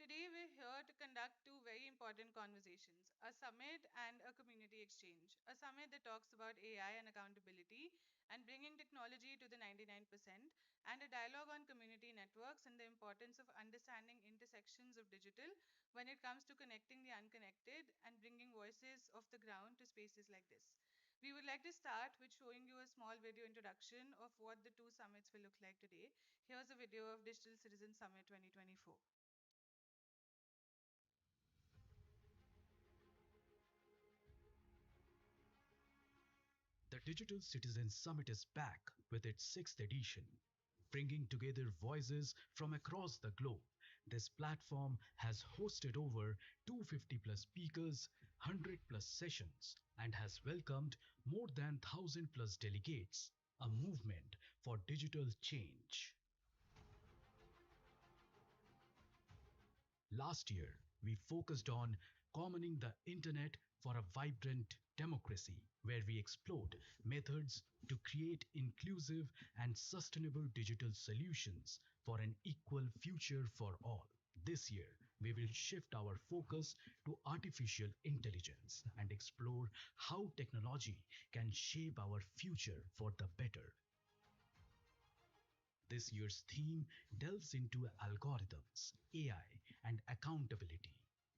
Today we're here to conduct two very important conversations, a summit and a community exchange. A summit that talks about AI and accountability and bringing technology to the 99%, and a dialogue on community networks and the importance of understanding intersections of digital when it comes to connecting the unconnected and bringing voices of the ground to spaces like this. We would like to start with showing you a small video introduction of what the two summits will look like today. Here's a video of Digital Citizen Summit 2024. The Digital Citizen Summit is back with its sixth edition, bringing together voices from across the globe. This platform has hosted over 250 plus speakers, 100 plus sessions, and has welcomed more than 1,000 plus delegates, a movement for digital change. Last year, we focused on commoning the internet for a vibrant democracy, where we explored methods to create inclusive and sustainable digital solutions for an equal future for all. This year, we will shift our focus to artificial intelligence and explore how technology can shape our future for the better. This year's theme delves into algorithms, AI, and accountability,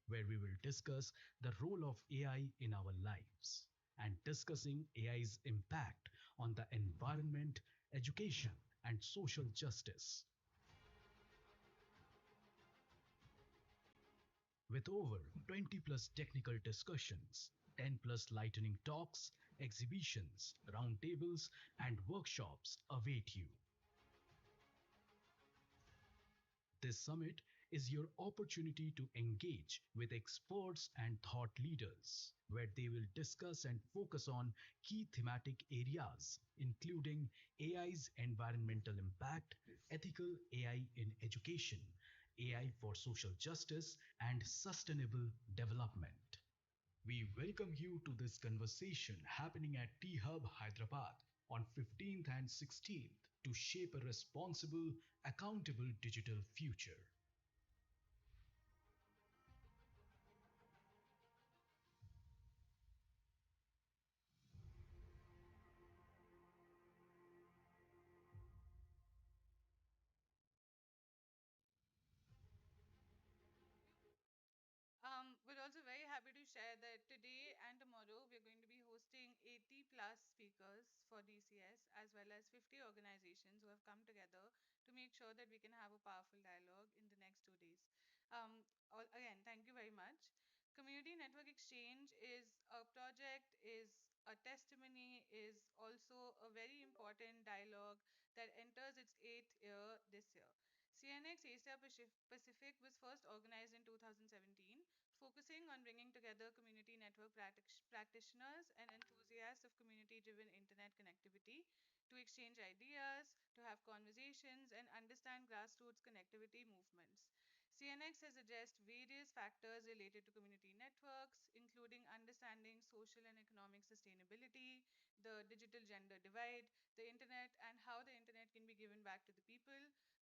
where we will discuss the role of AI in our lives and discussing AI's impact on the environment, education, and social justice. With over 20 plus technical discussions, 10 plus lightning talks, exhibitions, roundtables, and workshops await you. This summit is your opportunity to engage with experts and thought leaders, where they will discuss and focus on key thematic areas, including AI's environmental impact, ethical AI in education, AI for social justice, and sustainable development. We welcome you to this conversation happening at T Hub Hyderabad on 15th and 16th to shape a responsible, accountable digital future. We're also very happy to share that today and tomorrow we're going to be hosting 80 plus speakers for DCS as well as 50 organizations who have come together to make sure that we can have a powerful dialogue in the next 2 days. Again, thank you very much. Community Network Exchange is a project, is a testimony, is also a very important dialogue that enters its eighth year this year. CNX Asia Pacific was first organized in 2017, focusing on bringing together community network practitioners and enthusiasts of community driven internet connectivity to exchange ideas, to have conversations, and understand grassroots connectivity movements. CNX has addressed various factors related to community networks, including understanding social and economic sustainability, the digital gender divide, the internet, and how the internet can be given back to the people,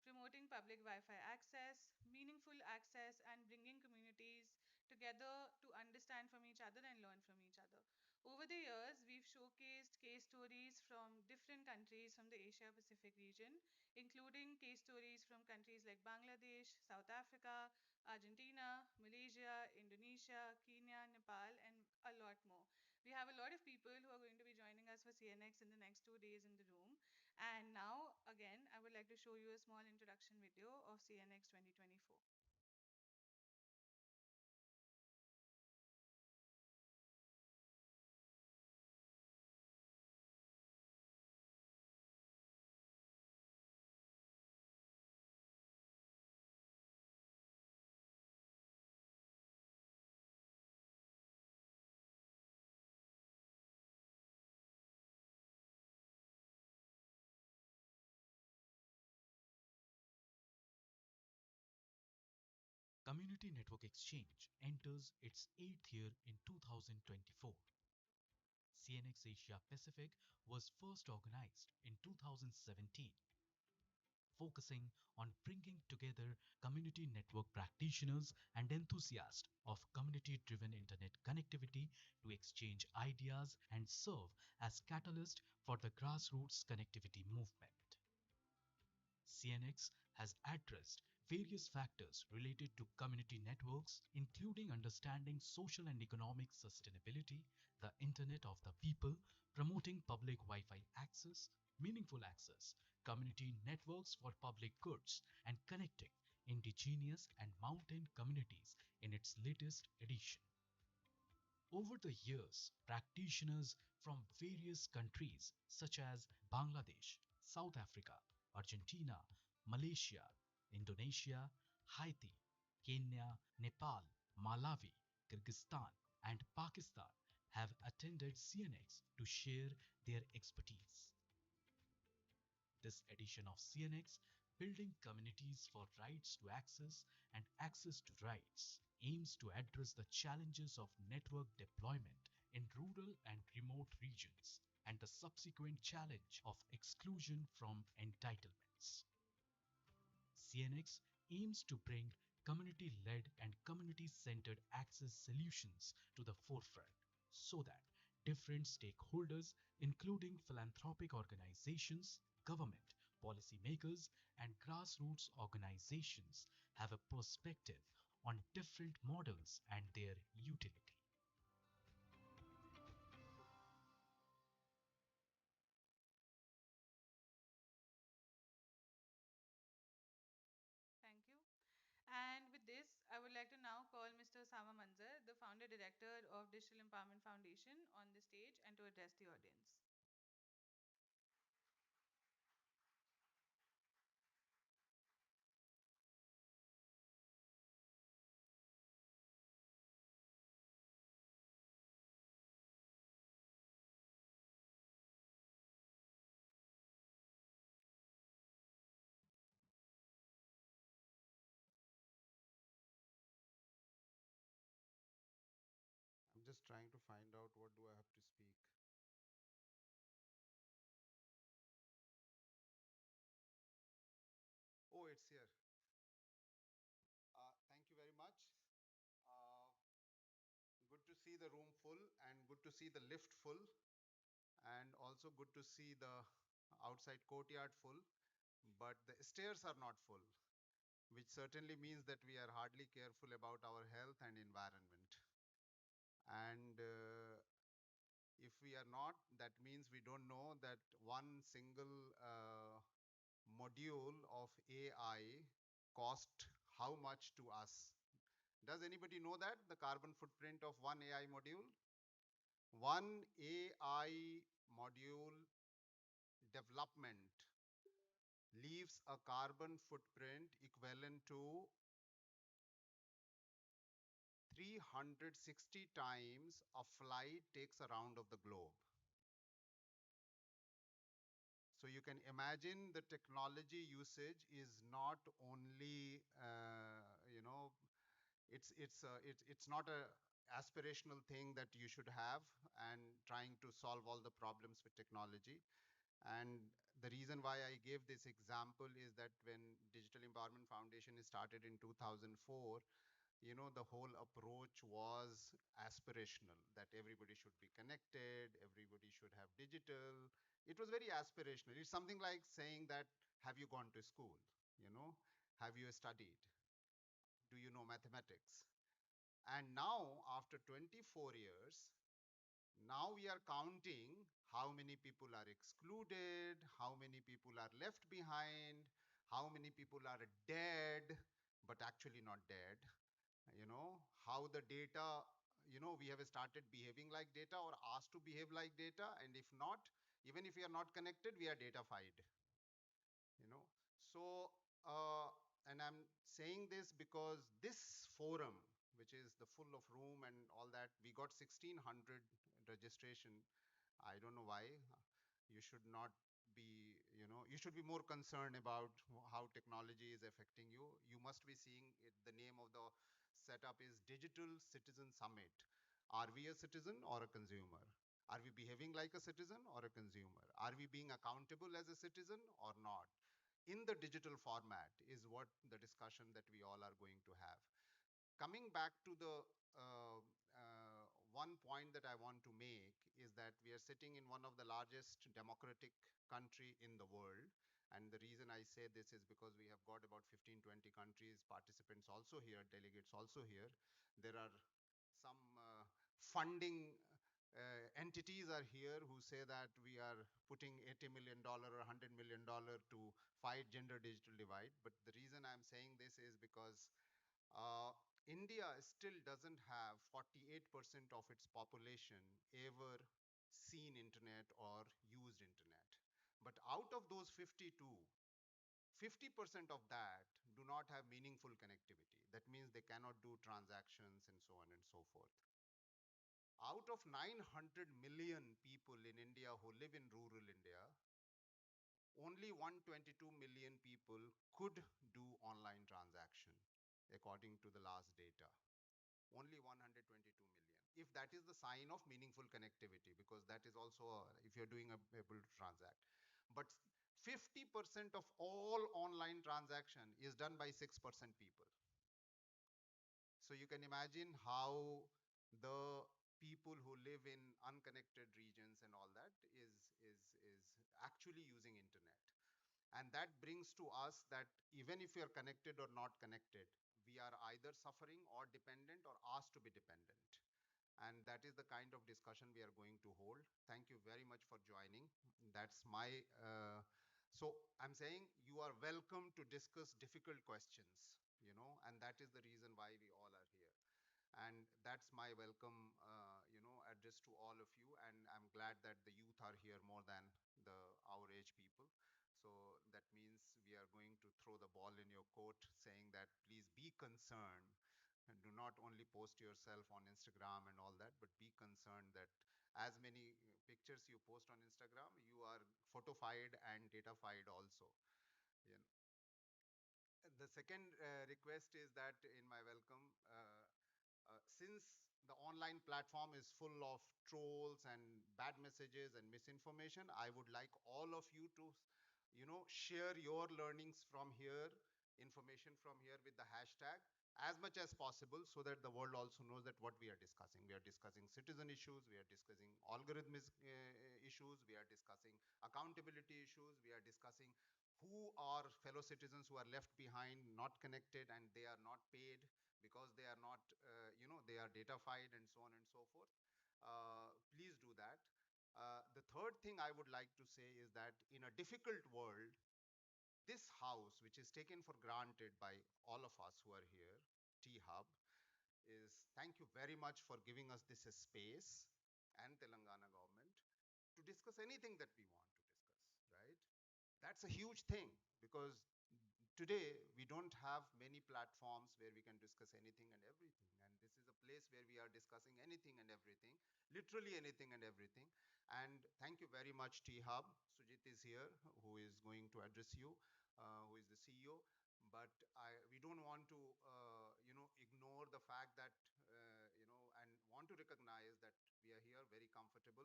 promoting public Wi-Fi access, meaningful access, and bringing communities together to understand from each other and learn from each other. Over the years, we've showcased case stories from different countries from the Asia Pacific region, including case stories from countries like Bangladesh, South Africa, Argentina, Malaysia, Indonesia, Kenya, Nepal, and a lot more. We have a lot of people who are going to be joining us for CNX in the next 2 days in the room. And now, again, I would like to show you a small introduction video of CNX 2024. Community Network Exchange enters its eighth year in 2024. CNX Asia Pacific was first organized in 2017. focusing on bringing together community network practitioners and enthusiasts of community driven internet connectivity to exchange ideas and serve as catalyst for the grassroots connectivity movement. CNX has addressed various factors related to community networks, including understanding social and economic sustainability, the Internet of the People, promoting public Wi Fi access, meaningful access, community networks for public goods, and connecting indigenous and mountain communities in its latest edition. Over the years, practitioners from various countries such as Bangladesh, South Africa, Argentina, Malaysia, Indonesia, Haiti, Kenya, Nepal, Malawi, Kyrgyzstan, and Pakistan have attended CNX to share their expertise. This edition of CNX, Building Communities for Rights to Access and Access to Rights, aims to address the challenges of network deployment in rural and remote regions and the subsequent challenge of exclusion from entitlements. CNX aims to bring community led and community centered access solutions to the forefront so that different stakeholders, including philanthropic organizations, government, policymakers, and grassroots organizations, have a perspective on different models and their utility. Thank you. And with this, I would like to now call Mr. Sama Manzar, the founder director of Digital Empowerment Foundation, on the stage and to address the audience. I'm just trying to find out what do I have to speak. Oh, it's here. Thank you very much. Uh, Good to see the room full and good to see the lift full and also good to see the outside courtyard full, but the stairs are not full, which certainly means that we are hardly careful about our health and environment. And if we are not, that means we don't know that one single module of AI cost how much to us. Does anybody know that? The carbon footprint of one AI module? One AI module development leaves a carbon footprint equivalent to 360 times a flight takes a round of the globe. So you can imagine the technology usage is not only, it's not a aspirational thing that you should have and trying to solve all the problems with technology. And the reason why I gave this example is that when Digital Empowerment Foundation is started in 2004, the whole approach was aspirational, that everybody should be connected, everybody should have digital. It was very aspirational. It's something like saying that, have you gone to school? You know, have you studied? Do you know mathematics? And now, after 24 years, now we are counting how many people are excluded, how many people are left behind, how many people are dead, but actually not dead. How the data, we have started behaving like data or asked to behave like data. And if not, even if we are not connected, we are datafied, you know. So, and I'm saying this because this forum, which is the full of room and all that, we got 1600 registration. I don't know why. You should not be, you should be more concerned about how technology is affecting you. You must be seeing it, the name of the setup is Digital Citizen Summit. Are we a citizen or a consumer? Are we behaving like a citizen or a consumer? Are we being accountable as a citizen or not? in the digital format is what the discussion that we all are going to have. Coming back to the one point that I want to make is that we are sitting in one of the largest democratic country in the world. And the reason I say this is because we have got about 15, 20 countries, participants also here, delegates also here. There are some funding entities are here who say that we are putting $80 million or $100 million to fight gender digital divide. But the reason I'm saying this is because uh, India still doesn't have 48% of its population ever seen internet or used internet. But out of those 52, 50% of that do not have meaningful connectivity. That means they cannot do transactions and so on and so forth. Out of 900 million people in India who live in rural India, only 122 million people could do online transaction according to the last data. Only 122 million. If that is the sign of meaningful connectivity, because that is also if you're doing able to transact. But 50% of all online transaction is done by 6% people. So you can imagine how the people who live in unconnected regions and all that is actually using internet. And that brings to us that even if we are connected or not connected, we are either suffering or dependent or asked to be dependent. And that is the kind of discussion we are going to hold. Thank you very much for joining. That's my, so I'm saying you are welcome to discuss difficult questions, and that is the reason why we all are here. And that's my welcome, address to all of you. And I'm glad that the youth are here more than the our age people. So that means we are going to throw the ball in your court, saying that please be concerned and do not only post yourself on Instagram and all that, but be concerned that as many pictures you post on Instagram, you are photofied and datafied also. You know. The second request is that in my welcome, since the online platform is full of trolls and bad messages and misinformation, I would like all of you to, share your learnings from here, information from here with the hashtag as much as possible so that the world also knows that what we are discussing. We are discussing citizen issues, we are discussing algorithmic issues, we are discussing accountability issues, we are discussing who are fellow citizens who are left behind, not connected, and they are not paid because they are not, they are datafied and so on and so forth. Please do that. The third thing I would like to say is that in a difficult world, this house, which is taken for granted by all of us who are here, T Hub, is thank you very much for giving us this space and Telangana government to discuss anything that we want to discuss, right? That's a huge thing because today we don't have many platforms where we can discuss anything and everything, and this is a place where we are discussing anything and everything, literally anything and everything. And thank you very much, T Hub. Sujit is here, who is going to address you, who is the CEO. But we don't want to ignore the fact that and want to recognize that we are here very comfortable.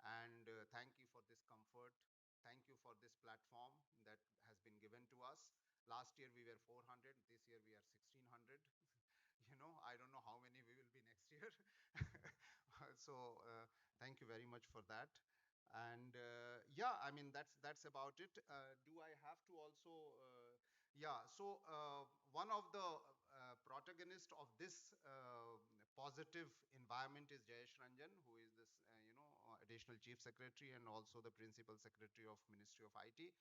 And thank you for this comfort. Thank you for this platform that has been given to us. Last year we were 400. This year we are 1600. I don't know how many we will be next year. So thank you very much for that. And yeah, I mean that's about it. Do I have to also? Yeah. So one of the protagonists of this positive environment is Jayesh Ranjan, who is this additional chief secretary and also the principal secretary of Ministry of IT.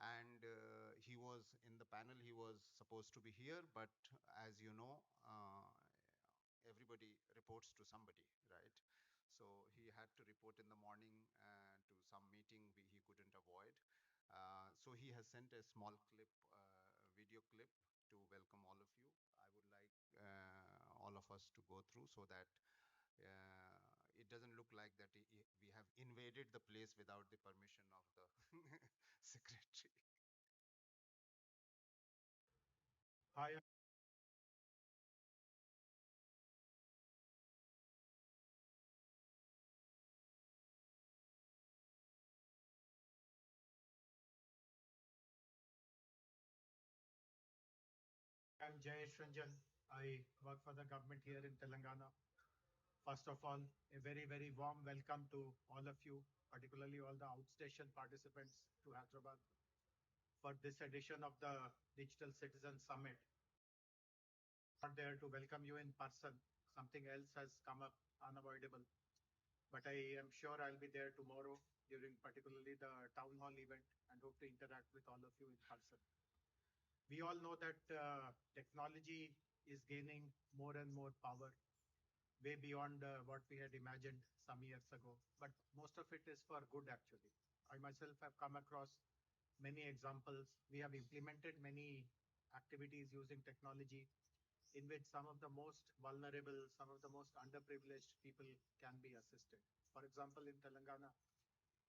And he was in the panel. He was supposed to be here, but as you know, everybody reports to somebody, right? So he had to report in the morning to some meeting he couldn't avoid. So he has sent a small clip, video clip to welcome all of you. I would like all of us to go through so that it doesn't look like that we have invaded the place without the permission of the secretary. Hi, Jayesh Ranjan. I work for the government here in Telangana. First of all, a very, very warm welcome to all of you, particularly all the outstation participants to Hyderabad for this edition of the Digital Citizen Summit. Not there to welcome you in person. Something else has come up unavoidable. But I am sure I'll be there tomorrow during particularly the town hall event and hope to interact with all of you in person. We all know that technology is gaining more and more power, way beyond what we had imagined some years ago. But most of it is for good, actually. I myself have come across many examples. We have implemented many activities using technology in which some of the most vulnerable, some of the most underprivileged people can be assisted. For example, in Telangana,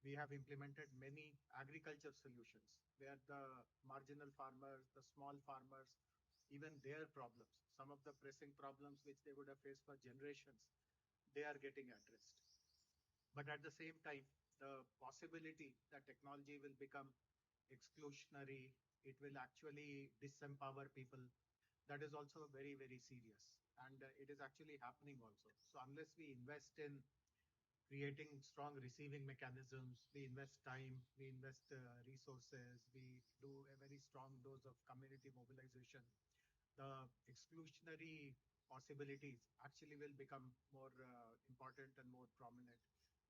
we have implemented many agriculture solutions where the marginal farmers, the small farmers, even their problems, some of the pressing problems which they would have faced for generations, they are getting addressed. But at the same time, the possibility that technology will become exclusionary, it will actually disempower people, that is also very, very serious. And it is actually happening also. So unless we invest in creating strong receiving mechanisms, we invest time, we invest resources, we do a very strong dose of community mobilization, the exclusionary possibilities actually will become more important and more prominent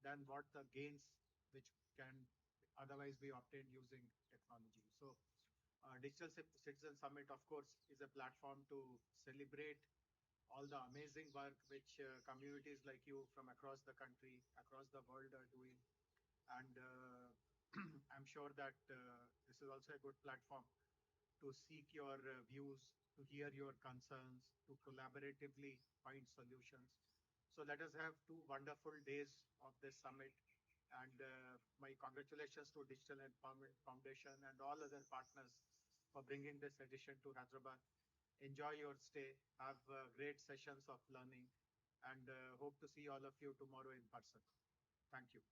than what the gains which can otherwise be obtained using technology. So, Digital Citizen Summit, of course, is a platform to celebrate all the amazing work which communities like you from across the country, across the world are doing. And I'm sure that this is also a good platform to seek your views, to hear your concerns, to collaboratively find solutions. So let us have 2 wonderful days of this summit. And my congratulations to Digital Empowerment Foundation and all other partners for bringing this edition to Hyderabad. Enjoy your stay, have great sessions of learning, and hope to see all of you tomorrow in person. Thank you.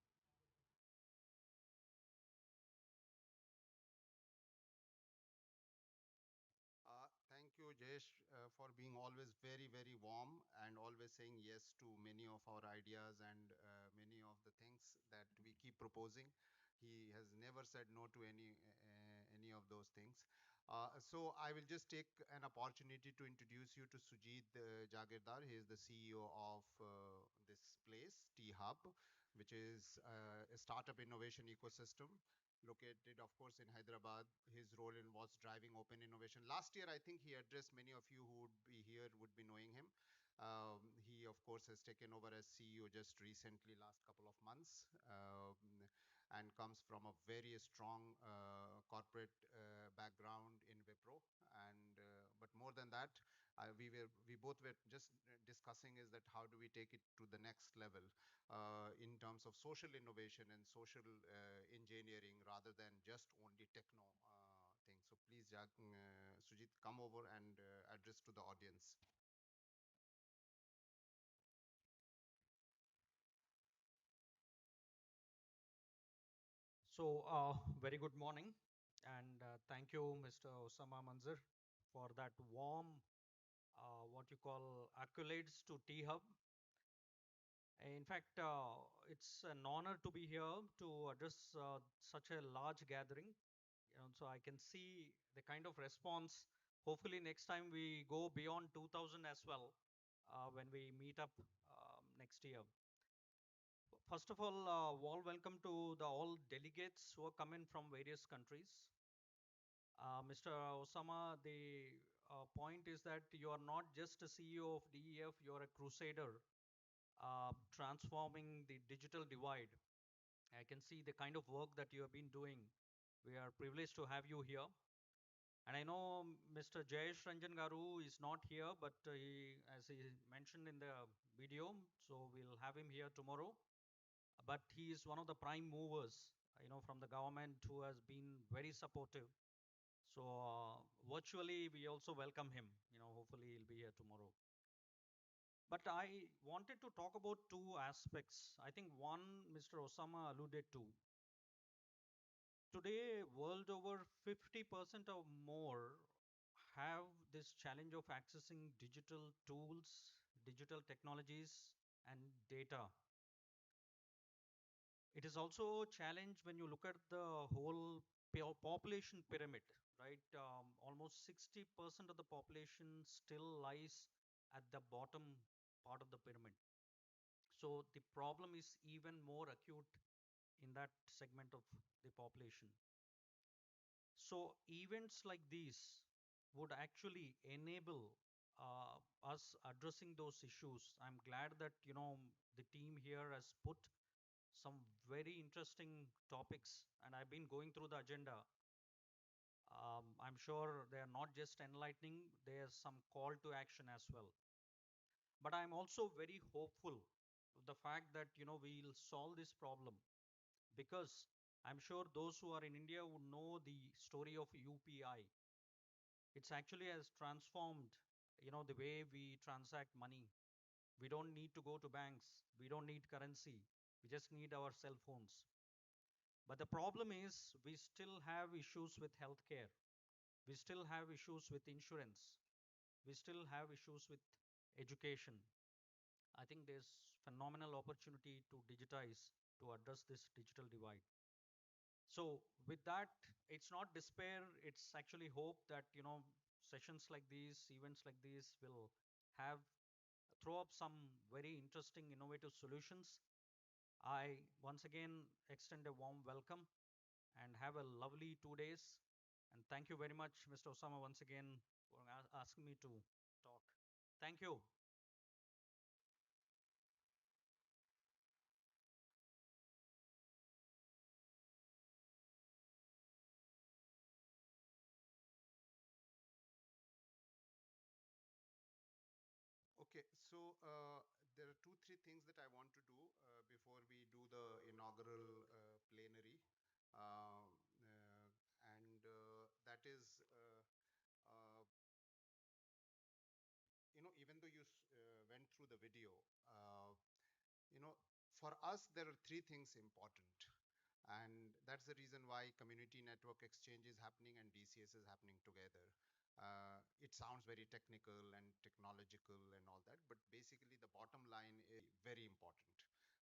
Thank you, Jayesh, for being always very, very warm and always saying yes to many of our ideas and many of the things that we keep proposing. He has never said no to any of those things. So I will just take an opportunity to introduce you to Sujit Jagirdar. He is the CEO of this place, T Hub, which is a startup innovation ecosystem located, of course, in Hyderabad. His role involves driving open innovation. Last year, I think he addressed many of you who would be here would be knowing him. He, of course, has taken over as CEO just recently, last couple of months, and comes from a very strong corporate background in Wipro. And but more than that, we both were just discussing is that how do we take it to the next level in terms of social innovation and social engineering rather than just only techno thing. So please, Sujit, come over and address to the audience. Very good morning, and thank you, Mr. Osama Manzir, for that warm, what you call accolades to T Hub. In fact, it's an honor to be here to address such a large gathering. So I can see the kind of response. Hopefully, next time we go beyond 2000 as well when we meet up next year. First of all, warm welcome to the all delegates who are coming from various countries. Mr. Osama, the point is that you are not just a CEO of DEF, you are a crusader transforming the digital divide. I can see the kind of work that you have been doing. We are privileged to have you here. And I know Mr. Jayesh Ranjan Garu is not here, but as he mentioned in the video, so we'll have him here tomorrow. But he is one of the prime movers, from the government who has been very supportive. So virtually, we also welcome him. Hopefully he'll be here tomorrow. But I wanted to talk about two aspects. I think one Mr. Osama alluded to. Today, world over 50% or more have this challenge of accessing digital tools, digital technologies, and data. It is also a challenge when you look at the whole population pyramid, right? Almost 60% of the population still lies at the bottom part of the pyramid. So the problem is even more acute in that segment of the population. So events like these would actually enable us addressing those issues. I'm glad that the team here has put some very interesting topics, and I've been going through the agenda. I'm sure they are not just enlightening; there's some call to action as well. But I'm also very hopeful of the fact that we'll solve this problem because I'm sure those who are in India would know the story of UPI. It's actually has transformed the way we transact money. We don't need to go to banks. We don't need currency. We just need our cell phones. But the problem is we still have issues with healthcare. We still have issues with insurance. We still have issues with education. I think there's phenomenal opportunity to digitize to address this digital divide. So with that, it's not despair, it's actually hope that sessions like these, events like these will have throw up some very interesting innovative solutions. I once again extend a warm welcome and have a lovely 2 days. And thank you very much, Mr. Osama, once again for asking me to talk. Thank you. Okay, so there are two, three things that I want to do before we do the inaugural plenary. Um, and that is, even though you went through the video, uh, you know, for us, there are three things important. And that's the reason why community network exchange is happening and DCS is happening together. It sounds very technical and technological and all that, but basically the bottom line is very important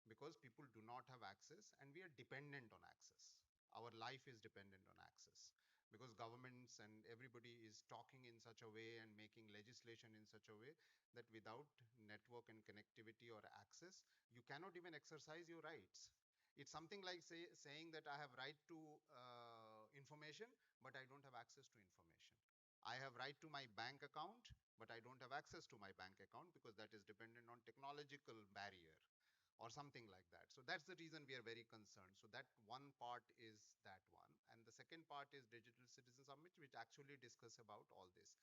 because people do not have access and we are dependent on access. Our life is dependent on access because governments and everybody is talking in such a way and making legislation in such a way that without network and connectivity or access, you cannot even exercise your rights. It's something like saying that I have right to information, but I don't have access to information. I have right to my bank account, but I don't have access to my bank account because that is dependent on technological barrier or something like that. So that's the reason we are very concerned. So that one part is that one. And the second part is Digital Citizen Summit, which actually discuss about all this.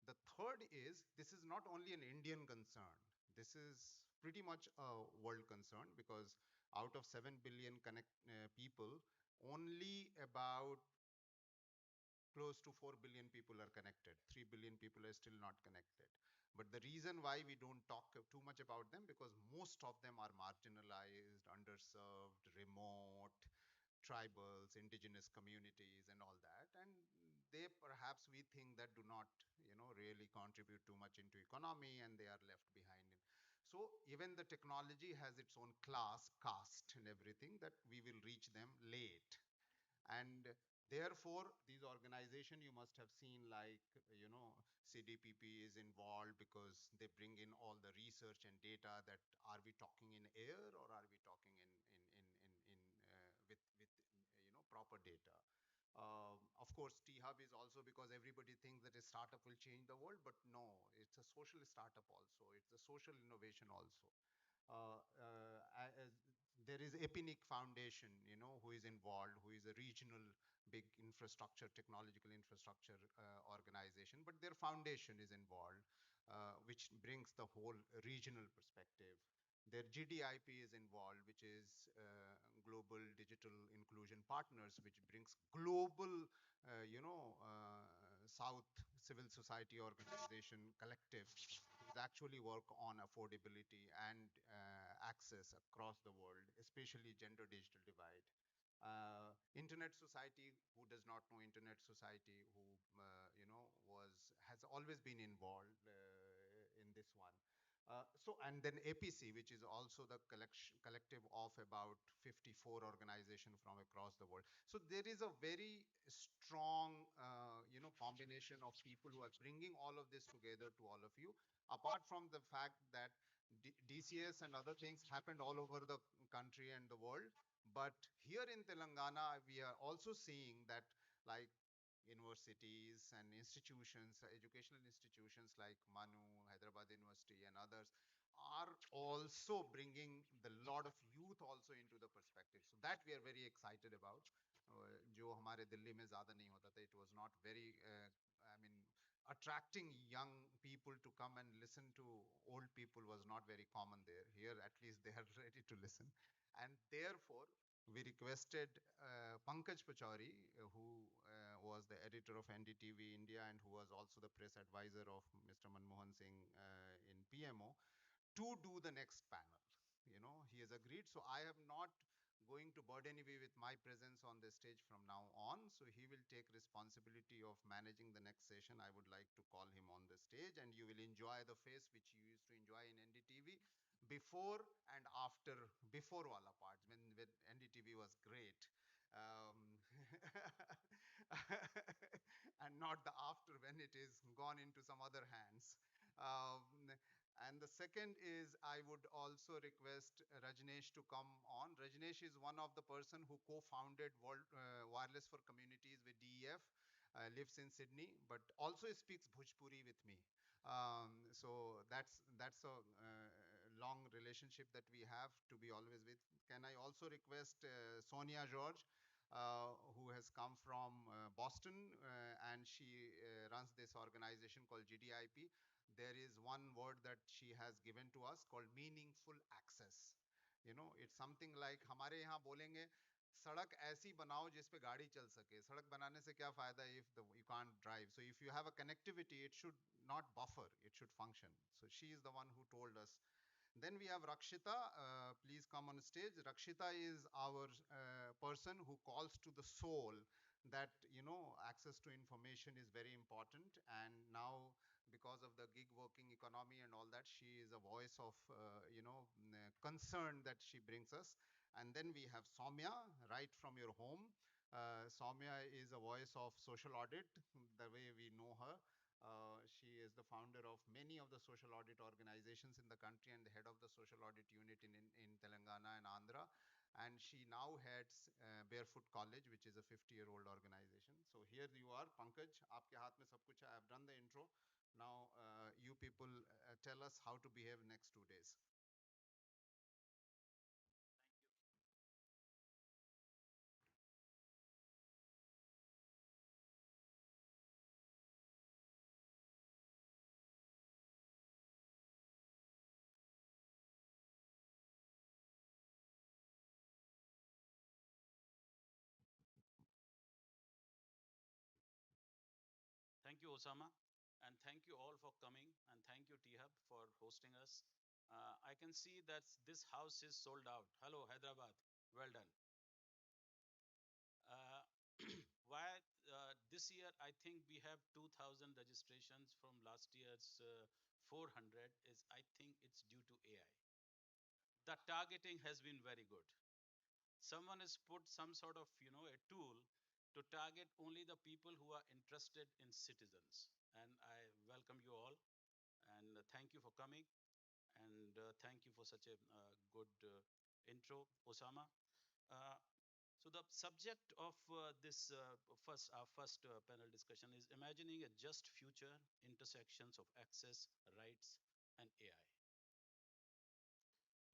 The third is this is not only an Indian concern. This is pretty much a world concern because out of 7 billion people, only about close to 4 billion people are connected. 3 billion people are still not connected. But the reason why we don't talk too much about them because most of them are marginalized, underserved, remote, tribals, indigenous communities and all that. And they perhaps we think that do not, really contribute too much into economy and they are left behind. So even the technology has its own class, caste and everything that we will reach them late. And therefore these organizations you must have seen like CDPP is involved because they bring in all the research and data that are we talking in air or are we talking in with proper data. Of course, T-Hub is also because everybody thinks that a startup will change the world, but no, it's a social startup also. It's a social innovation also. There is Epinic Foundation, who is involved, who is a regional big infrastructure, technological infrastructure organization, but their foundation is involved, which brings the whole regional perspective. Their GDIP is involved, which is Global Digital Inclusion Partners, which brings global, South civil society organization collective actually work on affordability and access across the world, especially gender digital divide. internet society. Who does not know internet society? Who was has always been involved in this one. So and then APC, which is also the collective of about 54 organizations from across the world. So there is a very strong, combination of people who are bringing all of this together to all of you. Apart from the fact that DCS and other things happened all over the country and the world, but here in Telangana, we are also seeing that like universities and institutions, educational institutions like Manu, Hyderabad University, and others are also bringing the lot of youth also into the perspective. So that we are very excited about. जो हमारे दिल्ली में ज़्यादा नहीं होता था, it was not very, I mean, attracting young people to come and listen to old people was not very common there. Here, at least they are ready to listen. And therefore, we requested Pankaj Pachauri, who was the editor of NDTV India and who was also the press advisor of Mr. Manmohan Singh in PMO, to do the next panel. He has agreed. So I am not going to burden you with my presence on the stage from now on. So he will take responsibility of managing the next session. I would like to call him on the stage and you will enjoy the face which you used to enjoy in NDTV before and after, before wala parts, when NDTV was great. Um, and not the after when it is gone into some other hands. Um, and the second is I would also request Rajneesh to come on. Rajneesh is one of the person who co-founded World Wireless for Communities with DEF, lives in Sydney, but also speaks Bhojpuri with me. So that's a long relationship that we have to be always with. Can I also request Sonia George, who has come from Boston, and she runs this organization called GDIP. There is one word that she has given to us called meaningful access. It's something like हमारे यहाँ बोलेंगे सड़क ऐसी बनाओ जिस पे गाड़ी चल सके. सड़क बनाने से क्या फायदा if you can't drive? So if you have a connectivity, it should not buffer, it should function. So she is the one who told us. Then we have Rakshita. Please come on stage. Rakshita is our person who calls to the soul that, access to information is very important. And now, because of the gig working economy and all that, she is a voice of, concern that she brings us. And then we have Soumya, right from your home. Soumya is a voice of social audit, the way we know her. She is the founder of many of the social audit organizations in the country and the head of the social audit unit in Telangana and Andhra. And she now heads Barefoot College, which is a 50-year-old organization. So here you are, Pankaj. Aapke haath mein sab kuch hai. I've done the intro. Now you people tell us how to behave next 2 days. Thank you, Osama, and thank you all for coming, and thank you, T Hub, for hosting us. I can see that this house is sold out. Hello, Hyderabad. Well done. Uh, why this year? I think we have 2,000 registrations from last year's 400. Is I think it's due to AI. The targeting has been very good. Someone has put some sort of a tool to target only the people who are interested in citizens, and I welcome you all and thank you for coming and thank you for such a good intro, Osama. uh, so the subject of this first our first panel discussion is imagining a just future, intersections of access, rights, and AI.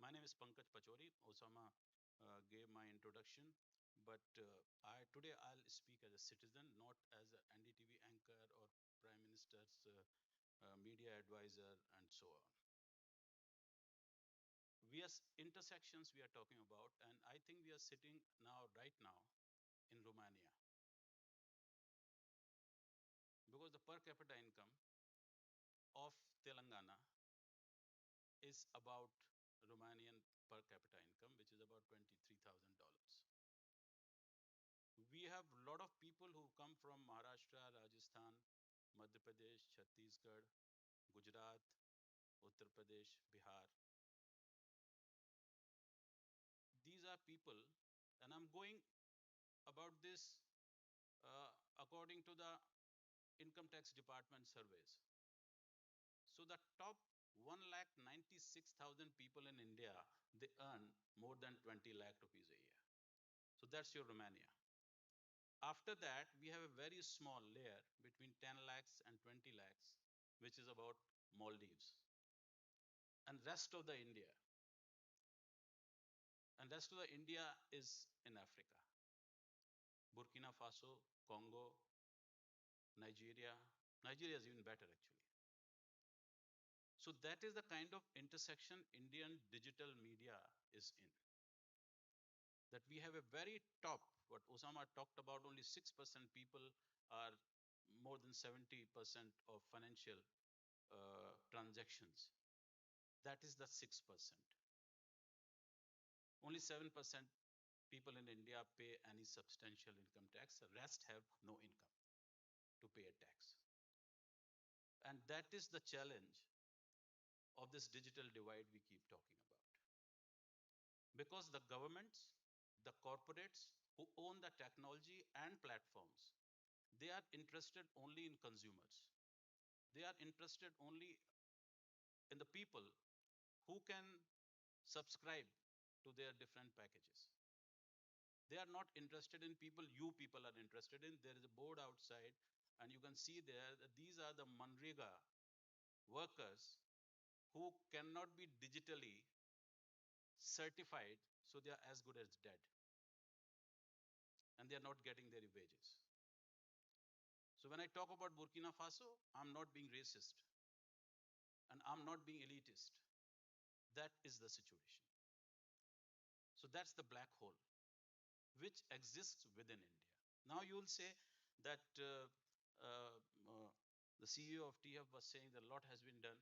My name is Pankaj Pachori. Osama gave my introduction, but I today I'll speak as a citizen, not as an NDTV anchor or Prime Minister's media advisor and so on. We are intersections we are talking about, and I think we are sitting now, right now, in Romania, because the per capita income of Telangana is about Romanian per capita income, which is about $23,000. lot of people who come from Maharashtra, Rajasthan, Madhya Pradesh, Chhattisgarh, Gujarat, Uttar Pradesh, Bihar. These are people, and I'm going about this according to the income tax department surveys. So the top 1,96,000 people in India, they earn more than 20 lakh rupees a year. So that's your Romania. After that, we have a very small layer between 10 lakhs and 20 lakhs, which is about Maldives and rest of the India. And rest of the India is in Africa. Burkina Faso, Congo, Nigeria. Nigeria is even better actually. So that is the kind of intersection Indian digital media is in. That we have a very top, what Osama talked about, only 6% people are more than 70% of financial transactions. That is the 6%. Only 7% people in India pay any substantial income tax. The rest have no income to pay a tax. And that is the challenge of this digital divide we keep talking about. Because the governments, the corporates who own the technology and platforms, they are interested only in consumers. They are interested only in the people who can subscribe to their different packages. They are not interested in people you people are interested in. There is a board outside, and you can see there that these are the Manrega workers who cannot be digitally certified, so they are as good as dead, and they are not getting their wages. So when I talk about Burkina Faso, I'm not being racist and I'm not being elitist. That is the situation. So that's the black hole which exists within India. Now you will say that uh, uh, the CEO of THUB was saying that a lot has been done.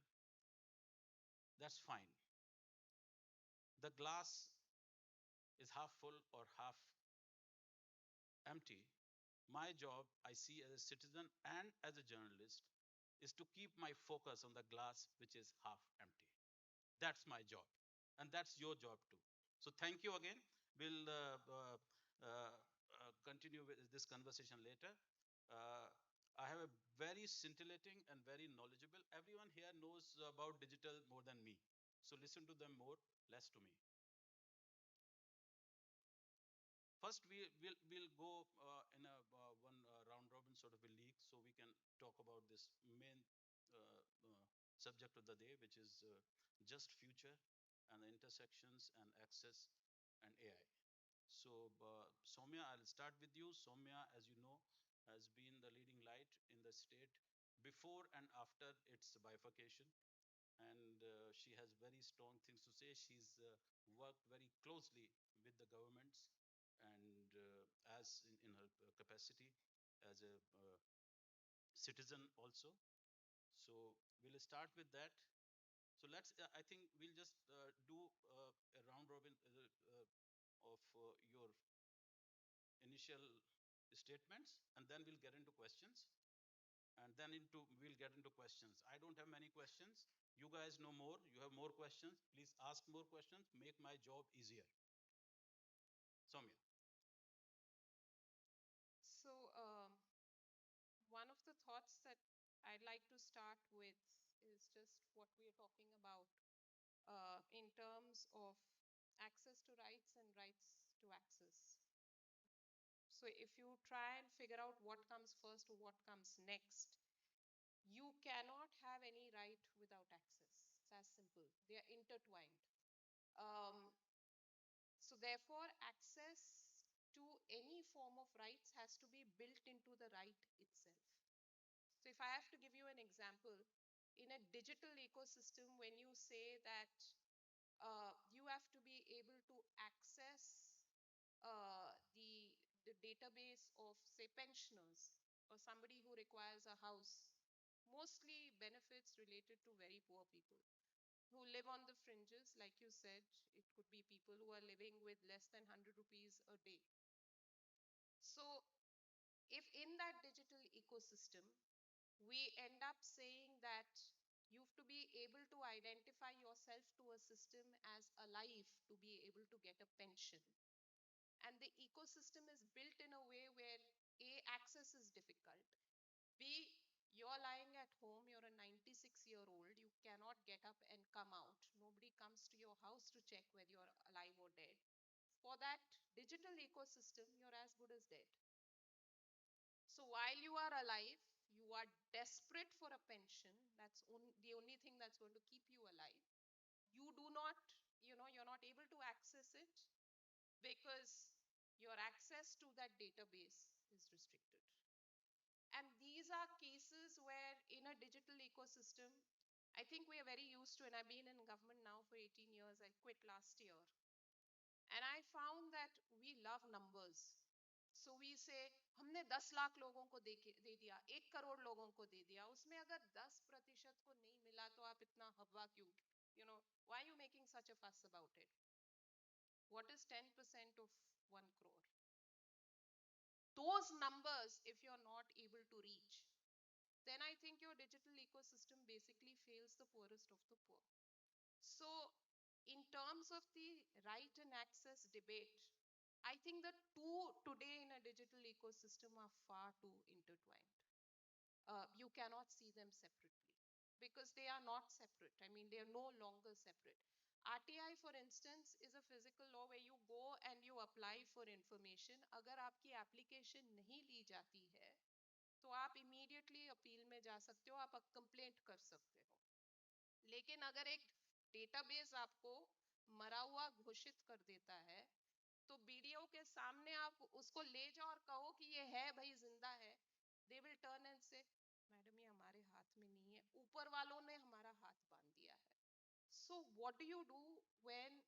That's fine. The glass is half full or half empty. My job, I see as a citizen and as a journalist, is to keep my focus on the glass which is half empty. That's my job. And that's your job too. So thank you again. We'll continue with this conversation later. Uh, I have a very scintillating and very knowledgeable. Everyone here knows about digital more than me. So listen to them more, less to me. First, we'll go in a one round robin sort of a league, so we can talk about this main subject of the day, which is just future and the intersections and access and AI. So, Soumya, I'll start with you. Soumya, as you know, has been the leading light in the state before and after its bifurcation, and she has very strong things to say. She's worked very closely with the governments and as in her capacity as a citizen also. So we'll start with that. So let's, I think we'll just do a round robin of your initial statements, and then we'll get into questions, and then we'll get into questions. I don't have many questions. You guys know more. You have more questions. Please ask more questions. Make my job easier. Soumya. So, one of the thoughts that I'd like to start with is just what we are talking about in terms of access to rights and rights to access. So, if you try and figure out what comes first or what comes next, you cannot have any right without access. It's as simple. They are intertwined. Um, so, therefore, access to any form of rights has to be built into the right itself. So, if I have to give you an example, in a digital ecosystem, when you say that you have to be able to access the database of, say, pensioners or somebody who requires a house, mostly benefits related to very poor people who live on the fringes, like you said. It could be people who are living with less than 100 rupees a day. So in that digital ecosystem, we end up saying that you have to be able to identify yourself to a system as alive to be able to get a pension. And the ecosystem is built in a way where A, access is difficult. B, you're lying at home, you're a 96-year-old, you cannot get up and come out. Nobody comes to your house to check whether you're alive or dead. For that digital ecosystem, you're as good as dead. So while you are alive, you are desperate for a pension. That's the only thing that's going to keep you alive. You do not, you're not able to access it because your access to that database is restricted. And these are cases where in a digital ecosystem, I think we are very used to, and I've been in government now for 18 years, I quit last year. And I found that we love numbers. So we say, हमने 10 लाख लोगों को दे दिया, 1 करोड़ लोगों को दे दिया, उसमें अगर 10% को नहीं मिला तो आप इतना हवा क्यों? Why are you making such a fuss about it? What is 10% of 1 crore? Those numbers, if you're not able to reach, then I think your digital ecosystem basically fails the poorest of the poor. So, in terms of the right and access debate, I think the two today in a digital ecosystem are far too intertwined. You cannot see them separately because they are not separate. I mean, they are no longer separate. RTI, for instance, is a physical law where you go and you apply for information. अगर आपकी application नहीं ली जाती है, तो आप immediately appeal में जा सकते हो, आप complaint कर सकते हो. लेकिन अगर एक डेटाबेस आपको मरा हुआ घोषित कर देता है, तो बीडीओ के सामने आप उसको ले जाओ और कहो कि ये है भाई, जिंदा है, दे विल टर्न एंड से मैडम ये हमारे हाथ में नहीं है, ऊपर वालों ने हमारा हाथ बांध दिया है. So what do you do when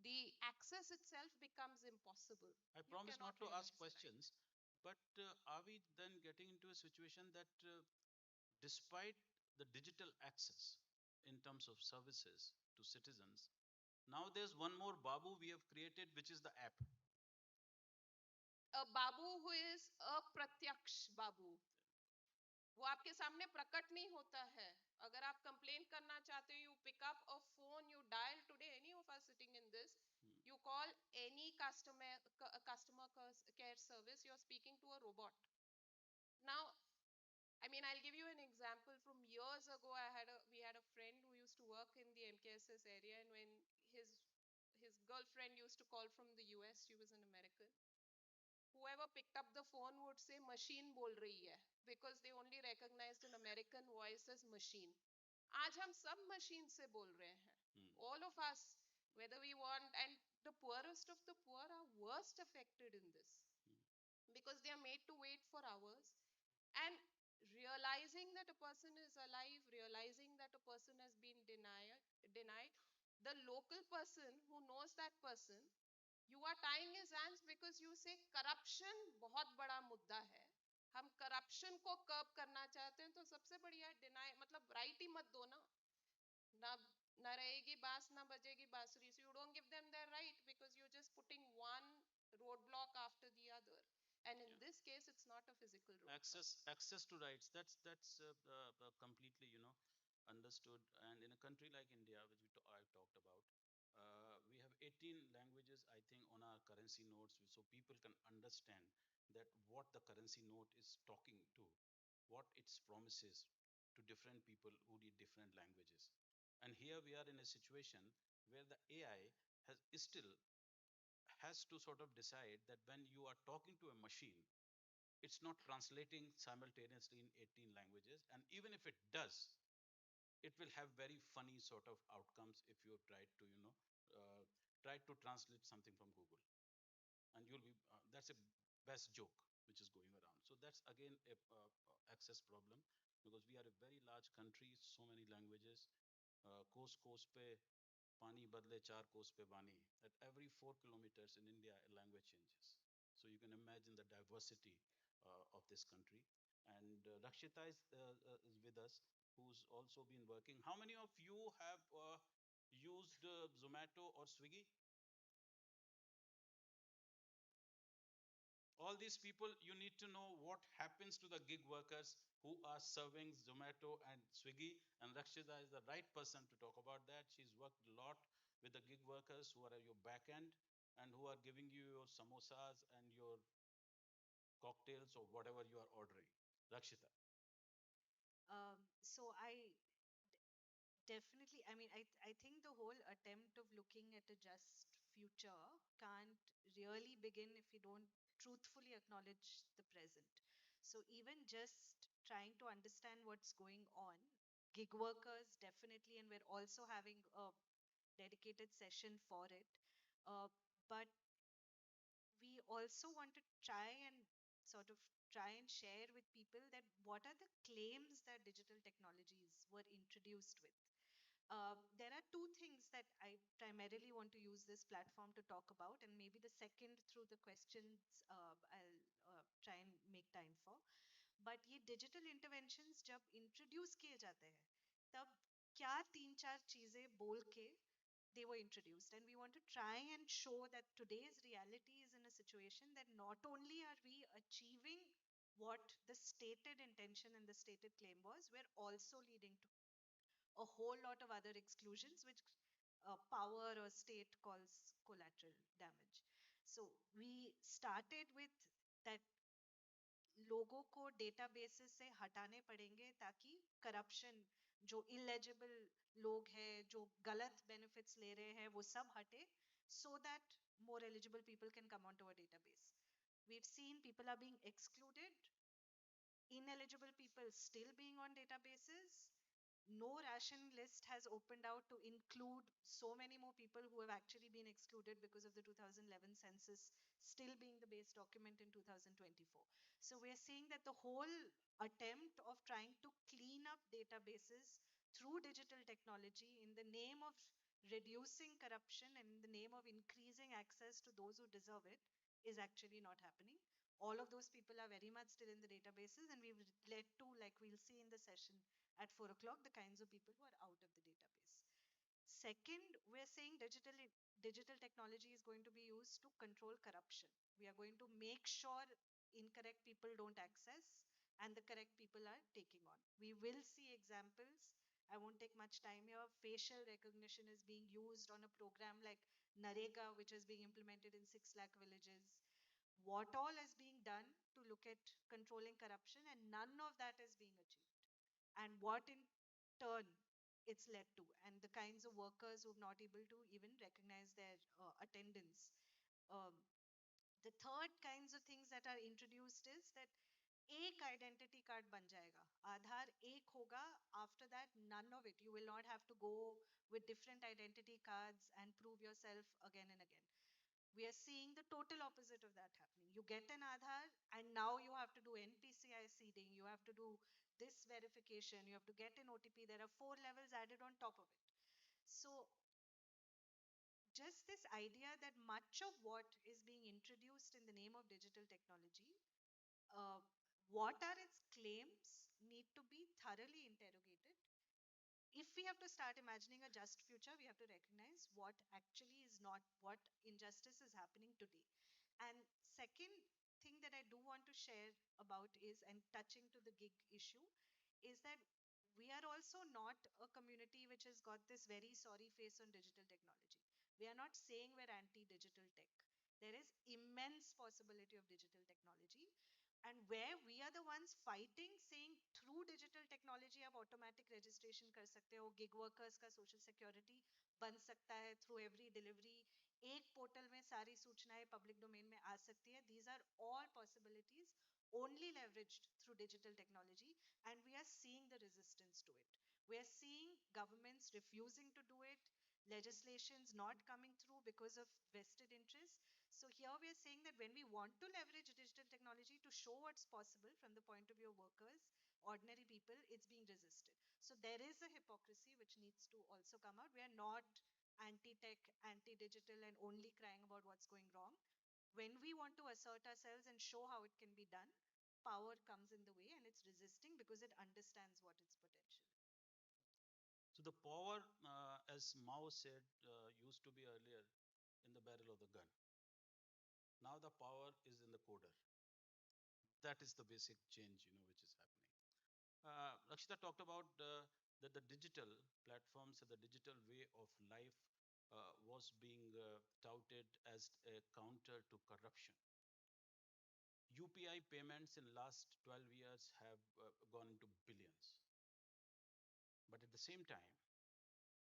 the access itself becomes impossible? I promise not to ask questions, but are we then getting into a situation that despite the digital access in terms of services to citizens, now there's one more Babu we have created, which is the app. A Babu who is a Pratyaksh Babu. वो आपके सामने प्रकट नहीं होता है. अगर आप complain करना चाहते हो, you pick up a phone, you dial today, any of us sitting in this, you call any customer care service, you're speaking to a robot. Now, I mean, I'll give you an example. From years ago, we had a friend who used to work in the MKSS area, and when his girlfriend used to call from the US, she was an American. Whoever picked up the phone would say machine बोल रही है, because they only recognized an American voice as machine. आज हम सब machine से बोल रहे हैं. All of us, whether we want, and the poorest of the poor are worst affected in this because they are made to wait for hours. And realizing that a person is alive, realizing that a person has been denied, the local person who knows that person, you are tying his hands because you say corruption बहुत बड़ा मुद्दा है, हम corruption को curb करना चाहते हैं, तो सबसे बढ़िया deny, मतलब right ही मत दो ना, ना रहेगी बांस ना बजेगी बांसुरी. So you don't give them their right because you're just putting one roadblock after the other. And in this case, it's not a physical roadblock. Access to rights. That's completely understood. And in a country like India, which I've talked about, we have 18 languages, I think, on our currency notes, so people can understand that what the currency note is talking to, what its promises to different people who need different languages. And here we are in a situation where the AI still has to sort of decide that when you are talking to a machine, it's not translating simultaneously in 18 languages. And even if it does, it will have very funny sort of outcomes if you try to translate something from Google. And you'll be, that's a best joke which is going around. So that's again a access problem because we are a very large country, so many languages. Coast pe pani badle char coast pe bani. At every 4 kilometers in India, a language changes. So you can imagine the diversity of this country. And Rakshita is with us, who's also been working. How many of you have used Zomato or Swiggy? All all these people, you need to know what happens to the gig workers who are serving Zomato and Swiggy. And Rakshita is the right person to talk about that. She's worked a lot with the gig workers who are at your back end and who are giving you your samosas and your cocktails or whatever you are ordering. Rakshita. So I definitely, I think the whole attempt of looking at a just future can't really begin if we don't truthfully acknowledge the present. So even just trying to understand what's going on, gig workers definitely, and we're also having a dedicated session for it. But we also want to try and sort of try and share with people that what are the claims that digital technologies were introduced with. There are two things that I primarily want to use this platform to talk about, and maybe the second through the questions I'll try and make time for. But ये digital interventions जब introduce किए जाते हैं, तब क्या तीन चार चीजें बोल के they were introduced, and we want to try and show that today's reality is in a situation that not only are we achieving what the stated intention and the stated claim was, we're also leading to a whole lot of other exclusions, which power or state calls collateral damage. So we started with that लोगों को databases से हटाने पड़ेंगे ताकि corruption जो illegible लोग हैं जो गलत बेनिफिट्स ले रहे हैं वो सब हटे so that more eligible people can come onto our database. We've seen people are being excluded, ineligible people still being on databases. No ration list has opened out to include so many more people who have actually been excluded because of the 2011 census still being the base document in 2024. So we're seeing that the whole attempt of trying to clean up databases through digital technology in the name of reducing corruption and in the name of increasing access to those who deserve it is actually not happening. All of those people are very much still in the databases, and we've led to, like we'll see in the session at 4 o'clock, the kinds of people who are out of the database. Second, we're saying digital technology is going to be used to control corruption. We are going to make sure incorrect people don't access and the correct people are taking on. We will see examples. I won't take much time here. Facial recognition is being used on a program like Narega, which is being implemented in 6 lakh villages. What all is being done to look at controlling corruption, and none of that is being achieved. And what in turn it's led to, and the kinds of workers who've not able to even recognize their attendance. Um, the third kinds of things that are introduced is that एक identity card बन जाएगा, आधार एक होगा. After that, none of it, you will not have to go with different identity cards and prove yourself again and again. We are seeing the total opposite of that happening. You get an Aadhaar, and now you have to do NPCI seeding, you have to do this verification, you have to get an OTP. There are 4 levels added on top of it. So just this idea that much of what is being introduced in the name of digital technology, uh, what are its claims, need to be thoroughly interrogated. If we have to start imagining a just future, we have to recognize what actually is not, what injustice is happening today. And second thing that I do want to share about is, and touching to the gig issue, is that we are also not a community which has got this very sorry face on digital technology. We are not saying we're anti digital tech. There is immense possibility of digital technology, and where we are the ones fighting, saying through digital technology आप automatic registration कर सकते हो, gig workers का social security बन सकता है through every delivery, एक portal में सारी सूचनाएं public domain में आ सकती है. These are all possibilities only leveraged through digital technology, and we are seeing the resistance to it. We are seeing governments refusing to do it, legislations not coming through because of vested interests. So here we are saying that when we want to leverage digital technology to show what's possible from the point of view of workers, ordinary people, it's being resisted. So there is a hypocrisy which needs to also come out. We are not anti-tech, anti-digital, and only crying about what's going wrong. When we want to assert ourselves and show how it can be done, power comes in the way, and it's resisting because it understands what its potential. So the power, as Mao said, used to be earlier in the barrel of the gun. Now the power is in the coder. That is the basic change, which is happening. Lakshita talked about that the digital platforms and the digital way of life was being touted as a counter to corruption. UPI payments in last 12 years have gone into billions. But at the same time,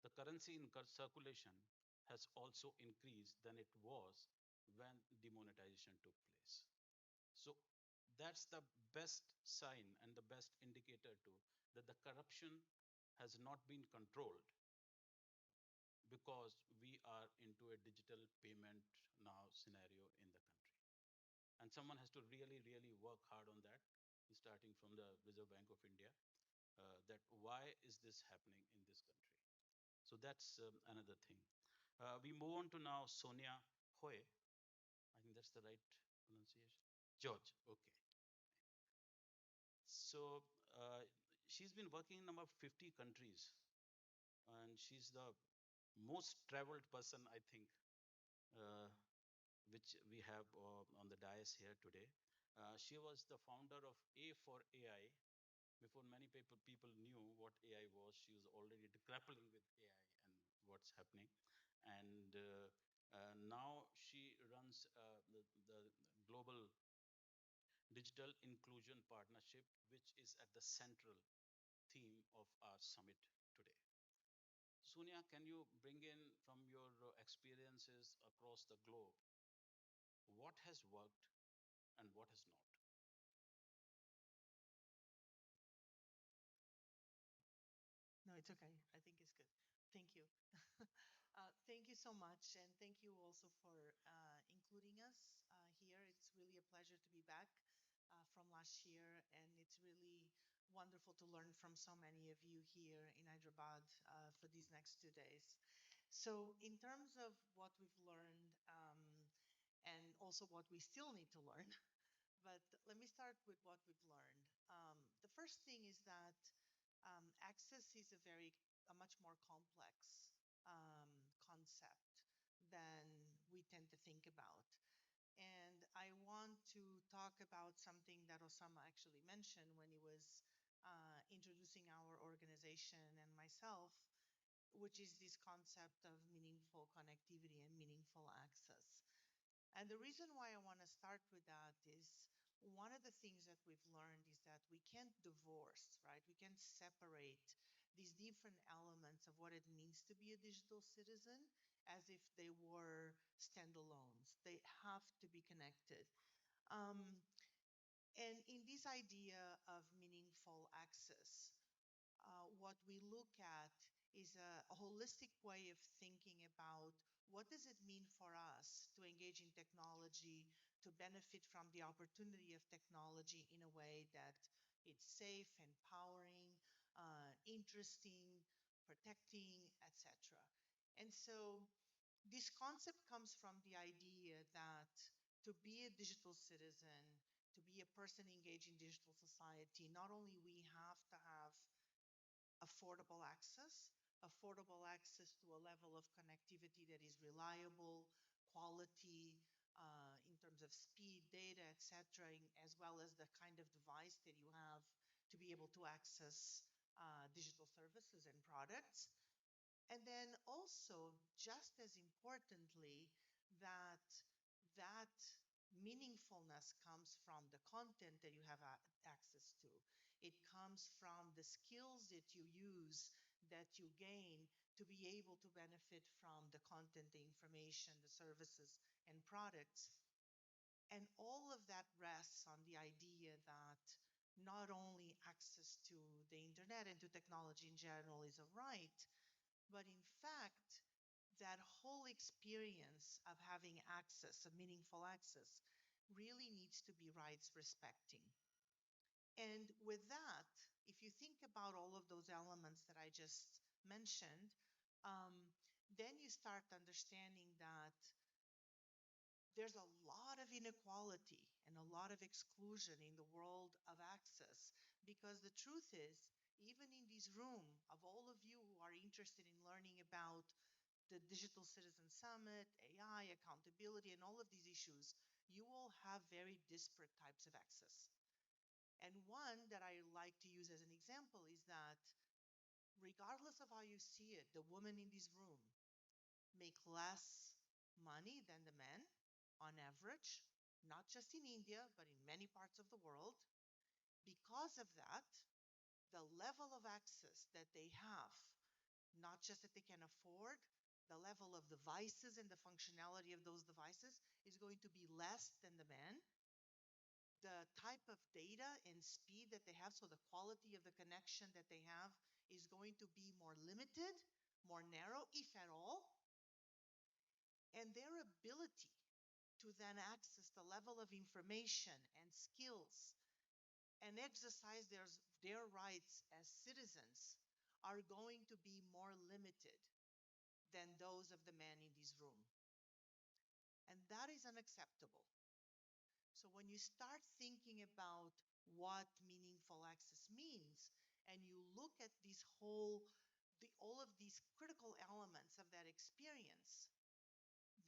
the currency in circulation has also increased than it was when demonetization took place. So that's the best sign and the best indicator too that the corruption has not been controlled because we are into a digital payment now scenario in the country. And someone has to really, really work hard on that, starting from the Reserve Bank of India, that why is this happening in this country? So that's another thing. We move on to now Sonia Hoy. I think that's the right pronunciation. George. Okay. So she's been working in about 50 countries, and she's the most traveled person, I think, uh, which we have on the dais here today. She was the founder of A for AI. Before many people knew what AI was, she was already grappling with AI and what's happening. And now she runs the global digital inclusion partnership, which is at the central theme of our summit today. Sonia, can you bring in from your experiences across the globe what has worked and what has not? No, it's okay. I think it's good. Thank you. Thank you so much. And thank you also for including us here. It's really a pleasure to be back from last year. And it's really wonderful to learn from so many of you here in Hyderabad for these next 2 days. So, in terms of what we've learned and also what we still need to learn, but let me start with what we've learned. The first thing is that access is a much more complex concept than we tend to think about. And I want to talk about something that Osama actually mentioned when he was introducing our organization and myself, which is this concept of meaningful connectivity and meaningful access. And the reason why I want to start with that is one of the things that we've learned is that we can't divorce, right? We can't separate these different elements of what it means to be a digital citizen as if they were standalones. They have to be connected. Um, and in this idea of meaningful access, what we look at is a holistic way of thinking about what does it mean for us to engage in technology, to benefit from the opportunity of technology in a way that it's safe, empowering, interesting, protecting, etc. And so this concept comes from the idea that to be a digital citizen, to be a person engaged in digital society, not only we have to have affordable access to a level of connectivity that is reliable, quality, in terms of speed, data, etc., as well as the kind of device that you have to be able to access digital services and products. And then also, just as importantly, that that meaningfulness comes from the content that you have access to. It comes from the skills that you use, that you gain to be able to benefit from the content, the information, the services, and products. And all of that rests on the idea that not only access to the internet and to technology in general is a right, but in fact, that whole experience of having access, of meaningful access, really needs to be rights respecting. And with that, if you think about all of those elements that I just mentioned, then you start understanding that there's a lot of inequality and a lot of exclusion in the world of access because the truth is, even in this room, of all of you who are interested in learning about the Digital Citizen Summit, AI, accountability, and all of these issues, you will have very disparate types of access. And one that I like to use as an example is that regardless of how you see it, the women in this room make less money than the men on average, not just in India, but in many parts of the world. Because of that, the level of access that they have, not just that they can afford, the level of devices and the functionality of those devices is going to be less than the men. The type of data and speed that they have, so the quality of the connection that they have, is going to be more limited, more narrow, if at all. And their ability to then access the level of information and skills and exercise their rights as citizens are going to be more limited than those of the men in this room. And that is unacceptable. So when you start thinking about what meaningful access means, and you look at all of these critical elements of that experience,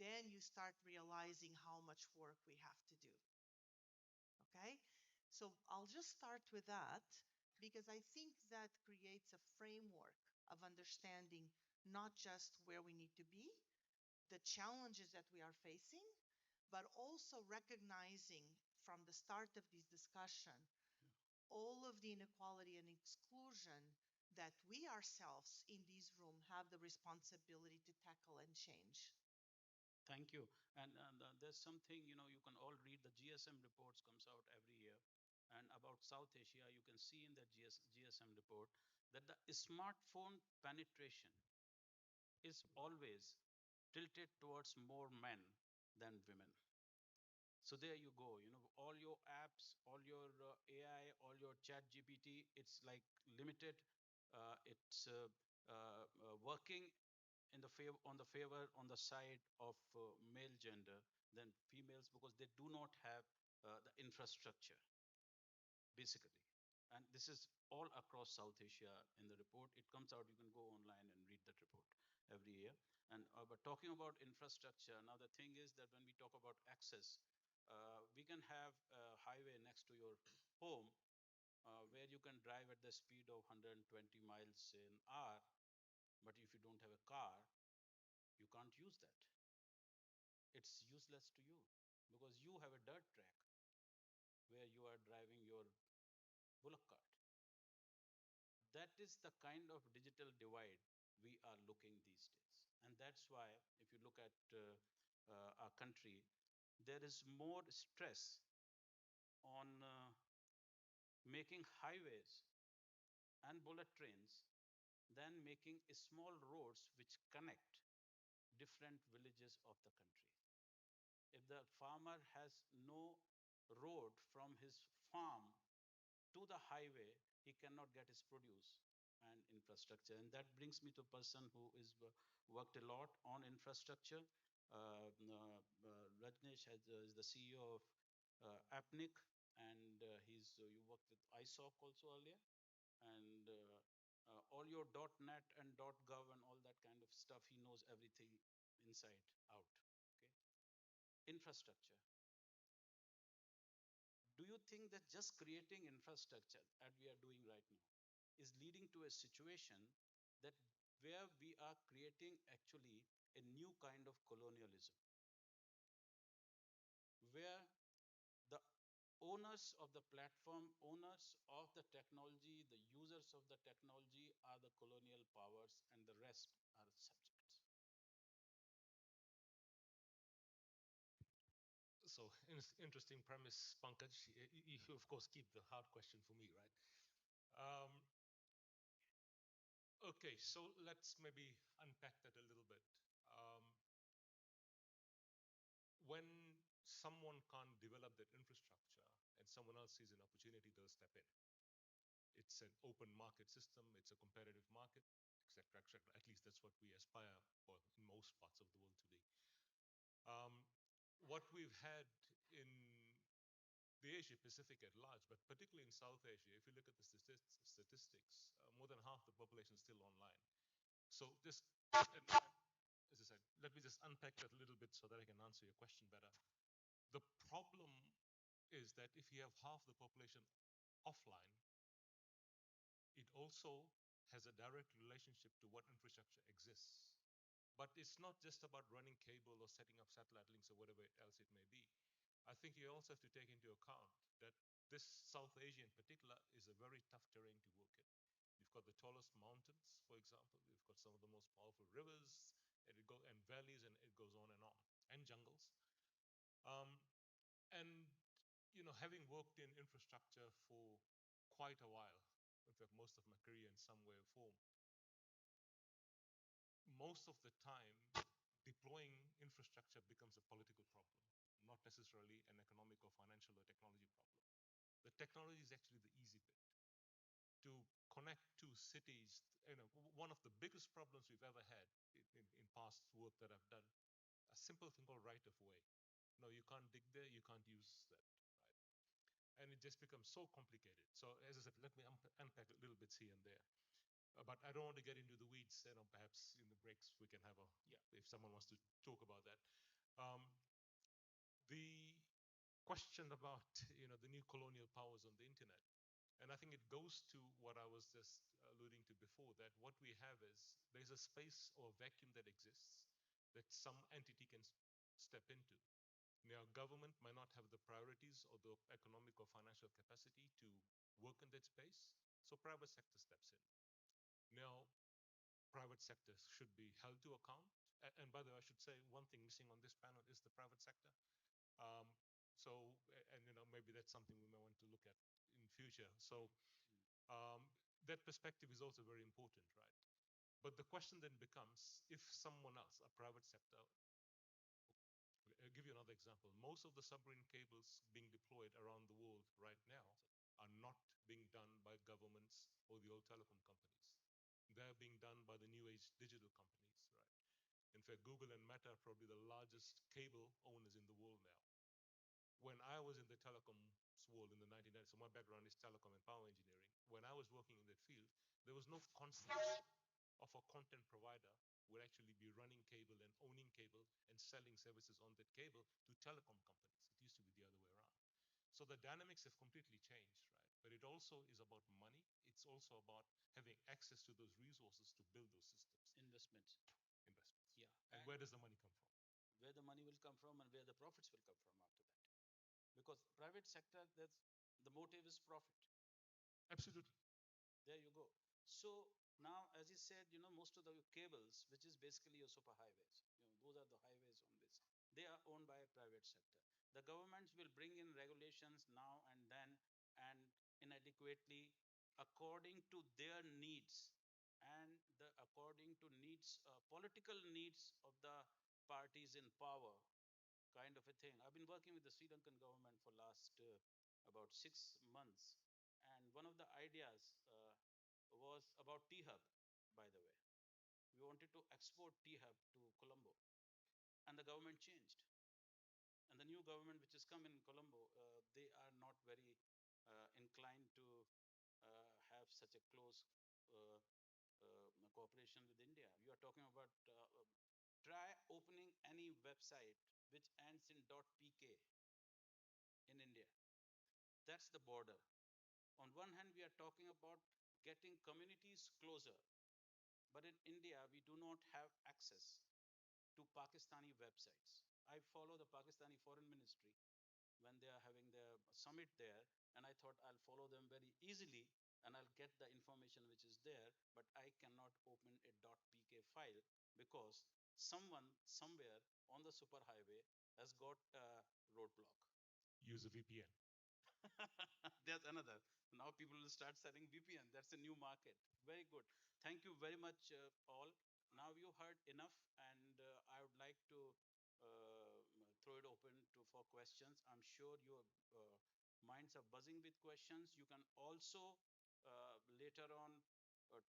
then you start realizing how much work we have to do. Okay? So I'll just start with that because I think that creates a framework of understanding not just where we need to be, the challenges that we are facing, but also recognizing from the start of this discussion all of the inequality and exclusion that we ourselves in this room have the responsibility to tackle and change. Thank you. And there's something, you can all read the GSM reports comes out every year. And about South Asia, you can see in the GSM report that the smartphone penetration is always tilted towards more men than women. So there you go. All your apps, all your AI, all your chat GPT, it's like limited. It's working in the favor on the side of male gender than females because they do not have the infrastructure basically. And this is all across South Asia in the report. It comes out, you can go online and read that report every year. And but talking about infrastructure, now the thing is that when we talk about access, we can have a highway next to your home where you can drive at the speed of 120 miles an hour. But if you don't have a car, you can't use that. It's useless to you because you have a dirt track where you are driving your bullock cart. That is the kind of digital divide we are looking these days. And that's why, if you look at our country, there is more stress on making highways and bullet trains than making small roads which connect different villages of the country. If the farmer has no road from his farm to the highway, he cannot get his produce and infrastructure. And that brings me to a person who is worked a lot on infrastructure. Rajneesh is the CEO of APNIC, and you worked with ISOC also earlier, and all your .NET and .gov and all that kind of stuff. He knows everything inside out. Okay, infrastructure. Do you think that just creating infrastructure that we are doing right now is leading to a situation that where we are creating actually a new kind of colonialism where the owners of the platform, owners of the technology, the users of the technology are the colonial powers and the rest are subjects? So, interesting premise, Pankaj. You, of course, keep the hard question for me, right? Um, okay, so let's maybe unpack that a little bit. Um, when someone can't develop that infrastructure and someone else sees an opportunity, they'll step in. It's an open market system, it's a competitive market, etc., etc. At least that's what we aspire for in most parts of the world today. What we've had in the Asia Pacific at large, but particularly in South Asia, if you look at the statistics, more than half the population is still online. So just, as I said, let me just unpack that a little bit so that I can answer your question better. The problem is that if you have half the population offline, it also has a direct relationship to what infrastructure exists. But it's not just about running cable or setting up satellite links or whatever else it may be. I think you also have to take into account that this South Asia in particular is a very tough terrain to work in. You've got the tallest mountains, for example. You've got some of the most powerful rivers, and valleys, and it goes on, and jungles. Um, and having worked in infrastructure for quite a while, in fact, most of my career in some way or form, most of the time, deploying infrastructure becomes a political problem, not necessarily an economic or financial or technology problem. The technology is actually the easy bit. To connect two cities, one of the biggest problems we've ever had in past work that I've done, a simple thing called right of way. No, you can't dig there, you can't use that, right? And it just becomes so complicated. So as I said, let me unpack a little bits here and there. But I don't want to get into the weeds. Perhaps in the breaks we can have if someone wants to talk about that. Um, the question about the new colonial powers on the internet, and I think it goes to what I was just alluding to before, that what we have is there's a space or vacuum that exists that some entity can step into. Now, government might not have the priorities or the economic or financial capacity to work in that space, so private sector steps in. Now, private sector should be held to account. And by the way, I should say one thing missing on this panel is the private sector. Um, and maybe that's something we may want to look at in future. So um, that perspective is also very important, right? But the question then becomes, if someone else, a private sector, I'll give you another example. Most of the submarine cables being deployed around the world right now are not being done by governments or the old telecom companies. They're being done by the new age digital companies, right? In fact, Google and Meta are probably the largest cable owners in the world now. When I was in the telecoms world in the 1990s, so my background is telecom and power engineering. When I was working in that field, there was no concept of a content provider would actually be running cable and owning cable and selling services on that cable to telecom companies. It used to be the other way around. So the dynamics have completely changed, right? But it also is about money. It's also about having access to those resources to build those systems. Investments. Investments. Yeah. And where does the money come from? Where the money will come from and where the profits will come from after that. Because private sector, that's the motive is profit. Absolutely. There you go. So now, as you said, most of the cables, which is basically your super highways, those are the highways on this. They are owned by a private sector. The governments will bring in regulations now and then and inadequately according to their needs and according to needs, political needs of the parties in power, kind of a thing. I've been working with the Sri Lankan government for last about 6 months, and one of the ideas was about T-Hub, by the way. We wanted to export T-Hub to Colombo, and the government changed. And the new government, which has come in Colombo, they are not very inclined to have such a close cooperation with India. You are talking about try opening any website which ends in .pk in India. That's the border. On one hand, we are talking about getting communities closer, but in India, we do not have access to Pakistani websites. I follow the Pakistani Foreign Ministry when they are having their summit there, and I thought I'll follow them very easily and I'll get the information which is there, but I cannot open a .pk file because someone somewhere on the superhighway has got a roadblock. Use a VPN. There's another. Now people will start selling VPN. That's a new market. Very good. Thank you very much, all. Now you heard enough, and I would like to throw it open for questions. I'm sure your minds are buzzing with questions. You can also later on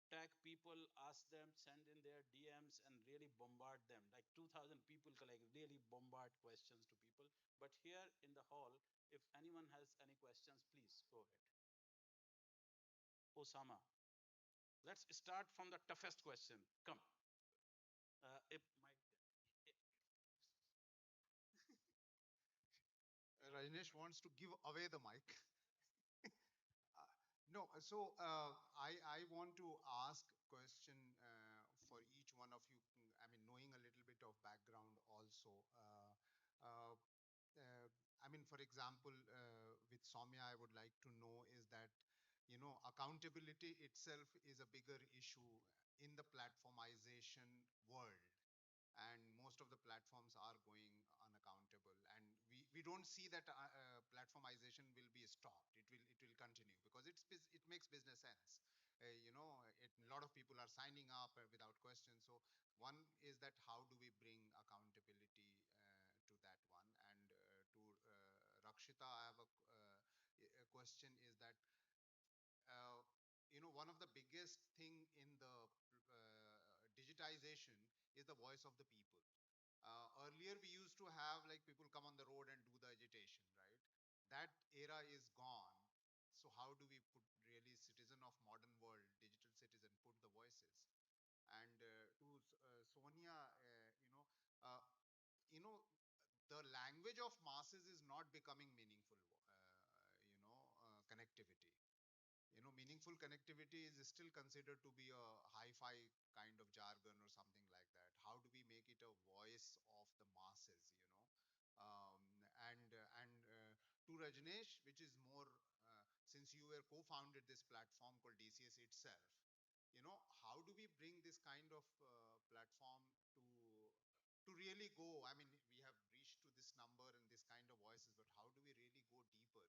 tag people, ask them, send in their DMs, and really bombard them. Like 2,000 people, like really bombard questions to people. But here in the hall, if anyone has any questions, please go ahead. Osama, let's start from the toughest question. Come. If Mike, Rajneesh wants to give away the mic. No, so I want to ask question for each one of you. I mean, knowing a little bit of background also. Uh, uh, I mean, for example, with Soumya, I would like to know is that, accountability itself is a bigger issue in the platformization world, and most of the platforms are going unaccountable, and we don't see that platformization will be stopped. It will continue because it makes business sense. A lot of people are signing up without question. So one is that how do we bring accountability to that one? And to Rakshita, I have a question is that uh, one of the biggest thing in the digitization is the voice of the people. Earlier we used to have like people come on the road and do the agitation, right? That era is gone. So how do we put really citizen of modern world, digital citizen, put the voices? And to Sonia, uh, you know the language of masses is not becoming meaningful, connectivity. Meaningful connectivity is still considered to be a hi-fi kind of jargon or something like that. How do we make it a voice of the masses, um, and to Rajneesh, which is more, since you were co-founded this platform called DCS itself, how do we bring this kind of platform to really go? I mean, we have reached to this number and this kind of voices, but how do we really go deeper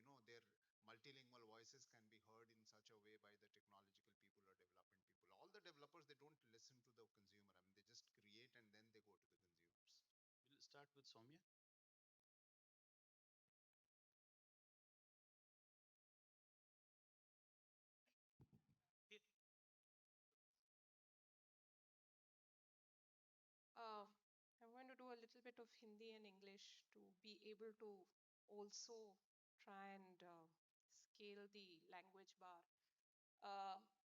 where their multilingual voices can be heard in such a way by the technological people or development people? All the developers, they don't listen to the consumer. I mean, they just create and then they go to the consumers. We'll start with Soumya. Yeah. Uh, I'm going to do a little bit of Hindi and English to be able to also try and scale the language bar.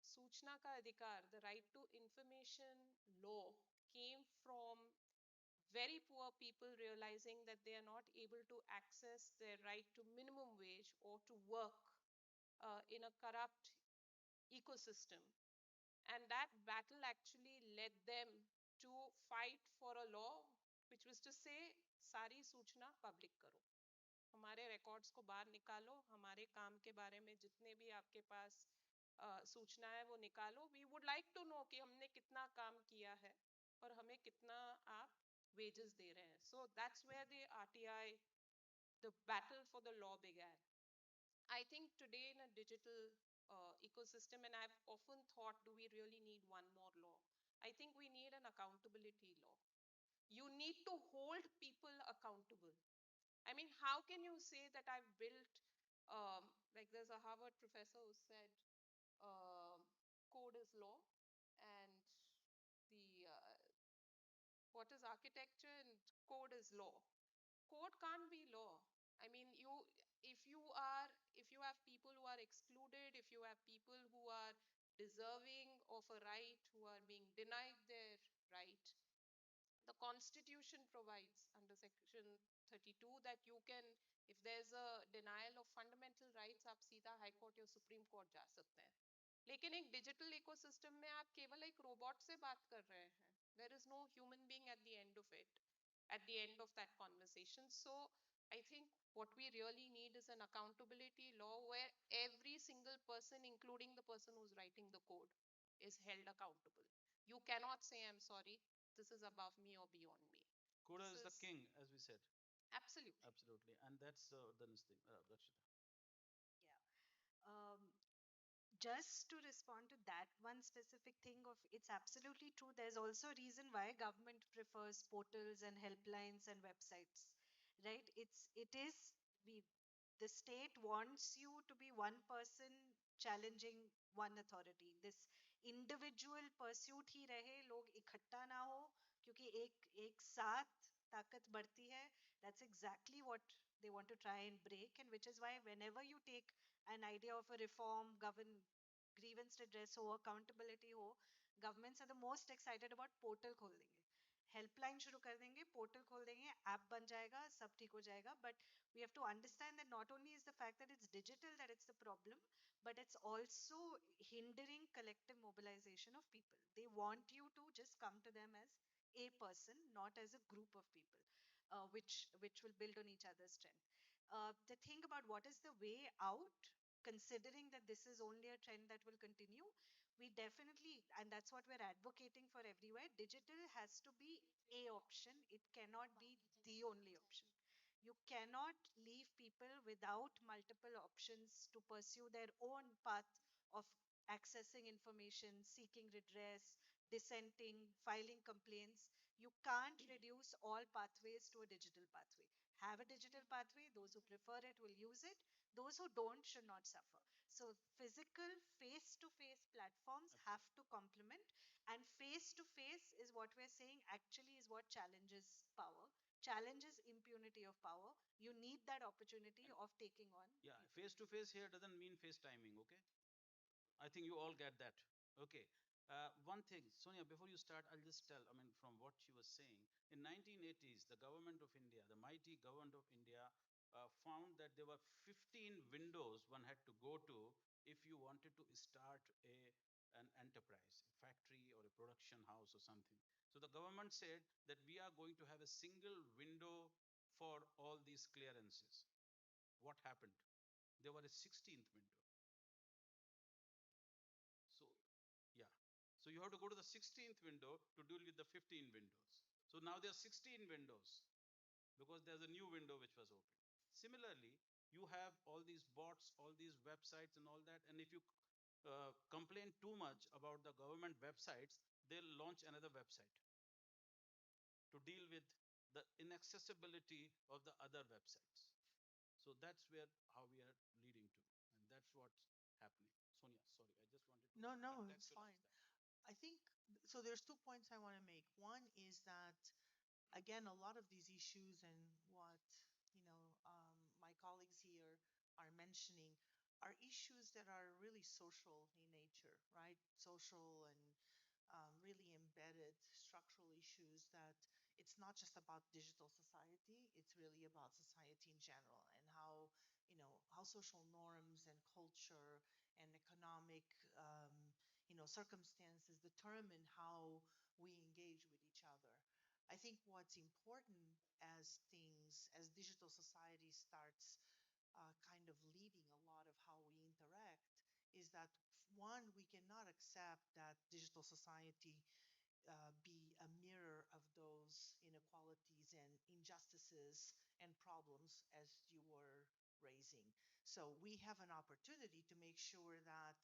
Suchna ka adhikar, the right to information law, came from very poor people realizing that they are not able to access their right to minimum wage or to work in a corrupt ecosystem. And that battle actually led them to fight for a law which was to say सारी सूचना public करो, हमारे records को बाहर निकालो, हमारे काम के बारे में जितने भी आपके पास सूचना है वो निकालो. We would like to know कि हमने कितना काम किया है और हमें कितना आप wages दे रहे हैं. So that's where the RTI, the battle for the law began. I think today in a digital ecosystem, and I've often thought, do we really need one more law? I think we need an accountability law. You need to hold people accountable. I mean, how can you say that I've built, like there's a Harvard professor who said, code is law, and the what is architecture and code is law. Code can't be law. I mean, if you are, if you have people who are excluded, if you have people who are deserving of a right, who are being denied their right, the constitution provides under section 32 that you can, if there's a denial of fundamental rights, आप सीधा high court या supreme court जा सकते हैं. लेकिन एक digital ecosystem में आप केवल एक रोबोट से बात कर रहे हैं. There is no human being at the end of it, at the end of that conversation. So I think what we really need is an accountability law where every single person, including the person who's writing the code, is held accountable. You cannot say, I'm sorry, this is above me or beyond me. Coda This is the is king, as we said. absolutely. Absolutely. And that's the next thing, Rakshita. Yeah. Just to respond to that one specific thing of, it's absolutely true, there's also a reason why government prefers portals and helplines and websites, right? It is, we, the state wants you to be one person challenging one authority. This individual pursuit ही रहे, लोग इकट्ठा ना हो, क्योंकि एक साथ ताकत बढ़ती है. That's exactly what they want to try and break, and which is why whenever you take an idea of a reform, govern, grievance redress हो, accountability हो, governments are the most excited about portal खोल देंगे. Helpline शुरू कर देंगे, portal खोल देंगे, app बन जाएगा, सब ठीक हो जाएगा. But we have to understand that not only is the fact that it's digital that it's the problem, but it's also hindering collective mobilization of people. They want you to just come to them as a person, not as a group of people, which will build on each other's strength. The thing about what is the way out, considering that this is only a trend that will continue, we definitely, and that's what we're advocating for everywhere, digital has to be a option. It cannot be the only option. You cannot leave people without multiple options to pursue their own path of accessing information, seeking redress, dissenting, filing complaints. You can't reduce all pathways to a digital pathway. Have a digital pathway. Those who prefer it will use it. Those who don't should not suffer. So, physical face to face platforms have to complement, and face to face is what we're saying actually is what challenges power, challenges impunity of power. You need that opportunity And of taking on yeah, people. face to face here doesn't mean FaceTiming, okay? I think you all get that. Okay. One thing, Sonia, before you start, I'll just tell, I mean, from what she was saying, in 1980s, the government of India, the mighty government of India, found that there were 15 windows one had to go to if you wanted to start an enterprise, a factory or a production house or something. So the government said that we are going to have a single window for all these clearances. What happened? There were a 16th window. So, yeah. So you have to go to the 16th window to deal with the 15 windows. So now there are 16 windows because there's a new window which was open. Similarly, you have all these bots, all these websites, and all that. And if you complain too much about the government websites, they'll launch another website to deal with the inaccessibility of the other websites. So that's where how we are leading to, and that's what's happening. Sonia, sorry, I just wanted to No, no, it's contextualize fine. that. I think so. There's 2 points I want to make. One is that, again, a lot of these issues and what my colleagues here are mentioning are issues that are really social in nature, right? Social and really embedded structural issues that it's not just about digital society, it's really about society in general and how social norms and culture and economic circumstances determine how we engage with each other. I think what's important as digital society starts kind of leading a lot of how we interact is that, one, we cannot accept that digital society be a mirror of those inequalities and injustices and problems as you were raising. So we have an opportunity to make sure that,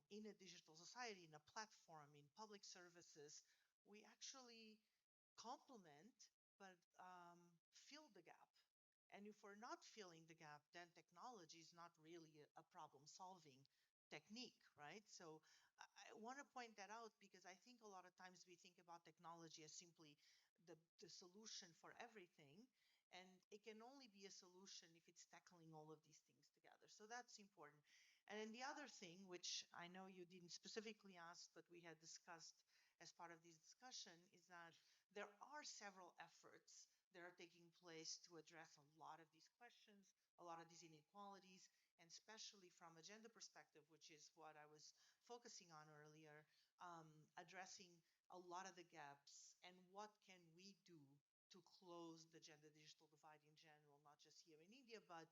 in a digital society, in a platform, in public services, we actually complement but fill the gap. And if we're not filling the gap, then technology is not really a problem solving technique, right? So I want to point that out because I think a lot of times we think about technology as simply the solution for everything. And it can only be a solution if it's tackling all of these things together. So that's important. And then the other thing, which I know you didn't specifically ask, but we had discussed as part of this discussion, is that there are several efforts that are taking place to address a lot of these questions, a lot of these inequalities, and especially from a gender perspective, which is what I was focusing on earlier, addressing a lot of the gaps and what can we do to close the gender digital divide in general, not just here in India, but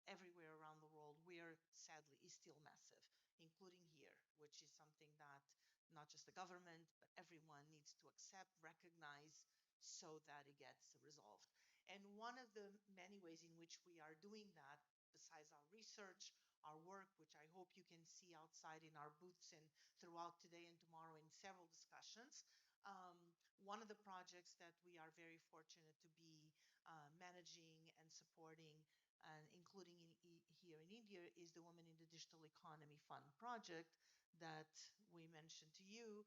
everywhere around the world, where sadly is still massive, including here, which is something that not just the government, but everyone needs to accept, recognize, so that it gets resolved. And one of the many ways in which we are doing that, besides our research, our work, which I hope you can see outside in our booths and throughout today and tomorrow in several discussions. One of the projects that we are very fortunate to be managing and supporting, and including here in India, is the Women in the Digital Economy Fund project that we mentioned to you,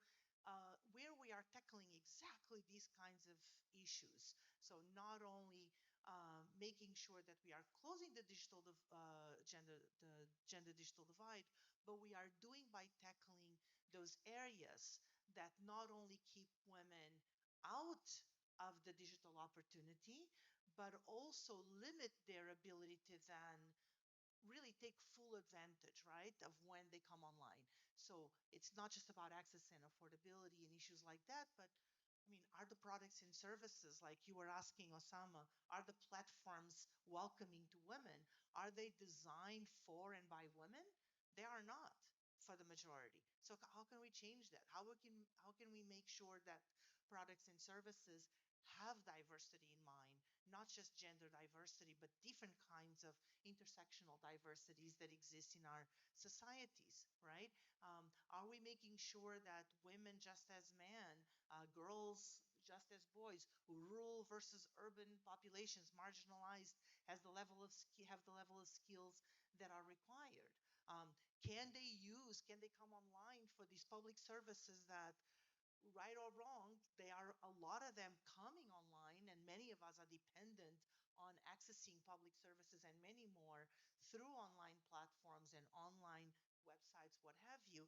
where we are tackling exactly these kinds of issues. So not only making sure that we are closing the gender digital divide, but we are doing by tackling those areas that not only keep women out of the digital opportunity, but also limit their ability to then really take full advantage, right, of when they come online. So it's not just about access and affordability and issues like that, but I mean, are the products and services, like you were asking Osama, are the platforms welcoming to women? Are they designed for and by women? They are not for the majority. So how can we change that? How can we make sure that products and services have diversity in mind, not just gender diversity, but different kinds of intersectional diversities that exist in our societies, right? Are we making sure that women just as men, girls just as boys, rural versus urban populations, marginalized, have the level of skills that are required? Um, can they come online for these public services that, right or wrong, they are, a lot of them coming online, and many of us are dependent on accessing public services and many more through online platforms and online websites, what have you.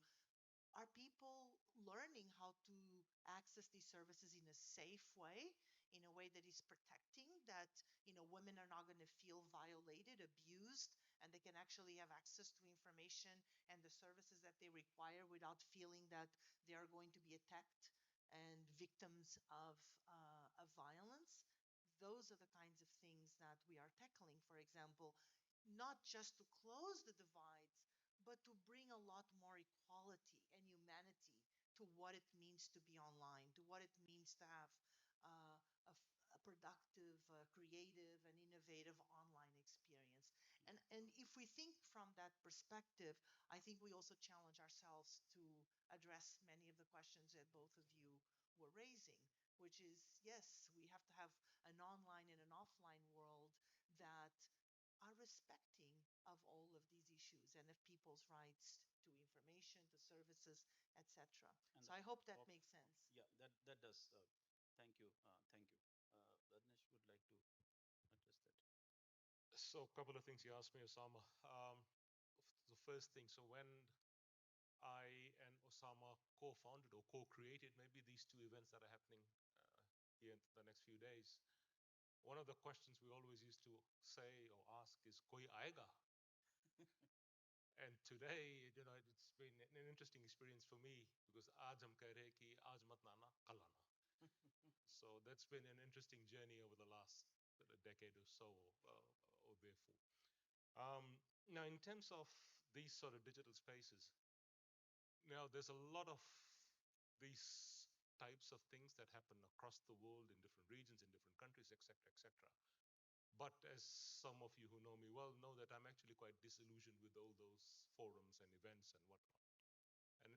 Are people learning how to access these services in a safe way, in a way that is protecting, that women are not going to feel violated, abused, and they can actually have access to information and the services that they require without feeling that they are going to be attacked and victims of violence? Those are the kinds of things that we are tackling, for example, not just to close the divides, but to bring a lot more equality and humanity to what it means to be online, to what it means to have a productive, creative, and innovative online experience. And if we think from that perspective, I think we also challenge ourselves to address many of the questions that both of you were raising, which is, yes, we have to have an online and an offline world that are respecting of all of these issues and of people's rights to information, to services, etc. And So I hope that of, makes sense. yeah, that does. Thank you. Thank you. Rajneesh would like to address that. So, a couple of things you asked me, Osama. The first thing, so when I and Osama co-founded or co-created maybe these two events that are happening here in the next few days, one of the questions we always used to say or ask is "Koi aega?" And today, it's been an interesting experience for me because aaj hum keh rahe ki aaj mat nana, kal aana. So that's been an interesting journey over the last decade or so, or therefore. Now, in terms of these sort of digital spaces, now there's a lot of these types of things that happen across the world in different regions, in different countries, etc., etc. But as some of you who know me well know that I'm actually quite disillusioned with all those forums and events and whatnot.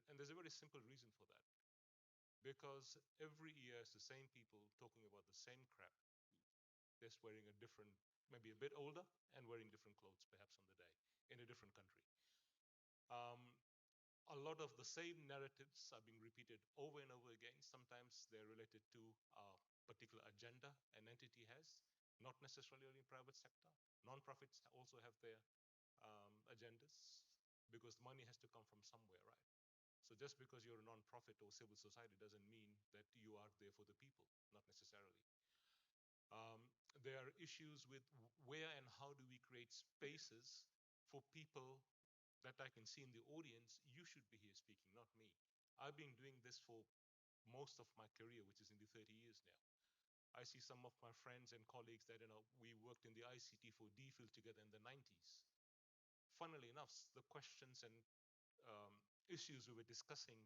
And there's a very simple reason for that. Because every year it's the same people talking about the same crap, just wearing a different, maybe a bit older, and wearing different clothes perhaps on the day in a different country. Um, a lot of the same narratives are being repeated over and over again. Sometimes they're related to a particular agenda an entity has, not necessarily only private sector. Non-profits also have their agendas because money has to come from somewhere, right? So just because you're a non-profit or civil society doesn't mean that you are there for the people, not necessarily. There are issues with where and how do we create spaces for people that I can see in the audience. You should be here speaking, not me. I've been doing this for most of my career, which is in the 30 years now. I see some of my friends and colleagues that, we worked in the ICT for DPhil together in the 90s. Funnily enough, the questions and issues we were discussing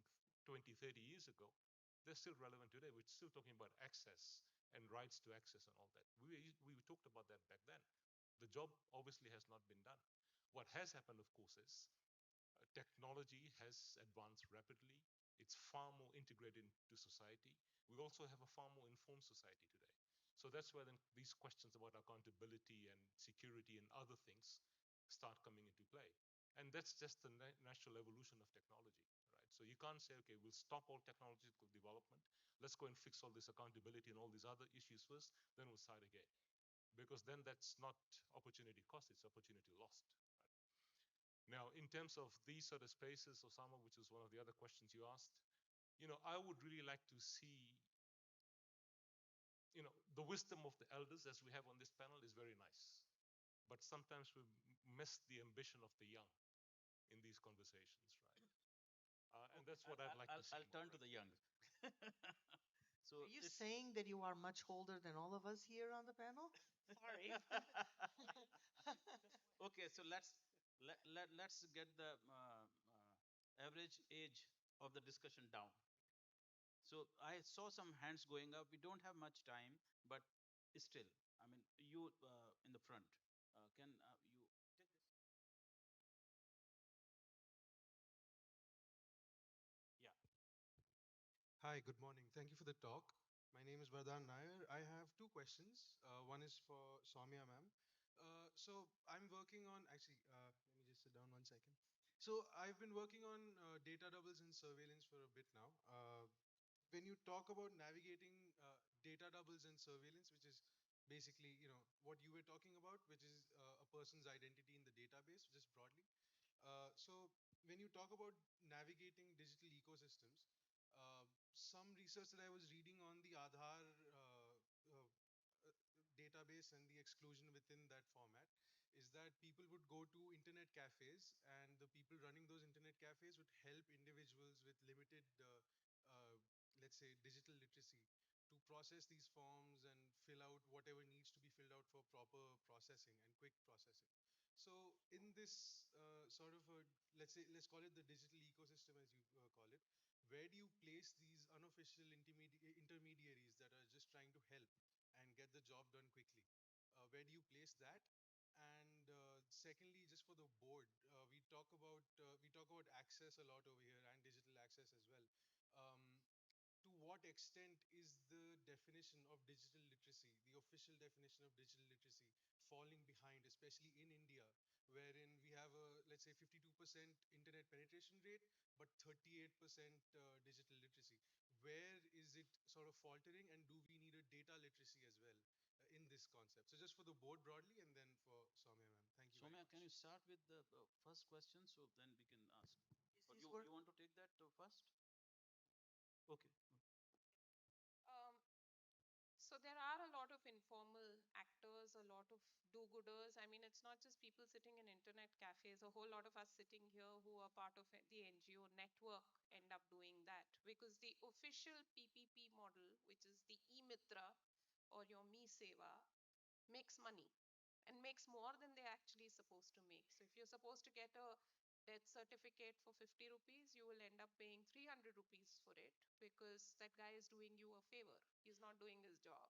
20, 30 years ago, they're still relevant today. We're still talking about access and rights to access and all that. We talked about that back then. The job obviously has not been done. What has happened, of course, is technology has advanced rapidly. It's far more integrated into society. We also have a far more informed society today. So that's where then these questions about accountability and security and other things start coming into play. And that's just the natural evolution of technology, right? So you can't say, okay, we'll stop all technological development. Let's go and fix all this accountability and all these other issues first, then we'll start again. Because then that's not opportunity cost, it's opportunity lost. Now, in terms of these sort of spaces, Osama, which is one of the other questions you asked, I would really like to see the wisdom of the elders, as we have on this panel, is very nice. But sometimes we miss the ambition of the young in these conversations, right? And Okay, that's what I'd like to see I'll more turn to of. the young. Are So you it's saying that you are much older than all of us here on the panel? Sorry. okay. So let's get the average age of the discussion down. So I saw some hands going up. We don't have much time, but still, I mean, you in the front, can you take this? Yeah. Hi, good morning. Thank you for the talk. My name is Vardhan Nair. I have two questions. One is for Soumya ma'am. So I'm working on, actually, let me just sit down 1 second. So I've been working on data doubles and surveillance for a bit now. When you talk about navigating data doubles and surveillance, which is basically, what you were talking about, which is a person's identity in the database, just broadly. So when you talk about navigating digital ecosystems, some research that I was reading on the Aadhaar uh, database and the exclusion within that format is that people would go to internet cafes, and the people running those internet cafes would help individuals with limited, let's say, digital literacy to process these forms and fill out whatever needs to be filled out for proper processing and quick processing. So in this sort of a, let's call it the digital ecosystem, as you call it, where do you place these unofficial intermediaries that are just trying to help and get the job done quickly? Where do you place that? And secondly, just for the board, we talk about access a lot over here, and digital access as well. To what extent is the definition of digital literacy, the official definition of digital literacy, falling behind, especially in India, wherein we have a, let's say, 52% internet penetration rate, but 38% digital literacy? Where is it sort of faltering, and do we need a data literacy as well in this concept? So just for the board broadly, and then for Soumya ma'am. Thank you very Somya, can you much. start with the first question so then we can ask? Is Or this you work? want to take that first? Okay. Um, So there are a lot of informal actors, a lot of do-gooders. I mean, it's not just people sitting in internet cafes. A whole lot of us sitting here who are part of the NGO network end up doing that because the official PPP model, which is the e-Mitra or your Me Seva, makes money and makes more than they're actually supposed to make. So if you're supposed to get a death certificate for 50 rupees, you will end up paying 300 rupees for it because that guy is doing you a favor. He's not doing his job.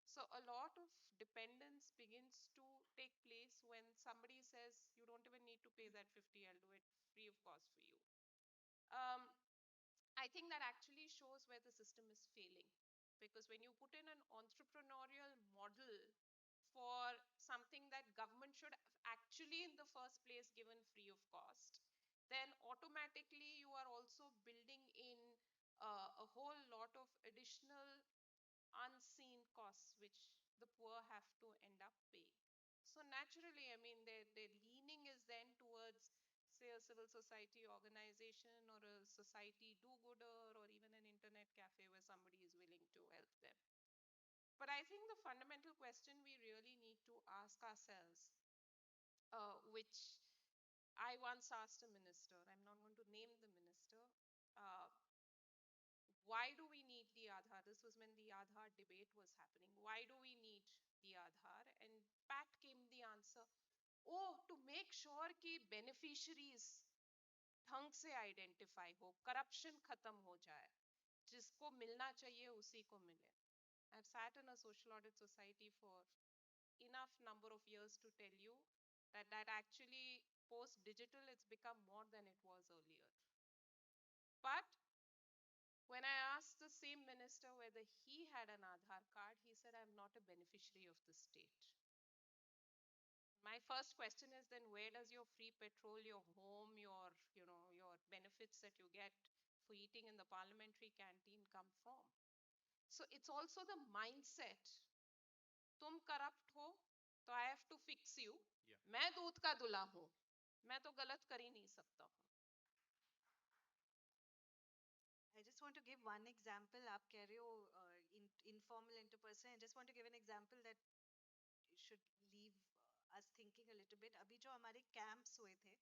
So a lot of dependence begins to take place when somebody says, you don't even need to pay that 50, I'll do it free of cost for you. Um, I think that actually shows where the system is failing. Because when you put in an entrepreneurial model for something that government should have actually in the first place given free of cost, then automatically you are also building in a whole lot of additional unseen costs which the poor have to end up paying. So naturally, I mean, their leaning is then towards, say, a civil society organization or a society do-gooder or even an internet cafe where somebody is willing to help them. But I think the fundamental question we really need to ask ourselves, which I once asked a minister, I'm not going to name the minister, uh, why do we need the Aadhaar? This was when the Aadhaar debate was happening. Why do we need the Aadhaar? And pat came the answer, oh, to make sure कि beneficiaries ढंग से identify हो, corruption खत्म हो जाए, जिसको मिलना चाहिए उसी को मिले. I've sat in a social audit society for enough number of years to tell you that actually post digital it's become more than it was earlier. But when I asked the same minister whether he had an Aadhaar card, he said, I'm not a beneficiary of the state. My first question is then where does your free petrol, your home, your benefits that you get for eating in the parliamentary canteen come from? So it's also the mindset. तुम corrupt हो, तो I have to fix you. Yeah. मैं दूध का दूल्हा हूँ, मैं तो गलत कर ही नहीं सकता हूँ. I just want to give one example. आप कह रहे हो informal interpersonal. I just want to give an example that should leave us thinking a little bit. अभी जो हमारे camps हुए थे,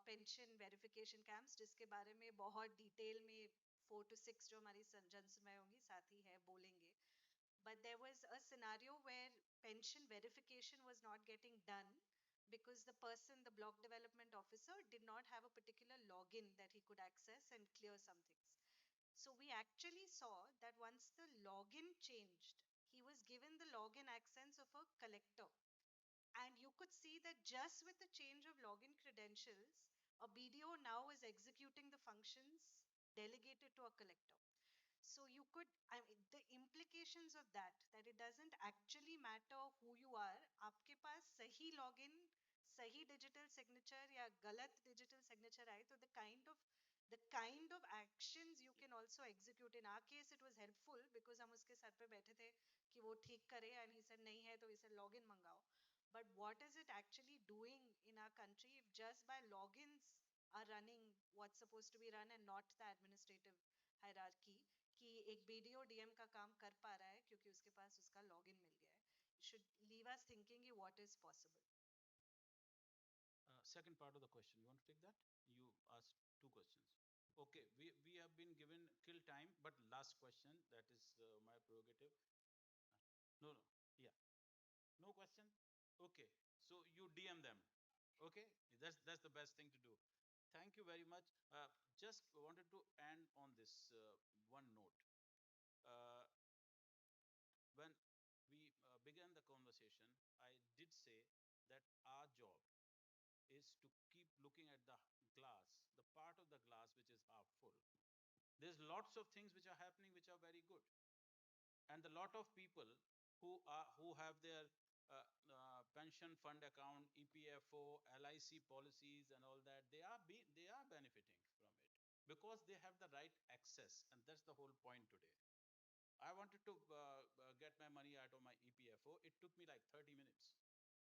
पेंशन वेरिफिकेशन कैंप्स, जिसके बारे में बहुत डिटेल में 4 to 6 जो हमारी जनसुनवाई होंगी साथ ही है बोलेंगे. But there was a scenario where pension verification was not getting done because the person, the block development officer, did not have a particular login that he could access and clear some things. So we actually saw that once the login changed, he was given the login access of a collector. And you could see that just with the change of login credentials, a BDO now is executing the functions delegated to a collector. So you could, I mean, the implications of that it doesn't actually matter who you are, आपके पास सही login, सही digital signature या गलत digital signature आए, तो the kind of actions you can also execute. In our case, it was helpful because हम उसके sir पे बैठे थे कि वो ठीक करे, and he said नहीं है तो इसे login मंगाओ. But what is it actually doing in our country if just by logins are running what's supposed to be run and not the administrative hierarchy, कि एक BDO DM का काम कर पा रहा है क्योंकि उसके पास उसका login मिल गया है. It should leave us thinking कि what is possible. Second part of the question, you want to take that? You asked two questions. Okay, we have been given kill time, but last question, that is my prerogative. No, no, yeah, no question. Okay, so you DM them. Okay, that's the best thing to do. Thank you very much. Just wanted to end on this one note. Uh, when we began the conversation, I did say that our job is to keep looking at the glass, the part of the glass which is half full. There's lots of things which are happening which are very good, and a lot of people who have their pension fund account, EPFO, LIC policies, and all that, they are benefiting from it because they have the right access, and that's the whole point today. I wanted to get my money out of my EPFO. It took me like 30 minutes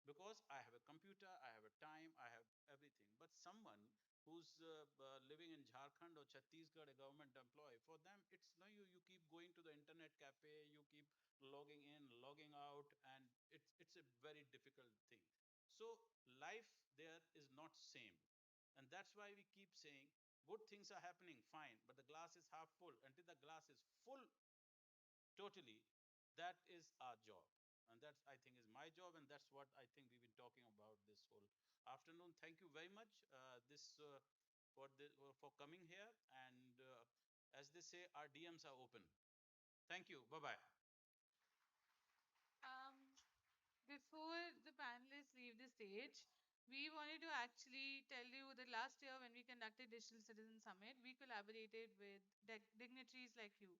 because I have a computer, I have a time, I have everything. But someone who's living in Jharkhand or Chhattisgarh, a government employee, for them it's no, you keep going to the internet cafe, you keep logging in, logging out, and it's a very difficult thing. So life there is not same, and that's why we keep saying good things are happening, fine, but the glass is half full. Until the glass is full totally, that is our job, and that's, I think, is my job, and that's what I think we've been talking about this whole afternoon. Thank you very much, this for coming here, and as they say, our DMs are open. Thank you. Bye bye. Um, Before the panelists leave the stage, we wanted to actually tell you that last year when we conducted Digital Citizen Summit, we collaborated with dignitaries like you.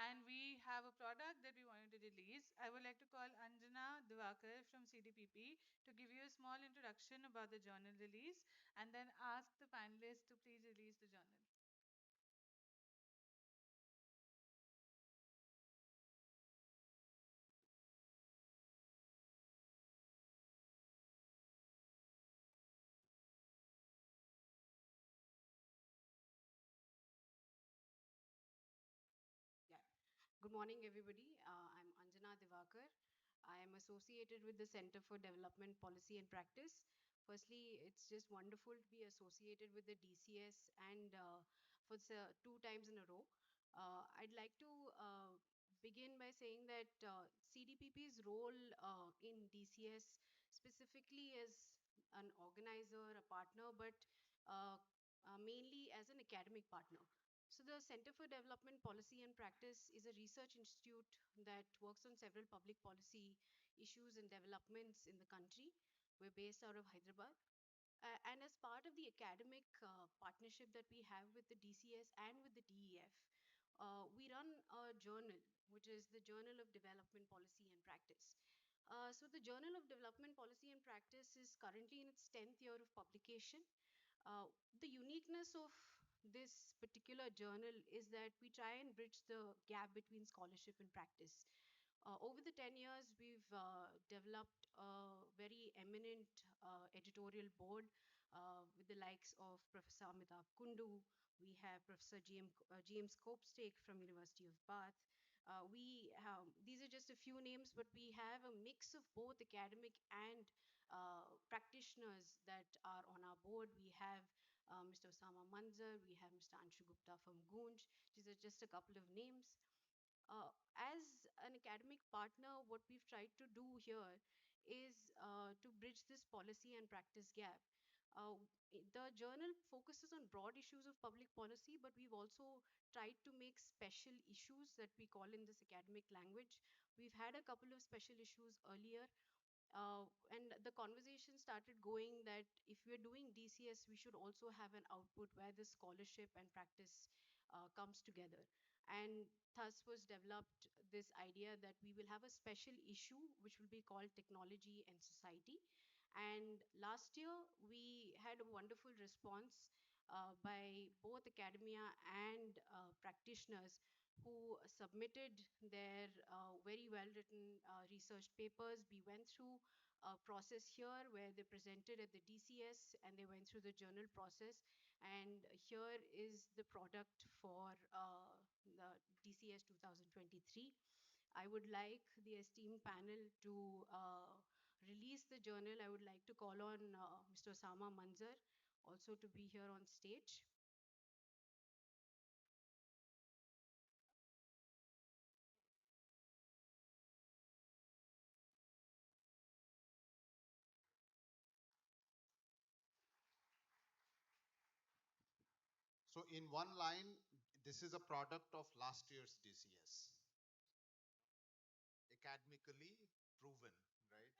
And we have a product that we wanted to release. I would like to call Anjana Divakar from CDPP to give you a small introduction about the journal release and then ask the panelists to please release the journal. Yeah. Good morning, everybody. I'm Anjana Divakar. I am associated with the Center for Development Policy and Practice. Firstly, it's just wonderful to be associated with the DCS and for 2 times in a row. I'd like to begin by saying that CDPP's role in DCS specifically as an organizer, a partner, but uh, mainly as an academic partner. So the Center for Development Policy and Practice is a research institute that works on several public policy issues and developments in the country. We're based out of Hyderabad. And as part of the academic partnership that we have with the DCS and with the DEF, we run a journal, which is the Journal of Development Policy and Practice. So the Journal of Development Policy and Practice is currently in its 10th year of publication. Uh, the uniqueness of this particular journal is that we try and bridge the gap between scholarship and practice. Over the 10 years, we've developed a very eminent editorial board with the likes of Professor Amitabh Kundu. We have Professor GM Scopestake from University of Bath. These are just a few names, but we have a mix of both academic and practitioners that are on our board. We have Mr. Osama Manzar, we have Mr. Anshu Gupta from Gunj. These are just a couple of names. As an academic partner, what we've tried to do here is to bridge this policy and practice gap. The journal focuses on broad issues of public policy, but we've also tried to make special issues that we call in this academic language. We've had a couple of special issues earlier, and the conversation started going that if we're doing DCS, we should also have an output where the scholarship and practice comes together. And thus was developed this idea that we will have a special issue which will be called Technology and Society. And last year, we had a wonderful response by both academia and practitioners who submitted their very well written research papers. We went through a process here where they presented at the DCS and they went through the journal process. And here is the product for the DCS 2023. I would like the esteemed panel to release the journal. I would like to call on Mr. Osama Manzar also to be here on stage. So in one line, this is a product of last year's DCS, academically proven, right?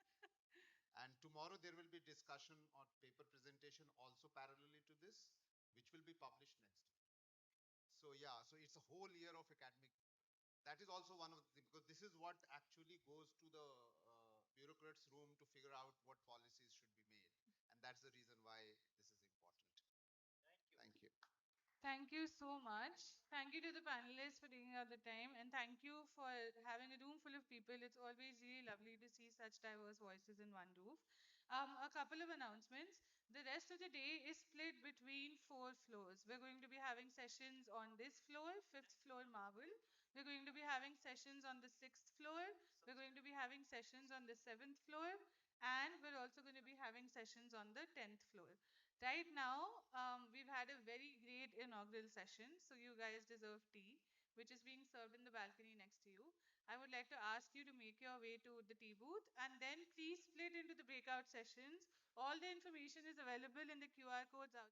And tomorrow there will be discussion or paper presentation also parallelly to this, which will be published next year. So yeah, so it's a whole year of academic. That is also one of the things, because this is what actually goes to the bureaucrats' room to figure out what policies should be made, and that's the reason why this is important. Thank you. Thank you so much. Thank you to the panelists for taking out the time, and thank you for having a room full of people. It's always really lovely to see such diverse voices in one roof. A couple of announcements. The rest of the day is split between four floors. We're going to be having sessions on this floor, fifth floor marble. We're going to be having sessions on the sixth floor. We're going to be having sessions on the seventh floor. And we're also going to be having sessions on the 10th floor. Right now, we've had a very great inaugural session, so you guys deserve tea, which is being served in the balcony next to you. I would like to ask you to make your way to the tea booth and then please split into the breakout sessions. All the information is available in the QR codes out.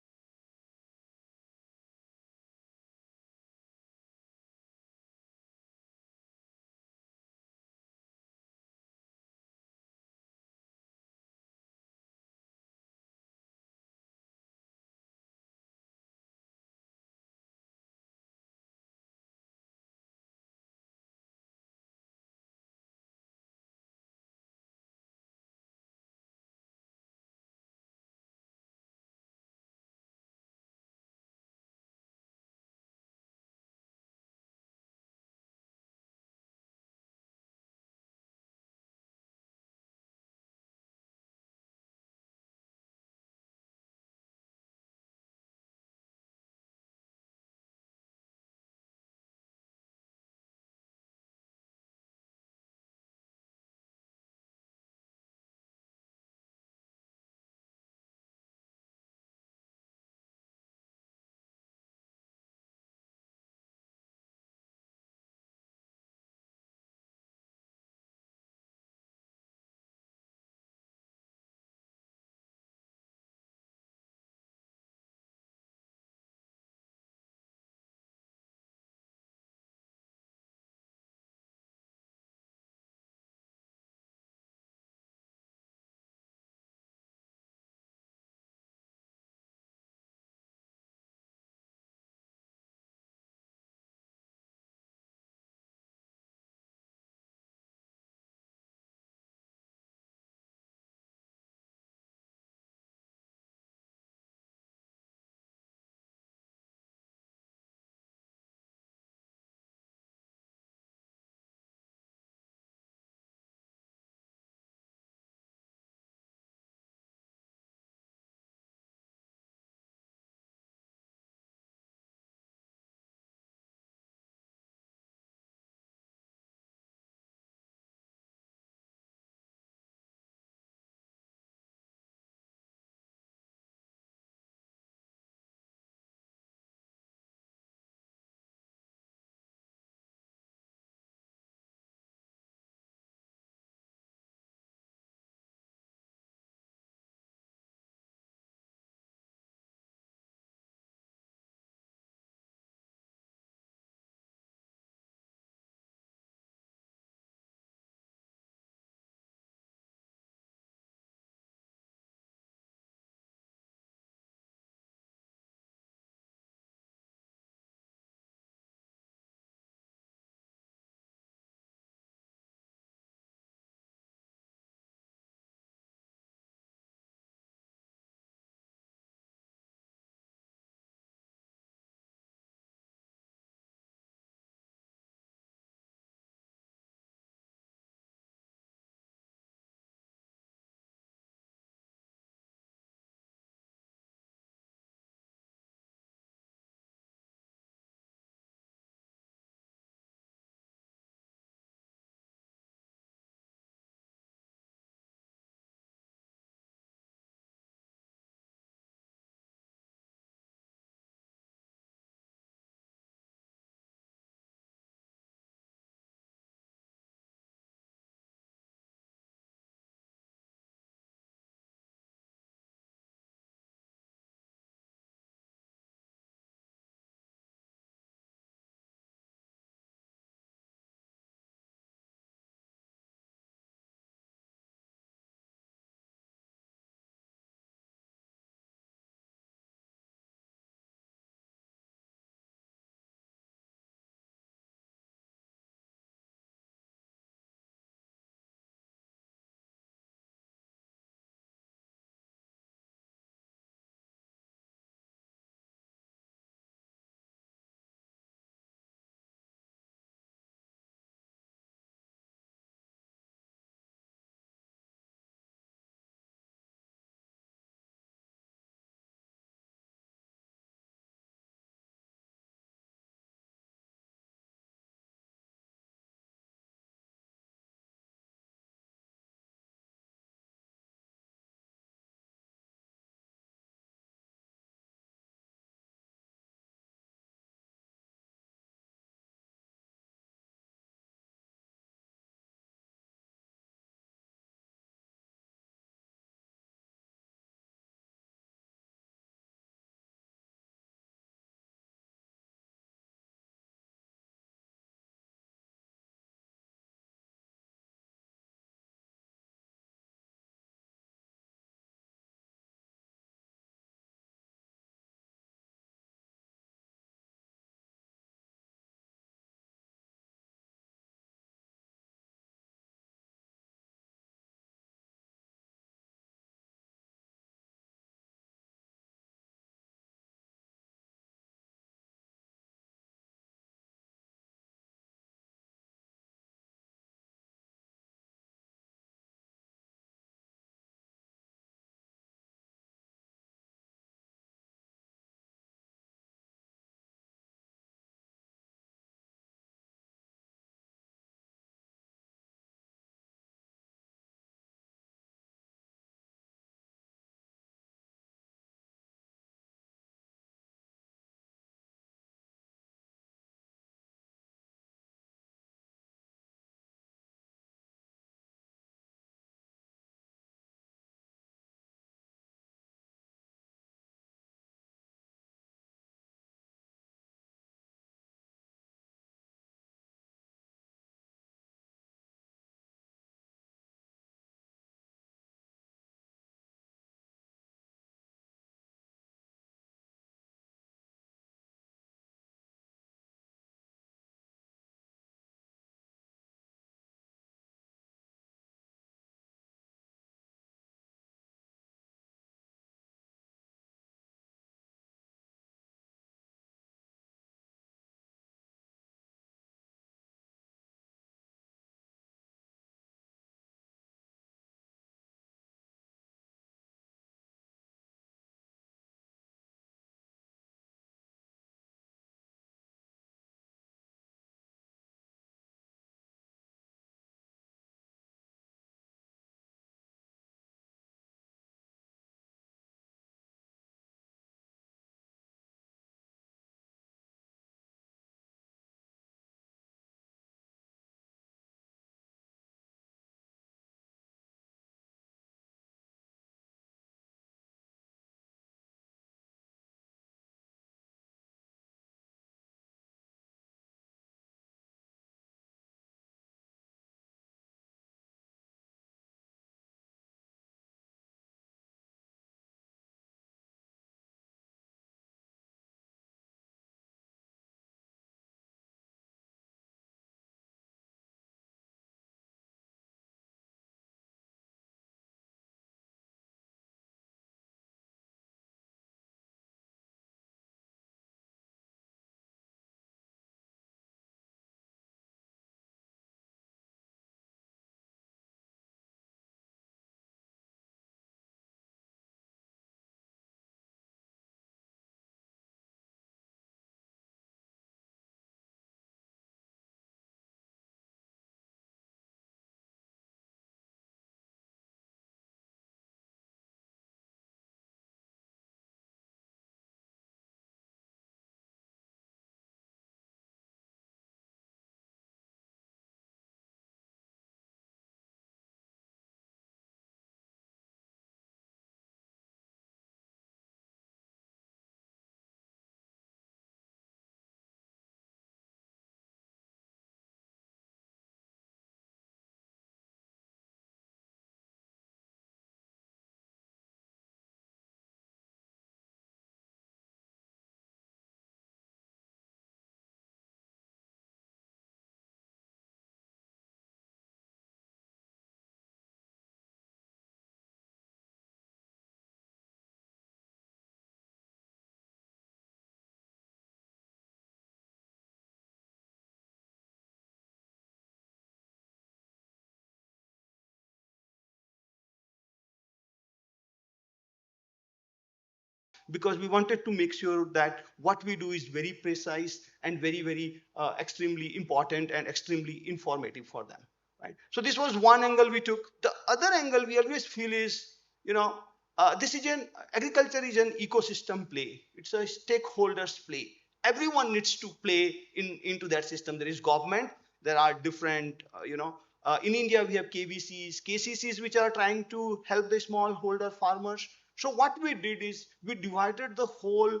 because we wanted to make sure that what we do is very precise and very, very extremely important and extremely informative for them. Right? So this was one angle we took. The other angle we always feel is, this is an agriculture is an ecosystem play. It's a stakeholders play. Everyone needs to play into that system. There is government. There are different, in India we have KVCs, KCCs, which are trying to help the smallholder farmers. So what we did is we divided the whole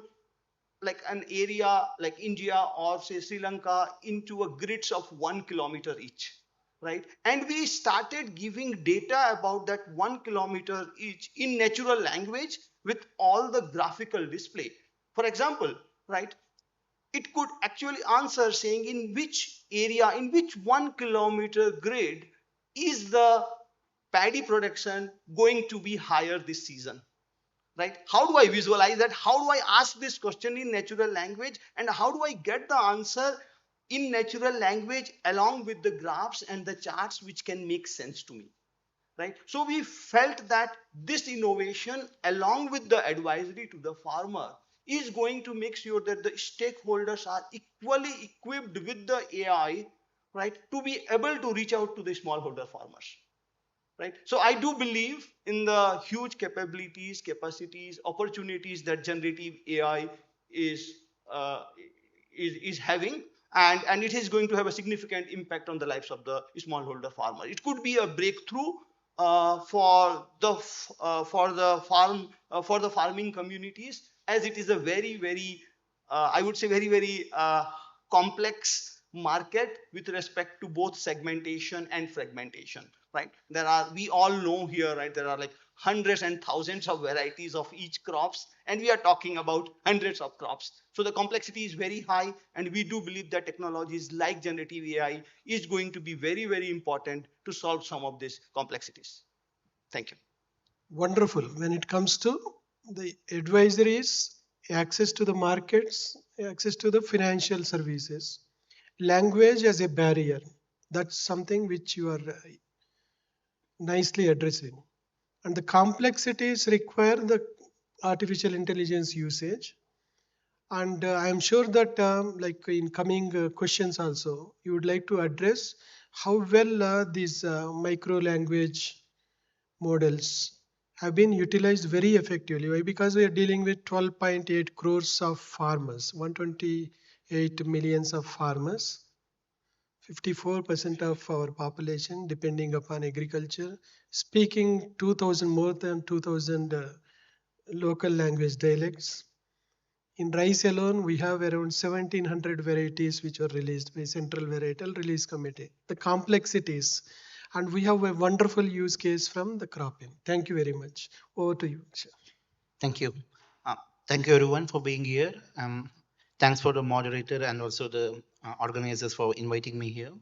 like an area like India or say Sri Lanka into a grids of 1 kilometer each, right? And we started giving data about that 1 kilometer each in natural language with all the graphical display. For example, right, it could actually answer saying in which area, in which 1 kilometer grid is the paddy production going to be higher this season, right? How do I visualize that? How do I ask this question in natural language? And how do I get the answer in natural language along with the graphs and the charts which can make sense to me? Right? So we felt that this innovation along with the advisory to the farmer is going to make sure that the stakeholders are equally equipped with the AI, right, to be able to reach out to the smallholder farmers. Right? So I do believe in the huge capabilities, capacities, opportunities that generative AI is uh, is having, and it is going to have a significant impact on the lives of the smallholder farmer. It could be a breakthrough for the farming communities, as it is a very, very I would say very, very complex market with respect to both segmentation and fragmentation. Right? We all know here, right? There are like hundreds and thousands of varieties of each crops, and we are talking about hundreds of crops. So the complexity is very high, and we do believe that technologies like generative AI is going to be very, very important to solve some of these complexities. Thank you. Wonderful. When it comes to the advisories, access to the markets, access to the financial services, language as a barrier, that's something which you are nicely addressing. And the complexities require the artificial intelligence usage. And I am sure that like in coming questions also, you would like to address how well these micro language models have been utilized very effectively. Why? Because we are dealing with 12.8 crores of farmers, 128 millions of farmers, 54% of our population depending upon agriculture, speaking 2000 more than 2000 local language dialects. In rice alone, we have around 1700 varieties which were released by Central Varietal Release Committee. The complexities, and we have a wonderful use case from the cropping. Thank you very much. Over to you. Thank you. Thank you everyone for being here. Thanks for the moderator and also the organizers for inviting me here.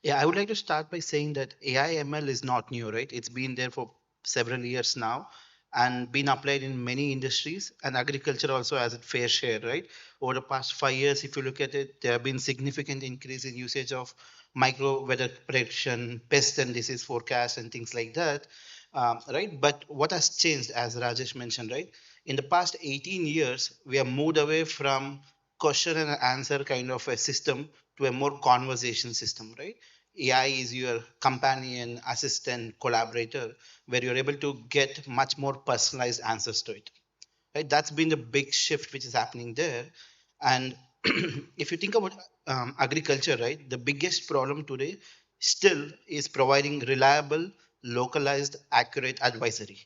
Yeah, I would like to start by saying that AI ML is not new, right? It's been there for several years now and been applied in many industries, and agriculture also has a fair share, right? Over the past 5 years, if you look at it, there have been significant increase in usage of micro weather prediction, pest and disease forecast and things like that, right? But what has changed, as Rajesh mentioned, right? In the past 18 years, we have moved away from question and answer kind of a system to a more conversation system, right? AI is your companion, assistant, collaborator, where you're able to get much more personalized answers to it. Right? That's been the big shift which is happening there. And if you think about agriculture, right, the biggest problem today still is providing reliable, localized, accurate advisory.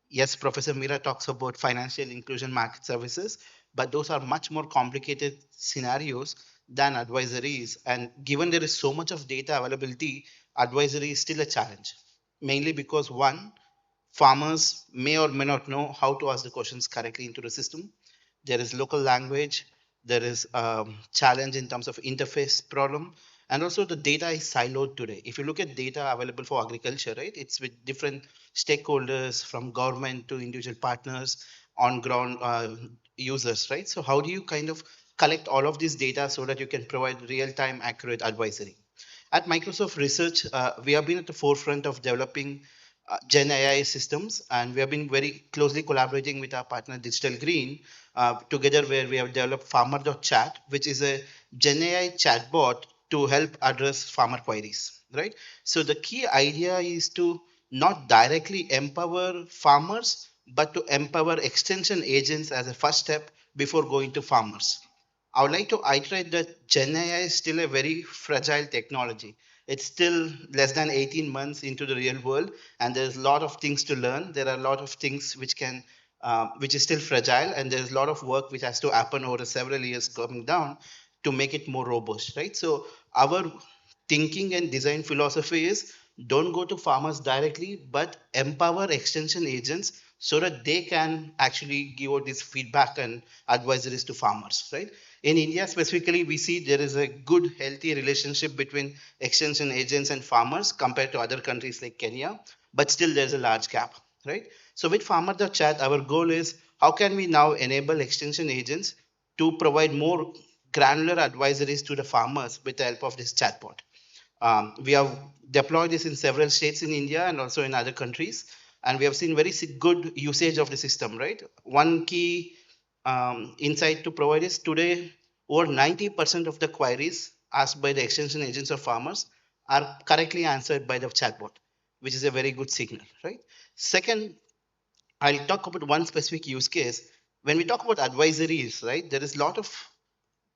Yes, Professor Mira talks about financial inclusion market services, but those are much more complicated scenarios than advisories. And given there is so much of data availability, advisory is still a challenge, mainly because one, farmers may or may not know how to ask the questions correctly into the system. There is local language, there is challenge in terms of interface problem, and also the data is siloed today. If you look at data available for agriculture, right, it's with different stakeholders from government to individual partners on ground users, right? So how do you kind of collect all of this data so that you can provide real-time accurate advisory? At Microsoft Research, we have been at the forefront of developing Gen AI systems, and we have been very closely collaborating with our partner Digital Green together, where we have developed Farmer.chat, which is a Gen AI chatbot to help address farmer queries. Right. So the key idea is to not directly empower farmers, but to empower extension agents as a first step before going to farmers. I would like to iterate that Gen AI is still a very fragile technology. It's still less than 18 months into the real world, and there's a lot of things to learn. There are a lot of things which is still fragile, and there's a lot of work which has to happen over several years coming down to make it more robust, right? So our thinking and design philosophy is don't go to farmers directly, but empower extension agents so that they can actually give out this feedback and advisories to farmers, right? In India specifically, we see there is a good, healthy relationship between extension agents and farmers compared to other countries like Kenya, but still there's a large gap, right? So with Farmer.chat, our goal is how can we now enable extension agents to provide more granular advisories to the farmers with the help of this chatbot. We have deployed this in several states in India and also in other countries, and we have seen very good usage of the system, right? One key insight to provide is today over 90% of the queries asked by the extension agents or farmers are correctly answered by the chatbot, which is a very good signal, right? Second, I'll talk about one specific use case. When we talk about advisories, right, there is a lot of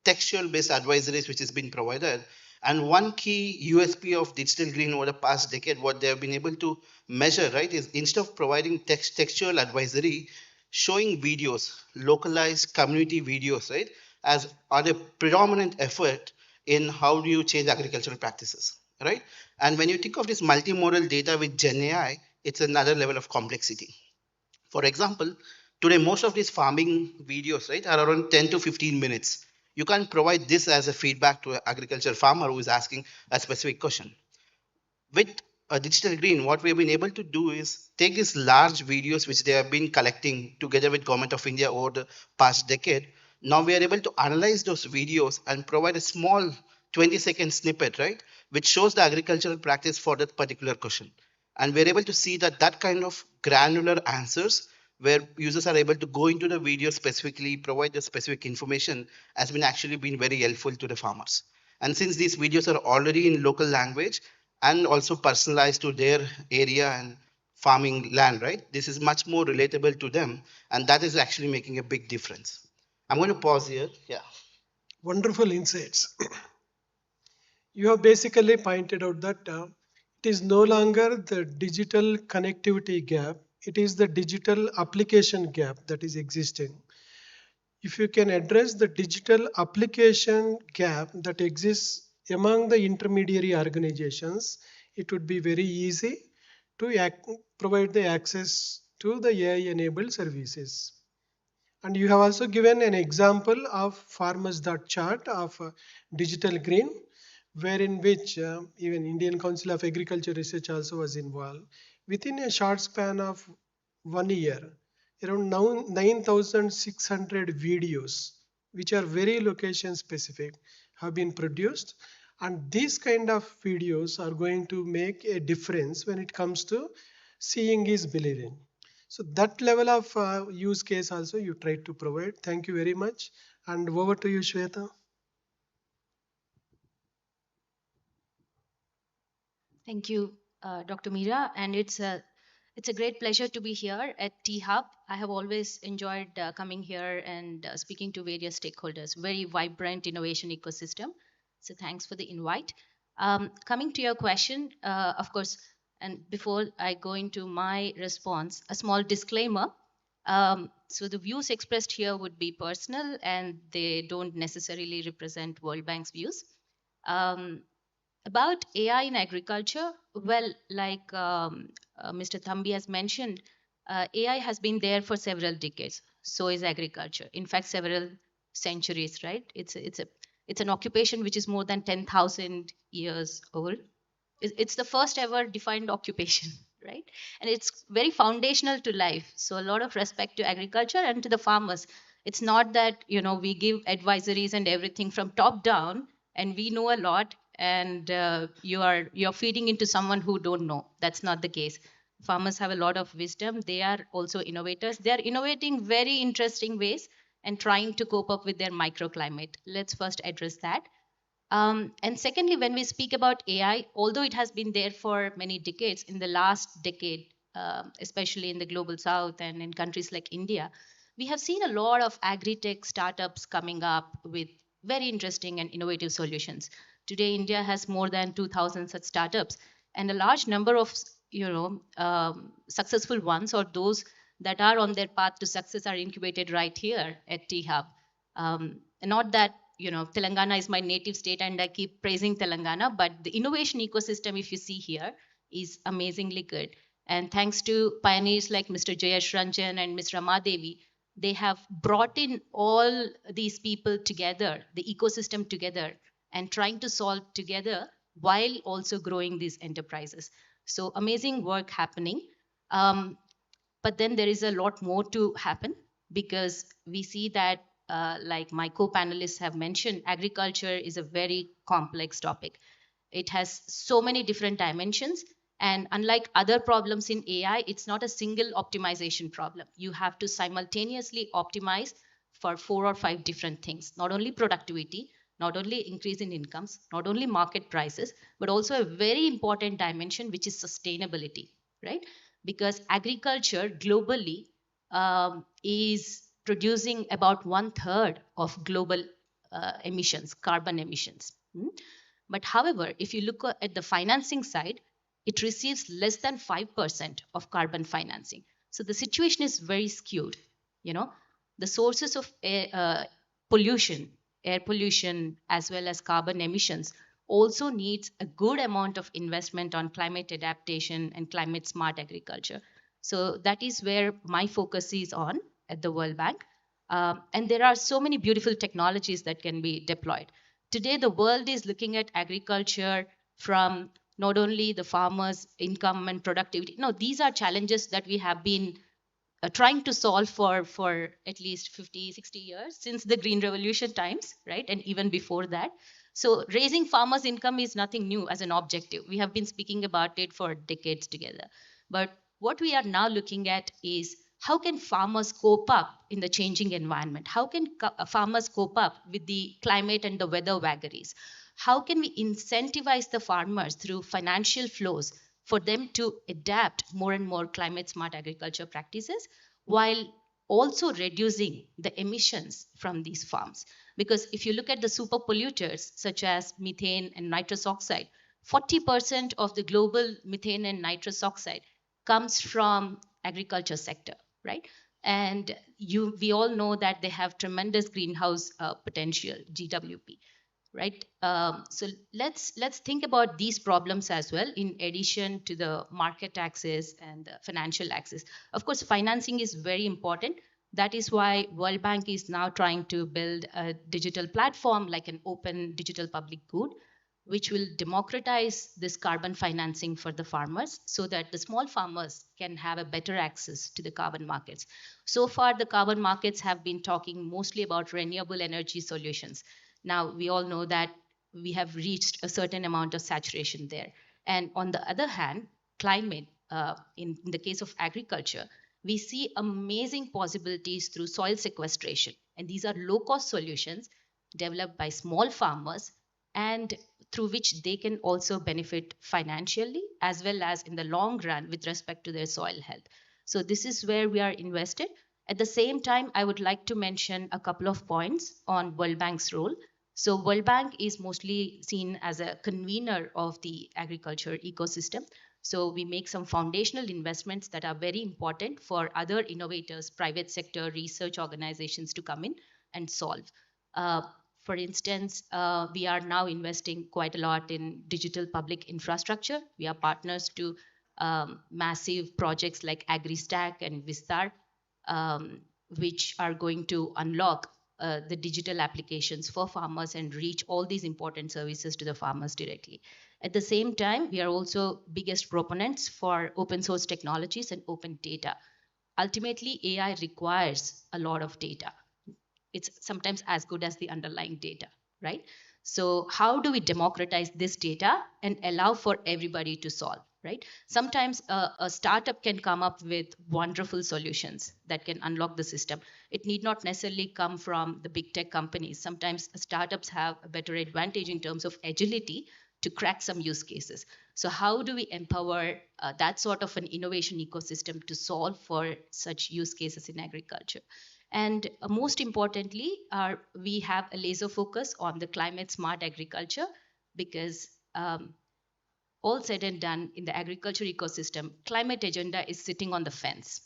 textual based advisories which has been provided. And one key USP of Digital Green over the past decade, what they have been able to measure, right, is instead of providing textual advisory, showing videos, localized community videos, right, as are the predominant effort in how do you change agricultural practices, right? And when you think of this multimodal data with Gen AI, it's another level of complexity. For example, today most of these farming videos, right, are around 10 to 15 minutes. You can't provide this as a feedback to an agriculture farmer who is asking a specific question. With a Digital Green, what we've been able to do is take these large videos which they have been collecting together with Government of India over the past decade. Now we are able to analyze those videos and provide a small 20-second snippet, right, which shows the agricultural practice for that particular question. And we're able to see that that kind of granular answers where users are able to go into the video specifically, provide the specific information, has been actually been very helpful to the farmers. And since these videos are already in local language and also personalized to their area and farming land, right, this is much more relatable to them, and that is actually making a big difference. I'm going to pause here. Yeah. Wonderful insights. You have basically pointed out that it is no longer the digital connectivity gap, it is the digital application gap that is existing. If you can address the digital application gap that exists among the intermediary organizations, it would be very easy to provide the access to the AI-enabled services. And you have also given an example of Farmers.chat of Digital Green, wherein which even Indian Council of Agriculture Research also was involved. Within a short span of 1 year, around 9,600 videos, which are very location specific, have been produced. And these kind of videos are going to make a difference when it comes to seeing is believing. So that level of use case also you tried to provide. Thank you very much. And over to you, Shweta. Thank you, Dr. Meera, and it's a great pleasure to be here at T Hub. I have always enjoyed coming here and speaking to various stakeholders. Very vibrant innovation ecosystem. So thanks for the invite. Coming to your question, of course, and before I go into my response, a small disclaimer. So the views expressed here would be personal and they don't necessarily represent World Bank's views. About AI in agriculture, well, like Mr. Thambi has mentioned, AI has been there for several decades. So is agriculture. In fact, several centuries, right? It's an occupation which is more than 10,000 years old. It's the first ever defined occupation, right? And it's very foundational to life. So a lot of respect to agriculture and to the farmers. It's not that we give advisories and everything from top down, and we know a lot, and you're feeding into someone who don't know. That's not the case. Farmers have a lot of wisdom. They are also innovators. They are innovating very interesting ways and trying to cope up with their microclimate. Let's first address that. And secondly, when we speak about AI, although it has been there for many decades, in the last decade, especially in the global south and in countries like India, we have seen a lot of agri-tech startups coming up with very interesting and innovative solutions. Today, India has more than 2,000 such startups, and a large number of successful ones or those that are on their path to success are incubated right here at T-Hub. Not that Telangana is my native state and I keep praising Telangana, but the innovation ecosystem, if you see here, is amazingly good. And thanks to pioneers like Mr. Jayesh Ranjan and Ms. Ramadevi, they have brought in all these people together, the ecosystem together, and trying to solve together while also growing these enterprises. So amazing work happening. But then there is a lot more to happen because we see that, like my co-panelists have mentioned, agriculture is a very complex topic. It has so many different dimensions. And unlike other problems in AI, it's not a single optimization problem. You have to simultaneously optimize for 4 or 5 different things, not only productivity, not only increase in incomes, not only market prices, but also a very important dimension, which is sustainability, right? Because agriculture globally is producing about 1/3 of global emissions, carbon emissions. But however, if you look at the financing side, it receives less than 5% of carbon financing. So the situation is very skewed. The sources of pollution, air pollution, as well as carbon emissions, also needs a good amount of investment on climate adaptation and climate smart agriculture. So that is where my focus is on at the World Bank. And there are so many beautiful technologies that can be deployed. Today, the world is looking at agriculture from not only the farmers' income and productivity. No, these are challenges that we have been trying to solve for at least 50, 60 years since the Green Revolution times, right? And even before that. So raising farmers' income is nothing new as an objective. We have been speaking about it for decades together. But what we are now looking at is how can farmers cope up in the changing environment? How can farmers cope up with the climate and the weather vagaries? How can we incentivize the farmers through financial flows for them to adapt more and more climate smart agriculture practices while also reducing the emissions from these farms? Because if you look at the super polluters such as methane and nitrous oxide, 40% of the global methane and nitrous oxide comes from agriculture sector, right? And we all know that they have tremendous greenhouse potential, GWP, right? So let's think about these problems as well, in addition to the market access and the financial access. Of course, financing is very important. That is why World Bank is now trying to build a digital platform like an open digital public good, which will democratize this carbon financing for the farmers so that the small farmers can have a better access to the carbon markets. So far, the carbon markets have been talking mostly about renewable energy solutions. Now, we all know that we have reached a certain amount of saturation there. And on the other hand, climate, in the case of agriculture, we see amazing possibilities through soil sequestration. And these are low-cost solutions developed by small farmers and through which they can also benefit financially as well as in the long run with respect to their soil health. So this is where we are invested. At the same time, I would like to mention a couple of points on World Bank's role. So World Bank is mostly seen as a convener of the agriculture ecosystem. So we make some foundational investments that are very important for other innovators, private sector, research organizations to come in and solve. For instance, we are now investing quite a lot in digital public infrastructure. We are partners to massive projects like AgriStack and Vistar, which are going to unlock the digital applications for farmers and reach all these important services to the farmers directly. At the same time, we are also biggest proponents for open source technologies and open data. Ultimately, AI requires a lot of data. It's sometimes as good as the underlying data, right? So how do we democratize this data and allow for everybody to solve? right? Sometimes a startup can come up with wonderful solutions that can unlock the system. It need not necessarily come from the big tech companies. Sometimes startups have a better advantage in terms of agility to crack some use cases. So how do we empower that sort of an innovation ecosystem to solve for such use cases in agriculture? And most importantly, we have a laser focus on the climate smart agriculture, because all said and done in the agriculture ecosystem, climate agenda is sitting on the fence.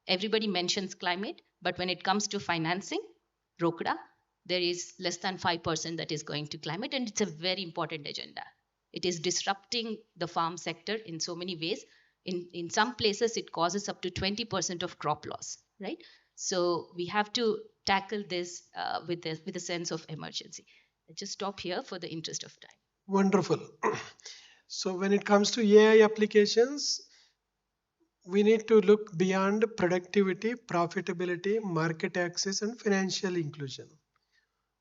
Everybody mentions climate, but when it comes to financing, Rokda, there is less than 5% that is going to climate, and it's a very important agenda. It is disrupting the farm sector in so many ways. In some places, it causes up to 20% of crop loss, right? So we have to tackle this with a sense of emergency. I just stop here for the interest of time. Wonderful. So when it comes to AI applications, we need to look beyond productivity, profitability, market access, and financial inclusion.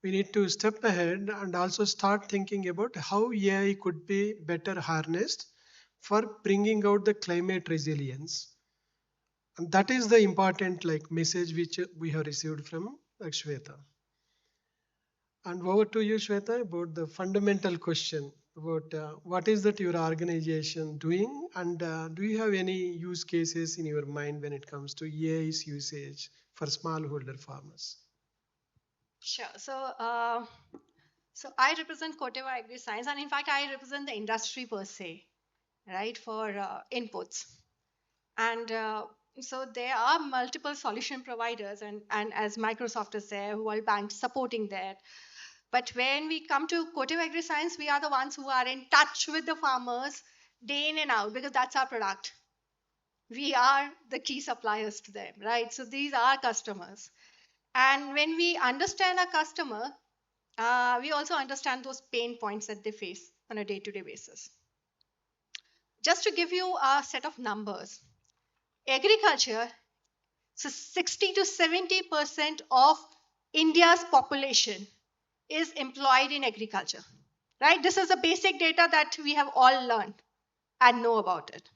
We need to step ahead and also start thinking about how AI could be better harnessed for bringing out the climate resilience. And that is the important message which we have received from Shweta. And over to you, Shweta, about the fundamental question about what is that your organization doing, and do you have any use cases in your mind when it comes to AI's usage for smallholder farmers? Sure. So I represent Corteva Agri Science, and in fact, I represent the industry per se, right, for inputs. And so there are multiple solution providers, and as Microsoft is there, World Bank supporting that. But when we come to Corteva Agri Science, we are the ones who are in touch with the farmers day in and out, because that's our product. We are the key suppliers to them, right? So these are customers. And when we understand our customer, we also understand those pain points that they face on a day-to-day basis. Just to give you a set of numbers, agriculture, so 60 to 70% of India's population is employed in agriculture, right? This is the basic data that we have all learned and know about it.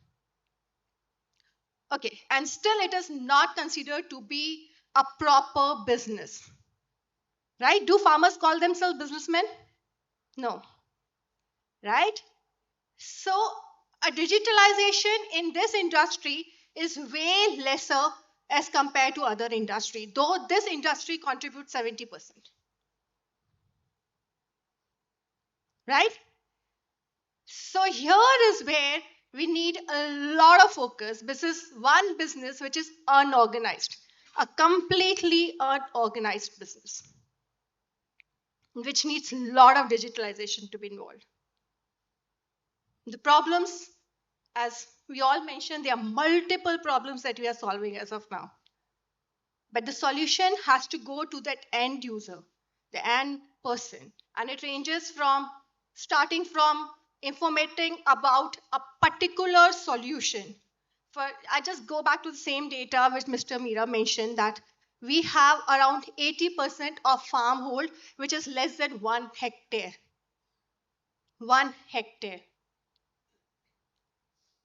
Okay, and still it is not considered to be a proper business, right? Do farmers call themselves businessmen? No, right? So a digitalization in this industry is way lesser as compared to other industry, though this industry contributes 70%. Right? So here is where we need a lot of focus. This is one business which is unorganized, a completely unorganized business, which needs a lot of digitalization to be involved. The problems, as we all mentioned, there are multiple problems that we are solving as of now. But the solution has to go to that end user, the end person. And it ranges from starting from informating about a particular solution. I just go back to the same data which Mr. Meera mentioned, that we have around 80% of farm hold which is less than 1 hectare. 1 hectare.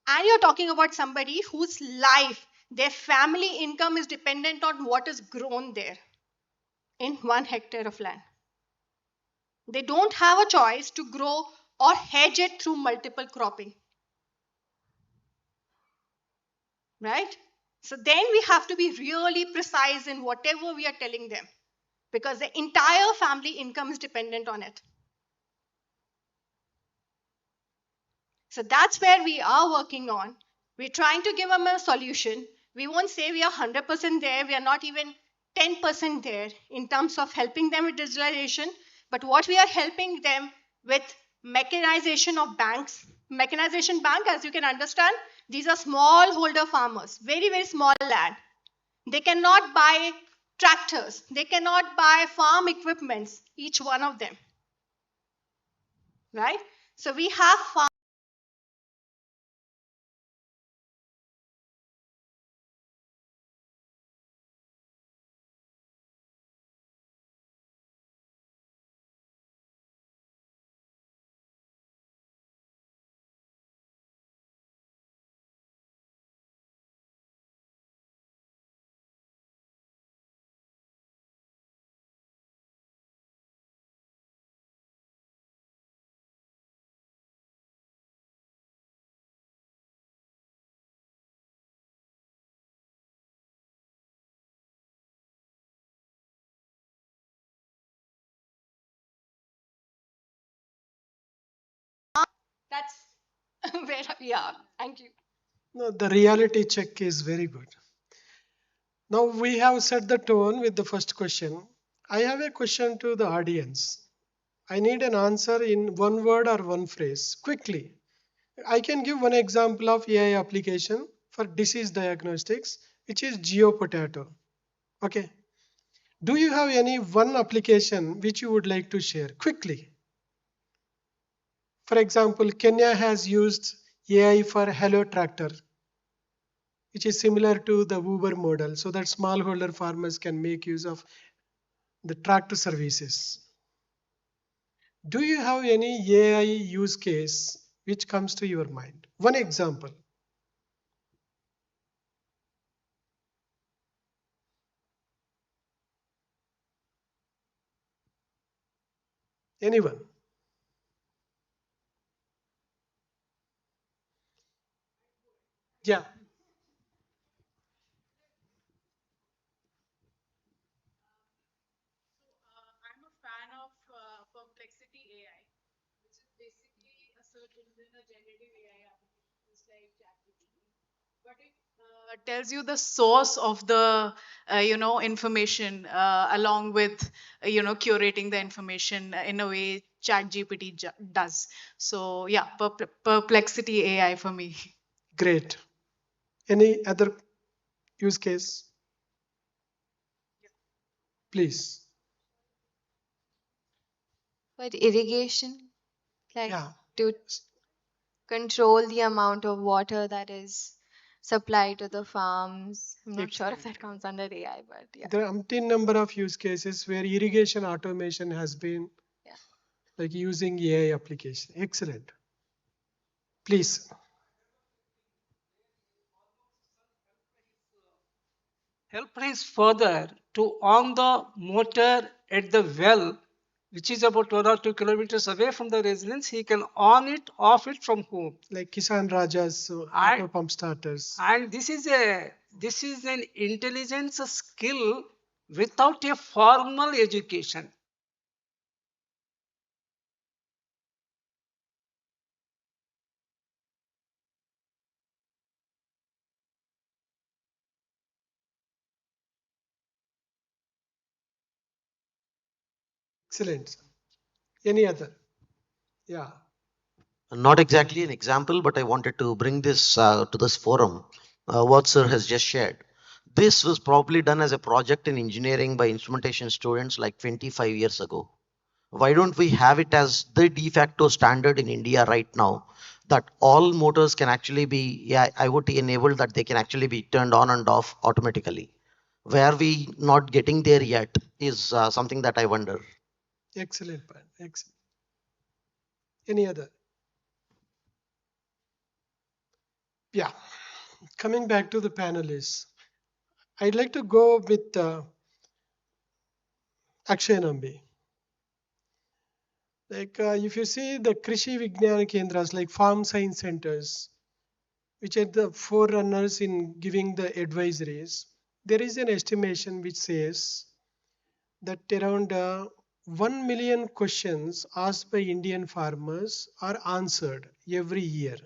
And you're talking about somebody whose life, their family income is dependent on what is grown there in 1 hectare of land. They don't have a choice to grow or hedge it through multiple cropping. Right? So then we have to be really precise in whatever we are telling them, because the entire family income is dependent on it. So that's where we are working on. We're trying to give them a solution. We won't say we are 100% there. We are not even 10% there in terms of helping them with digitalization. But what we are helping them with mechanization of banks. Mechanization bank, as you can understand, these are small holder farmers, very, very small land. They cannot buy tractors. They cannot buy farm equipments, each one of them. Right? So we have farm That's where we are. Thank you. No, the reality check is very good. Now we have set the tone with the first question. I have a question to the audience. I need an answer in one word or one phrase, quickly. I can give one example of AI application for disease diagnostics, which is GeoPotato. Okay. Do you have any one application which you would like to share quickly? For example, Kenya has used AI for Hello Tractor, which is similar to the Uber model, so that smallholder farmers can make use of the tractor services. Do you have any AI use case which comes to your mind? One example. Anyone? Yeah. I'm a fan of Perplexity AI, which is basically a search engine, a generative AI application, just like ChatGPT. But it tells you the source of the information along with curating the information in a way ChatGPT does. So yeah, Perplexity AI for me. Great. Any other use case? Please. But irrigation, like Yeah. to control the amount of water that is supplied to the farms. I'm not sure if that comes under AI, but yeah. There are umpteen number of use cases where irrigation automation has been like using AI application. Excellent. Please. Help is further to on the motor at the well, which is about 1 or 2 kilometers away from the residence. He can on it, off it from home. Like Kisan Rajas, auto pump starters. And this is an intelligence skill without a formal education. Excellent. Any other? Yeah. Not exactly an example, but I wanted to bring this to this forum. What sir has just shared. This was probably done as a project in engineering by instrumentation students like 25 years ago. Why don't we have it as the de facto standard in India right now, that all motors can actually be IoT enabled, that they can actually be turned on and off automatically? Where we not getting there yet is something that I wonder. Excellent point. Excellent. Any other? Yeah. Coming back to the panelists, I'd like to go with Akshay Nambi. Like if you see the Krishi Vignan Kendras, like farm science centers, which are the forerunners in giving the advisories, there is an estimation which says that around 1 million questions asked by Indian farmers are answered every year,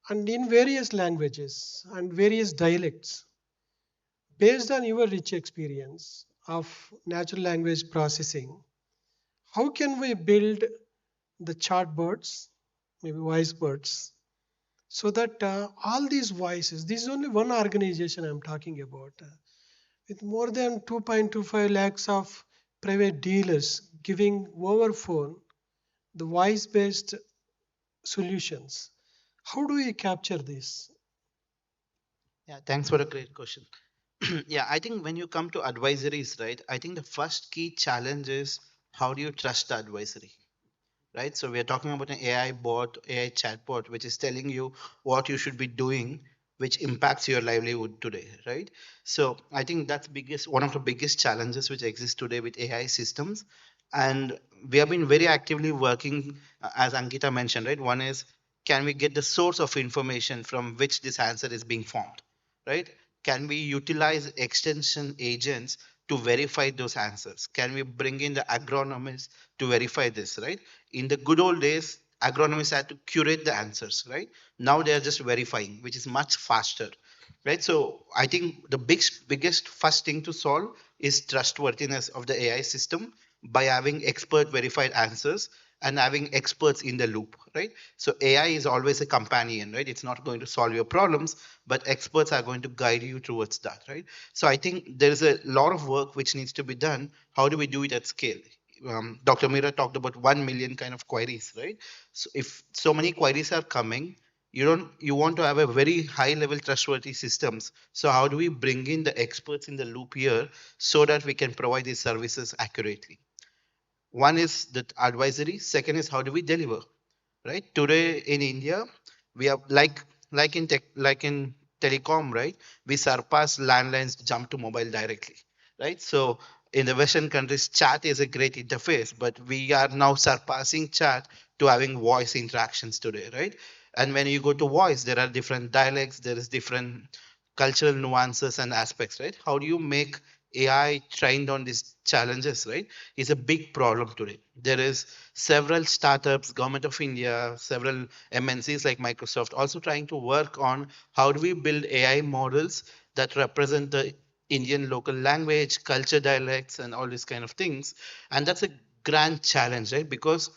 and in various languages and various dialects. Based on your rich experience of natural language processing, how can we build the chatbots, maybe voice bots, so that all these voices, this is only one organization I'm talking about, with more than 2.25 lakhs of private dealers giving over phone the voice based solutions. How do we capture this? Yeah, thanks for a great question. Yeah, I think when you come to advisories, right, I think the first key challenge is how do you trust the advisory, right? So we are talking about an AI bot, AI chatbot, which is telling you what you should be doing, which impacts your livelihood today, right? So I think that's one of the biggest challenges which exist today with AI systems. And we have been very actively working, as Ankita mentioned, right? One is, can we get the source of information from which this answer is being formed, right? Can we utilize extension agents to verify those answers? Can we bring in the agronomists to verify this, right? In the good old days, agronomists had to curate the answers, right? Now they are just verifying, which is much faster, right? So I think the biggest first thing to solve is trustworthiness of the AI system by having expert verified answers and having experts in the loop, right? So AI is always a companion, right? It's not going to solve your problems, but experts are going to guide you towards that, right? So I think there is a lot of work which needs to be done. How do we do it at scale? Dr. Mira talked about 1 million kind of queries, right? So if so many queries are coming, you want to have a very high level trustworthy systems. So how do we bring in the experts in the loop here so that we can provide these services accurately? One is the advisory. Second is how do we deliver, right? Today in India, we have like in telecom, right? We surpass landlines to jump to mobile directly, right? So in the Western countries, chat is a great interface, but we are now surpassing chat to having voice interactions today, right? And when you go to voice, there are different dialects, there is different cultural nuances and aspects, right? How do you make AI trained on these challenges, right? Is a big problem today. There is several startups, government of India, several MNCs like Microsoft also trying to work on how do we build AI models that represent the Indian local language, culture, dialects, and all these kind of things. And that's a grand challenge, right? Because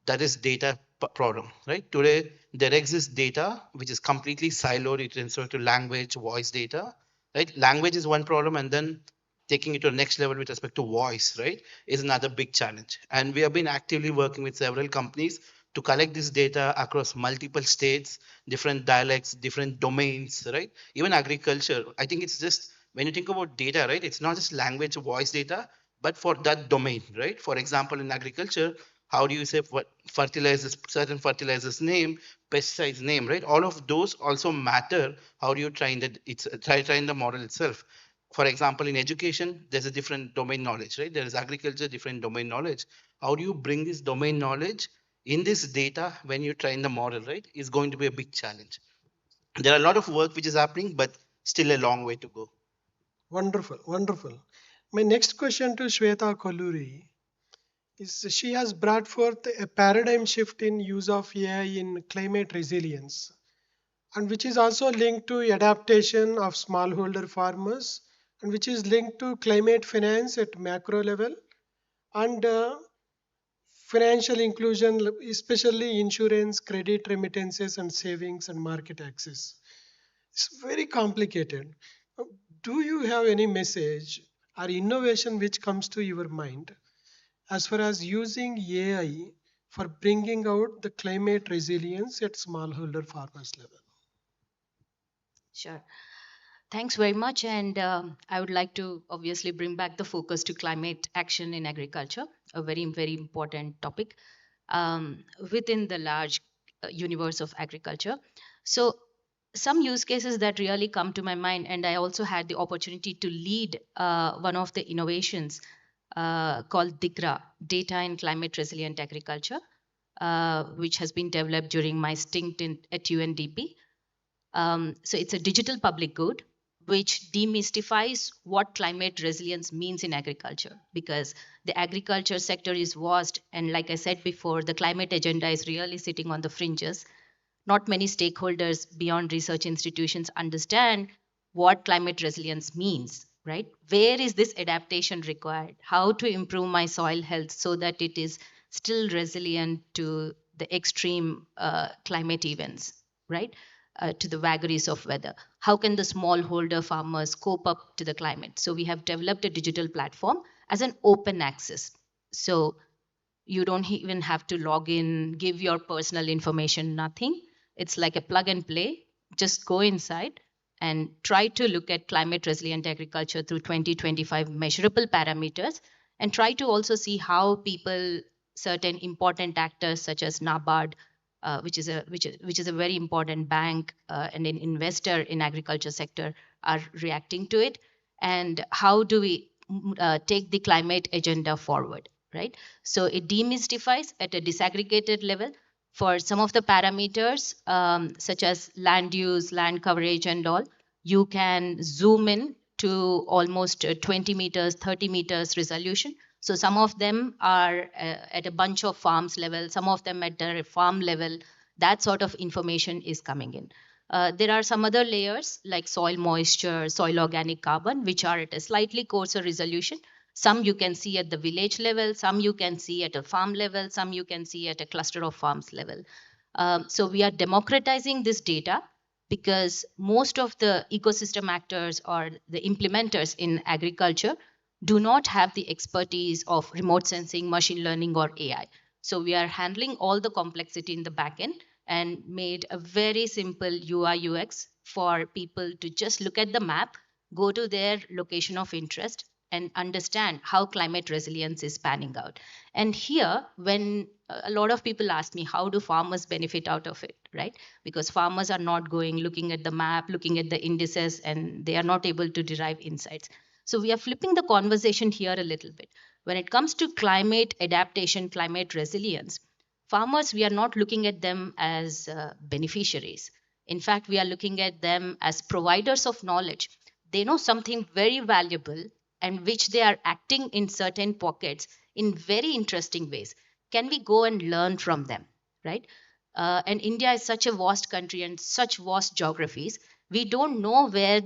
that is data problem, right? Today, there exists data which is completely siloed. It refers to language, voice data, right? Language is one problem, and then taking it to the next level with respect to voice, right, is another big challenge. And we have been actively working with several companies to collect this data across multiple states, different dialects, different domains, right? Even agriculture. I think it's just when you think about data, right, it's not just language, voice data, but for that domain, right? For example, in agriculture, how do you say what fertilizers, certain fertilizers name, pesticides name, right? All of those also matter. How do you train train the model itself? For example, in education, there's a different domain knowledge, right? There is agriculture, different domain knowledge. How do you bring this domain knowledge in this data when you train the model, right? Is going to be a big challenge. There are a lot of work which is happening, but still a long way to go. Wonderful, wonderful. My next question to Shweta Koluri is she has brought forth a paradigm shift in use of AI in climate resilience, and which is also linked to adaptation of smallholder farmers, and which is linked to climate finance at macro level, and financial inclusion, especially insurance, credit remittances, and savings and market access. It's very complicated. Do you have any message or innovation which comes to your mind as far as using AI for bringing out the climate resilience at smallholder farmers level? Sure. Thanks very much. And I would like to obviously bring back the focus to climate action in agriculture, a very, very important topic within the large universe of agriculture. So, some use cases that really come to my mind, and I also had the opportunity to lead one of the innovations called DICRA, Data in Climate Resilient Agriculture, which has been developed during my stint at UNDP. So it's a digital public good which demystifies what climate resilience means in agriculture, because the agriculture sector is vast, and like I said before, the climate agenda is really sitting on the fringes. Not many stakeholders beyond research institutions understand what climate resilience means, right? Where is this adaptation required? How to improve my soil health so that it is still resilient to the extreme climate events, right? To the vagaries of weather. How can the smallholder farmers cope up to the climate? So we have developed a digital platform as an open access. So you don't even have to log in, give your personal information, nothing. It's like a plug and play. Just go inside and try to look at climate resilient agriculture through 2025 measurable parameters, and try to also see how people, certain important actors such as NABARD, which is a very important bank and an investor in agriculture sector, are reacting to it, and how do we take the climate agenda forward, right? So it demystifies at a disaggregated level for some of the parameters, such as land use, land coverage, and all. You can zoom in to almost 20 meters, 30 meters resolution. So some of them are at a bunch of farms level, some of them at the farm level. That sort of information is coming in. There are some other layers like soil moisture, soil organic carbon, which are at a slightly coarser resolution. Some you can see at the village level, some you can see at a farm level, some you can see at a cluster of farms level. So we are democratizing this data because most of the ecosystem actors or the implementers in agriculture do not have the expertise of remote sensing, machine learning, or AI. So we are handling all the complexity in the backend and made a very simple UI UX for people to just look at the map, go to their location of interest, and understand how climate resilience is panning out. And here, when a lot of people ask me, how do farmers benefit out of it, right? Because farmers are not going, looking at the map, looking at the indices, and they are not able to derive insights. So we are flipping the conversation here a little bit. When it comes to climate adaptation, climate resilience, farmers, we are not looking at them as beneficiaries. In fact, we are looking at them as providers of knowledge. They know something very valuable and which they are acting in certain pockets in very interesting ways. Can we go and learn from them, right? And India is such a vast country and such vast geographies. We don't know where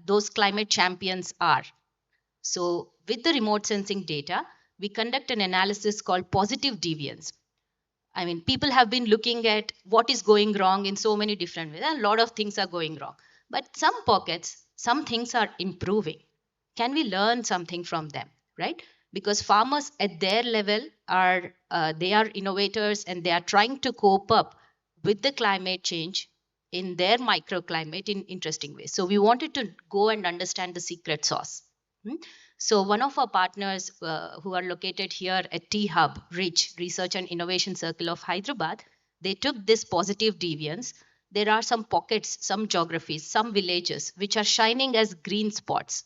those climate champions are. So with the remote sensing data, we conduct an analysis called positive deviance. I mean, people have been looking at what is going wrong in so many different ways. A lot of things are going wrong. But some pockets, some things are improving. Can we learn something from them, right? Because farmers at their level are, they are innovators and they are trying to cope up with the climate change in their microclimate in interesting ways. So we wanted to go and understand the secret sauce. So one of our partners who are located here at T-Hub, RICH, Research and Innovation Circle of Hyderabad, they took this positive deviance. There are some pockets, some geographies, some villages which are shining as green spots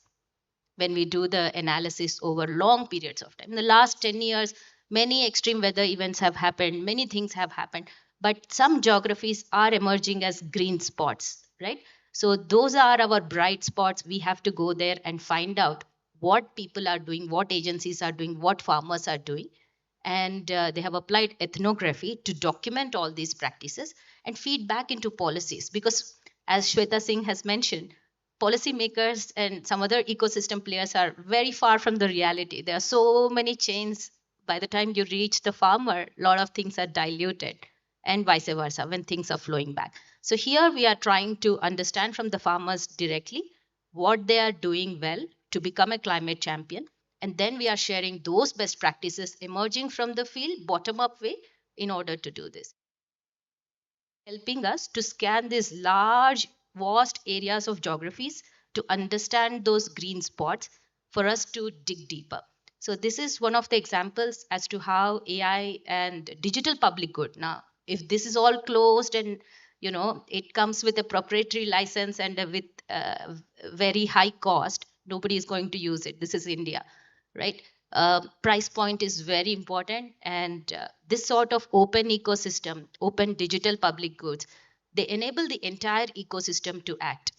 when we do the analysis over long periods of time. In the last 10 years, many extreme weather events have happened, many things have happened, but some geographies are emerging as green spots, right? So those are our bright spots. We have to go there and find out what people are doing, what agencies are doing, what farmers are doing. And they have applied ethnography to document all these practices and feed back into policies. Because as Shweta Singh has mentioned, policymakers and some other ecosystem players are very far from the reality. There are so many chains. By the time you reach the farmer, a lot of things are diluted and vice versa when things are flowing back. So here we are trying to understand from the farmers directly what they are doing well to become a climate champion. And then we are sharing those best practices emerging from the field, bottom-up way, in order to do this. Helping us to scan these large, vast areas of geographies to understand those green spots for us to dig deeper. So this is one of the examples as to how AI and digital public good. Now, if this is all closed and it comes with a proprietary license and with very high cost, nobody is going to use it. This is India, right? Price point is very important, and this sort of open ecosystem, open digital public goods, they enable the entire ecosystem to act.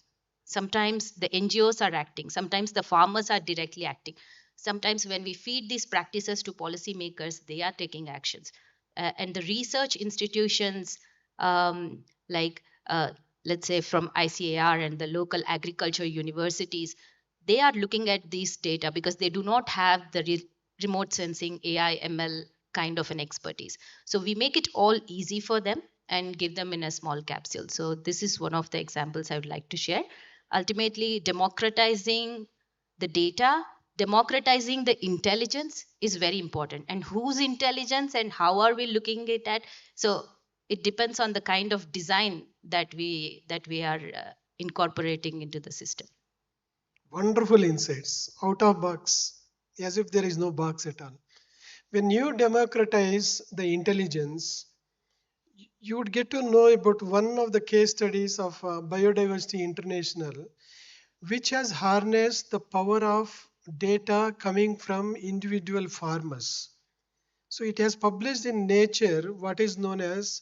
Sometimes the NGOs are acting, sometimes the farmers are directly acting. Sometimes when we feed these practices to policymakers, they are taking actions. And the research institutions like let's say from ICAR and the local agriculture universities, they are looking at these data because they do not have the remote sensing AI ML kind of an expertise. So we make it all easy for them and give them in a small capsule. So this is one of the examples I would like to share. Ultimately, democratizing the data, democratizing the intelligence is very important. And whose intelligence and how are we looking at that? So it depends on the kind of design that we are incorporating into the system. Wonderful insights, out of box, as if there is no box at all. When you democratize the intelligence, you would get to know about one of the case studies of Biodiversity International, which has harnessed the power of data coming from individual farmers. So it has published in Nature what is known as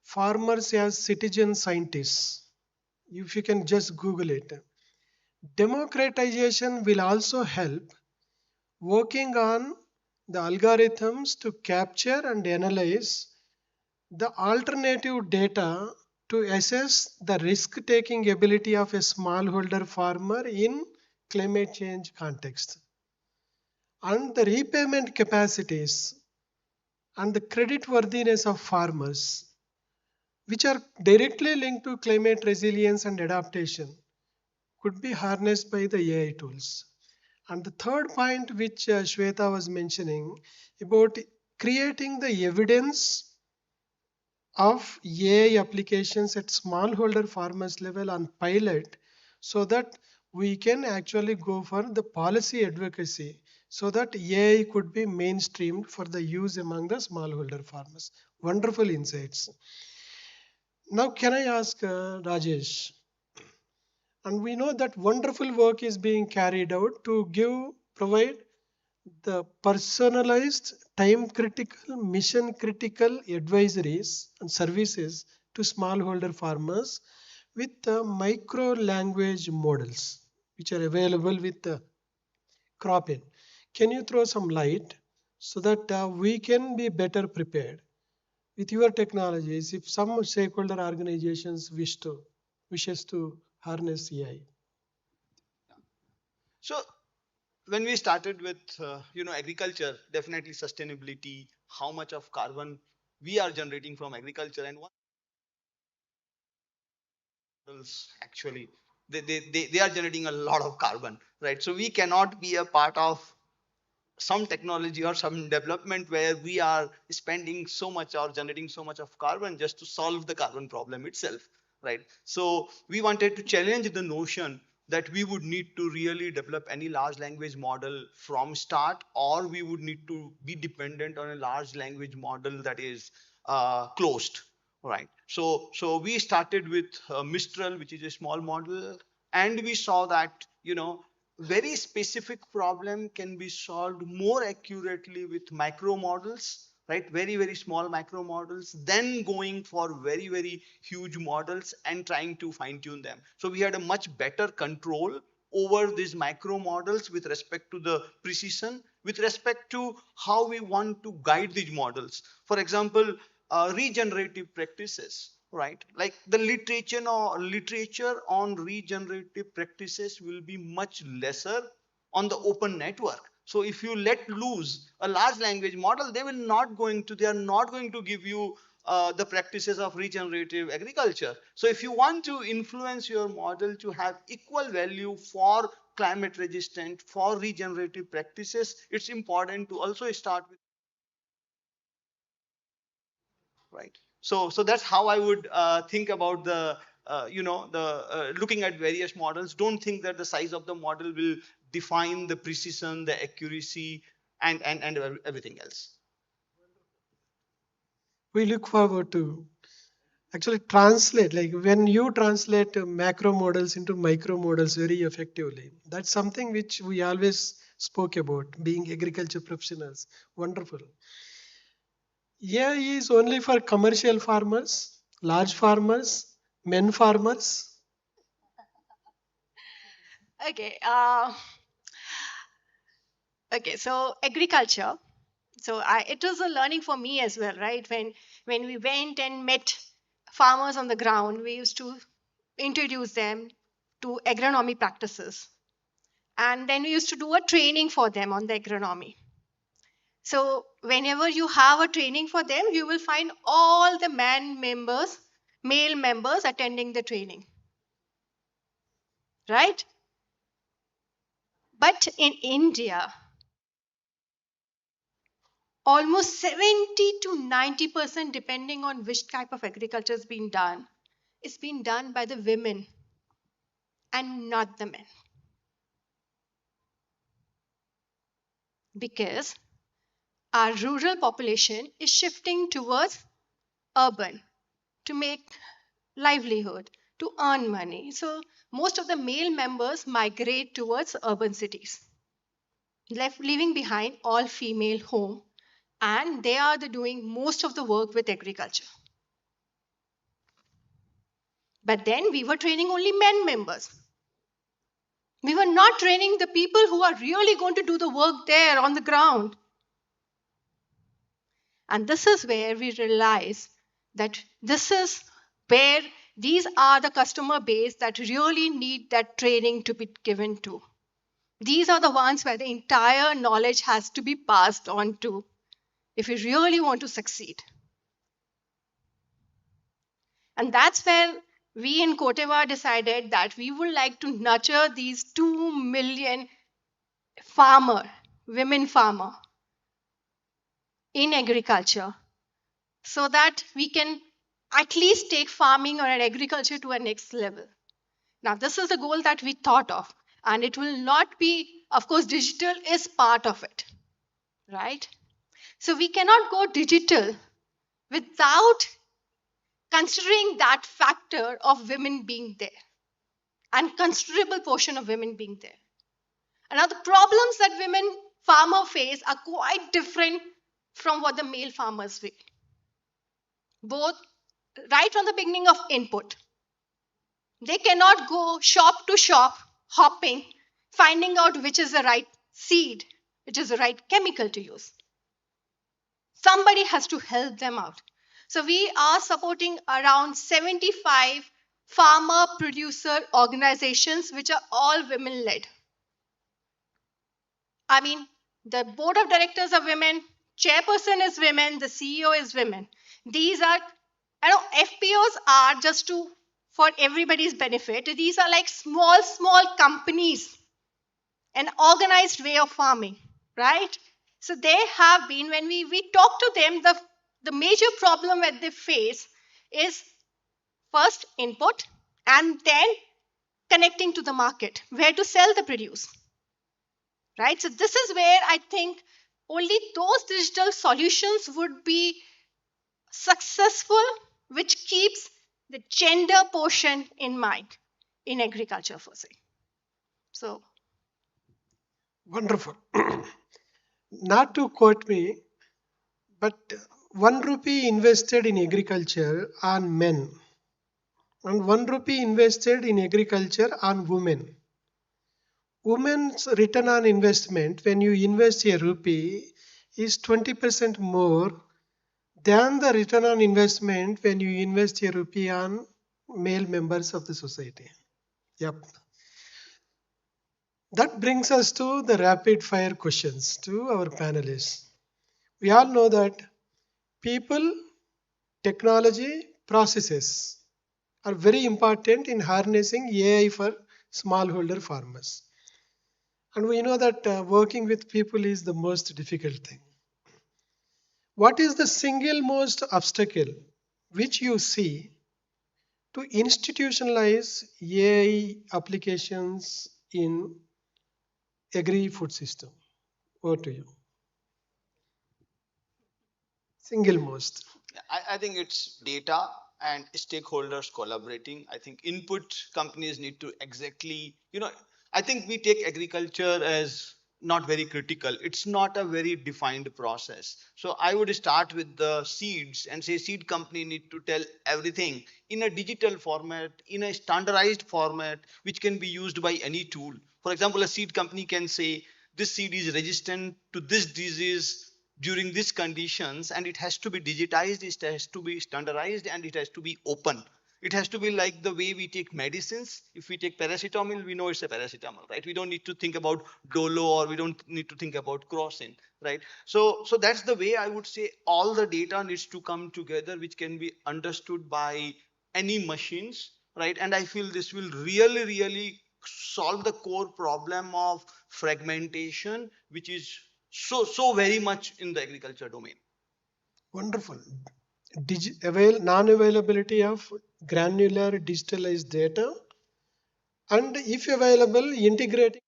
farmers as citizen scientists. If you can just Google it. Democratization will also help working on the algorithms to capture and analyze the alternative data to assess the risk-taking ability of a smallholder farmer in climate change context, and the repayment capacities and the credit worthiness of farmers, which are directly linked to climate resilience and adaptation, could be harnessed by the AI tools. And the third point, which Shweta was mentioning about creating the evidence of AI applications at smallholder farmers level on pilot, so that we can actually go for the policy advocacy, so that AI could be mainstreamed for the use among the smallholder farmers. Wonderful insights. Now, can I ask Rajesh? And we know that wonderful work is being carried out to provide the personalized, time critical, mission critical advisories and services to smallholder farmers with micro language models which are available with CropIn. Can you throw some light so that we can be better prepared with your technologies if some stakeholder organizations wishes to harness AI? So when we started with agriculture, definitely sustainability, how much of carbon we are generating from agriculture, and what actually they are generating a lot of carbon, right? So we cannot be a part of some technology or some development where we are spending so much or generating so much of carbon just to solve the carbon problem itself, right? So we wanted to challenge the notion that we would need to really develop any large language model from start, or we would need to be dependent on a large language model that is closed, right? So we started with Mistral, which is a small model, and we saw that very specific problem can be solved more accurately with micro models, right? Very, very small micro models, then going for very, very huge models and trying to fine tune them. So we had a much better control over these micro models with respect to the precision, with respect to how we want to guide these models. For example, regenerative practices, right? Like the literature on regenerative practices will be much lesser on the open network. So if you let loose a large language model, they are not going to give you the practices of regenerative agriculture. So if you want to influence your model to have equal value for climate resistant, for regenerative practices, it's important to also start with, right? So that's how I would think about the looking at various models. Don't think that the size of the model will define the precision, the accuracy, and everything else. We look forward to actually translate, like when you translate macro models into micro models very effectively. That's something which we always spoke about, being agriculture professionals. Wonderful. AI is only for commercial farmers, large farmers, men farmers. Okay. Okay. So agriculture. So it was a learning for me as well, right? When we went and met farmers on the ground, we used to introduce them to agronomy practices, and then we used to do a training for them on the agronomy. So whenever you have a training for them, you will find all the male members attending the training, right? But in India, almost 70 to 90%, depending on which type of agriculture is being done, is being done by the women and not the men. Because our rural population is shifting towards urban to make livelihood, to earn money. So most of the male members migrate towards urban cities, leaving behind all female home, and they are doing most of the work with agriculture. But then we were training only men members. We were not training the people who are really going to do the work there on the ground. And this is where we realize that this is where these are the customer base that really need that training to be given to. These are the ones where the entire knowledge has to be passed on to if we really want to succeed. And that's where we in Koteva decided that we would like to nurture these 2 million women farmer in agriculture, so that we can at least take farming or agriculture to a next level. Now, this is the goal that we thought of, and it will not be, of course, digital is part of it, right? So we cannot go digital without considering that factor of women being there and considerable portion of women being there. And now the problems that women farmers face are quite different from what the male farmers face. Both right from the beginning of input. They cannot go shop to shop hopping, finding out which is the right seed, which is the right chemical to use. Somebody has to help them out. So we are supporting around 75 farmer producer organizations, which are all women led. I mean, the board of directors are women, chairperson is women, the CEO is women. These are, FPOs are just for everybody's benefit. These are like small companies, an organized way of farming, right? So they have been, when we talk to them, the major problem that they face is first input and then connecting to the market, where to sell the produce, right? So this is where I think only those digital solutions would be successful, which keeps the gender portion in mind in agriculture per se. So wonderful. Not to quote me, but 1 rupee invested in agriculture on men and 1 rupee invested in agriculture on women. Women's return on investment when you invest a rupee is 20% more than the return on investment when you invest a rupee on male members of the society. Yep. That brings us to the rapid fire questions to our panelists. We all know that people, technology, processes are very important in harnessing AI for smallholder farmers. And we know that working with people is the most difficult thing. What is the single most obstacle which you see to institutionalize AI applications in agri-food system? Over to you. Single most. I think it's data and stakeholders collaborating. I think input companies need to exactly, I think we take agriculture as not very critical. It's not a very defined process. So I would start with the seeds and say seed company need to tell everything in a digital format, in a standardized format, which can be used by any tool. For example, a seed company can say this seed is resistant to this disease during these conditions, and it has to be digitized, it has to be standardized, and it has to be open. It has to be like the way we take medicines. If we take paracetamol, we know it's a paracetamol, right? We don't need to think about dolo, or we don't need to think about crocin, right? So that's the way I would say all the data needs to come together, which can be understood by any machines, right? And I feel this will really solve the core problem of fragmentation, which is so very much in the agriculture domain. Wonderful. Non-availability of granular digitalized data, and if available, integrating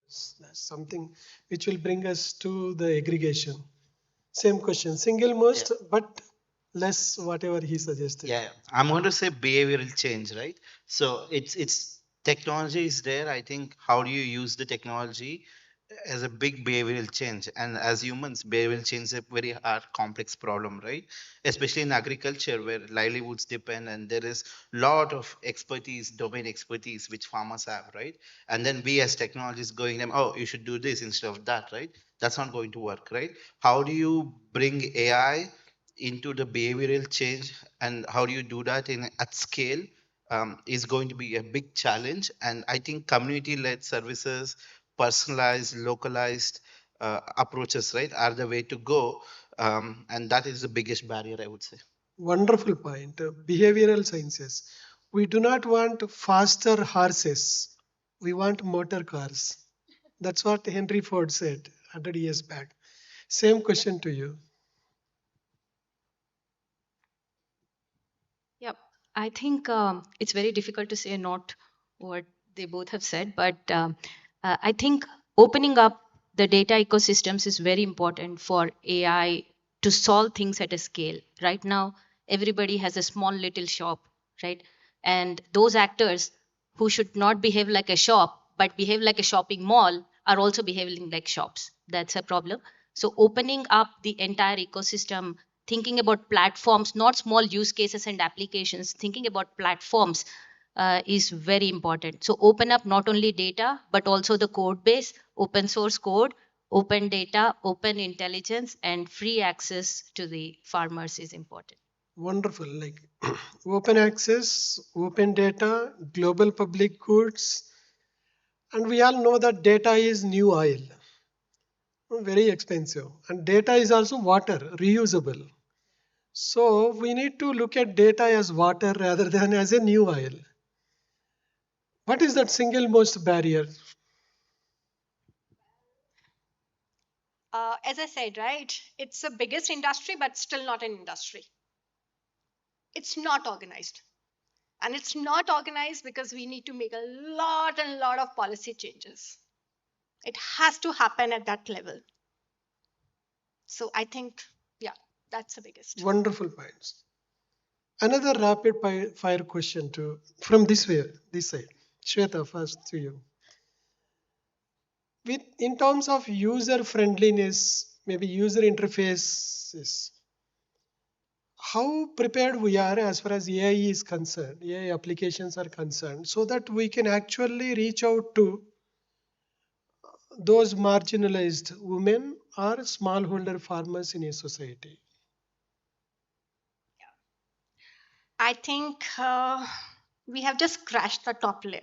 something which will bring us to the aggregation. Same question, single most, but less whatever he suggested. Yeah, I'm going to say behavioral change, right? So it's technology is there. I think how do you use the technology as a big behavioral change, and as humans behavioral change is a very hard complex problem, right? Especially in agriculture where livelihoods depend and there is lot of expertise, domain expertise which farmers have, right? And then we as technologists going them, oh, you should do this instead of that, right? That's not going to work, right? How do you bring AI into the behavioral change, and how do you do that in at scale? Is going to be a big challenge, and I think community led services, personalized, localized approaches, right, are the way to go. And that is the biggest barrier, I would say. Wonderful point. Behavioral sciences. We do not want faster horses. We want motor cars. That's what Henry Ford said 100 years back. Same question to you. Yep. I think it's very difficult to say not what they both have said, but I think opening up the data ecosystems is very important for AI to solve things at a scale. Right now, everybody has a small little shop, right? And those actors who should not behave like a shop but behave like a shopping mall are also behaving like shops. That's a problem. So opening up the entire ecosystem, thinking about platforms, not small use cases and applications, thinking about platforms is very important. So open up not only data, but also the code base, open source code, open data, open intelligence, and free access to the farmers is important. Wonderful. Like open access, open data, global public goods. And we all know that data is new oil, very expensive. And data is also water, reusable. So we need to look at data as water rather than as a new oil. What is that single most barrier? As I said, right, it's the biggest industry, but still not an industry. It's not organized. And it's not organized because we need to make a lot and lot of policy changes. It has to happen at that level. So I think, yeah, that's the biggest. Wonderful points. Another rapid fire question to from this way, this side. Shweta, first to you. With in terms of user friendliness, maybe user interfaces, how prepared we are as far as AI is concerned, AI applications are concerned, so that we can actually reach out to those marginalized women or smallholder farmers in a society? I think we have just scratched the top layer.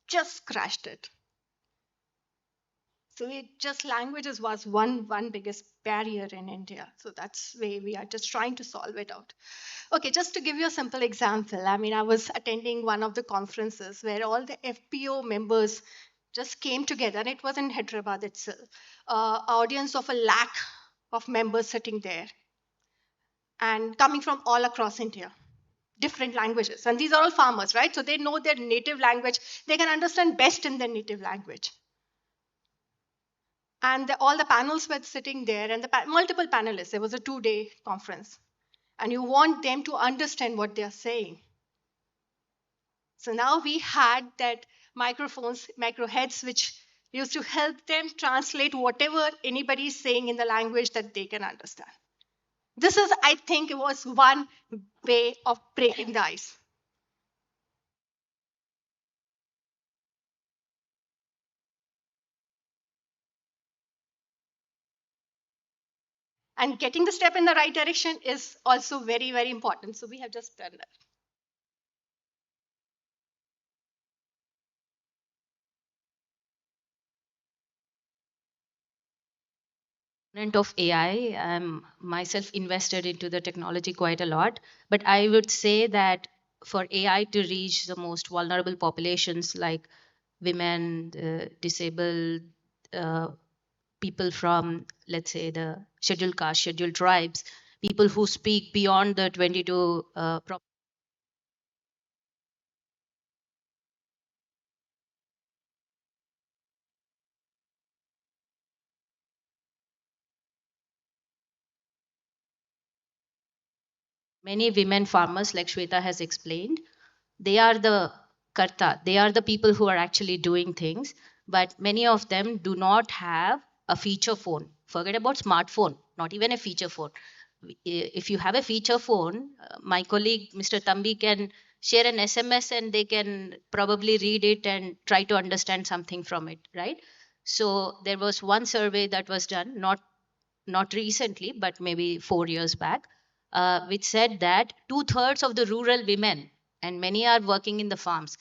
Just scratched it. So it just languages was one biggest barrier in India. So that's where we are just trying to solve it out. Okay, just to give you a simple example, I mean, I was attending one of the conferences where all the FPO members just came together, and it was in Hyderabad itself. Audience of 1 lakh of members sitting there, and coming from all across India, different languages. And these are all farmers, right? So they know their native language. They can understand best in their native language. And all the panels were sitting there, and multiple panelists. There was a 2-day conference. And you want them to understand what they are saying. So now we had that microphones, micro heads, which used to help them translate whatever anybody is saying in the language that they can understand. This is, I think, it was one way of breaking the ice. And getting the step in the right direction is also very, very important. So we have just done that. Of AI, I'm myself invested into the technology quite a lot, but I would say that for AI to reach the most vulnerable populations like women, disabled, people from, let's say, the scheduled caste, scheduled tribes, people who speak beyond the 22 many women farmers, like Shweta has explained, they are the karta, they are the people who are actually doing things. but many of them do not have a feature phone. Forget about smartphone, not even a feature phone. If you have a feature phone, my colleague Mr. Tambi can share an SMS and they can probably read it and try to understand something from it, right? So there was one survey that was done, not recently, but maybe 4 years back, which said that two-thirds of the rural women, and many are working in the farms,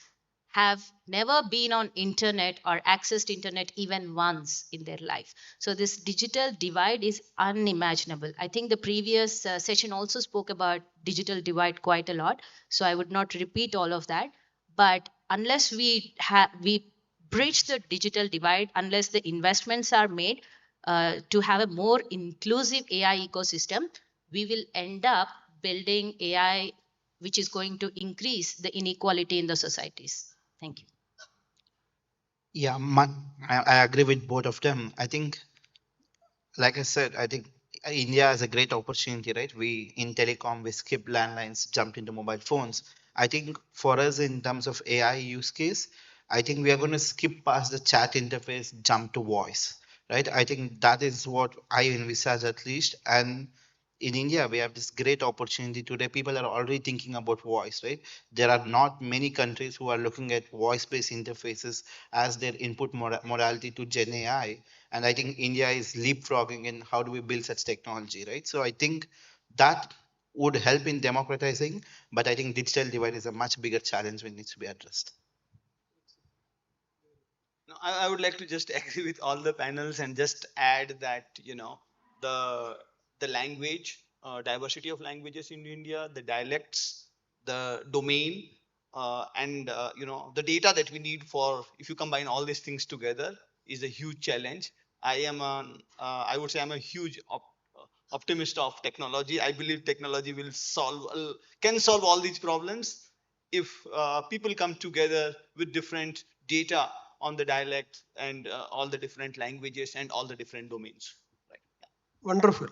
have never been on internet or accessed internet even once in their life. So this digital divide is unimaginable. I think the previous session also spoke about digital divide quite a lot, so I would not repeat all of that. But unless we bridge the digital divide, unless the investments are made to have a more inclusive AI ecosystem, we will end up building AI which is going to increase the inequality in the societies. Thank you. Yeah, I agree with both of them. I think, like I said, I think India has a great opportunity, right? We in telecom, we skipped landlines, jumped into mobile phones. I think for us, in terms of AI use case, I think we are going to skip past the chat interface, jump to voice, right? I think that is what I envisage at least. And in India, we have this great opportunity today. People are already thinking about voice, right? There are not many countries who are looking at voice-based interfaces as their input modality to Gen AI. And I think India is leapfrogging in how do we build such technology, right? So I think that would help in democratizing, but I think digital divide is a much bigger challenge which needs to be addressed. No, I would like to just agree with all the panels and just add that, the language, diversity of languages in India, the dialects, the domain, and the data that we need for, if you combine all these things together, is a huge challenge. I would say I'm a huge optimist of technology. I believe technology will can solve all these problems if people come together with different data on the dialect and all the different languages and all the different domains. Right. Wonderful.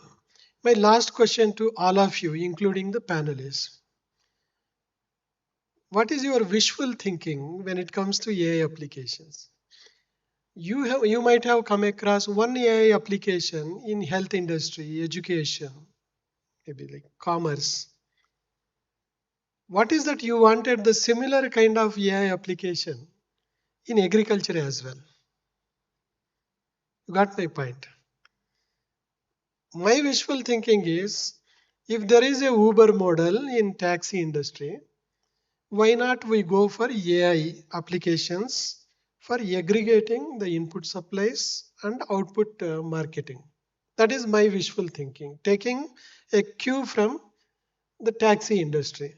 My last question to all of you, including the panelists. What is your wishful thinking when it comes to AI applications? You might have come across one AI application in health industry, education, maybe like commerce. What is that you wanted the similar kind of AI application in agriculture as well? You got my point. My wishful thinking is, if there is a Uber model in taxi industry, why not we go for AI applications for aggregating the input supplies and output marketing? That is my wishful thinking, taking a cue from the taxi industry.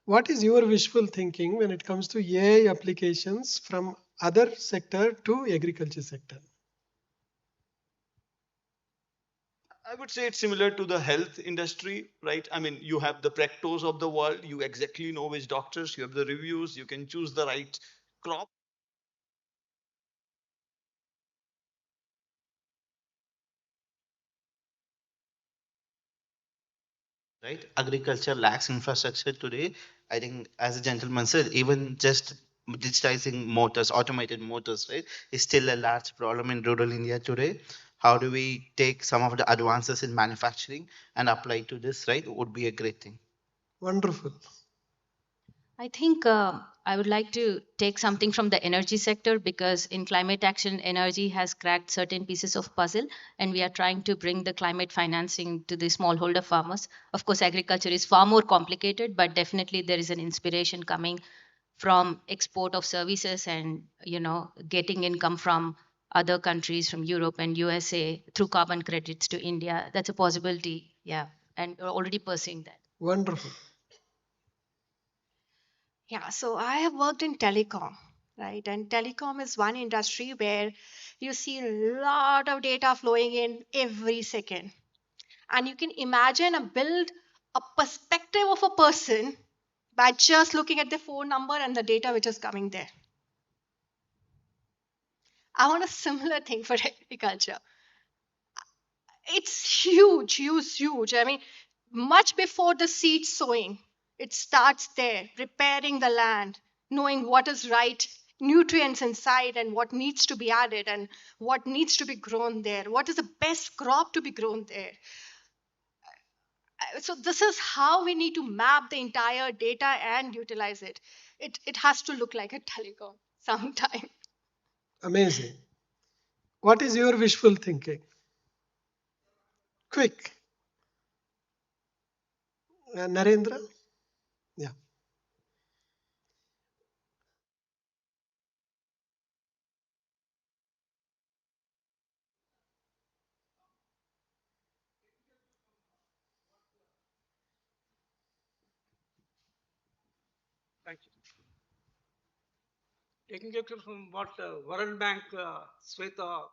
What is your wishful thinking when it comes to AI applications from other sector to agriculture sector? I would say it's similar to the health industry, right? I mean, you have the practos of the world, you exactly know which doctors, you have the reviews, you can choose the right crop. Right? Agriculture lacks infrastructure today. I think, as a gentleman said, even just digitizing motors, automated motors, right, is still a large problem in rural India today. How do we take some of the advances in manufacturing and apply to this, right? Would be a great thing. Wonderful. I think I would like to take something from the energy sector, because in climate action, energy has cracked certain pieces of puzzle, and we are trying to bring the climate financing to the smallholder farmers. Of course, agriculture is far more complicated, but definitely there is an inspiration coming from export of services and getting income from other countries, from Europe and USA through carbon credits to India. That's a possibility, yeah, and we're already pursuing that. Wonderful. Yeah, so I have worked in telecom, right? And telecom is one industry where you see a lot of data flowing in every second. And you can imagine build a perspective of a person by just looking at the phone number and the data which is coming there. I want a similar thing for agriculture. It's huge, huge, huge. I mean, much before the seed sowing, it starts there, preparing the land, knowing what is right nutrients inside and what needs to be added and what needs to be grown there, what is the best crop to be grown there. So this is how we need to map the entire data and utilize it. It has to look like a telecom sometime. Amazing. What is your wishful thinking? Quick. Narendra? Yeah. Thank you. Taking a cue from what World Bank, Sweta.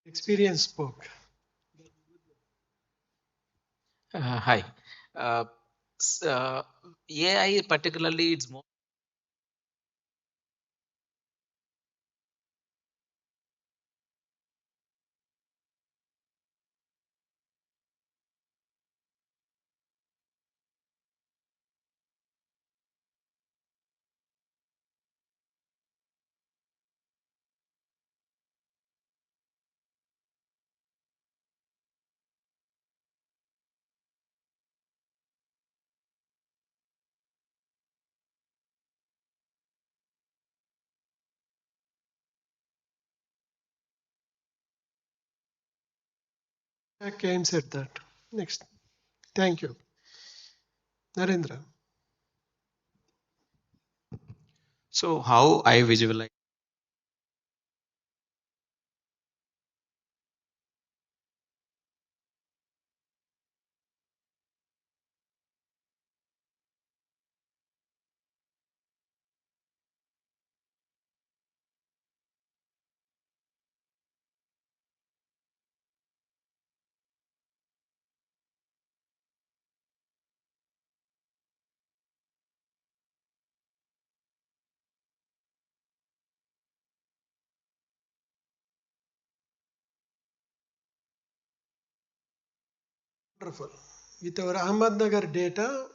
Experience spoke. Hi. Uh, AI particularly, it's more. Kane said that. Next. Thank you. Narendra. So how I visualize. Wonderful. With our Ahmednagar data,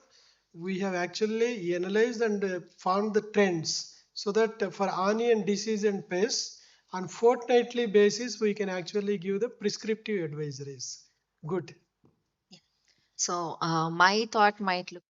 we have actually analyzed and found the trends so that for onion disease and pests, on fortnightly basis, we can actually give the prescriptive advisories. Good. So my thought might look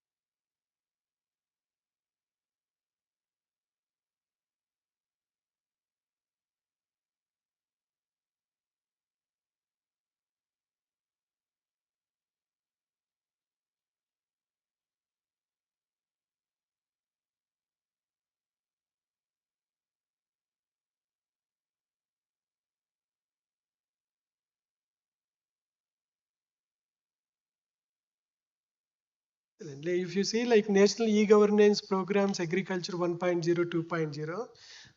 Excellently. If you see like National E-Governance Programs, Agriculture 1.0, 2.0,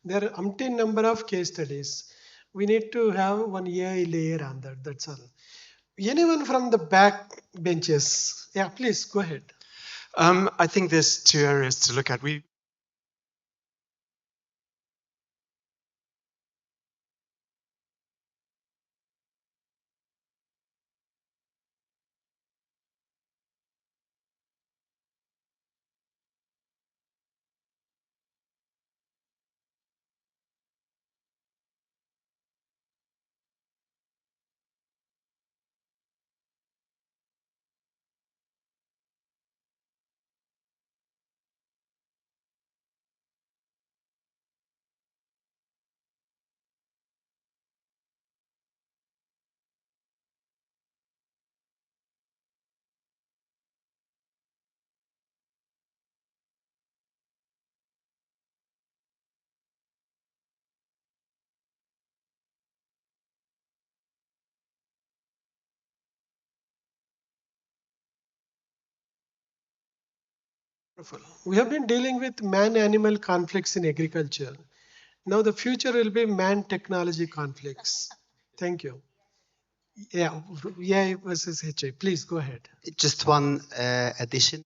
there are umpteen number of case studies. We need to have one AI layer on that. That's all. Anyone from the back benches? Yeah, please go ahead. I think there's two areas to look at. We Wonderful. We have been dealing with man-animal conflicts in agriculture. Now the future will be man-technology conflicts. Thank you. Yeah, AI versus HI. Please go ahead. Just one addition.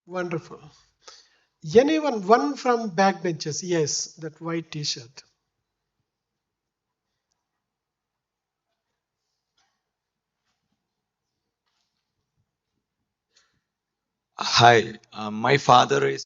Wonderful. Anyone, one from backbenches? Yes, that white T-shirt. Hi, my father is.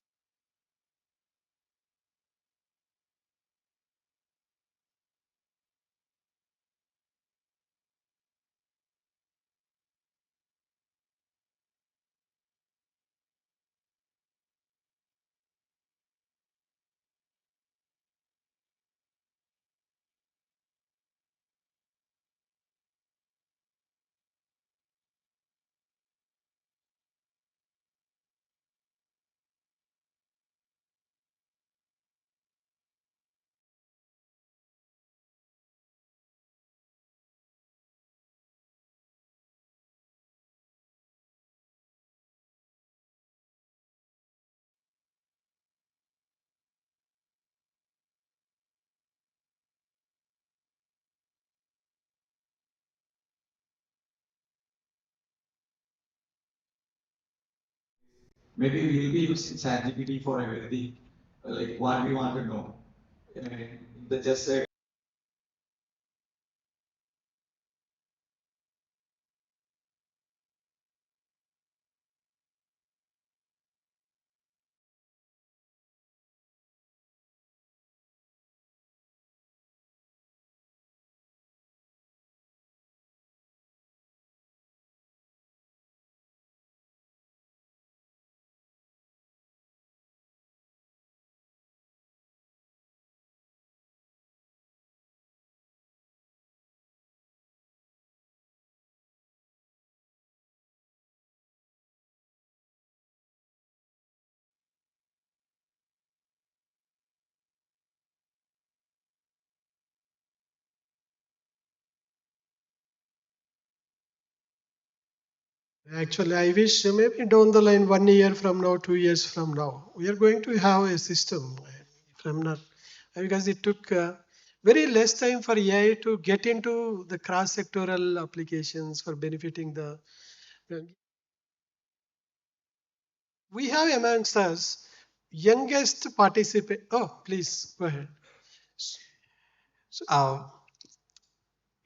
Maybe we'll be using ChatGPT for everything, like what we want to know. The just Actually, I wish maybe down the line, 1 year from now, 2 years from now, we are going to have a system. If I'm not, because it took very less time for AI to get into the cross-sectoral applications for benefiting the. We have amongst us youngest participant. Oh, please go ahead. Uh,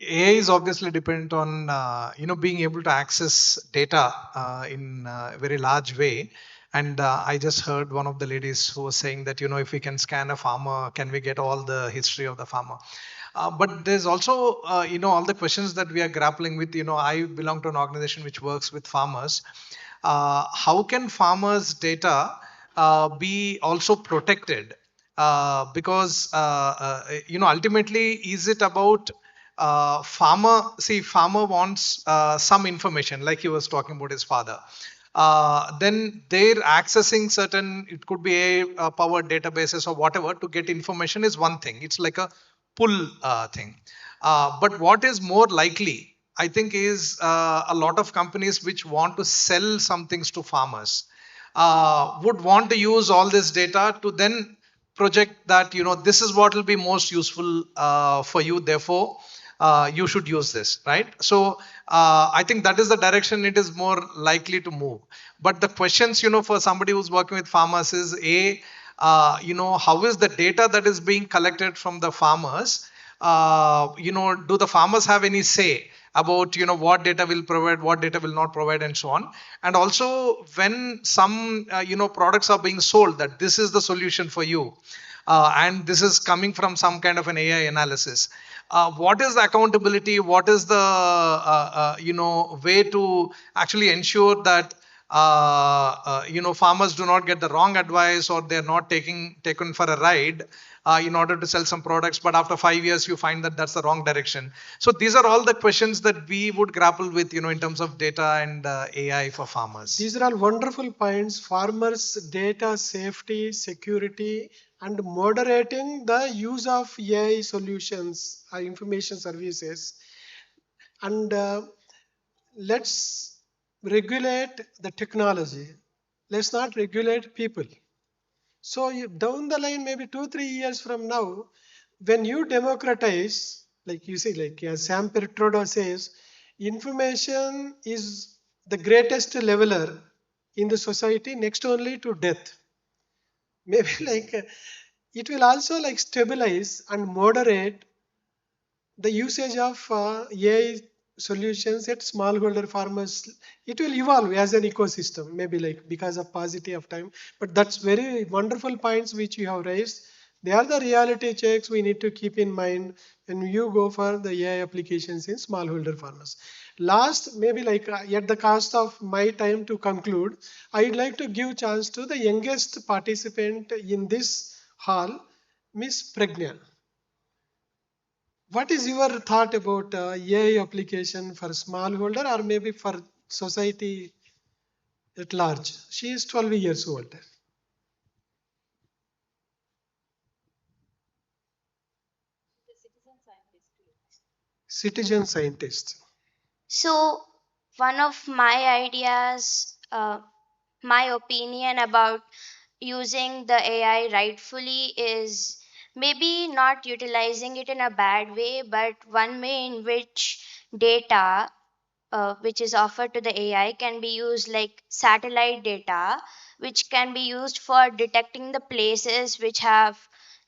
AI is obviously dependent on being able to access data in a very large way. And I just heard one of the ladies who was saying that if we can scan a farmer, can we get all the history of the farmer? But there's also all the questions that we are grappling with. I belong to an organization which works with farmers. How can farmers' data be also protected? Because ultimately, is it about farmer wants some information, like he was talking about his father. Then they're accessing certain, it could be a powered databases or whatever to get information is one thing. It's like a pull thing. But what is more likely, I think, is a lot of companies which want to sell some things to farmers would want to use all this data to then project that this is what will be most useful for you, therefore you should use this, right? So I think that is the direction it is more likely to move. But the questions for somebody who's working with farmers is how is the data that is being collected from the farmers, do the farmers have any say about what data will provide, what data will not provide, and so on. And also when some products are being sold, that this is the solution for you, and this is coming from some kind of an AI analysis. What is the accountability? What is the way to actually ensure that farmers do not get the wrong advice or they're not taken for a ride in order to sell some products, but after 5 years you find that that's the wrong direction. So these are all the questions that we would grapple with, in terms of data and AI for farmers. These are all wonderful points. Farmers' data safety, security, and moderating the use of AI solutions or information services. And let's regulate the technology. Let's not regulate people. So down the line, maybe 2-3 years from now, when you democratize, like you see, like as Sam Trudeau says, information is the greatest leveler in the society, next only to death. Maybe like it will also like stabilize and moderate the usage of AI solutions at smallholder farmers. It will evolve as an ecosystem, maybe like because of paucity of time. But that's very wonderful points which you have raised. They are the reality checks we need to keep in mind when you go for the AI applications in smallholder farmers. Last, maybe like at the cost of my time to conclude, I'd like to give chance to the youngest participant in this hall, Miss Pragna. What is your thought about AI application for smallholder or maybe for society at large? She is 12 years old. Citizen scientist. So, one of my ideas, my opinion about using the AI rightfully is maybe not utilizing it in a bad way, but one way in which data which is offered to the AI can be used like satellite data, which can be used for detecting the places which have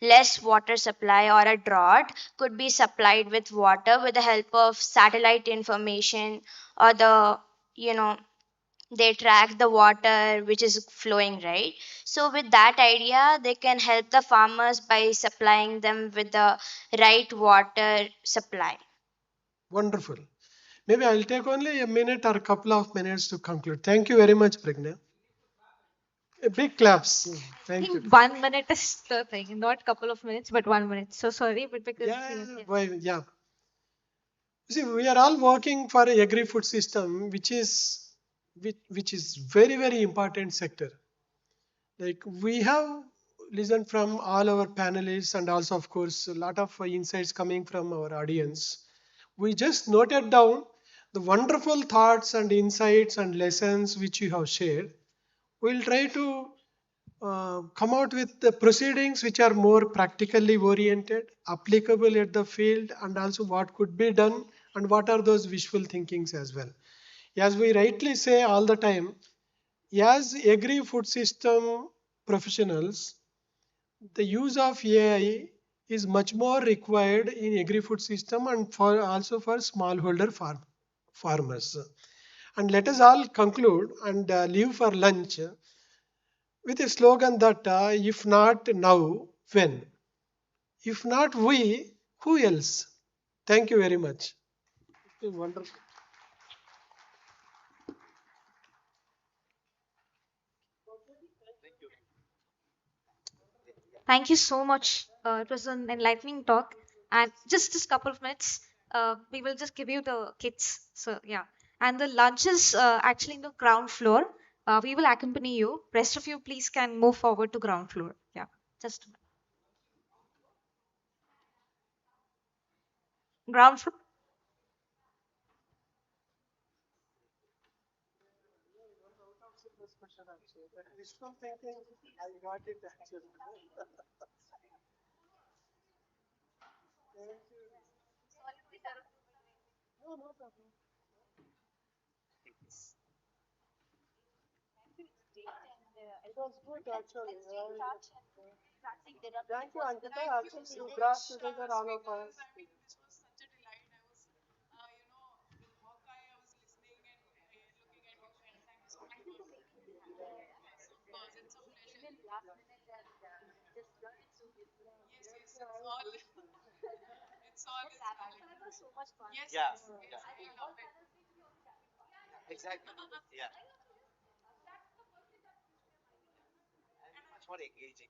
less water supply or a drought could be supplied with water with the help of satellite information or you know they track the water which is flowing, right? So with that idea they can help the farmers by supplying them with the right water supply. Wonderful. Maybe I'll take only a minute or a couple of minutes to conclude. Thank you very much, Pragna. A big claps. I Thank you. think 1 minute is the thing, not couple of minutes, but 1 minute. So sorry, but because Yeah. See, we are all working for a agri-food system, which is very, very important sector. Like we have listened from all our panelists and also, of course, a lot of insights coming from our audience. We just noted down the wonderful thoughts and insights and lessons which you have shared. We'll try to come out with the proceedings which are more practically oriented, applicable at the field, and also what could be done and what are those wishful thinkings as well. As we rightly say all the time, as agri food system professionals, the use of AI is much more required in agri food system and for also for smallholder farmers. And let us all conclude and leave for lunch with a slogan that if not now, when? If not we, who else? Thank you very much. Wonderful. thank you so much. It was an enlightening talk, and just couple of minutes, we will just give you the kits. So yeah, and the lunch is actually in the ground floor. We will accompany you. Rest of you, please can move forward to ground floor. Yeah, just a minute. Ground floor. I got it actually. No, no problem. It was good actually. Thank you, Ankita. Actually, you brought together all of us. Yeah, exactly. Yeah, much more engaging.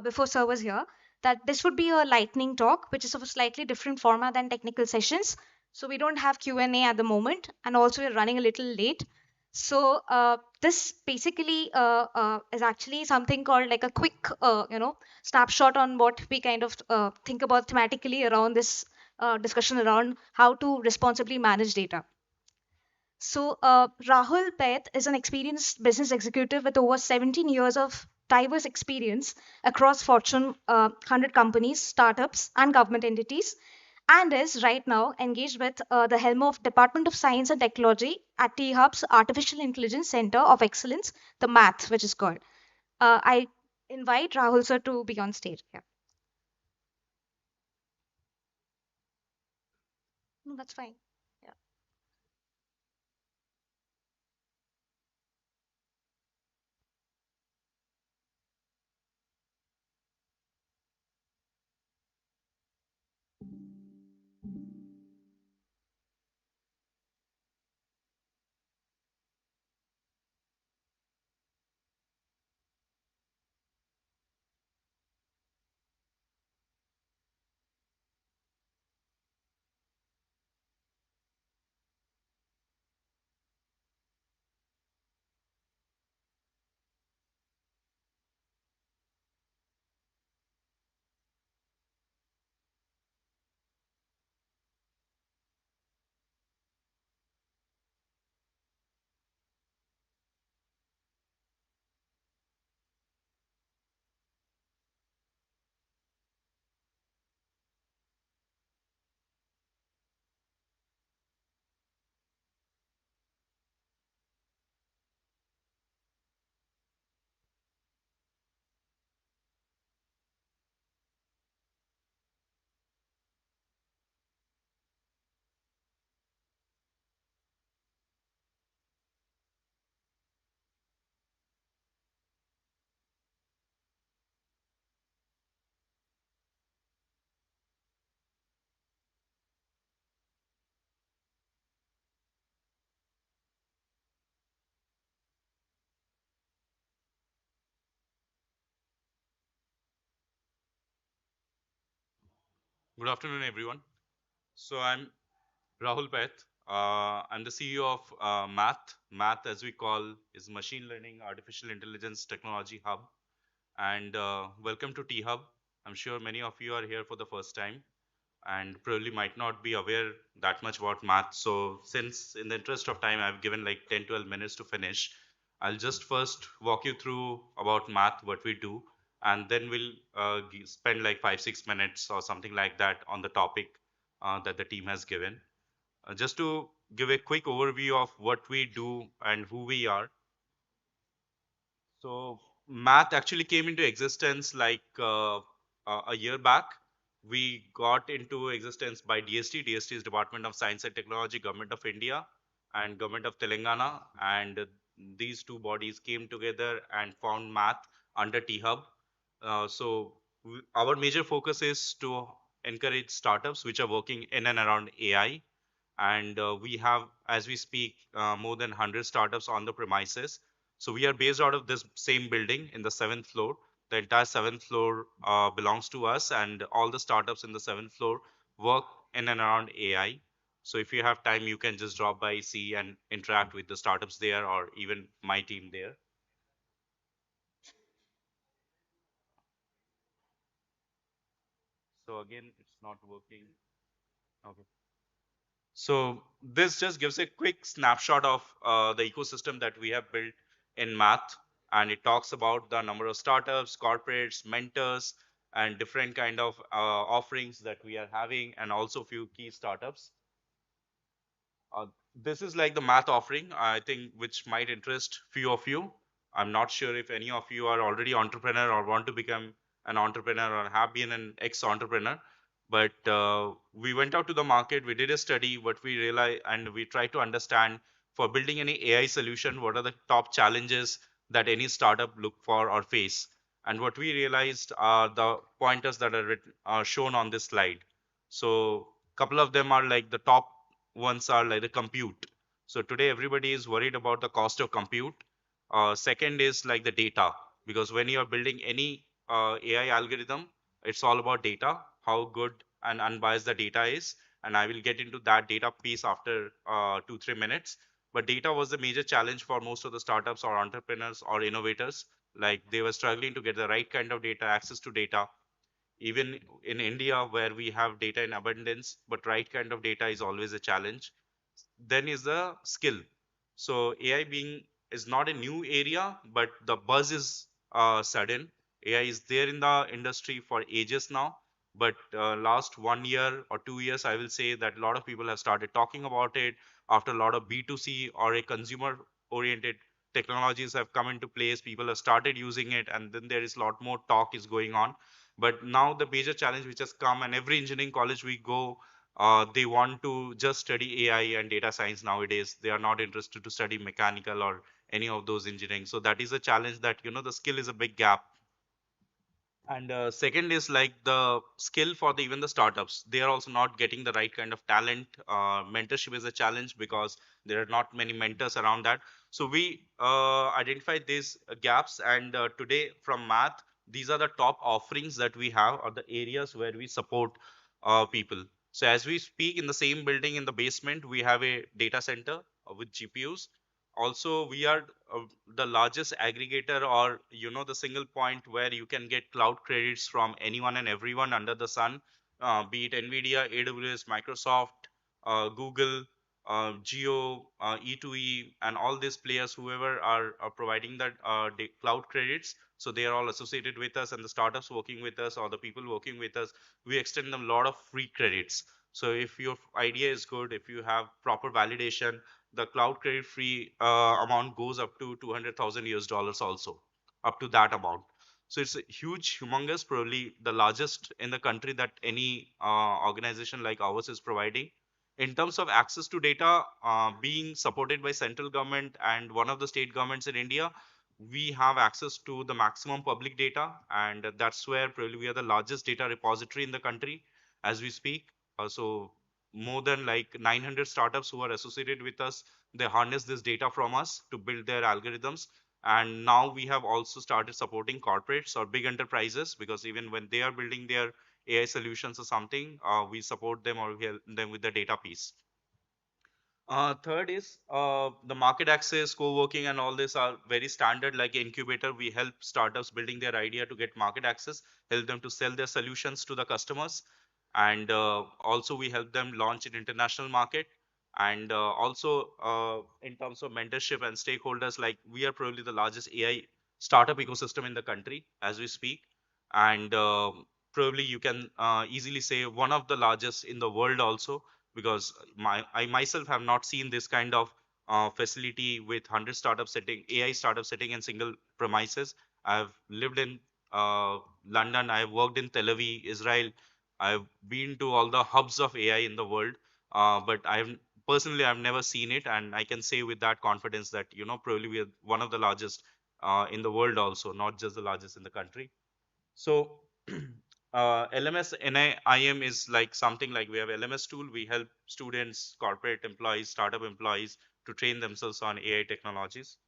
before sir was here, that this would be a lightning talk, which is of a slightly different format than technical sessions. So we don't have Q&A at the moment, and also we're running a little late. So this basically is actually something called like a quick, snapshot on what we kind of think about thematically around this discussion around how to responsibly manage data. So, Rahul Paith is an experienced business executive with over 17 years of diverse experience across Fortune 100 companies, startups, and government entities, and is right now engaged with the helm of Department of Science and Technology at T-Hub's Artificial Intelligence Center of Excellence, the MATH, which is called. I invite Rahul sir to be on stage. Yeah. No, that's fine. Yeah. Good afternoon, everyone. So I'm Rahul Paith. I'm the CEO of Math. Math, as we call, is Machine Learning Artificial Intelligence Technology Hub. And welcome to T Hub. I'm sure many of you are here for the first time and probably might not be aware that much about math. So since in the interest of time, I've given like 10, 12 minutes to finish, I'll just first walk you through about math, what we do, and then we'll spend like 5, 6 minutes or something like that on the topic that the team has given. Just to give a quick overview of what we do and who we are. So math actually came into existence like a year back. We got into existence by DST. DST is Department of Science and Technology, Government of India, and Government of Telangana. And these two bodies came together and found math under T-Hub. Our major focus is to encourage startups which are working in and around AI. And we have, as we speak, more than 100 startups on the premises. So we are based out of this same building in the 7th floor. The entire 7th floor belongs to us, and all the startups in the 7th floor work in and around AI. So if you have time, you can just drop by, see, and interact with the startups there, or even my team there. So again, it's not working. Okay. So this just gives a quick snapshot of the ecosystem that we have built in math, and it talks about the number of startups, corporates, mentors, and different kind of offerings that we are having, and also few key startups. This is like the math offering, I think, which might interest few of you. I'm not sure if any of you are already entrepreneur or want to become an entrepreneur or have been an ex-entrepreneur. But we went out to the market, we did a study, what we realized, and we tried to understand for building any AI solution, what are the top challenges that any startup look for or face. And what we realized are the pointers that are shown on this slide. So a couple of them are like the top ones are like the compute. So today everybody is worried about the cost of compute. Second is like the data, because when you are building any AI algorithm, it's all about data, how good and unbiased the data is. And I will get into that data piece after 2-3 minutes. But data was the major challenge for most of the startups or entrepreneurs or innovators. Like they were struggling to get the right kind of data, access to data. Even in India, where we have data in abundance, but right kind of data is always a challenge. Then is the skill. So AI being is not a new area, but the buzz is sudden. AI is there in the industry for ages now, but last 1 year or 2 years, I will say that a lot of people have started talking about it after a lot of B2C or a consumer oriented technologies have come into place. People have started using it, and then there is a lot more talk is going on. But now the major challenge which has come, and every engineering college we go, they want to just study AI and data science nowadays. They are not interested to study mechanical or any of those engineering. So that is a challenge that, the skill is a big gap. And second is like the skill for even the startups. They are also not getting the right kind of talent. Mentorship is a challenge because there are not many mentors around that. So we identified these gaps, and today from Math, these are the top offerings that we have, or the areas where we support people. So as we speak, in the same building in the basement, we have a data center with GPUs. Also, we are the largest aggregator, or the single point where you can get cloud credits from anyone and everyone under the sun, be it Nvidia, AWS, Microsoft, Google, Geo, E2E, and all these players, whoever are providing that cloud credits. So they are all associated with us, and the startups working with us or the people working with us, we extend them a lot of free credits. So if your idea is good, if you have proper validation, the cloud credit free amount goes up to 200,000 US dollars also, up to that amount. So it's a huge, humongous, probably the largest in the country that any organization like ours is providing. In terms of access to data, being supported by central government and one of the state governments in India, we have access to the maximum public data, and that's where probably we are the largest data repository in the country as we speak. So more than like 900 startups who are associated with us, they harness this data from us to build their algorithms. And now we have also started supporting corporates or big enterprises, because even when they are building their AI solutions or something, we support them or help them with the data piece. Third is the market access, co-working, and all this are very standard. Like incubator, we help startups building their idea to get market access, help them to sell their solutions to the customers, and also we help them launch in international market. And also in terms of mentorship and stakeholders, like we are probably the largest AI startup ecosystem in the country as we speak, and probably you can easily say one of the largest in the world also, because I myself have not seen this kind of facility with 100 startups sitting, AI startups sitting in single premises. I've lived in London, I've worked in Tel Aviv, Israel. I've been to all the hubs of AI in the world, but I've never seen it, and I can say with that confidence that probably we are one of the largest in the world also, not just the largest in the country. So LMS NIIM is like something like we have LMS tool. We help students, corporate employees, startup employees to train themselves on AI technologies.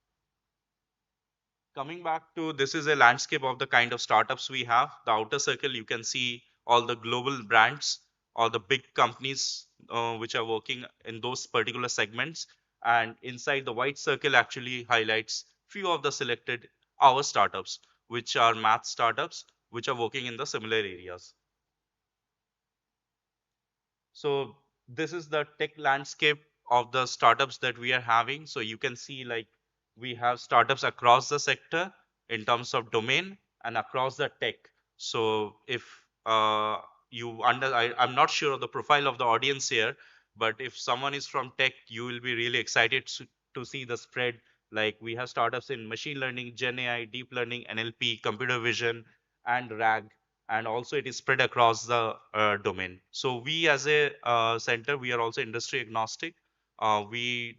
Coming back to, this is a landscape of the kind of startups we have. The outer circle, you can see all the global brands, all the big companies which are working in those particular segments. And inside the white circle actually highlights few of the selected our startups, which are math startups, which are working in the similar areas. So this is the tech landscape of the startups that we are having. So you can see like we have startups across the sector in terms of domain and across the tech. So if I'm not sure of the profile of the audience here, but if someone is from tech, you will be really excited to see the spread. Like we have startups in machine learning, Gen AI, deep learning, NLP, computer vision, and RAG, and also it is spread across the domain. So we as a center, we are also industry agnostic. We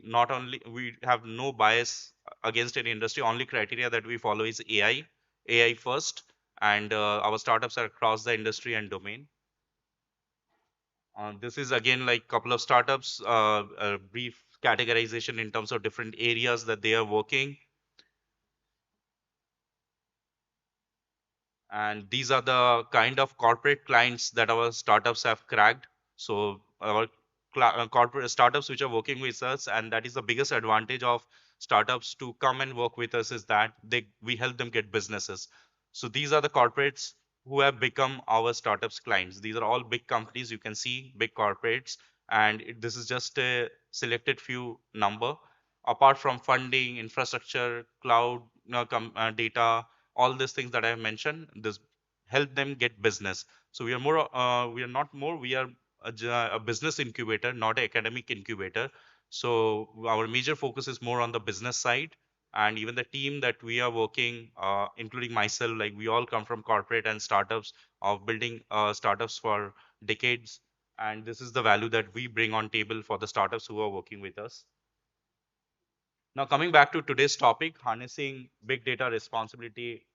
have no bias against any industry. Only criteria that we follow is AI first, and our startups are across the industry and domain. This is again like couple of startups, a brief categorization in terms of different areas that they are working. And these are the kind of corporate clients that our startups have cracked. So our corporate startups which are working with us, and that is the biggest advantage of startups to come and work with us, is that we help them get businesses. So these are the corporates who have become our startups clients. These are all big companies, you can see big corporates, and this is just a selected few number. Apart from funding, infrastructure, cloud, data, all these things that I have mentioned, this help them get business. So we are more, we are not more, we are a business incubator, not an academic incubator. So our major focus is more on the business side, and even the team that we are working, including myself, like we all come from corporate and startups of building startups for decades. And this is the value that we bring on table for the startups who are working with us. Now, coming back to today's topic, harnessing big data responsibility,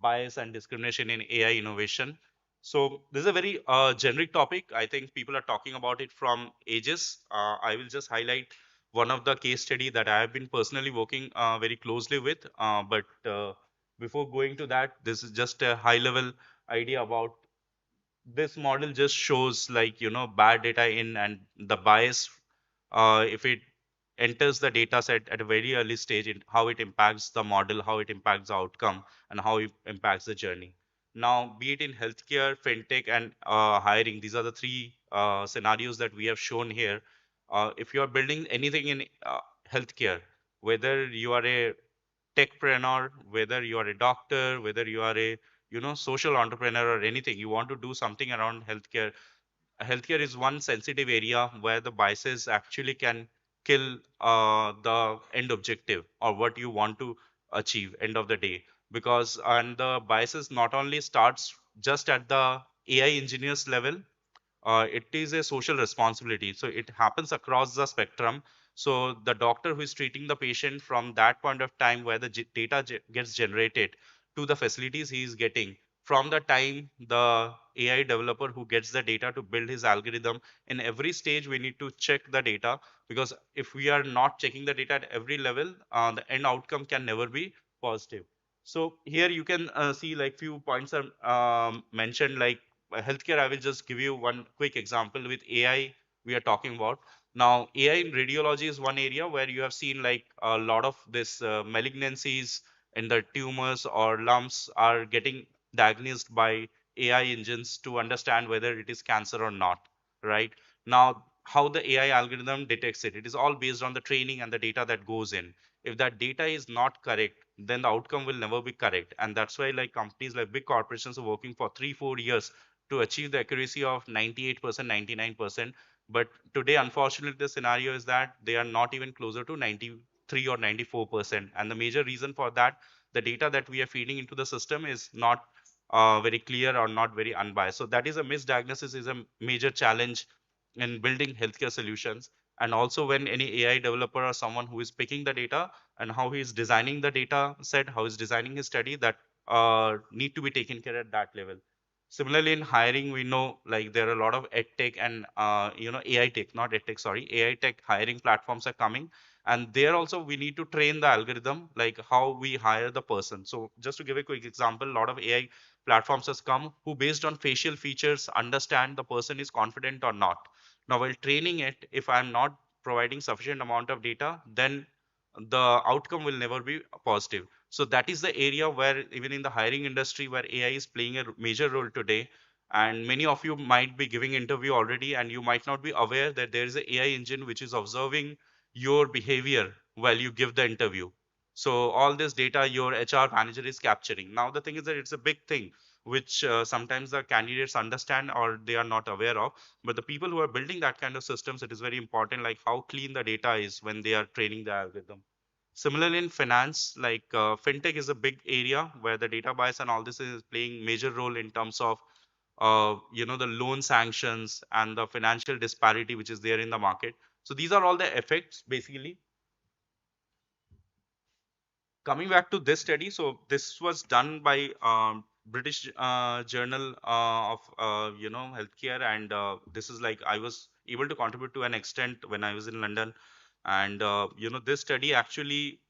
bias and discrimination in AI innovation. So this is a very generic topic. I think people are talking about it from ages. I will just highlight one of the case study that I have been personally working very closely with. But before going to that, this is just a high level idea about this model. Just shows, like, bad data in and the bias, if it enters the data set at a very early stage, how it impacts the model, how it impacts the outcome, and how it impacts the journey. Now, be it in healthcare, fintech, and hiring, these are the three scenarios that we have shown here. If you are building anything in healthcare, whether you are a techpreneur, whether you are a doctor, whether you are a social entrepreneur or anything, you want to do something around healthcare. Healthcare is one sensitive area where the biases actually can kill the end objective or what you want to achieve end of the day. Because and the biases not only starts just at the AI engineers level, it is a social responsibility. So it happens across the spectrum. So the doctor who is treating the patient, from that point of time where the data gets generated to the facilities he is getting, from the time the AI developer who gets the data to build his algorithm, in every stage we need to check the data. Because if we are not checking the data at every level, the end outcome can never be positive. So here you can see like few points are mentioned, like healthcare. I will just give you one quick example with AI we are talking about. Now, AI in radiology is one area where you have seen like a lot of this malignancies in the tumors or lumps are getting diagnosed by AI engines to understand whether it is cancer or not, right? Now, how the AI algorithm detects it, it is all based on the training and the data that goes in. If that data is not correct, then the outcome will never be correct. And that's why like companies like big corporations are working for 3-4 years to achieve the accuracy of 98%, 99%. But today, unfortunately, the scenario is that they are not even closer to 93 or 94%. And the major reason for that, the data that we are feeding into the system is not very clear or not very unbiased. So that is a misdiagnosis, is a major challenge in building healthcare solutions. And also when any AI developer or someone who is picking the data and how he is designing the data set, how he's designing his study, that need to be taken care at that level. Similarly, in hiring, we know like there are a lot of ed tech and AI tech, not ed tech, sorry, AI tech hiring platforms are coming, and there also we need to train the algorithm like how we hire the person. So just to give a quick example, a lot of AI platforms has come who based on facial features understand the person is confident or not. Now, while training it, if I'm not providing sufficient amount of data, then the outcome will never be positive. So that is the area where even in the hiring industry where AI is playing a major role today. And many of you might be giving interview already and you might not be aware that there is an AI engine which is observing your behavior while you give the interview. So all this data your HR manager is capturing. Now the thing is that it's a big thing which sometimes the candidates understand or they are not aware of. But the people who are building that kind of systems, it is very important like how clean the data is when they are training the algorithm. Similarly, in finance, like fintech is a big area where the data bias and all this is playing major role in terms of the loan sanctions and the financial disparity which is there in the market. So these are all the effects basically. Coming back to this study, so this was done by British Journal of Healthcare, and this is like I was able to contribute to an extent when I was in London. And this study actually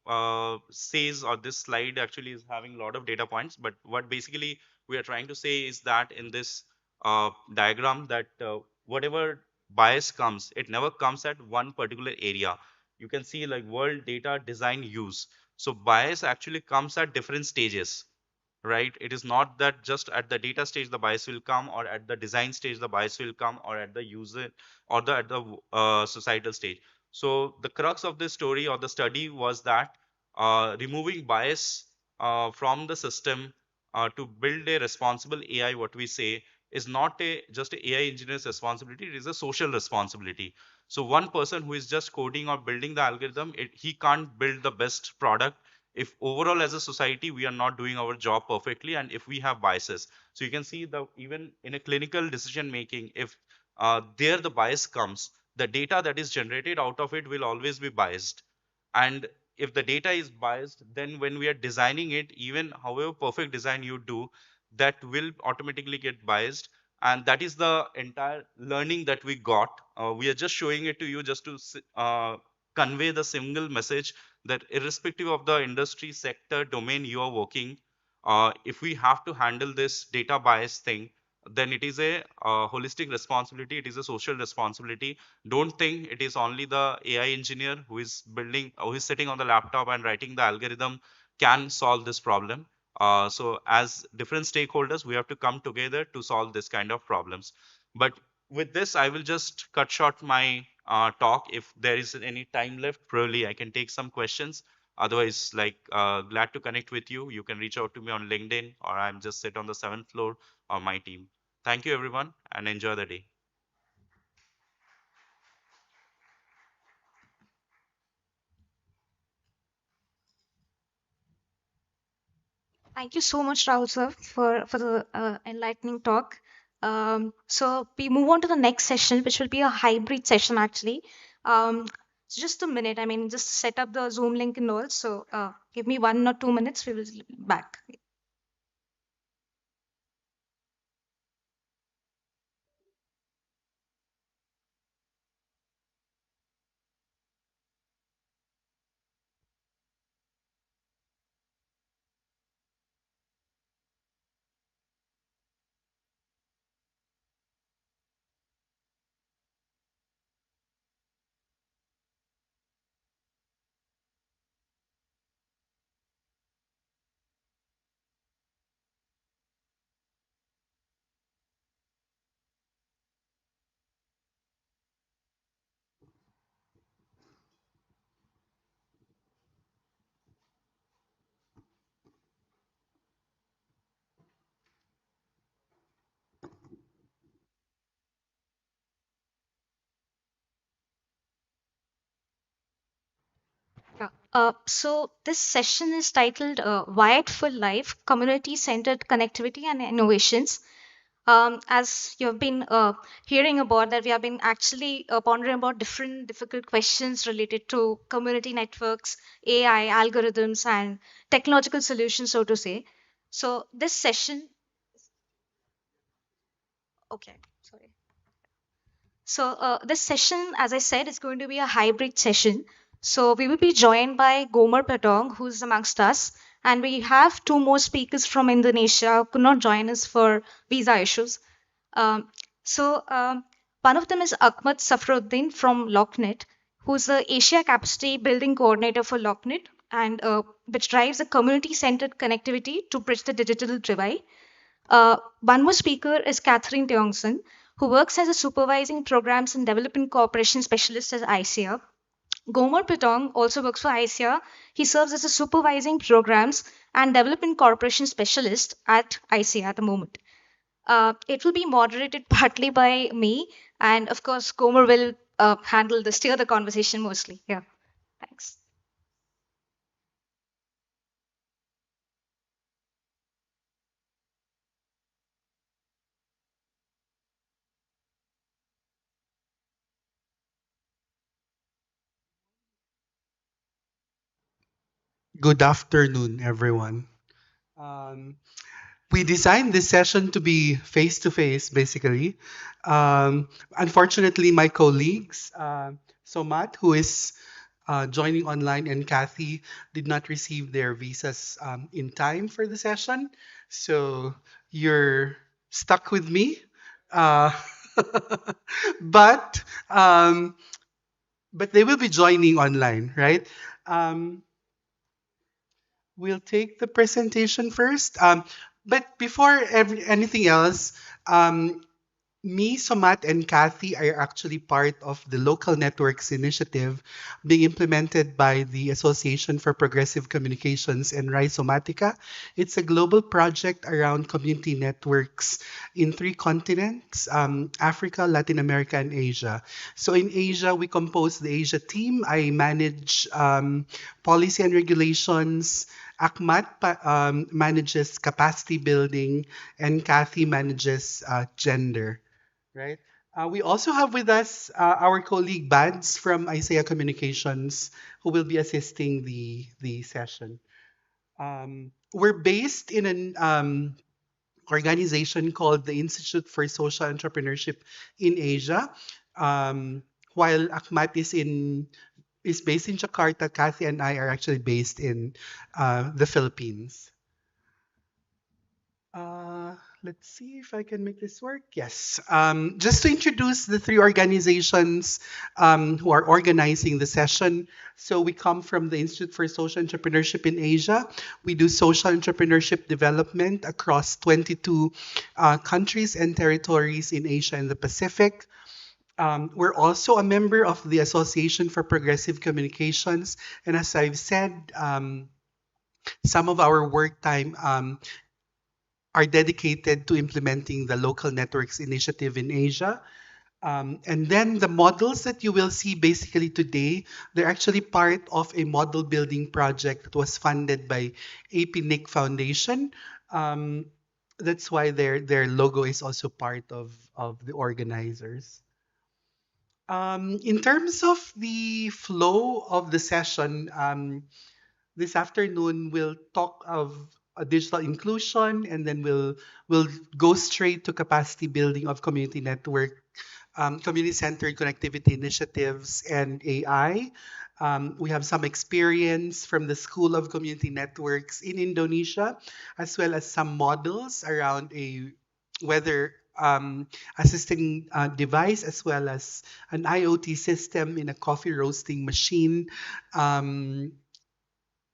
says, or this slide actually is having a lot of data points, but what basically we are trying to say is that in this diagram that whatever bias comes, it never comes at one particular area. You can see like world, data, design, use. So bias actually comes at different stages, right? It is not that just at the data stage the bias will come, or at the design stage the bias will come, or at the user, or at the societal stage. So the crux of this story or the study was that removing bias from the system to build a responsible AI, what we say, is not a just a AI engineer's responsibility, it is a social responsibility. So one person who is just coding or building the algorithm, he can't build the best product if overall as a society we are not doing our job perfectly, and if we have biases. So you can see that even in a clinical decision making, if there the bias comes, the data that is generated out of it will always be biased. And if the data is biased, then when we are designing it, even however perfect design you do, that will automatically get biased. And that is the entire learning that we got. We are just showing it to you just to convey the single message that irrespective of the industry, sector, domain you are working, if we have to handle this data bias thing, then it is a holistic responsibility, it is a social responsibility. Don't think it is only the AI engineer who is building, who is sitting on the laptop and writing the algorithm can solve this problem. So as different stakeholders, we have to come together to solve this kind of problems. But with this, I will just cut short my talk. If there is any time left, probably I can take some questions. Otherwise, like glad to connect with you. You can reach out to me on LinkedIn, or I'm just sit on the 7th floor of my team. Thank you, everyone, and enjoy the day. Thank you so much, Rahul sir, for the enlightening talk. So we move on to the next session, which will be a hybrid session actually. So just a minute. I mean, just set up the Zoom link and all. So give me 1 or 2 minutes. We will be back. Yeah. So this session is titled Wired for Life, Community-Centered Connectivity and Innovations. As you have been hearing about that, we have been actually pondering about different difficult questions related to community networks, AI, algorithms, and technological solutions, so to say. So this session, okay, sorry. So this session, as I said, is going to be a hybrid session. So we will be joined by Gomer Patong, who's amongst us, and we have two more speakers from Indonesia who could not join us for visa issues. So one of them is Ahmad Safruddin from LockNet, who's the Asia Capacity Building Coordinator for LockNet, and which drives a community-centered connectivity to bridge the digital divide. One more speaker is Catherine Teongson, who works as a supervising programs and development cooperation specialist at ICEA. Gomer Pitong also works for ICEA. He serves as a supervising programs and development corporation specialist at ICEA at the moment. It will be moderated partly by me, and of course, Gomer will steer the conversation mostly. Yeah, thanks. Good afternoon, everyone. Um, we designed this session to be face to face, basically. Unfortunately, my colleagues, Somat, who is joining online, and Kathy did not receive their visas in time for the session. So you're stuck with me. Uh, but um, but they will be joining online, right? Um, we'll take the presentation first. But before anything else, um, me, Somat, and Kathy are actually part of the Local Networks initiative being implemented by the Association for Progressive Communications and Rhizomatica. It's a global project around community networks in 3 continents, Africa, Latin America, and Asia. So in Asia, we compose the Asia team. I manage policy and regulations. Akmat manages capacity building, and Kathy manages gender. Right. We also have with us our colleague Bads from Isaiah Communications, who will be assisting the session. We're based in an organization called the Institute for Social Entrepreneurship in Asia. While Akmat is based in Jakarta, Kathy and I are actually based in the Philippines. Let's see if I can make this work. Yes. Just to introduce the 3 organizations who are organizing the session. So we come from the Institute for Social Entrepreneurship in Asia. We do social entrepreneurship development across 22 countries and territories in Asia and the Pacific. We're also a member of the Association for Progressive Communications. And as I've said, some of our work time are dedicated to implementing the Local Networks initiative in Asia. And then the models that you will see basically today, they're actually part of a model building project that was funded by APNIC Foundation. That's why their logo is also part of the organizers. In terms of the flow of the session, this afternoon we'll talk of digital inclusion, and then we'll go straight to capacity building of community network, community-centered connectivity initiatives, and AI. We have some experience from the School of Community Networks in Indonesia, as well as some models around a weather assisting device, as well as an IoT system in a coffee roasting machine.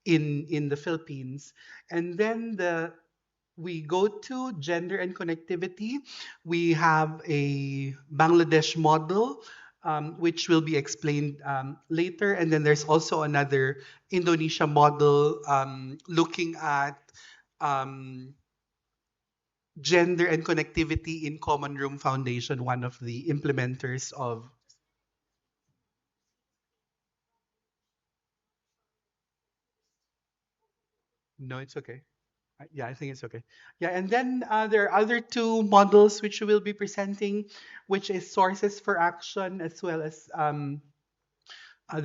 In the Philippines. And then we go to gender and connectivity. We have a Bangladesh model, which will be explained later. And then there's also another Indonesia model looking at gender and connectivity in Common Room Foundation, one of the implementers of. No, it's okay. Yeah, I think it's okay. Yeah, and then there are other 2 models which we will be presenting, which is sources for action, as well as the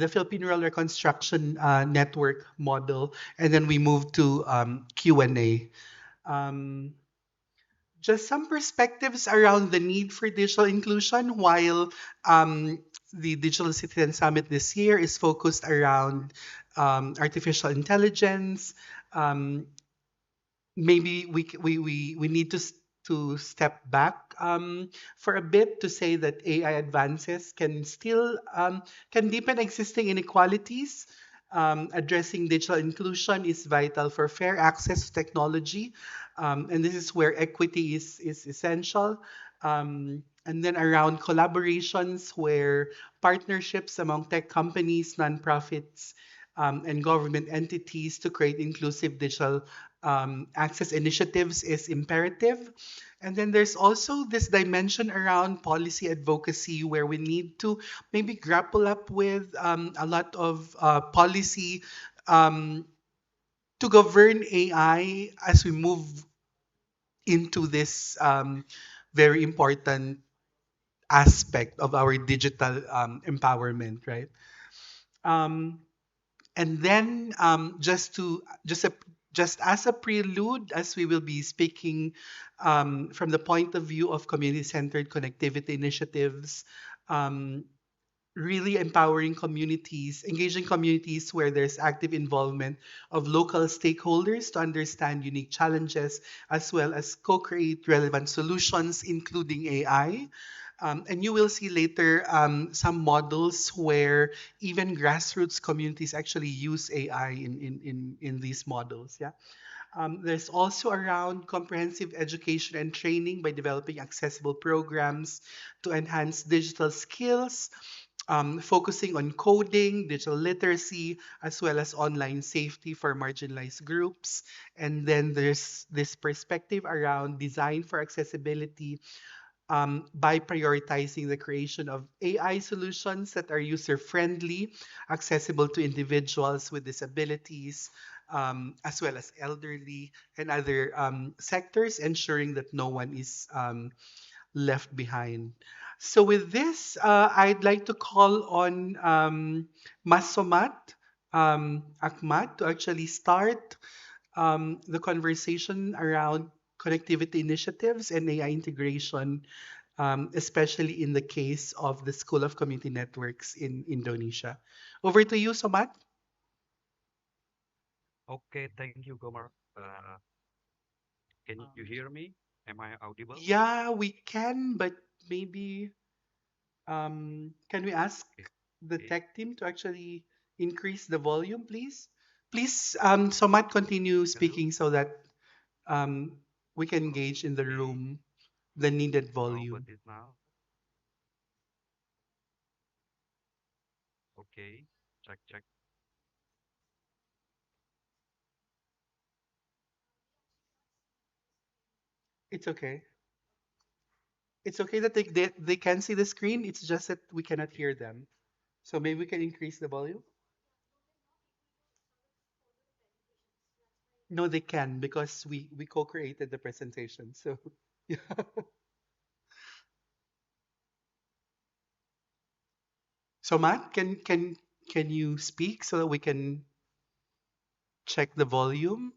Philippine Rural Reconstruction Network model, and then we move to Q&A. Just some perspectives around the need for digital inclusion. While the Digital Citizen Summit this year is focused around artificial intelligence, maybe we need to step back for a bit to say that AI advances can still can deepen existing inequalities. Addressing digital inclusion is vital for fair access to technology, and this is where equity is essential. And then around collaborations, where partnerships among tech companies, nonprofits, and government entities to create inclusive digital access initiatives is imperative. And then there's also this dimension around policy advocacy, where we need to maybe grapple up with a lot of policy to govern AI as we move into this very important aspect of our digital empowerment, right? And then just as a prelude, as we will be speaking from the point of view of community-centered connectivity initiatives, really empowering communities, engaging communities where there's active involvement of local stakeholders to understand unique challenges as well as co-create relevant solutions, including AI. And you will see later some models where even grassroots communities actually use AI in these models. Yeah. There's also around comprehensive education and training by developing accessible programs to enhance digital skills, focusing on coding, digital literacy, as well as online safety for marginalized groups. And then there's this perspective around design for accessibility by prioritizing the creation of AI solutions that are user friendly, accessible to individuals with disabilities, as well as elderly and other sectors, ensuring that no one is left behind. So, with this, I'd like to call on Masomat Ahmad to actually start the conversation around connectivity initiatives and AI integration, especially in the case of the School of Community Networks in Indonesia. Over to you, Somat. Okay, thank you, Gomer. Can you hear me? Am I audible? Yeah, we can, but maybe can we ask the Okay. tech team to actually increase the volume, please? Please, Somat, continue speaking so that um, we can gauge in the Okay. room the needed How about volume. it now? Okay. Check, check. It's okay. It's okay that they can see the screen. It's just that we cannot hear them. So maybe we can increase the volume. No, they can because we co-created the presentation. So yeah. So Matt, can you speak so that we can check the volume?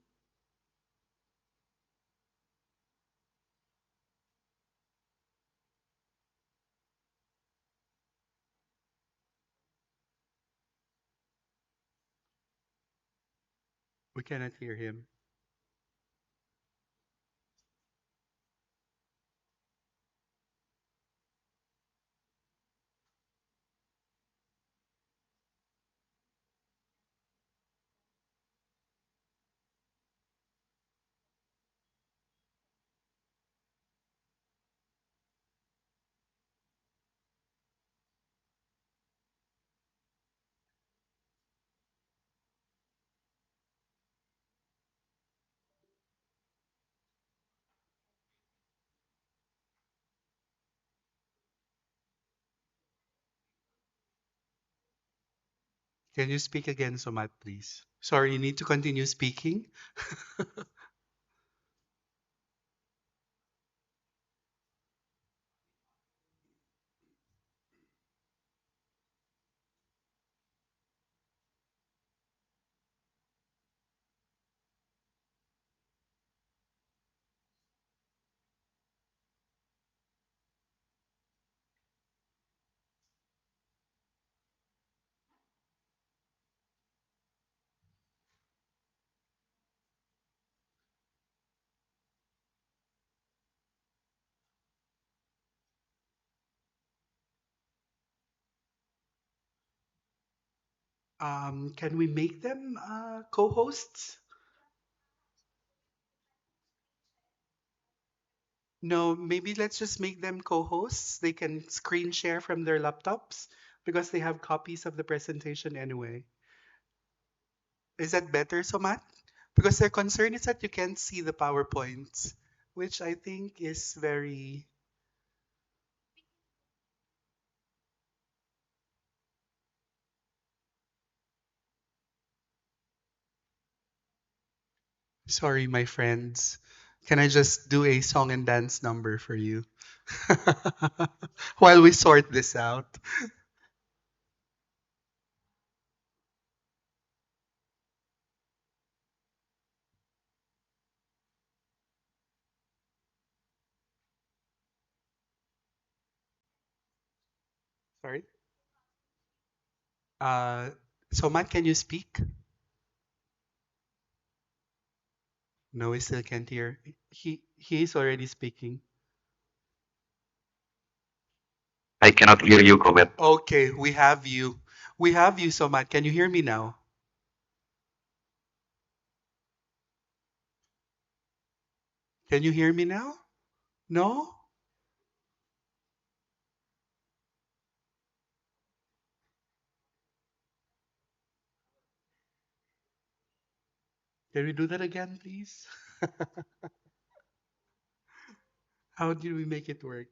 We cannot hear him. Can you speak again, Somat, please? Sorry, you need to continue speaking. Can we make them co-hosts? No, maybe let's just make them co-hosts. They can screen share from their laptops because they have copies of the presentation anyway. Is that better, Somat? Because their concern is that you can't see the PowerPoints, which I think is very sorry, my friends. Can I just do a song and dance number for you while we sort this out? Sorry. Soman, can you speak? No, we still can't hear. He is already speaking. I cannot hear you, Komet. Okay, we have you. We have you, Soman. Can you hear me now? Can you hear me now? No? Can we do that again, please? How did we make it work?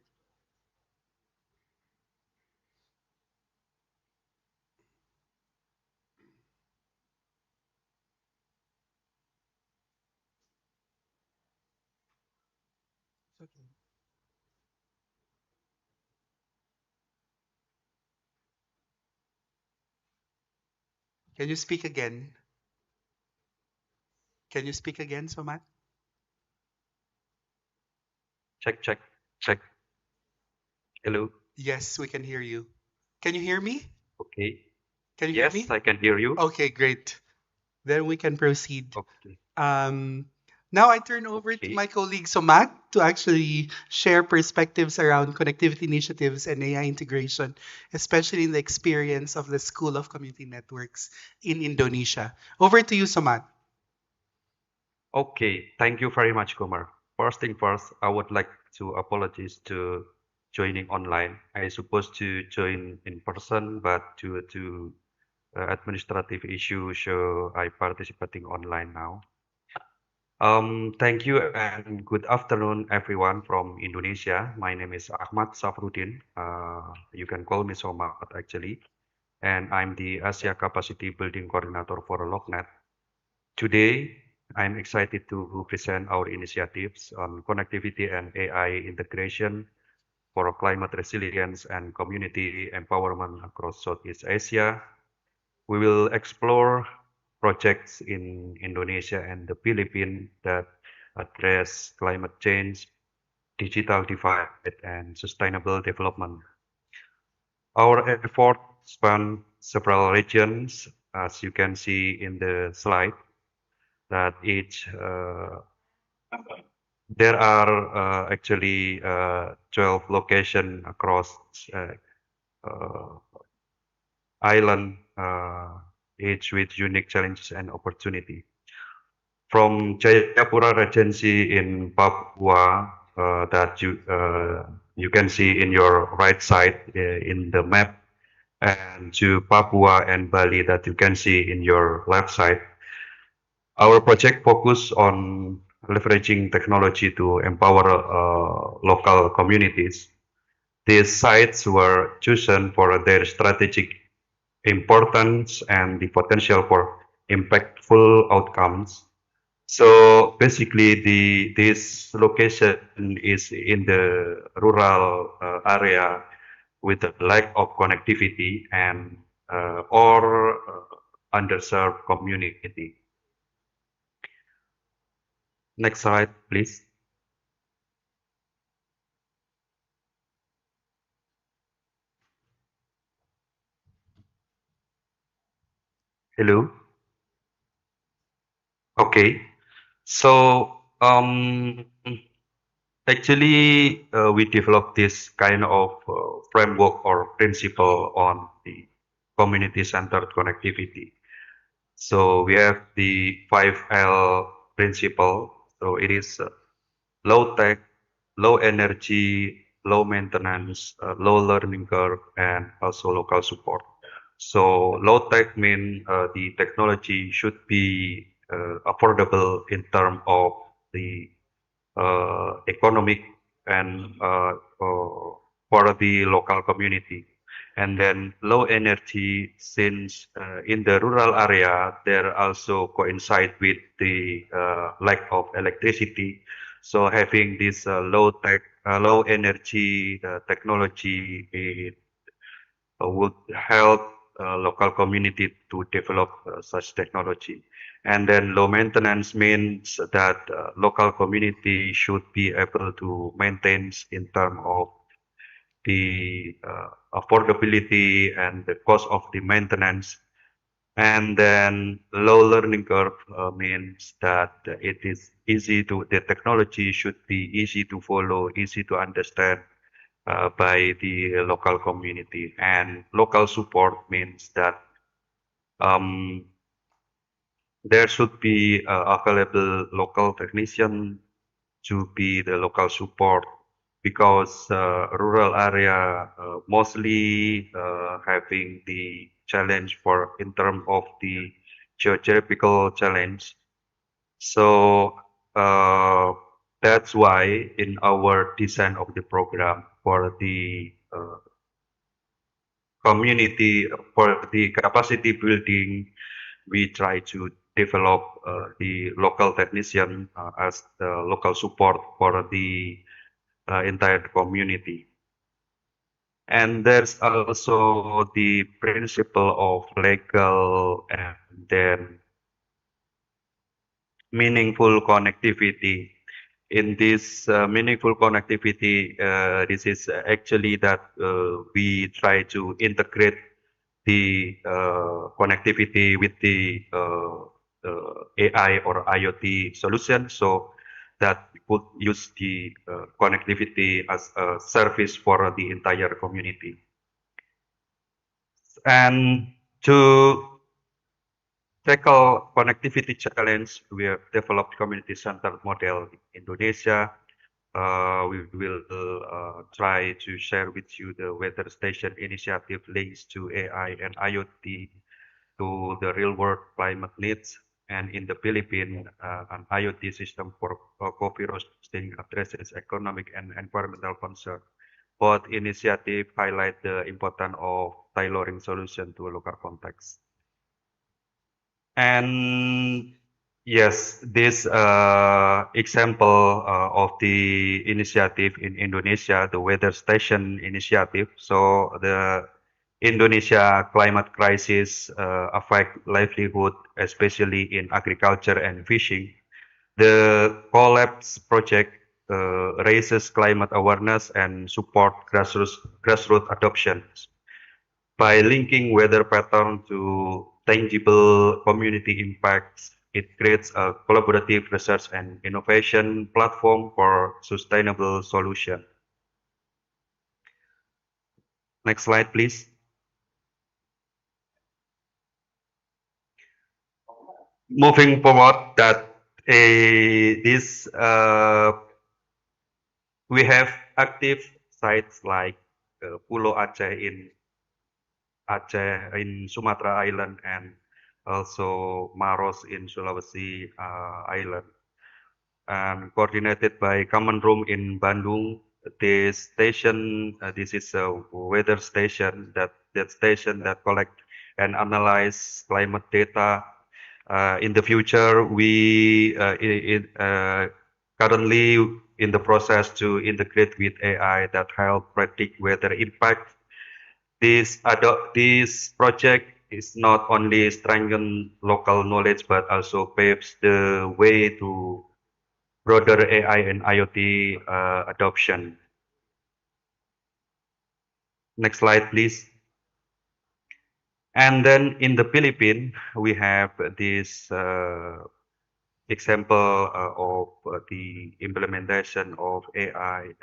Can you speak again? Can you speak again, Soman? Check, check, check. Hello. Yes, we can hear you. Can you hear me? Okay. Can you hear Yes, me? I can hear you. Okay, great. Then we can proceed. Okay. Now I turn over to my colleague Somat to actually share perspectives around connectivity initiatives and AI integration, especially in the experience of the School of Community Networks in Indonesia. Over to you, Somat. Okay, thank you very much, Kumar. First thing first, I would like to apologize to joining online. I supposed to join in person, but due to administrative issue, so I participating online now. Thank you and good afternoon, everyone from Indonesia. My name is Ahmad Safruddin. You can call me Somat actually, and I'm the Asia Capacity Building Coordinator for LockNet. Today, I'm excited to present our initiatives on connectivity and AI integration for climate resilience and community empowerment across Southeast Asia. We will explore projects in Indonesia and the Philippines that address climate change, digital divide, and sustainable development. Our efforts span several regions, as you can see in the slide, that each there are actually 12 locations across island, each with unique challenges and opportunity. From Jayapura Regency in Papua, that you can see in your right side in the map, and to Papua and Bali that you can see in your left side. Our project focus on leveraging technology to empower local communities. These sites were chosen for their strategic importance and the potential for impactful outcomes. So basically, this location is in the rural area with a lack of connectivity and or underserved community. Next slide, please. Hello. Okay. So actually, we developed this kind of framework or principle on the community-centered connectivity. So we have the 5L principle. So it is low tech, low energy, low maintenance, low learning curve, and also local support. So low tech means the technology should be affordable in terms of the economic and for the local community. And then low energy, since in the rural area, there also coincide with the lack of electricity. So having this low tech, low energy technology would help local community to develop such technology. And then low maintenance means that local community should be able to maintain in terms of the affordability and the cost of the maintenance. And then low learning curve means that it is easy to, the technology should be easy to follow, easy to understand by the local community. And local support means that um, there should be available local technician to be the local support because rural area mostly having the challenge for in terms of the geographical challenge. So that's why in our design of the program for the community, for the capacity building, we try to develop the local technician as the local support for the entire community. And there's also the principle of legal and then meaningful connectivity. In this meaningful connectivity, this is actually that we try to integrate the connectivity with the AI or IoT solution so that we could use the connectivity as a service for the entire community. And to tackle connectivity challenge, we have developed community-centered model in Indonesia. We will try to share with you the weather station initiative links to AI and IoT to the real-world climate needs. And in the Philippines, an IoT system for coffee roasting addresses economic and environmental concern. Both initiatives highlight the importance of tailoring solution to a local context. And yes, this example of the initiative in Indonesia, the weather station initiative. So the Indonesia climate crisis affect livelihood, especially in agriculture and fishing. The Collapse project raises climate awareness and support grassroots adoption by linking weather pattern to tangible community impacts. It creates a collaborative research and innovation platform for sustainable solution. Next slide, please. Moving forward, that this we have active sites like Pulau Aceh in Aceh in Sumatra Island and also Maros in Sulawesi Island. Coordinated by Common Room in Bandung. This station, this is a weather station that collect and analyze climate data. In the future, we currently in the process to integrate with AI that help predict weather impact. This project is not only strengthen local knowledge but also paves the way to broader AI and IoT adoption. Next slide, please. And then in the Philippines, we have this example of the implementation of AI,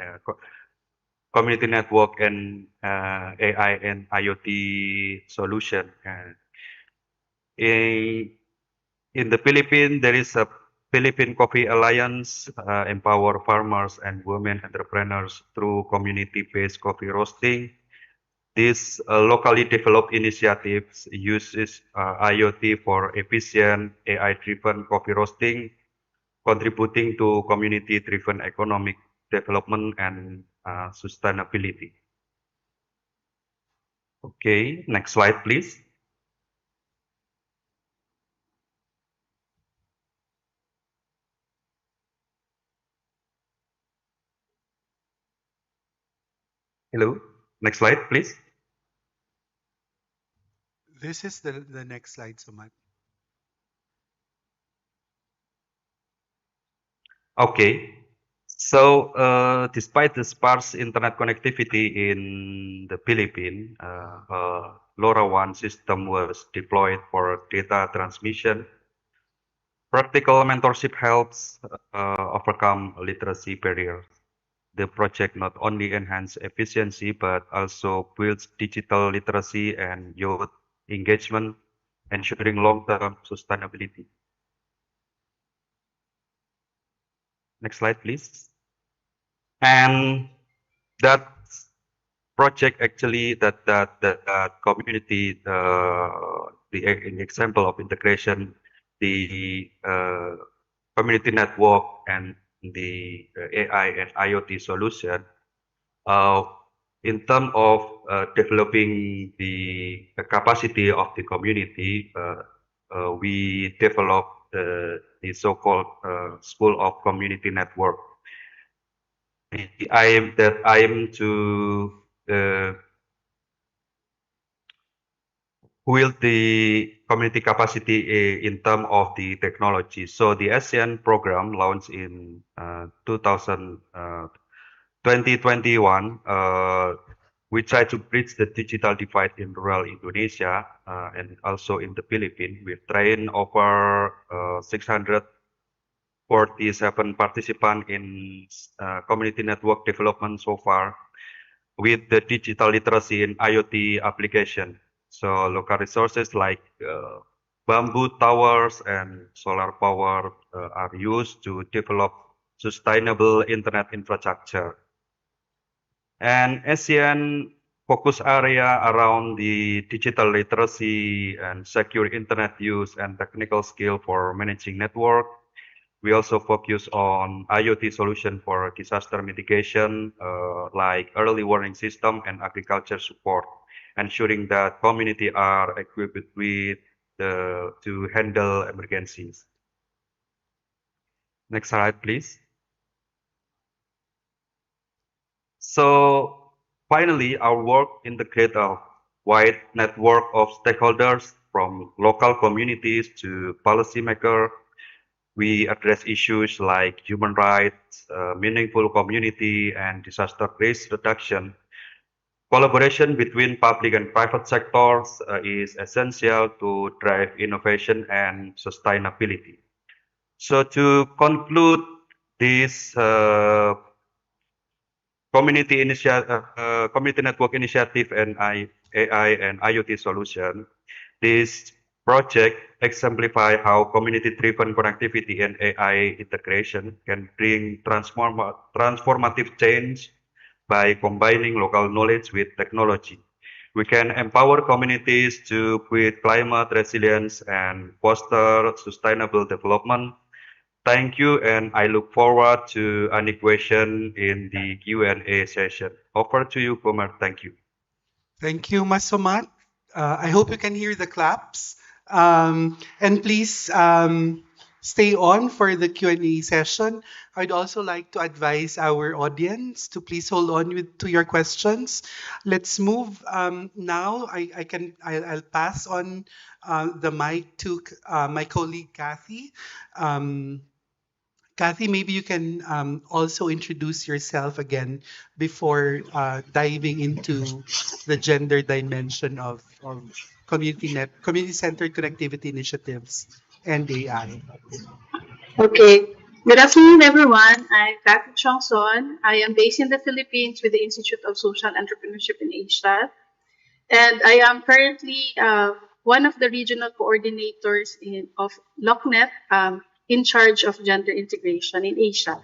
community network and AI and IoT solution. In the Philippines, there is a Philippine Coffee Alliance empower farmers and women entrepreneurs through community-based coffee roasting. This locally developed initiatives uses IoT for efficient AI-driven coffee roasting, contributing to community-driven economic development and sustainability. Okay, next slide, please. Hello, next slide, please. This is the next slide, Sumat. Okay, So, despite the sparse internet connectivity in the Philippines, LoRaWAN system was deployed for data transmission. Practical mentorship helps overcome literacy barriers. The project not only enhances efficiency but also builds digital literacy and youth engagement, ensuring long-term sustainability. Next slide, please. And that project actually, that community, the example of integration, the community network and the AI and IoT solution, uh, in terms of developing the capacity of the community, we developed the so-called School of Community Network. The aim to build the community capacity in terms of the technology. So the ASEAN program launched in 2021, we try to bridge the digital divide in rural Indonesia and also in the Philippines. We've trained over 647 participants in community network development so far with the digital literacy in IoT application. So local resources like bamboo towers and solar power are used to develop sustainable internet infrastructure. And ASEAN focus area around the digital literacy and secure internet use and technical skill for managing network. We also focus on IoT solution for disaster mitigation, like early warning system and agriculture support, ensuring that community are equipped with to handle emergencies. Next slide, please. So finally, our work integrates a wide network of stakeholders from local communities to policymakers. We address issues like human rights, meaningful community, and disaster risk reduction. Collaboration between public and private sectors is essential to drive innovation and sustainability. So to conclude this community network initiative and AI and IoT solution, this project exemplify how community-driven connectivity and AI integration can bring transformative change by combining local knowledge with technology. We can empower communities to build climate resilience and foster sustainable development. Thank you, and I look forward to any question in the Q&A session. Over to you, Kumar. Thank you. Thank you, Masomat. I hope you can hear the claps. And please stay on for the Q&A session. I'd also like to advise our audience to please hold on to your questions. Let's move now. I'll pass on the mic to my colleague Kathy. Kathy, maybe you can also introduce yourself again before diving into the gender dimension of community-centered connectivity initiatives and AI. Okay. Good afternoon, everyone. I'm Kathy Chongson. I am based in the Philippines with the Institute of Social Entrepreneurship in Asia. And I am currently one of the regional coordinators of LOCNET, in charge of gender integration in Asia.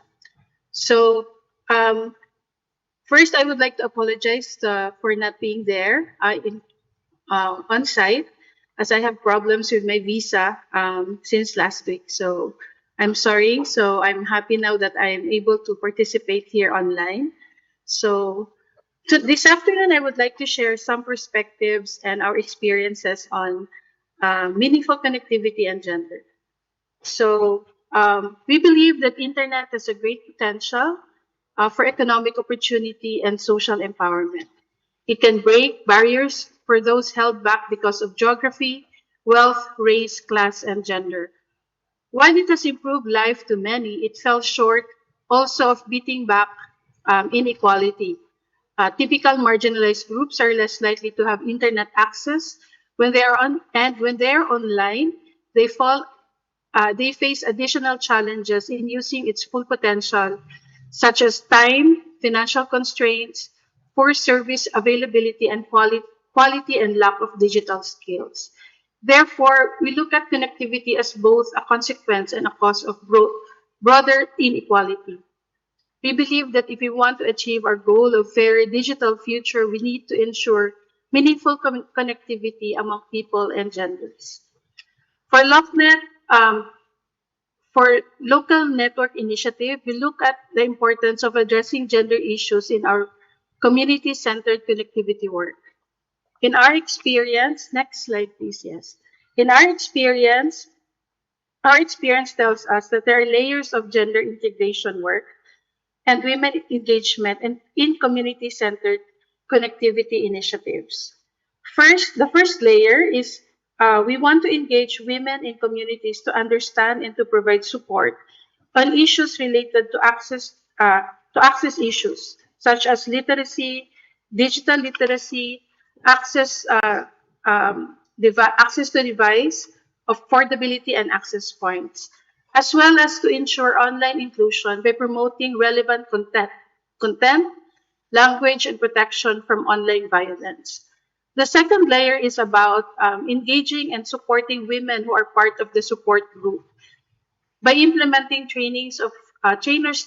So first, I would like to apologize for not being there on site, as I have problems with my visa since last week. So I'm sorry. So I'm happy now that I am able to participate here online. So this afternoon, I would like to share some perspectives and our experiences on meaningful connectivity and gender. So we believe that internet has a great potential for economic opportunity and social empowerment. It can break barriers for those held back because of geography, wealth, race, class, and gender. While it has improved life to many, it fell short also of beating back inequality. Typical marginalized groups are less likely to have internet access when they are on, and when they are online, they fall. They face additional challenges in using its full potential, such as time, financial constraints, poor service availability, and quality and lack of digital skills. Therefore, we look at connectivity as both a consequence and a cause of broader inequality. We believe that if we want to achieve our goal of fairer digital future, we need to ensure meaningful connectivity among people and genders. For LockNet, for local network initiative, we look at the importance of addressing gender issues in our community-centered connectivity work. In our experience, next slide please, yes. In our experience tells us that there are layers of gender integration work and women engagement in community-centered connectivity initiatives. The first layer is we want to engage women in communities to understand and to provide support on issues related to access issues such as literacy, digital literacy, access access to device, affordability, and access points, as well as to ensure online inclusion by promoting relevant content, language, and protection from online violence. The second layer is about engaging and supporting women who are part of the support group by implementing trainers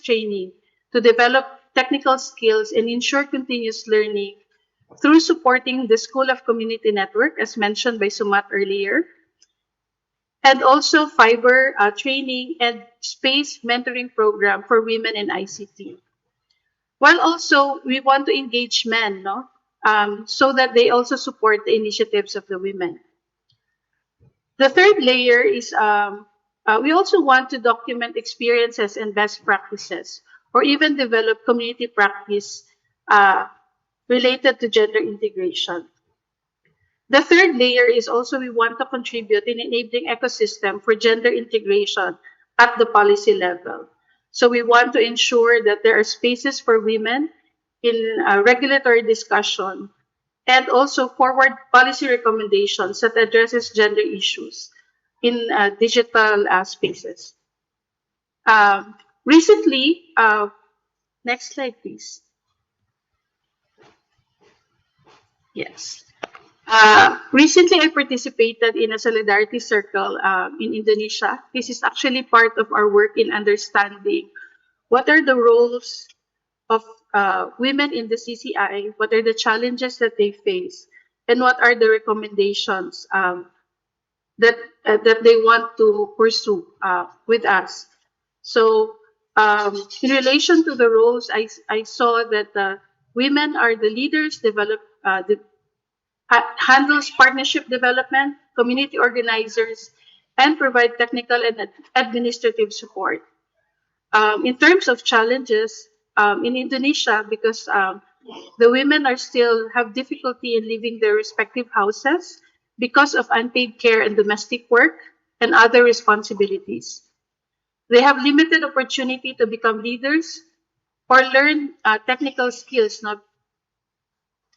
training to develop technical skills and ensure continuous learning through supporting the School of Community Network, as mentioned by Sumat earlier, and also fiber training and space mentoring program for women in ICT. While also we want to engage men, so that they also support the initiatives of the women. The third layer is we also want to document experiences and best practices, or even develop community practice related to gender integration. The third layer is also we want to contribute in enabling ecosystem for gender integration at the policy level. So we want to ensure that there are spaces for women in regulatory discussion and also forward policy recommendations that addresses gender issues in digital spaces. Recently, next slide, please. Yes. Recently, I participated in a solidarity circle in Indonesia. This is actually part of our work in understanding what are the roles of women in the CCI, what are the challenges that they face, and what are the recommendations that they want to pursue with us. So, in relation to the roles, I saw that women are the leaders, handles partnership development, community organizers, and provide technical and administrative support. In terms of challenges in Indonesia, because the women are still have difficulty in leaving their respective houses because of unpaid care and domestic work and other responsibilities. They have limited opportunity to become leaders or learn technical skills, not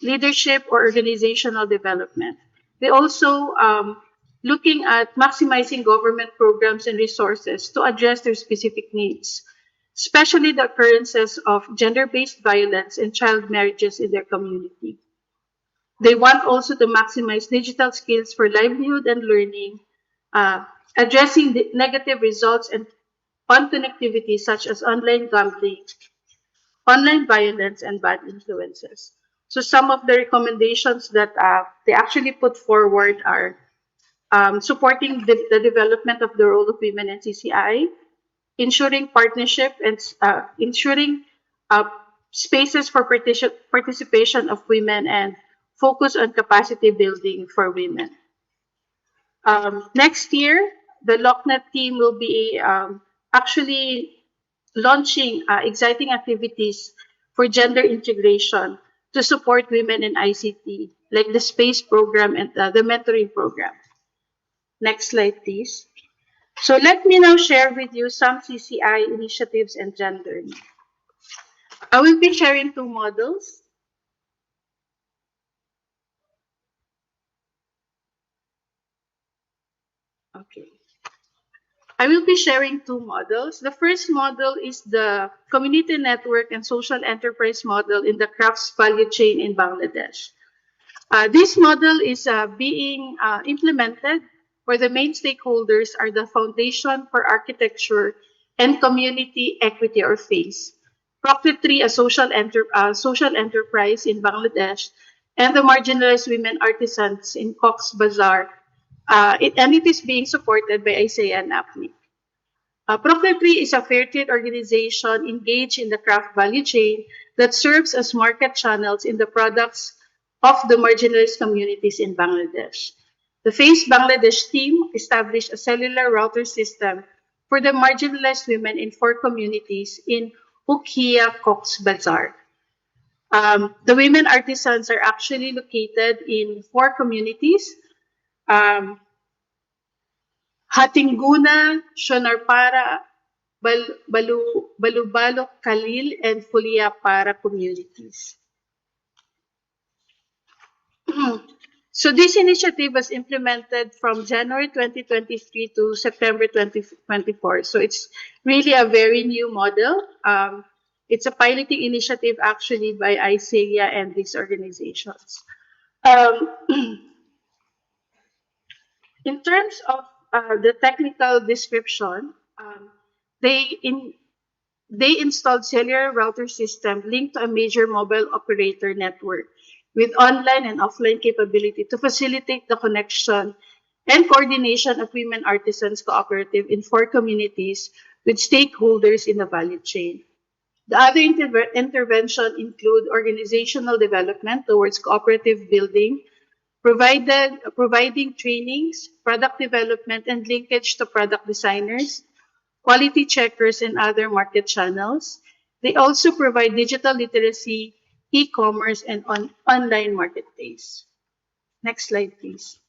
leadership or organizational development. They also looking at maximizing government programs and resources to address their specific needs, especially the occurrences of gender-based violence and child marriages in their community. They want also to maximize digital skills for livelihood and learning, addressing the negative results and on connectivity such as online gambling, online violence, and bad influences. So some of the recommendations that they actually put forward are supporting the development of the role of women in CCI, ensuring partnership and ensuring spaces for participation of women, and focus on capacity building for women. Next year, the LockNet team will be actually launching exciting activities for gender integration to support women in ICT, like the space program and the mentoring program. Next slide, please. So let me now share with you some CCI initiatives and gender. I will be sharing two models. Okay. I will be sharing two models. The first model is the community network and social enterprise model in the crafts value chain in Bangladesh. This model is being implemented where the main stakeholders are the Foundation for Architecture and Community Equity or FACE, Procter 3, a social enterprise in Bangladesh, and the marginalized women artisans in Cox's Bazar. And it is being supported by ISEA and APNIC. Procter 3 is a fair trade organization engaged in the craft value chain that serves as market channels in the products of the marginalized communities in Bangladesh. The FACE Bangladesh team established a cellular router system for the marginalized women in 4 communities in Ukhia Cox's Bazar. The women artisans are actually located in 4 communities. Hatinguna, Shonarpara, Balubalo, Khalil, and Fuliapara communities. So this initiative was implemented from January 2023 to September 2024. So it's really a very new model. It's a piloting initiative actually by ISEA and these organizations. In terms of the technical description, they installed cellular router system linked to a major mobile operator network with online and offline capability to facilitate the connection and coordination of women artisans cooperative in 4 communities with stakeholders in the value chain. The other intervention include organizational development towards cooperative building, providing trainings, product development, and linkage to product designers, quality checkers, and other market channels. They also provide digital literacy, e-commerce, and online marketplace. Next slide, please.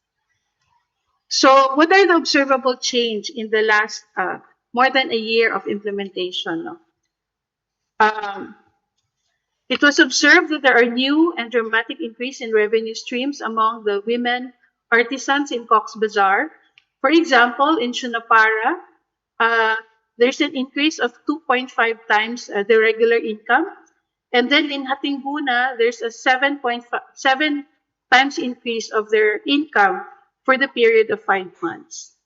So what are the observable change in the last more than a year of implementation? It was observed that there are new and dramatic increase in revenue streams among the women artisans in Cox's Bazar. For example, in Shunapara, there's an increase of 2.5 times the regular income. And then in Hatinguna, there's a 7.7 times increase of their income for the period of 5 months.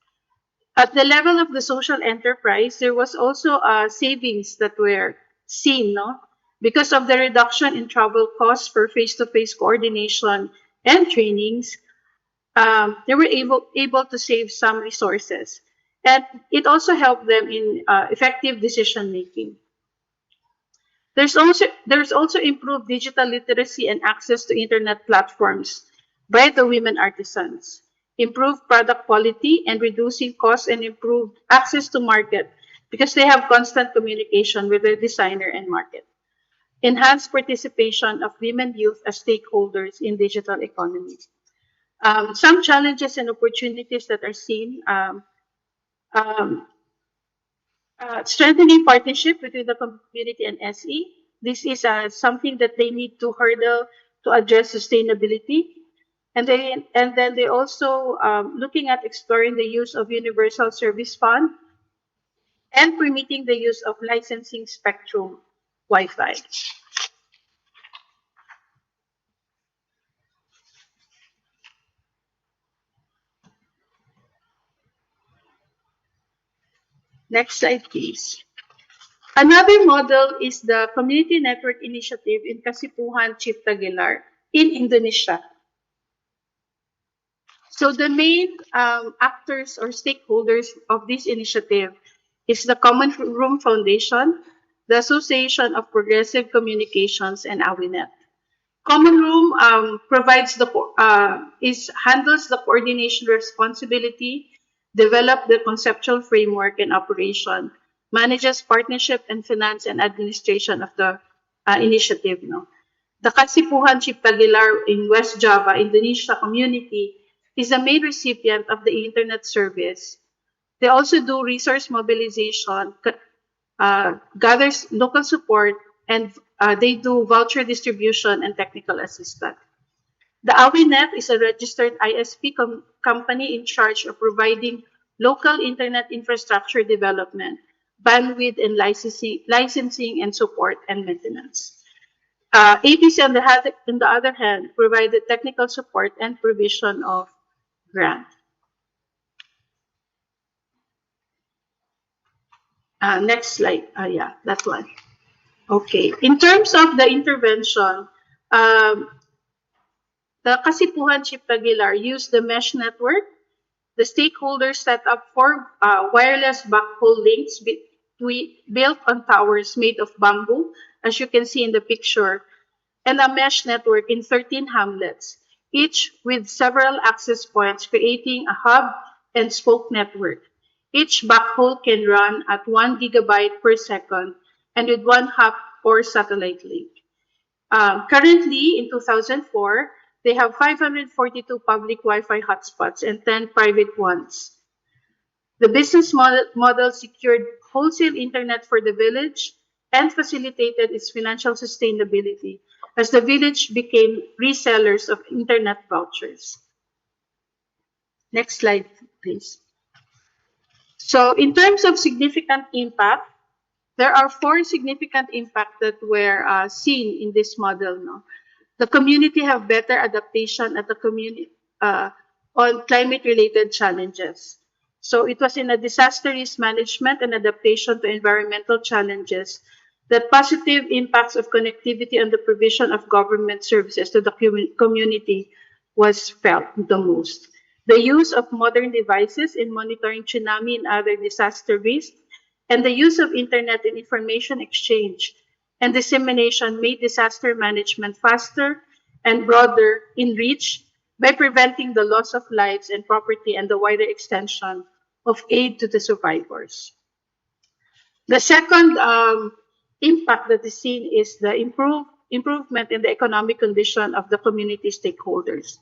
At the level of the social enterprise, there was also savings that were seen, no? Because of the reduction in travel costs for face-to-face coordination and trainings, they were able to save some resources. And it also helped them in effective decision making. There's also improved digital literacy and access to internet platforms by the women artisans, improved product quality and reducing costs, and improved access to market because they have constant communication with their designer and market. Enhanced participation of women youth as stakeholders in digital economy. Some challenges and opportunities that are seen. Strengthening partnership between the community and SE. This is something that they need to hurdle to address sustainability. And then they also looking at exploring the use of Universal Service Fund and permitting the use of licensing spectrum Wi-Fi. Next slide, please. Another model is the Community Network Initiative in Kasipuhan, Cipta Gilar in Indonesia. So the main actors or stakeholders of this initiative is the Common Room Foundation, the Association of Progressive Communications, and AWINET. Common Room handles the coordination responsibility, develop the conceptual framework and operation, manages partnership and finance and administration of the initiative. No? The Kasipuhan Cipta Gilar in West Java, Indonesia community is the main recipient of the internet service They also do resource mobilization, gathers local support, and they do voucher distribution and technical assistance. The AWINET is a registered ISP company in charge of providing local internet infrastructure development, bandwidth and licensing and support and maintenance. ABC, on the other hand, provided technical support and provision of grant. Next slide. Yeah, that one. Okay. In terms of the intervention, the Kasipuhan Chief Taguilar used the mesh network. The stakeholders set up 4 wireless backhaul links built on towers made of bamboo, as you can see in the picture, and a mesh network in 13 hamlets, each with several access points, creating a hub and spoke network. Each backhaul can run at 1 gigabyte per second and with 1 hub or satellite link. Currently, in 2004, they have 542 public Wi-Fi hotspots and 10 private ones. The business model secured wholesale internet for the village and facilitated its financial sustainability as the village became resellers of internet vouchers. Next slide, please. So in terms of significant impact, there are 4 significant impacts that were seen in this model. No? The community have better adaptation at the community on climate-related challenges. So it was in a disaster risk management and adaptation to environmental challenges that positive impacts of connectivity on the provision of government services to the community was felt the most. The use of modern devices in monitoring tsunami and other disaster risks, and the use of internet and information exchange and dissemination made disaster management faster and broader in reach by preventing the loss of lives and property and the wider extension of aid to the survivors. The second impact that is seen is the improvement in the economic condition of the community stakeholders.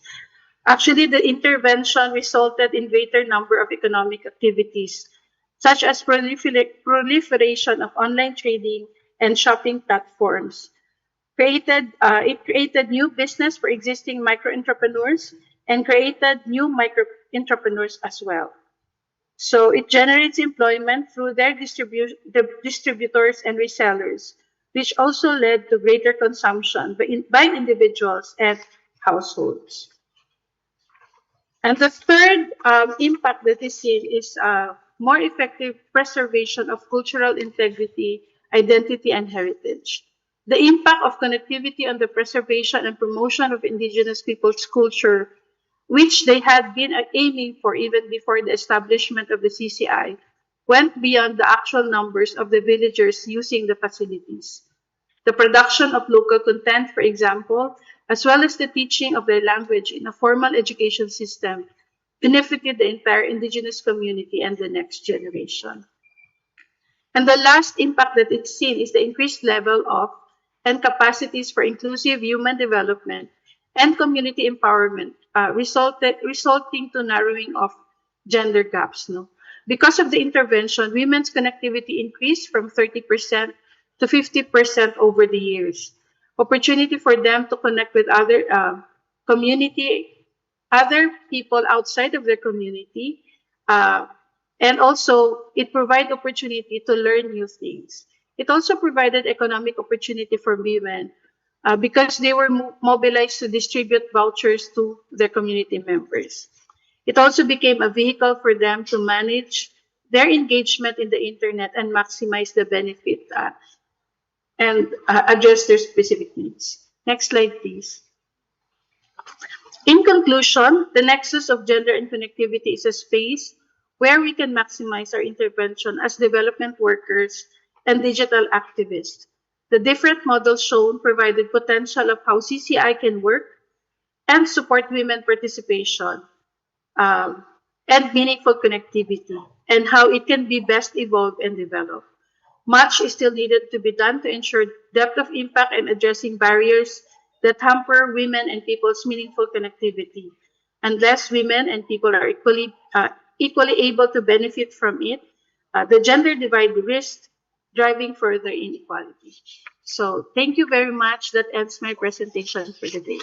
Actually, the intervention resulted in greater number of economic activities, such as proliferation of online trading and shopping platforms. It created new business for existing micro-entrepreneurs and created new micro-entrepreneurs as well. So it generates employment through their distributors and resellers, which also led to greater consumption by individuals and households. And the third impact that is seen is more effective preservation of cultural integrity, identity, and heritage. The impact of connectivity on the preservation and promotion of indigenous people's culture, which they had been aiming for even before the establishment of the CCI, went beyond the actual numbers of the villagers using the facilities. The production of local content, for example, as well as the teaching of their language in a formal education system, benefited the entire indigenous community and the next generation. And the last impact that it's seen is the increased level of and capacities for inclusive human development and community empowerment, resulting to narrowing of gender gaps. No? Because of the intervention, women's connectivity increased from 30% to 50% over the years. Opportunity for them to connect with other people outside of their community, and also it provided opportunity to learn new things. It also provided economic opportunity for women because they were mobilized to distribute vouchers to their community members. It also became a vehicle for them to manage their engagement in the internet and maximize the benefit and address their specific needs. Next slide, please. In conclusion, the nexus of gender and connectivity is a space where we can maximize our intervention as development workers and digital activists. The different models shown provided potential of how CCI can work and support women participation and meaningful connectivity, and how it can be best evolved and developed. Much is still needed to be done to ensure depth of impact and addressing barriers that hamper women and people's meaningful connectivity. Unless women and people are equally equally able to benefit from it. The gender divide risks driving further inequality. So thank you very much. That ends my presentation for the day.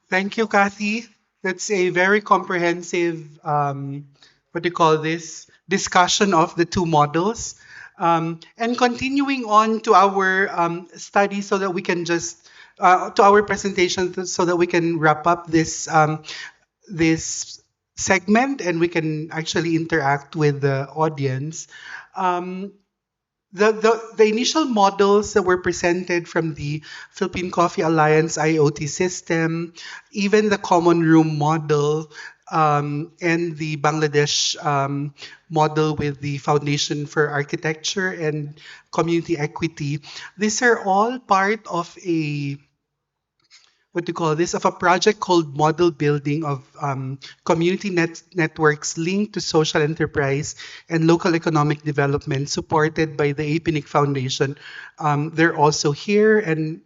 Thank you, Kathy. That's a very comprehensive, what do you call this, discussion of the two models. And continuing on to our study so that we can just, to our presentation so that we can wrap up this segment and we can actually interact with the audience. The initial models that were presented from the Philippine Coffee Alliance IoT system, even the common room model, and the Bangladesh model with the Foundation for Architecture and Community Equity, these are all part of a, what do you call this, of a project called Model Building of Community Networks linked to social enterprise and local economic development, supported by the APNIC Foundation. They're also here, and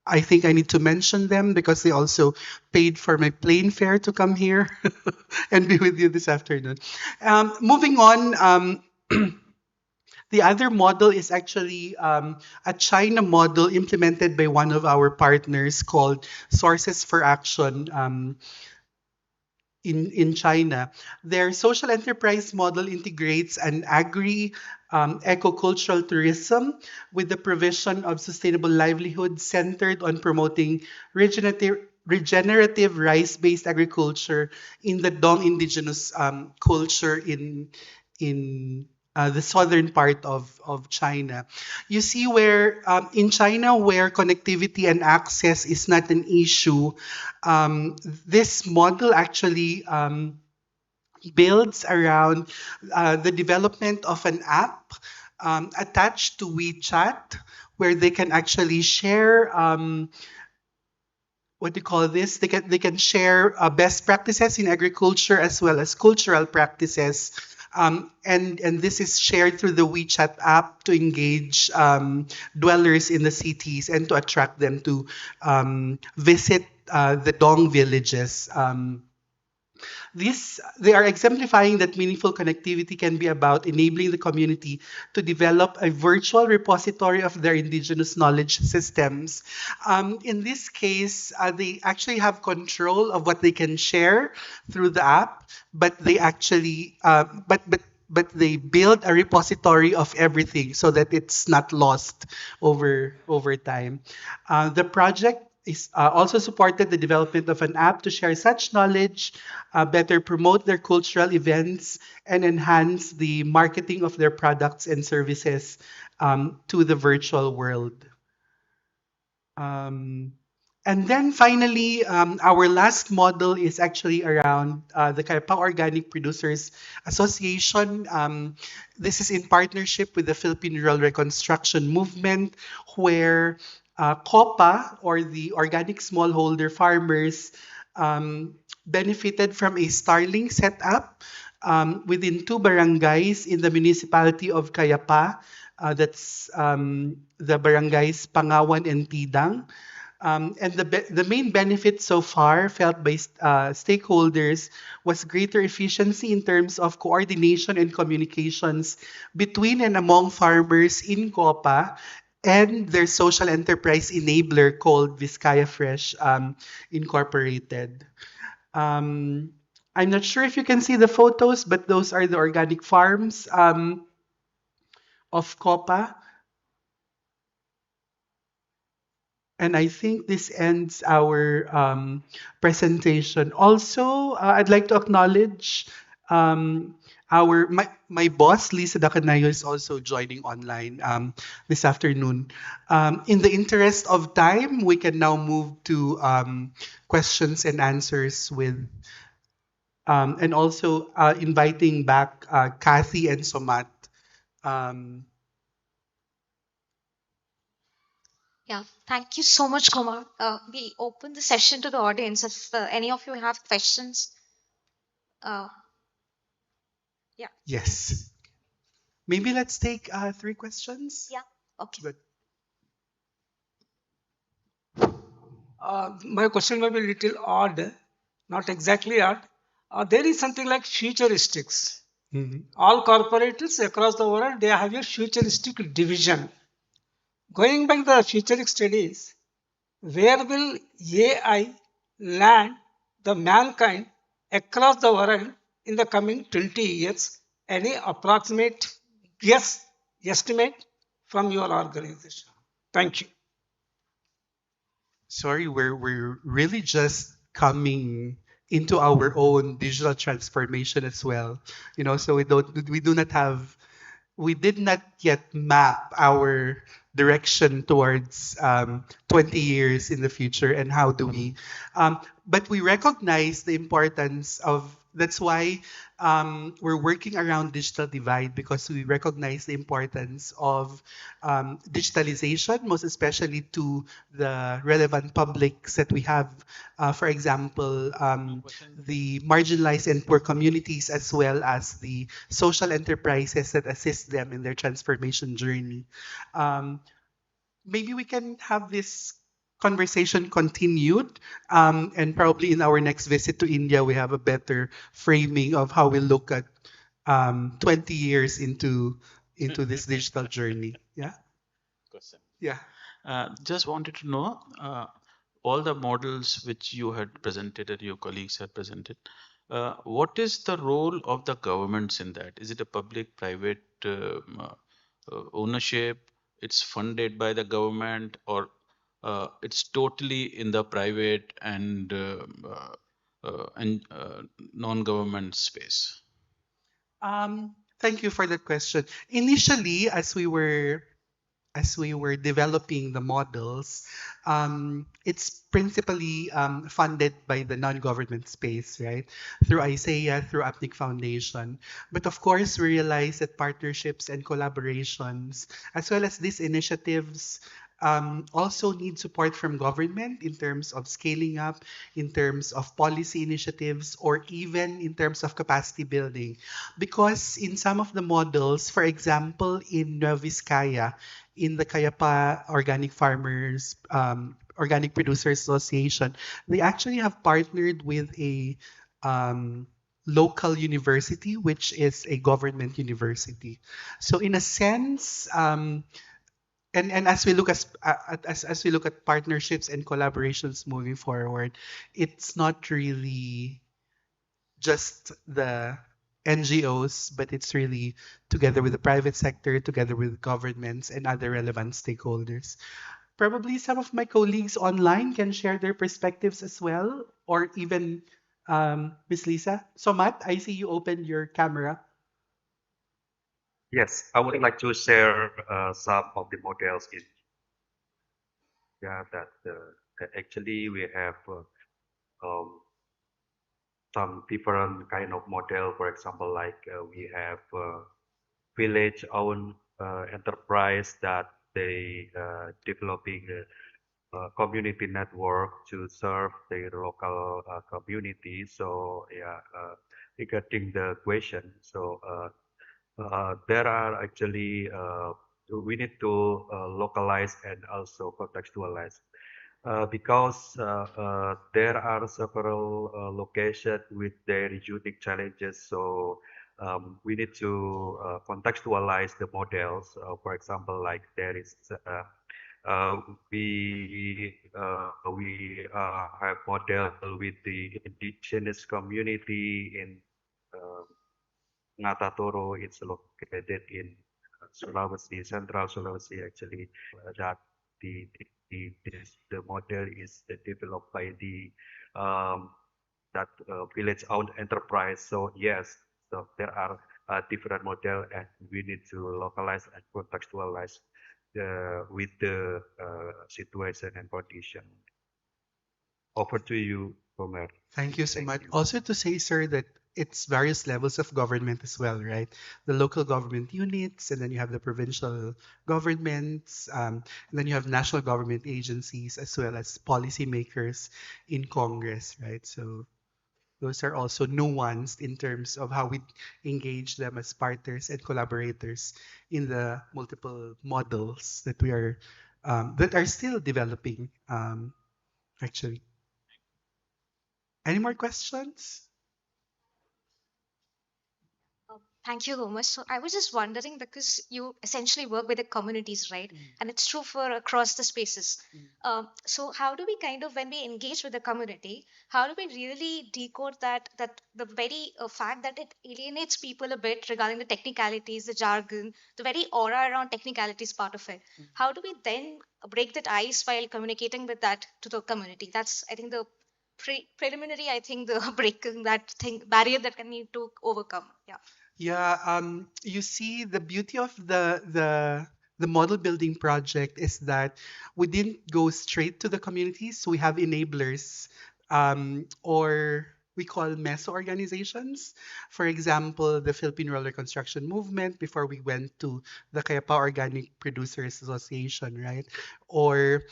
I think I need to mention them because they also paid for my plane fare to come here and be with you this afternoon. Moving on, the other model is actually a China model implemented by one of our partners called Sources for Action in China. Their social enterprise model integrates an eco-cultural tourism with the provision of sustainable livelihood centered on promoting regenerative rice-based agriculture in the Dong indigenous culture in the southern part of China. You see where in China, where connectivity and access is not an issue, this model actually builds around the development of an app attached to WeChat, where they can actually share what do you call this? They can share best practices in agriculture as well as cultural practices. And this is shared through the WeChat app to engage dwellers in the cities and to attract them to visit the Dong villages. They are exemplifying that meaningful connectivity can be about enabling the community to develop a virtual repository of their indigenous knowledge systems. In this case, they actually have control of what they can share through the app, but they actually, but they build a repository of everything so that it's not lost over time. The project is also supported the development of an app to share such knowledge, better promote their cultural events, and enhance the marketing of their products and services to the virtual world. And then finally, our last model is actually around the Kayapa Organic Producers Association. This is in partnership with the Philippine Rural Reconstruction Movement, where COPA, or the Organic Smallholder Farmers, benefited from a Starlink setup within 2 barangays in the municipality of Kayapa. That's the barangays Pangawan and Tidang. And the main benefit so far felt by stakeholders was greater efficiency in terms of coordination and communications between and among farmers in COPA and their social enterprise enabler called Vizcaya Fresh Incorporated. I'm not sure if you can see the photos, but those are the organic farms of COPA. And I think this ends our presentation. Also, I'd like to acknowledge my boss, Lisa Dacanayo, is also joining online this afternoon. In the interest of time, we can now move to questions and answers with, and also inviting back Kathy and Somat. Yeah, thank you so much, Kumar. We open the session to the audience. If any of you have questions, yeah. Yes. Maybe let's take 3 questions. Yeah. Okay. Good. My question may be a little odd, not exactly odd. there is something like futuristics. Mhm. All corporates across the world, they have a futuristic division. Going back to the futuristic studies, where will AI land the mankind across the world in the coming 20 years? Any approximate guess, estimate from your organization? Thank you. Sorry, we're really just coming into our own digital transformation as well. So we do not have we did not yet map our direction towards 20 years in the future and how do we but we recognize the importance of that's why we're working around digital divide because we recognize the importance of digitalization, most especially to the relevant publics that we have. For example, the marginalized and poor communities, as well as the social enterprises that assist them in their transformation journey. Maybe we can have this conversation continued, and probably in our next visit to India, we have a better framing of how we look at 20 years into this digital journey. Yeah. Question. Yeah. Just wanted to know all the models which you had presented and your colleagues had presented. What is the role of the governments in that? Is it a public-private ownership? It's funded by the government, or it's totally in the private and non-government space? Thank you for that question. Initially, as we were developing the models, it's principally funded by the non-government space, right? Through ISEA, through APNIC Foundation. But of course, we realize that partnerships and collaborations, as well as these initiatives, also need support from government in terms of scaling up, in terms of policy initiatives, or even in terms of capacity building. Because in some of the models, for example, in Nueva Vizcaya, in the Cayapa Organic Farmers, Organic Producers Association, they actually have partnered with a local university, which is a government university. So in a sense, and as we look as we look at partnerships and collaborations moving forward, it's not really just the NGOs, but it's really together with the private sector, together with governments and other relevant stakeholders. Probably some of my colleagues online can share their perspectives as well, or even Miss Lisa. So Matt, I see you opened your camera. Yes, I would like to share some of the models in that actually we have some different kind of model. For example, like we have village-owned enterprise that they developing a community network to serve their local community. So yeah, regarding the question, so there are actually we need to localize and also contextualize because there are several locations with their unique challenges. So we need to contextualize the models. For example, like there is uh, we have model with the indigenous community in Ngatatoro. It's located in Sulawesi, Central Sulawesi actually. That the model is developed by the um, that village-owned enterprise. So yes, so there are different model, and we need to localize and contextualize with the situation and condition. Over to you, Homer. Thank you so much. Also to say, sir, that it's various levels of government as well, right? The local government units, and then you have the provincial governments, and then you have national government agencies, as well as policymakers in Congress, right? So those are also nuanced in terms of how we engage them as partners and collaborators in the multiple models that are still developing, actually. Any more questions? Thank you so much. So I was just wondering because you essentially work with the communities, right? And it's true for across the spaces. So how do we kind of, when we engage with the community, how do we really decode that the very fact that it alienates people a bit regarding the technicalities, the jargon, the very aura around technicalities part of it? How do we then break that ice while communicating with that to the community? That's I think the preliminary. I think the breaking that thing barrier that can need to overcome. Yeah. Yeah, you see, the beauty of the model building project is that we didn't go straight to the communities. We have enablers, or we call meso organizations. For example, the Philippine Rural Reconstruction Movement before we went to the Kayapa Organic Producers Association, right? Or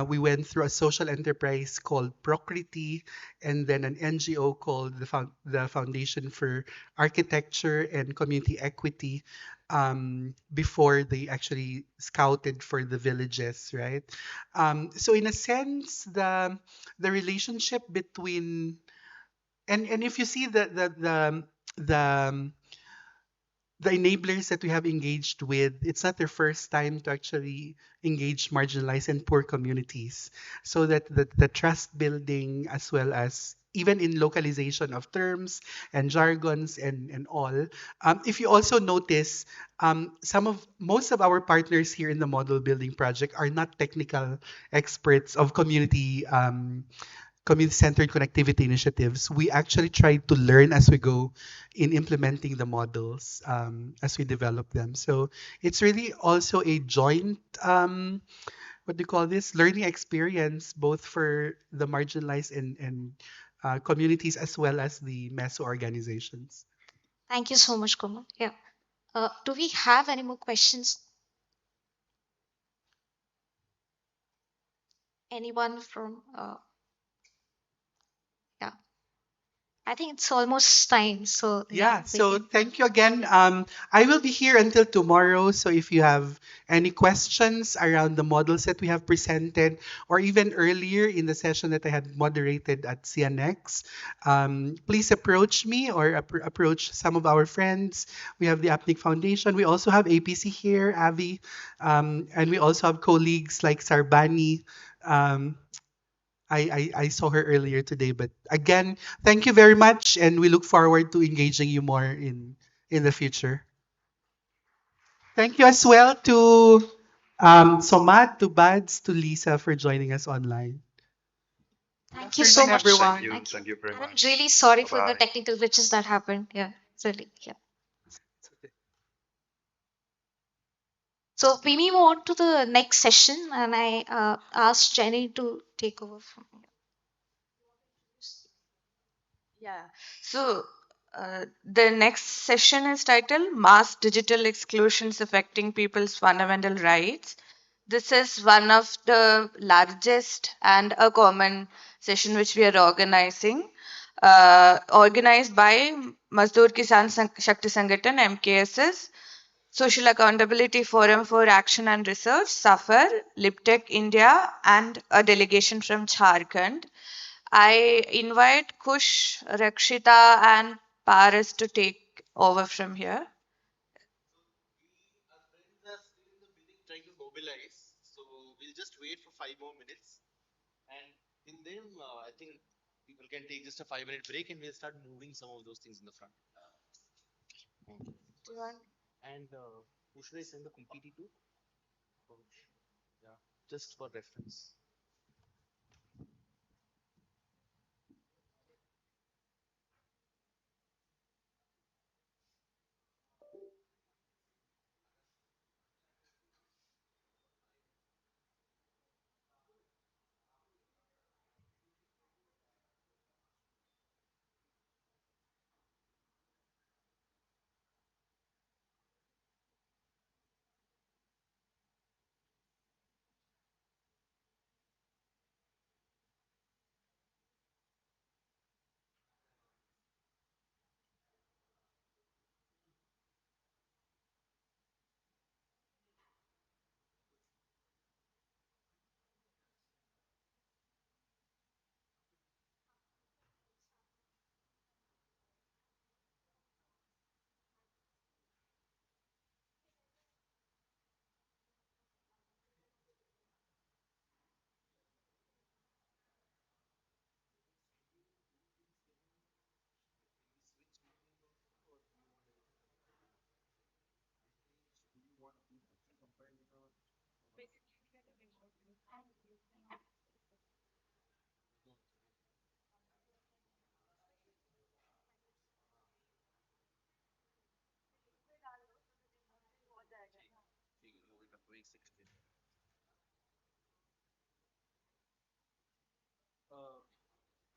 we went through a social enterprise called Procrity, and then an NGO called the Foundation for Architecture and Community Equity, before they actually scouted for the villages, right? So in a sense, the relationship between, and if you see the the enablers that we have engaged with, it's not their first time to actually engage marginalized and poor communities. So that the trust building, as well as even in localization of terms and jargons and all. If you also notice, most of our partners here in the model building project are not technical experts of community-centered connectivity initiatives. We actually try to learn as we go in implementing the models, as we develop them. So it's really also a joint, what do you call this, learning experience, both for the marginalized and communities, as well as the meso organizations. Thank you so much, Kumar. Yeah. Do we have any more questions? Anyone from? Yeah. I think it's almost time. So Yeah, we so can. thank you again. I will be here until tomorrow. So if you have any questions around the models that we have presented, or even earlier in the session that I had moderated at CNX, please approach me or approach some of our friends. We have the APNIC Foundation. We also have APC here, Avi, and we also have colleagues like Sarbani. Um, I saw her earlier today. But again, thank you very much, and we look forward to engaging you more in the future. Thank you as well to Somat, to Bads, to Lisa for joining us online. Thank you so much. Everyone. Thank you. Thank you. Thank you very And I'm much. really sorry for the Bye-bye. technical glitches that happened. Yeah, really. Yeah. So we move on to the next session, and I asked Jenny to take over from here. Yeah. So the next session is titled Mass Digital Exclusions Affecting People's Fundamental Rights. This is one of the largest and a common session which we are organizing, organized by Mazdoor Kisan Shakti Sangathan, MKSS, Social Accountability Forum for Action and Research, SAFAR, LibTech India, and a delegation from Jharkhand. I invite Kush, Rakshita, and Paris to take over from here. Trying to mobilize, so we'll just wait for 5 more minutes, and in them, I think people can take just a 5 minute break, and we'll start moving some of those things in the front. And who should I send the PPT to? Yeah, just for reference.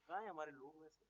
कहाँ है हमारे लोग वैसे?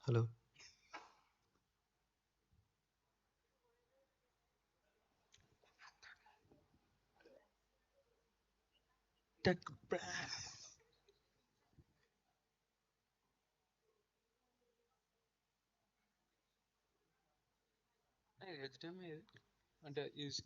Hello. Tech HDMI అంటే use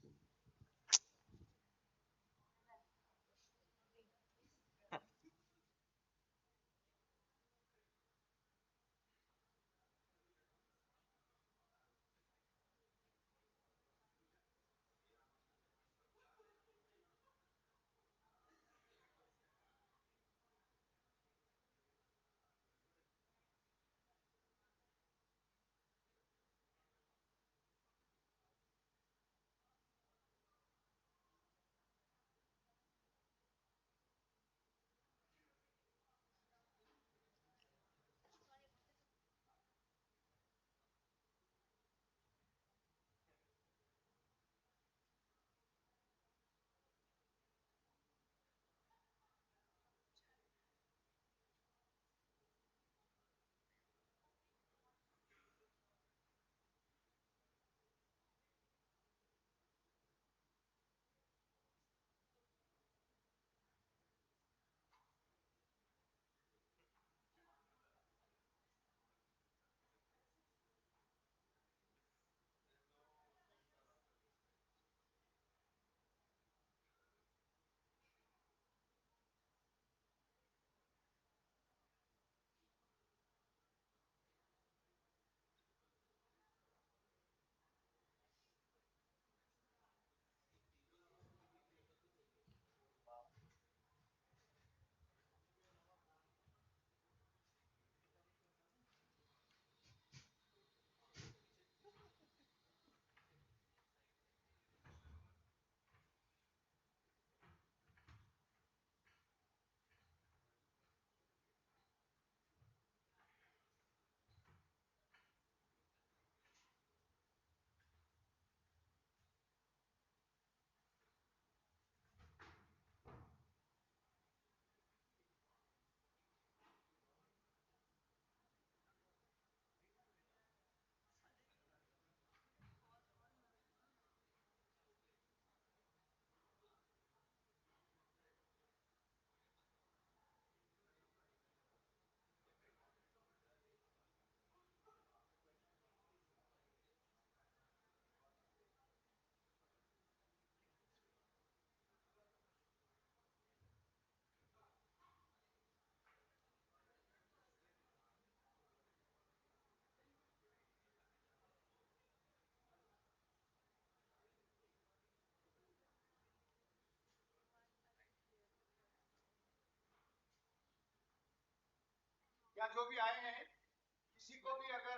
या जो भी आए हैं किसी को भी अगर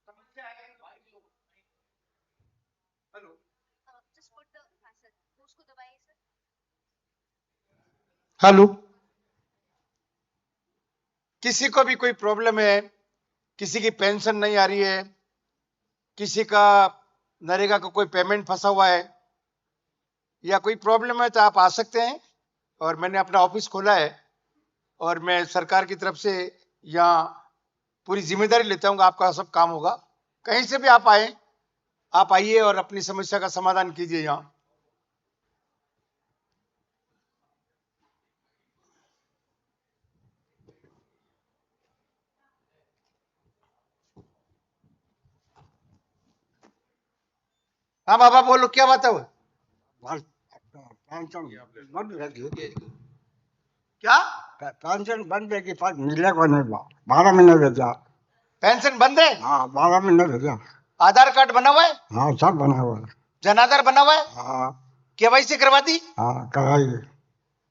समस्या है हेलो हेलो किसी को भी कोई प्रॉब्लम है किसी की पेंशन नहीं आ रही है किसी का नरेगा का कोई पेमेंट फंसा हुआ है या कोई प्रॉब्लम है तो आप आ सकते हैं और मैंने अपना ऑफिस खोला है और मैं सरकार की तरफ से यहाँ पूरी जिम्मेदारी लेता हूँ आपका सब काम होगा कहीं से भी आप आए आप आइए और अपनी समस्या का समाधान कीजिए यहाँ हाँ बाबा बोलो क्या बात है वो क्या पेंशन बंद है कि पास मिले को नहीं 12 महीने भेजा पेंशन बंद है हाँ 12 महीने भेजा आधार कार्ड बना हुआ है हाँ सब बना हुआ है जनाधार बना हुआ है हाँ केवाईसी करवा दी हाँ करवाई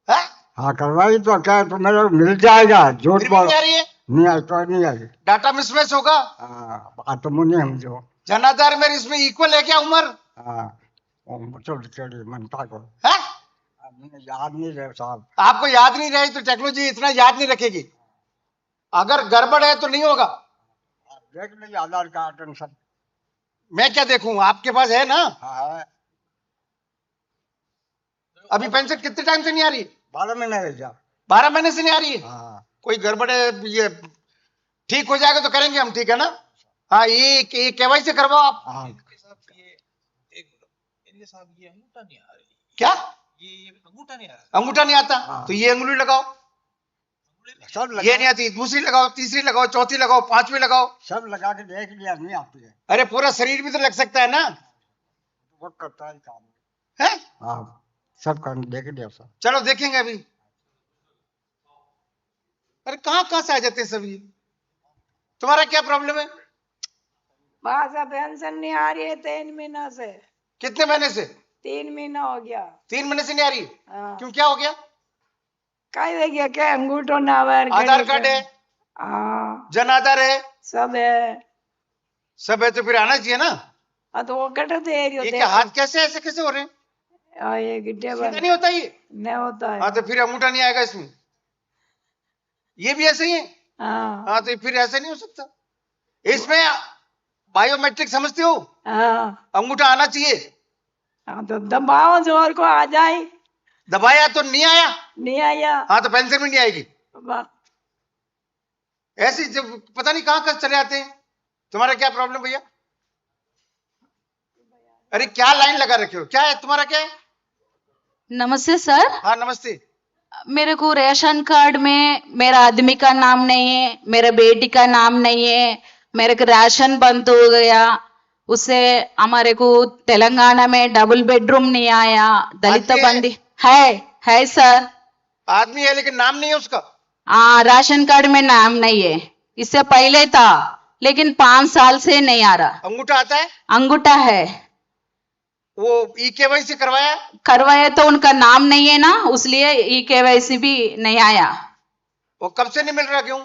हाँ? हाँ करवाई तो क्या तो मेरे को मिल जाएगा झूठ फिर भी बोल नहीं आ रही है नहीं आई तो नहीं आई डाटा मिसमैच होगा हाँ बात तो मुझे समझो जनाधार में इसमें इक्वल है क्या उम्र हाँ चल चलिए मनता को है? मुझे याद नहीं रहे साहब आपको याद नहीं रहे तो टेक्नोलॉजी इतना याद नहीं रखेगी अगर गड़बड़ है तो नहीं होगा देख लीजिए आधार कार्ड सब मैं क्या देखूं आपके पास है ना हाँ अभी पेंशन कितने टाइम से नहीं आ रही 12 महीने भेजा 12 महीने से नहीं आ रही है हाँ कोई गड़बड़ है ये ठीक हो जाएगा तो करेंगे हम, ठीक है ना? हाँ, ये केवाईसी करवाओ आप। क्या अंगूठा नहीं आता? तो ये अंगुली लगाओ। ये नहीं आती, दूसरी लगाओ, तीसरी लगाओ, चौथी लगाओ, पांचवी लगाओ। सब लगा के देख लिया, नहीं आती है। अरे पूरा शरीर भी तो लग सकता है ना? वो करता है काम है? हाँ, सब काम देख लिया सर। चलो देखेंगे अभी। अरे कहाँ से आ जाते हैं सभी? तुम्हारा क्या प्रॉब्लम है? भाषा पेंशन नहीं आ रही है 3 महीना से। कितने महीने से? 3 महीना हो गया। 3 महीने से नहीं आ रही? हाँ। क्यों, क्या हो गया? काय हो गया? क्या अंगूठो ना आधार कार्ड है? हाँ। जन आधार है? सब है। सब है तो फिर आना चाहिए ना? हाँ तो वो कट दे रही हो। ये क्या हाथ कैसे ऐसे कैसे हो रहे हैं? ये गिड्ढे सीधा नहीं होता ये? नहीं होता है। हाँ तो फिर अंगूठा नहीं आएगा इसमें। ये भी ऐसे ही है? हाँ तो फिर ऐसे नहीं हो सकता। इसमें बायोमेट्रिक समझते हो? हाँ। अंगूठा आना चाहिए। हाँ तो दबाओ जोर को आ जाए। दबाया तो नहीं आया? नहीं आया। हाँ तो पेंशन भी नहीं आएगी। वाह। ऐसी जब पता नहीं कहाँ चले आते हैं। तुम्हारा क्या प्रॉब्लम भैया? अरे क्या लाइन लगा रखे हो? क्या है तुम्हारा? क्या है? नमस्ते सर। हाँ नमस्ते। मेरे को रेशन कार्ड में मेरा आदमी का नाम नहीं है, मेरे बेटी का नाम नहीं है, मेरे को राशन बंद हो गया। उससे हमारे को तेलंगाना में डबल बेडरूम नहीं आया। दलित बंदी है सर। आदमी है लेकिन नाम नहीं है उसका? हाँ, राशन कार्ड में नाम नहीं है। इससे पहले था लेकिन 5 साल से नहीं आ रहा। अंगूठा आता है? अंगूठा है। वो ई-केवाईसी करवाया? करवाया तो उनका नाम नहीं है ना, इसलिए ई-केवाईसी भी नहीं आया। वो कब से नहीं मिल रहा? क्यों?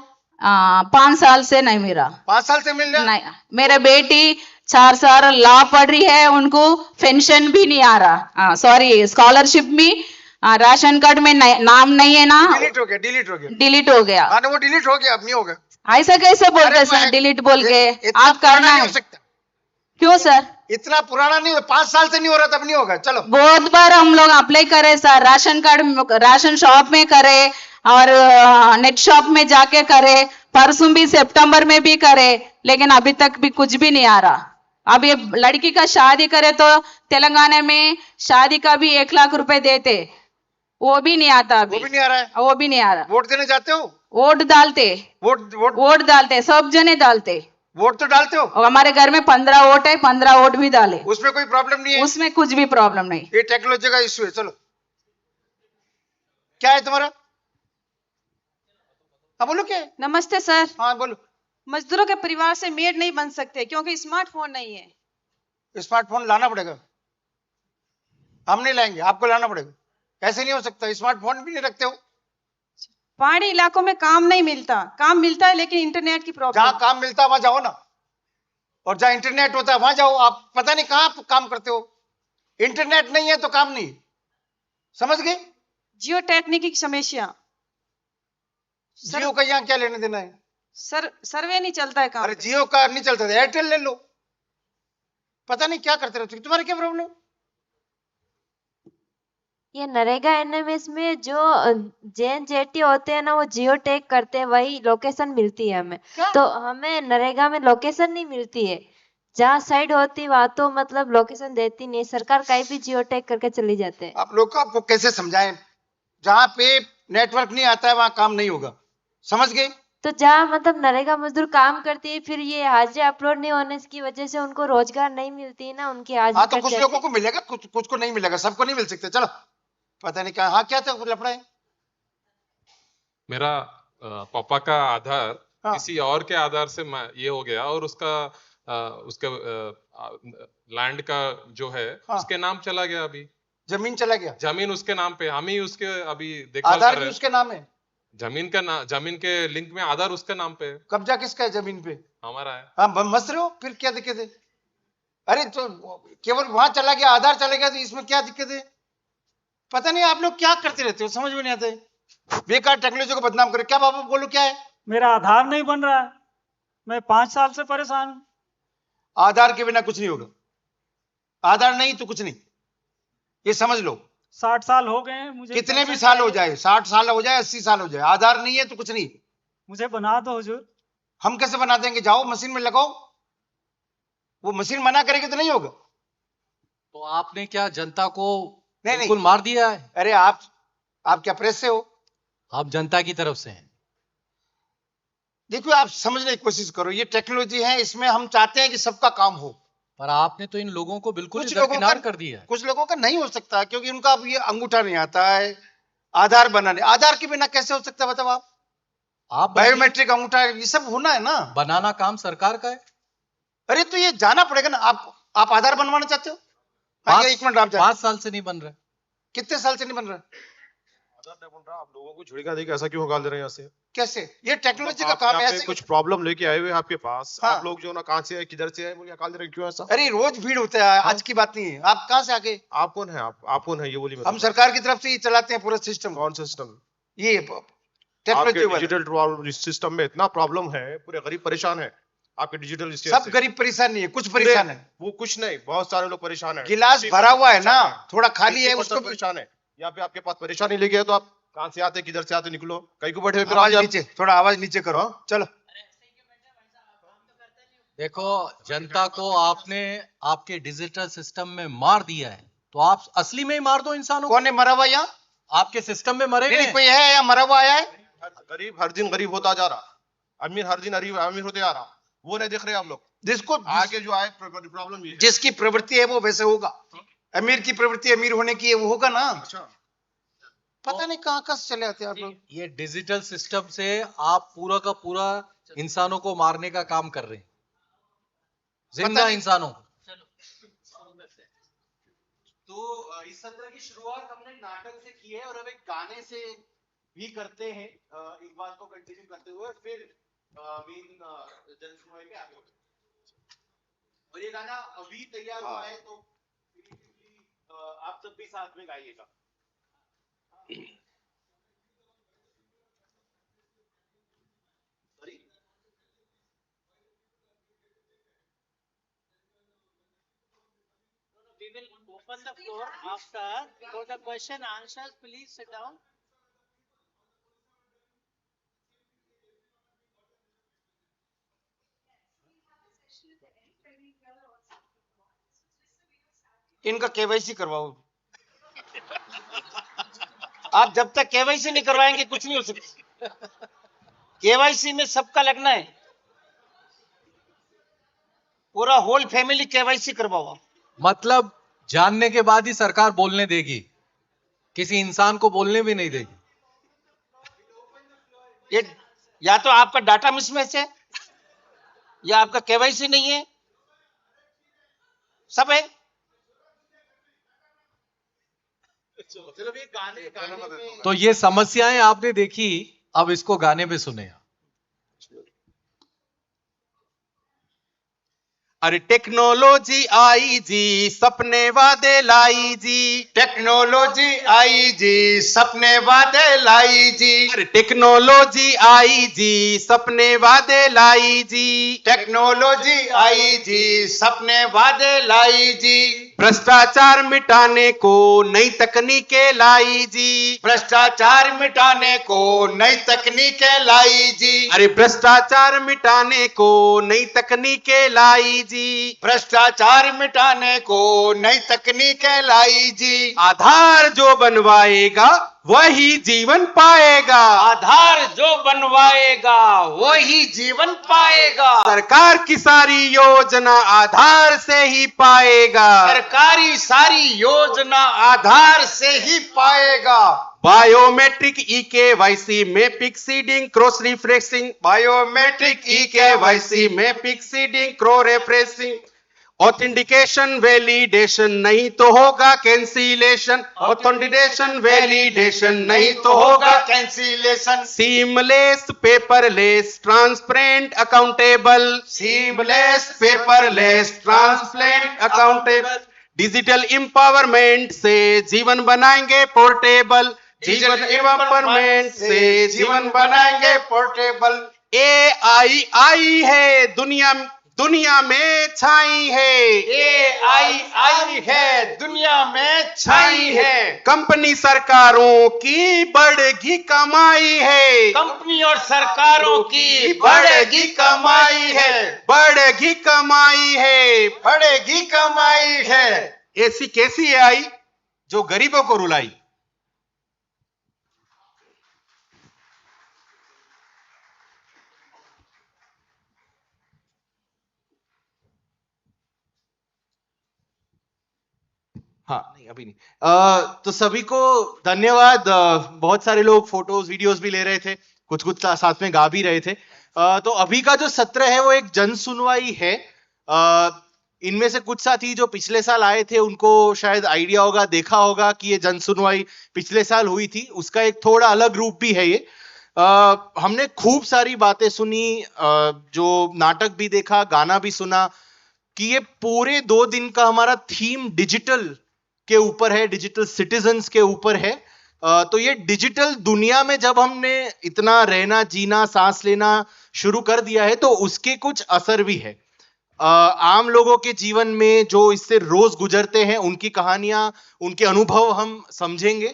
5 साल से नहीं मिला। 5 साल से मिल रहा? नहीं, मेरा बेटी 4 साल लॉ पढ़ रही है, उनको पेंशन भी नहीं आ रहा। सॉरी, स्कॉलरशिप भी। राशन कार्ड में नाम नहीं है ना। डिलीट हो गया। डिलीट हो गया। डिलीट हो गया। हाँ वो डिलीट हो गया, अब नहीं होगा। ऐसा कैसे बोलते सर? डिलीट बोल के आप करना है। क्यों सर? इतना पुराना नहीं, 5 साल से नहीं हो रहा तब नहीं होगा। चलो, बहुत बार हम लोग अप्लाई करे sir, ration card ration shop में करे और नेट शॉप में जाके करे, परसों भी सितंबर में भी करे, लेकिन अभी तक भी कुछ भी नहीं आ रहा। अब ये लड़की का शादी करे तो तेलंगाना में शादी का भी 1 लाख रुपए देते, वो भी नहीं आता अभी। वो भी नहीं आ रहा है? वो भी नहीं आ रहा। वोट देने जाते हो? वोट डालते। वोट डालते, सब जने डालते। वोट तो डालते हो? और हमारे घर में 15 वोट है, 15 वोट भी डाले। उसमें कोई प्रॉब्लम नहीं है? उसमें कुछ भी प्रॉब्लम नहीं। ये टेक्नोलॉजी का इश्यू है। चलो, क्या है तुम्हारा? हाँ बोलो, क्या है? नमस्ते सर। हाँ बोलो। मजदूरों के परिवार से मेड नहीं बन सकते क्योंकि स्मार्टफोन नहीं है। स्मार्टफोन लाना पड़ेगा। हम नहीं लाएंगे, आपको लाना पड़ेगा। ऐसे नहीं हो सकता, स्मार्टफोन भी नहीं रखते हो। पहाड़ी इलाकों में काम नहीं मिलता, काम मिलता है लेकिन इंटरनेट की प्रॉब्लम। जहाँ काम मिलता है वहां जाओ ना, और जहाँ इंटरनेट होता है वहां जाओ। आप पता नहीं कहाँ काम करते हो। इंटरनेट नहीं है तो काम नहीं। समझ गए? जियो टेक्निक की समस्या। जियो का यहाँ क्या लेने देना है? सर सर्वे नहीं चलता है काम। अरे जियो का नहीं चलता, एयरटेल ले लो। पता नहीं क्या करते रहते हो। तुम्हारे क्या प्रॉब्लम? ये नरेगा एनएमएस में जो जैन जेटी होते हैं ना, वो जियो टैग करते हैं, वही लोकेशन मिलती है हमें। तो हमें नरेगा में लोकेशन नहीं मिलती है। जहाँ साइड होती वहां तो मतलब लोकेशन देती नहीं, सरकार कहीं भी जियो टैग करके चली जाते हैं। आप लोग को आपको कैसे समझाएं? जहाँ पे नेटवर्क नहीं आता है वहां काम नहीं होगा। समझ गए? तो जहाँ मतलब नरेगा मजदूर काम करती है, फिर ये हाजिरी अपलोड नहीं होने की वजह से उनको रोजगार नहीं मिलती है ना, उनकी हाजिरी। हाँ तो कुछ लोगों को मिलेगा, कुछ को नहीं मिलेगा, सबको नहीं मिल सकते। चलो, पता नहीं क्या। हाँ क्या था लफड़ा है? मेरा पापा का आधार किसी और के आधार से ये हो गया, और उसका लैंड का जो है उसके नाम चला गया। अभी जमीन चला गया। जमीन उसके नाम पे, हम ही उसके अभी देखभाल आधार कर रहे भी हैं। उसके नाम है। जमीन के लिंक में आधार उसके नाम पे है। कब्जा किसका है जमीन पे? हमारा है। हाँ मस्त रहो, फिर क्या दिक्कत है? अरे तो केवल वहां चला गया, आधार चला गया, तो इसमें क्या दिक्कत है? पता नहीं आप लोग क्या करते रहते हो, समझ में नहीं आता है। बेकार टेक्नोलॉजी को बदनाम करे। क्या बाबा बोलो, क्या है? मेरा आधार नहीं बन रहा है, मैं 5 साल से परेशान हूँ। आधार के बिना कुछ नहीं होगा। आधार नहीं तो कुछ नहीं, ये समझ लो। 60 साल हो गए हैं मुझे। कितने भी साल हो जाए, 60 साल हो जाए, 80 साल हो जाए, आधार नहीं है तो कुछ नहीं। मुझे बना दो हुजूर। हम कैसे बना देंगे? जाओ मशीन में लगाओ, वो मशीन मना करेगी तो नहीं होगा। तो आपने क्या जनता को नहीं बिल्कुल मार दिया है? अरे आप क्या प्रेस से हो? आप जनता की तरफ से हैं। देखो आप समझने की कोशिश करो, ये टेक्नोलॉजी है, इसमें हम चाहते हैं कि सबका काम हो, पर आपने तो इन लोगों को बिल्कुल कुछ ही लोगों दरकिनार का कर दिया है। कुछ लोगों का नहीं हो सकता क्योंकि उनका अब ये अंगूठा नहीं आता है, आधार बनाने, आधार के बिना कैसे हो सकता है बताओ आप बायोमेट्रिक अंगूठा ये सब होना है ना, बनाना काम सरकार का है। अरे तो ये जाना पड़ेगा ना। आप आधार बनवाना चाहते हो? एक मिनट आप 5 साल से नहीं बन रहा। कितने साल से नहीं बन रहा? आधार नहीं बन रहा, आप लोगों को झुड़का देके ऐसा क्यों हकाल दे रहे हैं यहाँ से? कैसे? ये टेक्नोलॉजी का काम है। ऐसे कुछ प्रॉब्लम लेके आए हुए हैं आपके पास, आप लोग जो ना कहाँ से है किधर से है बोलिए हकाल दे रहे हैं, क्यों ऐसा? अरे रोज भीड़ होता है, आज की बात नहीं है। आप कहाँ से आगे? आप कौन है? आप कौन है ये बोलिए। हम सरकार की तरफ से ही चलाते हैं पूरा सिस्टम। कौन सिस्टम? ये टेक्नोलॉजी डिजिटल सिस्टम में इतना प्रॉब्लम है, पूरे गरीब परेशान है आपके डिजिटल। सब गरीब परेशान नहीं है, कुछ परेशान है। वो कुछ नहीं, बहुत सारे लोग परेशान है। गिलास भरा हुआ है ना, थोड़ा खाली है, उसको परेशान है। यहाँ पे आपके पास परेशानी लेके है तो आप कहाँ से आते किधर से आते, निकलो कहीं को बैठे फिर आवाज नीचे, थोड़ा आवाज नीचे करो। चलो देखो जनता को आपने आपके डिजिटल सिस्टम में मार दिया है, तो आप असली में ही मार दो इंसानों को। कौन है मरा हुआ यहाँ? आपके सिस्टम में मरे नहीं, कोई है या मरा हुआ आया है? गरीब हर दिन गरीब होता जा रहा, अमीर हर दिन अमीर होते जा रहा, वो नहीं देख रहे आप लोग। जिसको आगे जो आए प्रॉब्लम ये जिसकी प्रवृत्ति है वो वैसे होगा। अमीर की प्रवृत्ति अमीर होने की है, वो होगा ना। पता नहीं कहाँ से चले आते हैं आप लोग। ये डिजिटल सिस्टम से आप पूरा का पूरा इंसानों को मारने का काम कर रहे हैं, जिंदा इंसानों। तो इस सत्र की शुरुआत हमने नाटक से की है और अब एक गाने से भी करते हैं, एक बात को कंटिन्यू करते हुए फिर मेन जनसमूह के आगे। और ये गाना अभी तैयार हुआ है तो आप सब भी साथ में गाइएगा। We will open the floor after for the question answers. Please sit down. इनका केवाईसी करवाओ। आप जब तक केवाईसी नहीं करवाएंगे कुछ नहीं हो सकता। केवाईसी में सबका लगना है, पूरा होल फैमिली केवाईसी करवाओ। मतलब जानने के बाद ही सरकार बोलने देगी, किसी इंसान को बोलने भी नहीं देगी। ये या तो आपका डाटा मिसमैच है या आपका केवाईसी नहीं है, सब है। चलो ये गाने में तो ये समस्याएं आपने देखी, अब इसको गाने पे सुने। अरे टेक्नोलॉजी आई जी सपने वादे लाई जी, टेक्नोलॉजी आई जी सपने वादे लाई जी, अरे टेक्नोलॉजी आई जी सपने वादे लाई जी, टेक्नोलॉजी आई जी सपने वादे लाई जी, भ्रष्टाचार मिटाने को नई तकनीकें लाई जी, भ्रष्टाचार मिटाने को नई तकनीकें लाई जी, अरे भ्रष्टाचार मिटाने को नई तकनीकें लाई जी, भ्रष्टाचार मिटाने को नई तकनीकें लाई जी, आधार जो बनवाएगा वही जीवन पाएगा, आधार जो बनवाएगा वही जीवन पाएगा, सरकार की सारी योजना आधार से ही पाएगा, सरकारी सारी योजना आधार से ही पाएगा, बायोमेट्रिक ई-केवाईसी में pick seeding cross refreshing, biometric e-KYC में pick seeding cross refreshing, authentication validation नहीं तो होगा कैंसिलेशन, ऑथेंटिकेशन वैलिडेशन नहीं तो होगा cancellation, seamless paperless transparent accountable, seamless paperless transparent accountable, digital empowerment से जीवन बनाएंगे पोर्टेबल, डिजिटल एम्पावरमेंट से जीवन बनाएंगे पोर्टेबल, AI आई है दुनिया दुनिया में छाई है, AI है, दुनिया में छाई है। कंपनी सरकारों की बढ़ेगी कमाई है, कंपनी और सरकारों की बढ़ेगी कमाई है, बढ़ेगी कमाई है, बढ़ेगी कमाई है। ऐसी कैसी है आई जो गरीबों को रुलाई। हाँ नहीं अभी नहीं। तो सभी को धन्यवाद। बहुत सारे लोग फोटोज वीडियोस भी ले रहे थे, कुछ कुछ साथ में गा भी रहे थे। तो अभी का जो सत्र है वो एक जन सुनवाई है। इनमें से कुछ साथी जो पिछले साल आए थे उनको शायद आइडिया होगा, देखा होगा कि ये जन सुनवाई पिछले साल हुई थी, उसका एक थोड़ा अलग रूप भी है ये। हमने खूब सारी बातें सुनी, जो नाटक भी देखा, गाना भी सुना, कि ये पूरे 2 दिन का हमारा थीम डिजिटल के ऊपर है, डिजिटल सिटीजन्स के ऊपर है। तो ये डिजिटल दुनिया में जब हमने इतना रहना, जीना, सांस लेना शुरू कर दिया है तो उसके कुछ असर भी है। आम लोगों के जीवन में जो इससे रोज गुजरते हैं, उनकी कहानियां, उनके अनुभव हम समझेंगे।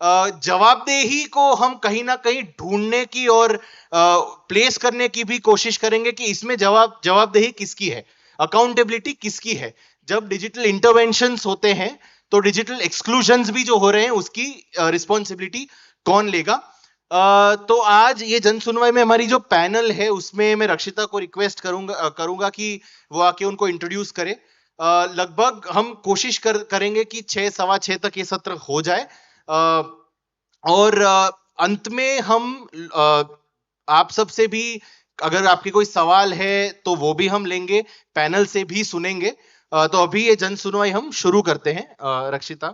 जवाबदेही को हम कहीं ना कहीं ढूंढने की और प्लेस करने की भी कोशिश करेंगे कि इसमें जवाबदेही किसकी है, अकाउंटेबिलिटी किसकी है। जब डिजिटल इंटरवेंशंस होते हैं तो डिजिटल एक्सक्लूजन्स भी जो हो रहे हैं उसकी रिस्पॉन्सिबिलिटी कौन लेगा। तो आज ये जन सुनवाई में हमारी जो पैनल है उसमें मैं रक्षिता को रिक्वेस्ट करूंगा कि वो आके उनको इंट्रोड्यूस करे। लगभग हम कोशिश करेंगे कि 6, सवा 6 तक ये सत्र हो जाए। और अंत में हम आप सबसे भी अगर आपके कोई सवाल है तो वो भी हम लेंगे, पैनल से भी सुनेंगे। तो अभी ये जन सुनवाई हम शुरू करते हैं। रक्षिता।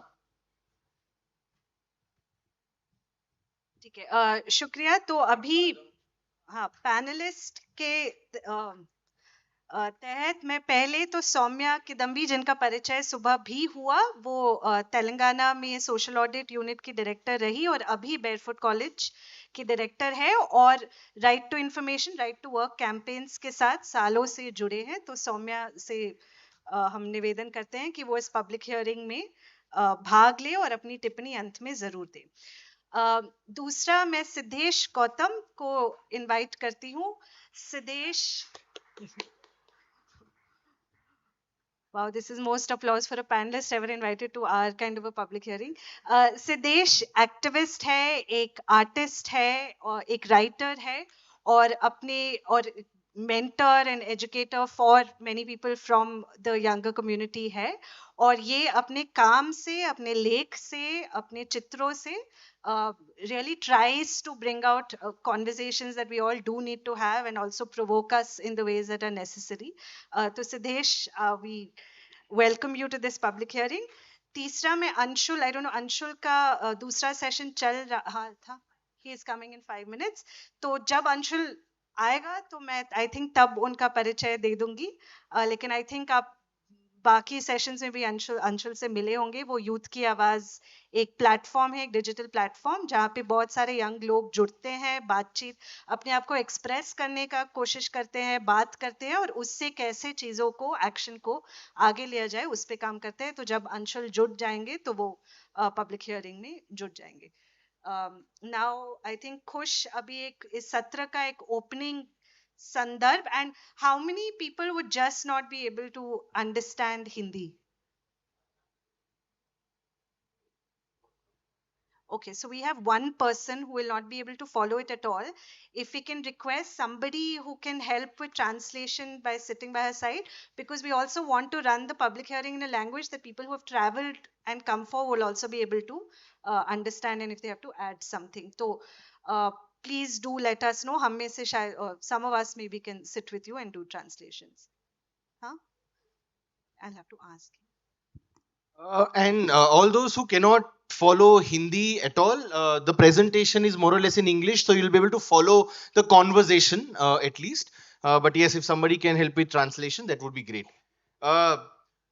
ठीक है, शुक्रिया। तो अभी हाँ, पैनलिस्ट के तहत मैं पहले तो सौम्या किदम्बी, जिनका परिचय सुबह भी हुआ, वो तेलंगाना में सोशल ऑडिट यूनिट की डायरेक्टर रही और अभी बेयरफुट कॉलेज की डायरेक्टर है और right to information, right to work campaigns के साथ सालों से जुड़े हैं। तो सौम्या से हम निवेदन करते हैं कि वो इस पब्लिक हियरिंग में भाग ले और अपनी टिप्पणी अंत में जरूर दे। दूसरा, मैं सिद्धेश गौतम को इनवाइट करती हूँ। Siddhesh, wow, this is most applause for a panelist ever invited to our kind of a public hearing. Siddhesh activist है, एक आर्टिस्ट है और एक राइटर है और अपने और mentor and educator for many people from the younger community है और ये अपने काम से, अपने लेख से, अपने चित्रों से really tries to bring out conversations that we all do need to have and also provoke us in the ways that are necessary. तो Siddhesh, we welcome you to this public hearing. तीसरा में Anshul, I don't know, Anshul का दूसरा session चल रहा था, he is coming in 5 minutes. तो जब अंशुल आएगा तो मैं आई थिंक तब उनका परिचय दे दूंगी, लेकिन आई थिंक आप बाकी सेशंस में भी अंशुल से मिले होंगे। वो यूथ की आवाज एक प्लेटफॉर्म है, एक डिजिटल प्लेटफॉर्म जहाँ पे बहुत सारे यंग लोग जुड़ते हैं, बातचीत, अपने आप को एक्सप्रेस करने का कोशिश करते हैं, बात करते हैं और उससे कैसे चीज़ों को, एक्शन को आगे लिया जाए उस पर काम करते हैं। तो जब अंशुल जुड़ जाएंगे तो वो पब्लिक हियरिंग में जुड़ जाएंगे। नाउ आई थिंक खुश अभी एक इस सत्र का एक ओपनिंग संदर्भ, and how many people would just not be able to understand Hindi? Okay, so we have one person who will not be able to follow it at all. If we can request somebody who can help with translation by sitting by her side, because we also want to run the public hearing in a language that people who have traveled and come for will also be able to understand, and if they have to add something. So please do let us know. हम में से शायद some of us maybe can sit with you and do translations. Huh? I'll have to ask. And all those who cannot follow Hindi at all, the presentation is more or less in English, so you'll be able to follow the conversation at least. But yes, if somebody can help with translation, that would be great.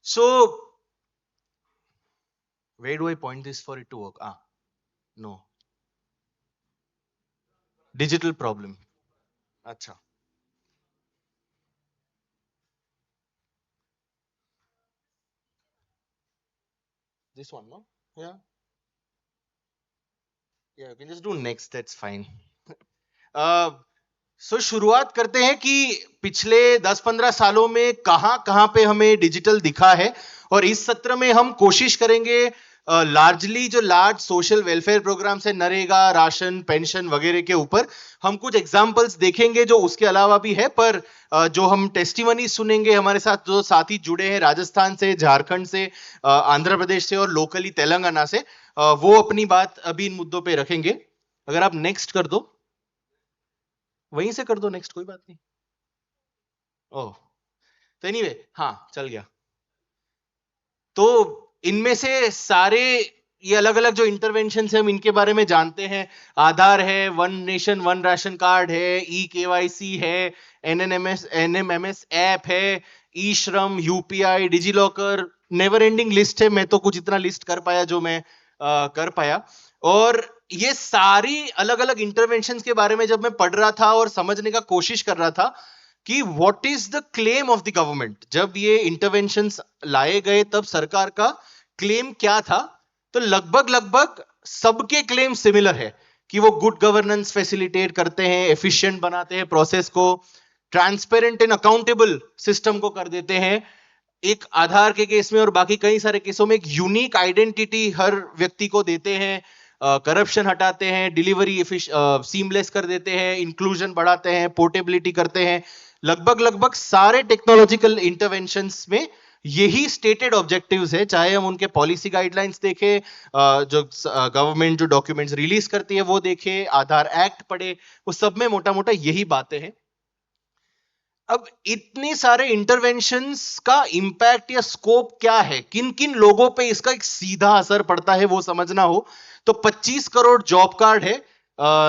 So, where do I point this for it to work? No. Digital problem. Acha. this one, no? Yeah. Yeah, you can just do next, that's fine. सो शुरुआत करते हैं कि पिछले 10-15 सालों में कहां पे हमें डिजिटल दिखा है, और इस सत्र में हम कोशिश करेंगे लार्जली जो लार्ज सोशल वेलफेयर प्रोग्राम है, नरेगा, राशन, पेंशन वगैरह के ऊपर हम कुछ एग्जांपल्स देखेंगे जो उसके अलावा भी है, पर जो हम टेस्टिमनी सुनेंगे, हमारे साथ जो साथी जुड़े हैं राजस्थान से, झारखंड से, आंध्र प्रदेश से और लोकली तेलंगाना से, वो अपनी बात अभी इन मुद्दों पे रखेंगे। अगर आप नेक्स्ट कर दो, वहीं से कर दो नेक्स्ट, कोई बात नहीं। ओह, तो एनीवे, हाँ चल गया। तो इनमें से सारे ये अलग अलग जो इंटरवेंशन है हम इनके बारे में जानते हैं। आधार है, one nation one ration card है, ई-केवाईसी है, एनएमएमएस ऐप है, ई श्रम, UPI, digi locker, never ending list है। मैं तो कुछ इतना लिस्ट कर पाया जो मैं कर पाया। और ये सारी अलग अलग इंटरवेंशंस के बारे में जब मैं पढ़ रहा था और समझने का कोशिश कर रहा था कि what is the claim of the government, जब ये इंटरवेंशंस लाए गए तब सरकार का क्लेम क्या था, तो लगभग सबके क्लेम सिमिलर है कि वो गुड गवर्नेंस फैसिलिटेट करते हैं, एफिशिएंट बनाते हैं प्रोसेस को, ट्रांसपेरेंट एंड अकाउंटेबल सिस्टम को कर देते हैं। एक आधार के केस में और बाकी कई सारे केसों में एक यूनिक आइडेंटिटी हर व्यक्ति को देते हैं, करप्शन हटाते हैं, डिलीवरी सीमलेस कर देते हैं, इंक्लूजन बढ़ाते हैं, पोर्टेबिलिटी करते हैं। लगभग सारे टेक्नोलॉजिकल इंटरवेंशंस में यही स्टेटेड ऑब्जेक्टिव्स है, चाहे हम उनके पॉलिसी गाइडलाइंस देखें, जो गवर्नमेंट जो डॉक्यूमेंट्स रिलीज करती है वो देखें, आधार एक्ट पढ़े, वो सब में मोटा मोटा यही बातें हैं। अब इतने सारे इंटरवेंशंस का इंपैक्ट या स्कोप क्या है, किन किन लोगों पे इसका एक सीधा असर पड़ता है वो समझना हो तो 25 करोड़ जॉब कार्ड है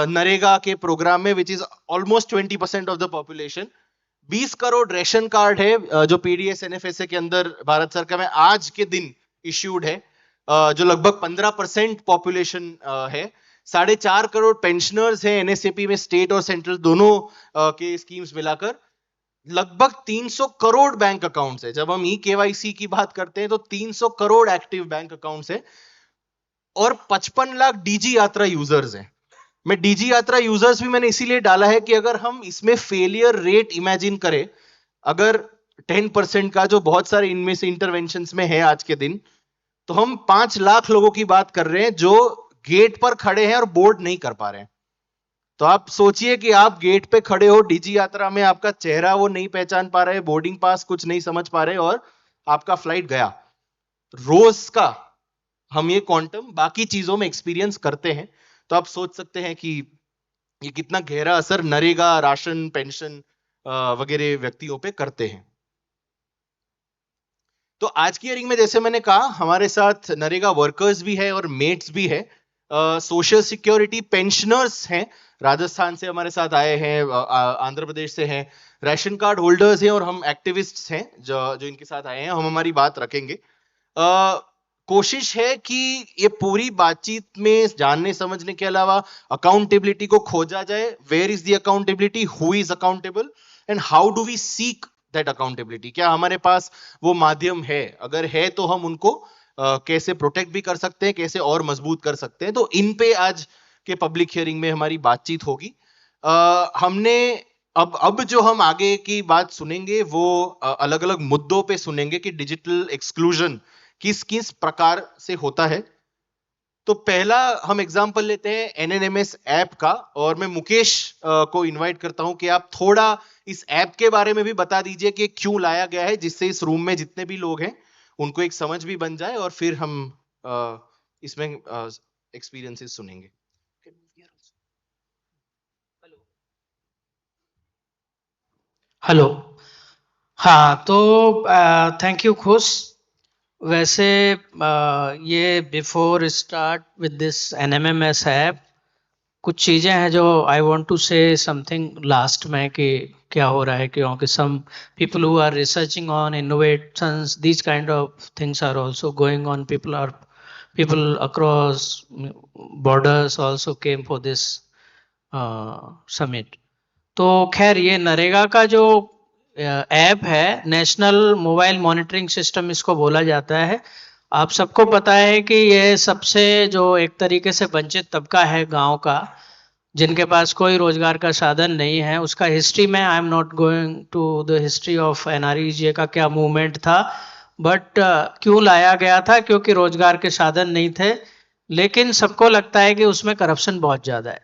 नरेगा के प्रोग्राम में, which is almost 20% of the population. 20 crore ration card है जो पीडीएस एनएफएसए के अंदर भारत सरकार में आज के दिन इश्यूड है, जो लगभग 15% पॉपुलेशन है। 4.5 करोड़ पेंशनर्स हैं एनएसएपी में, स्टेट और सेंट्रल दोनों के स्कीम्स मिलाकर। लगभग 300 करोड़ बैंक अकाउंट्स है। जब हम ई-केवाईसी की बात करते हैं तो 300 करोड़ एक्टिव बैंक अकाउंट्स है और 55 लाख डीजी यात्रा यूजर्स हैं। मैं डीजी यात्रा यूजर्स भी मैंने इसीलिए डाला है कि अगर हम इसमें फेलियर रेट इमेजिन करें, अगर 10% का जो बहुत सारे इनमें से इंटरवेंशंस में है आज के दिन, तो हम 5 लाख लोगों की बात कर रहे हैं जो गेट पर खड़े हैं और बोर्ड नहीं कर पा रहे हैं। तो आप सोचिए कि आप गेट पे खड़े हो डीजी यात्रा में, आपका चेहरा वो नहीं पहचान पा रहे, बोर्डिंग पास कुछ नहीं समझ पा रहे और आपका फ्लाइट गया। रोज का हम ये क्वांटम बाकी चीजों में एक्सपीरियंस करते हैं, तो आप सोच सकते हैं कि ये कितना गहरा असर नरेगा, राशन, पेंशन वगैरह व्यक्तियों पे करते हैं। तो आज की हियरिंग में जैसे मैंने कहा, हमारे साथ नरेगा वर्कर्स भी है और मेट्स भी है, सोशल सिक्योरिटी पेंशनर्स हैं, राजस्थान से हमारे साथ आए हैं, आंध्र प्रदेश से हैं, राशन कार्ड होल्डर्स हैं और हम एक्टिविस्ट्स हैं जो इनके साथ आए हैं। हम हमारी बात रखेंगे। कोशिश है कि ये पूरी बातचीत में जानने समझने के अलावा अकाउंटेबिलिटी को खोजा जाए। Where is the accountability, who is accountable and how do we seek that accountability. क्या हमारे पास वो माध्यम है, अगर है तो हम उनको कैसे प्रोटेक्ट भी कर सकते हैं, कैसे और मजबूत कर सकते हैं। तो इन पे आज के पब्लिक हियरिंग में हमारी बातचीत होगी। हमने अब जो हम आगे की बात सुनेंगे वो अलग अलग मुद्दों पे सुनेंगे कि डिजिटल एक्सक्लूजन किस किस प्रकार से होता है। तो पहला हम एग्जांपल लेते हैं एनएनएमएस ऐप का, और मैं मुकेश को इनवाइट करता हूं कि आप थोड़ा इस ऐप के बारे में भी बता दीजिए कि क्यों लाया गया है, जिससे इस रूम में जितने भी लोग हैं उनको एक समझ भी बन जाए और फिर हम इसमें एक्सपीरियंसेस सुनेंगे। हेलो। हाँ, तो थैंक यू खुश। वैसे ये before start with this NMMS app कुछ चीज़ें हैं जो I want to say something last में कि क्या हो रहा है, क्योंकि some people who are researching on innovations, these kind of things are also going on. people across borders also came for this summit। तो खैर ये नरेगा का जो ऐप है, नेशनल मोबाइल मॉनिटरिंग सिस्टम इसको बोला जाता है। आप सबको पता है कि ये सबसे जो एक तरीके से वंचित तबका है गांव का, जिनके पास कोई रोजगार का साधन नहीं है, उसका हिस्ट्री में I am not going to the history of NREGA का क्या मूवमेंट था, बट क्यों लाया गया था, क्योंकि रोजगार के साधन नहीं थे। लेकिन सबको लगता है कि उसमें करप्शन बहुत ज़्यादा है,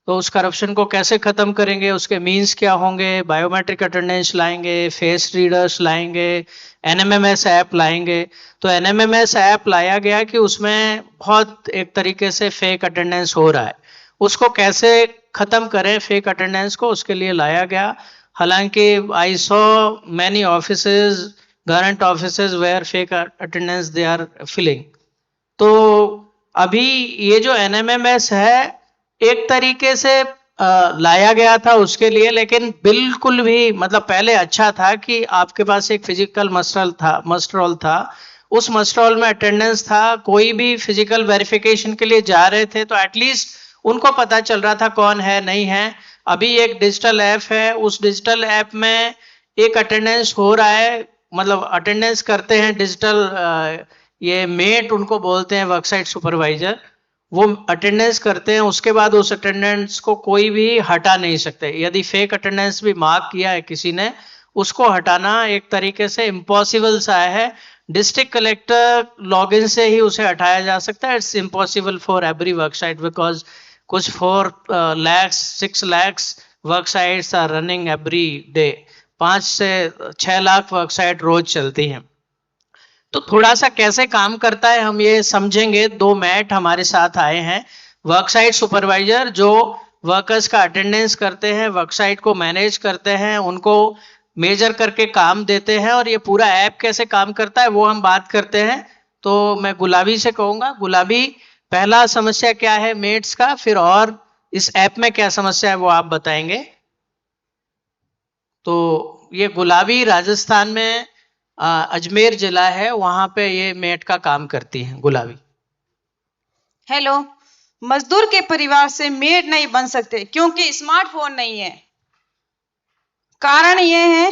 तो उस करप्शन को कैसे ख़त्म करेंगे, उसके मीन्स क्या होंगे, बायोमेट्रिक अटेंडेंस लाएंगे, फेस रीडर्स लाएंगे, एनएमएमएस ऐप लाएंगे। तो एनएमएमएस ऐप लाया गया कि उसमें बहुत एक तरीके से फेक अटेंडेंस हो रहा है, उसको कैसे ख़त्म करें फेक अटेंडेंस को, उसके लिए लाया गया। हालांकि I saw many offices, government offices where fake attendance they are filling. तो अभी ये जो एनएमएमएस है एक तरीके से लाया गया था उसके लिए, लेकिन बिल्कुल भी मतलब पहले अच्छा था कि आपके पास एक फिजिकल मस्टरॉल था, उस मस्टरॉल में अटेंडेंस था, कोई भी फिजिकल वेरिफिकेशन के लिए जा रहे थे तो एटलीस्ट उनको पता चल रहा था कौन है नहीं है। अभी एक डिजिटल ऐप है, उस डिजिटल ऐप में एक अटेंडेंस हो रहा है, मतलब अटेंडेंस करते हैं डिजिटल ये मेट उनको बोलते हैं, वर्कसाइट सुपरवाइजर, वो अटेंडेंस करते हैं। उसके बाद उस अटेंडेंस को कोई भी हटा नहीं सकते। यदि फेक अटेंडेंस भी मार्क किया है किसी ने, उसको हटाना एक तरीके से इम्पॉसिबल सा है। डिस्ट्रिक्ट कलेक्टर लॉगिन से ही उसे हटाया जा सकता है। It's impossible for every worksite because कुछ 4 lakhs 6 lakhs worksites are running every day. 5 से 6 लाख वर्कसाइट रोज चलती हैं। तो थोड़ा सा कैसे काम करता है हम ये समझेंगे। 2 मैट हमारे साथ आए हैं, वर्कसाइट सुपरवाइजर जो वर्कर्स का अटेंडेंस करते हैं, वर्कसाइट को मैनेज करते हैं, उनको मेजर करके काम देते हैं, और ये पूरा ऐप कैसे काम करता है वो हम बात करते हैं। तो मैं गुलाबी से कहूँगा, गुलाबी पहला समस्या क्या है मेट्स का, फिर और इस ऐप में क्या समस्या है वो आप बताएंगे। तो ये गुलाबी राजस्थान में अजमेर जिला है, वहां पे ये मेट का काम करती हैं गुलाबी। हेलो, मजदूर के परिवार से मेड नहीं बन सकते क्योंकि स्मार्टफोन नहीं है। कारण ये है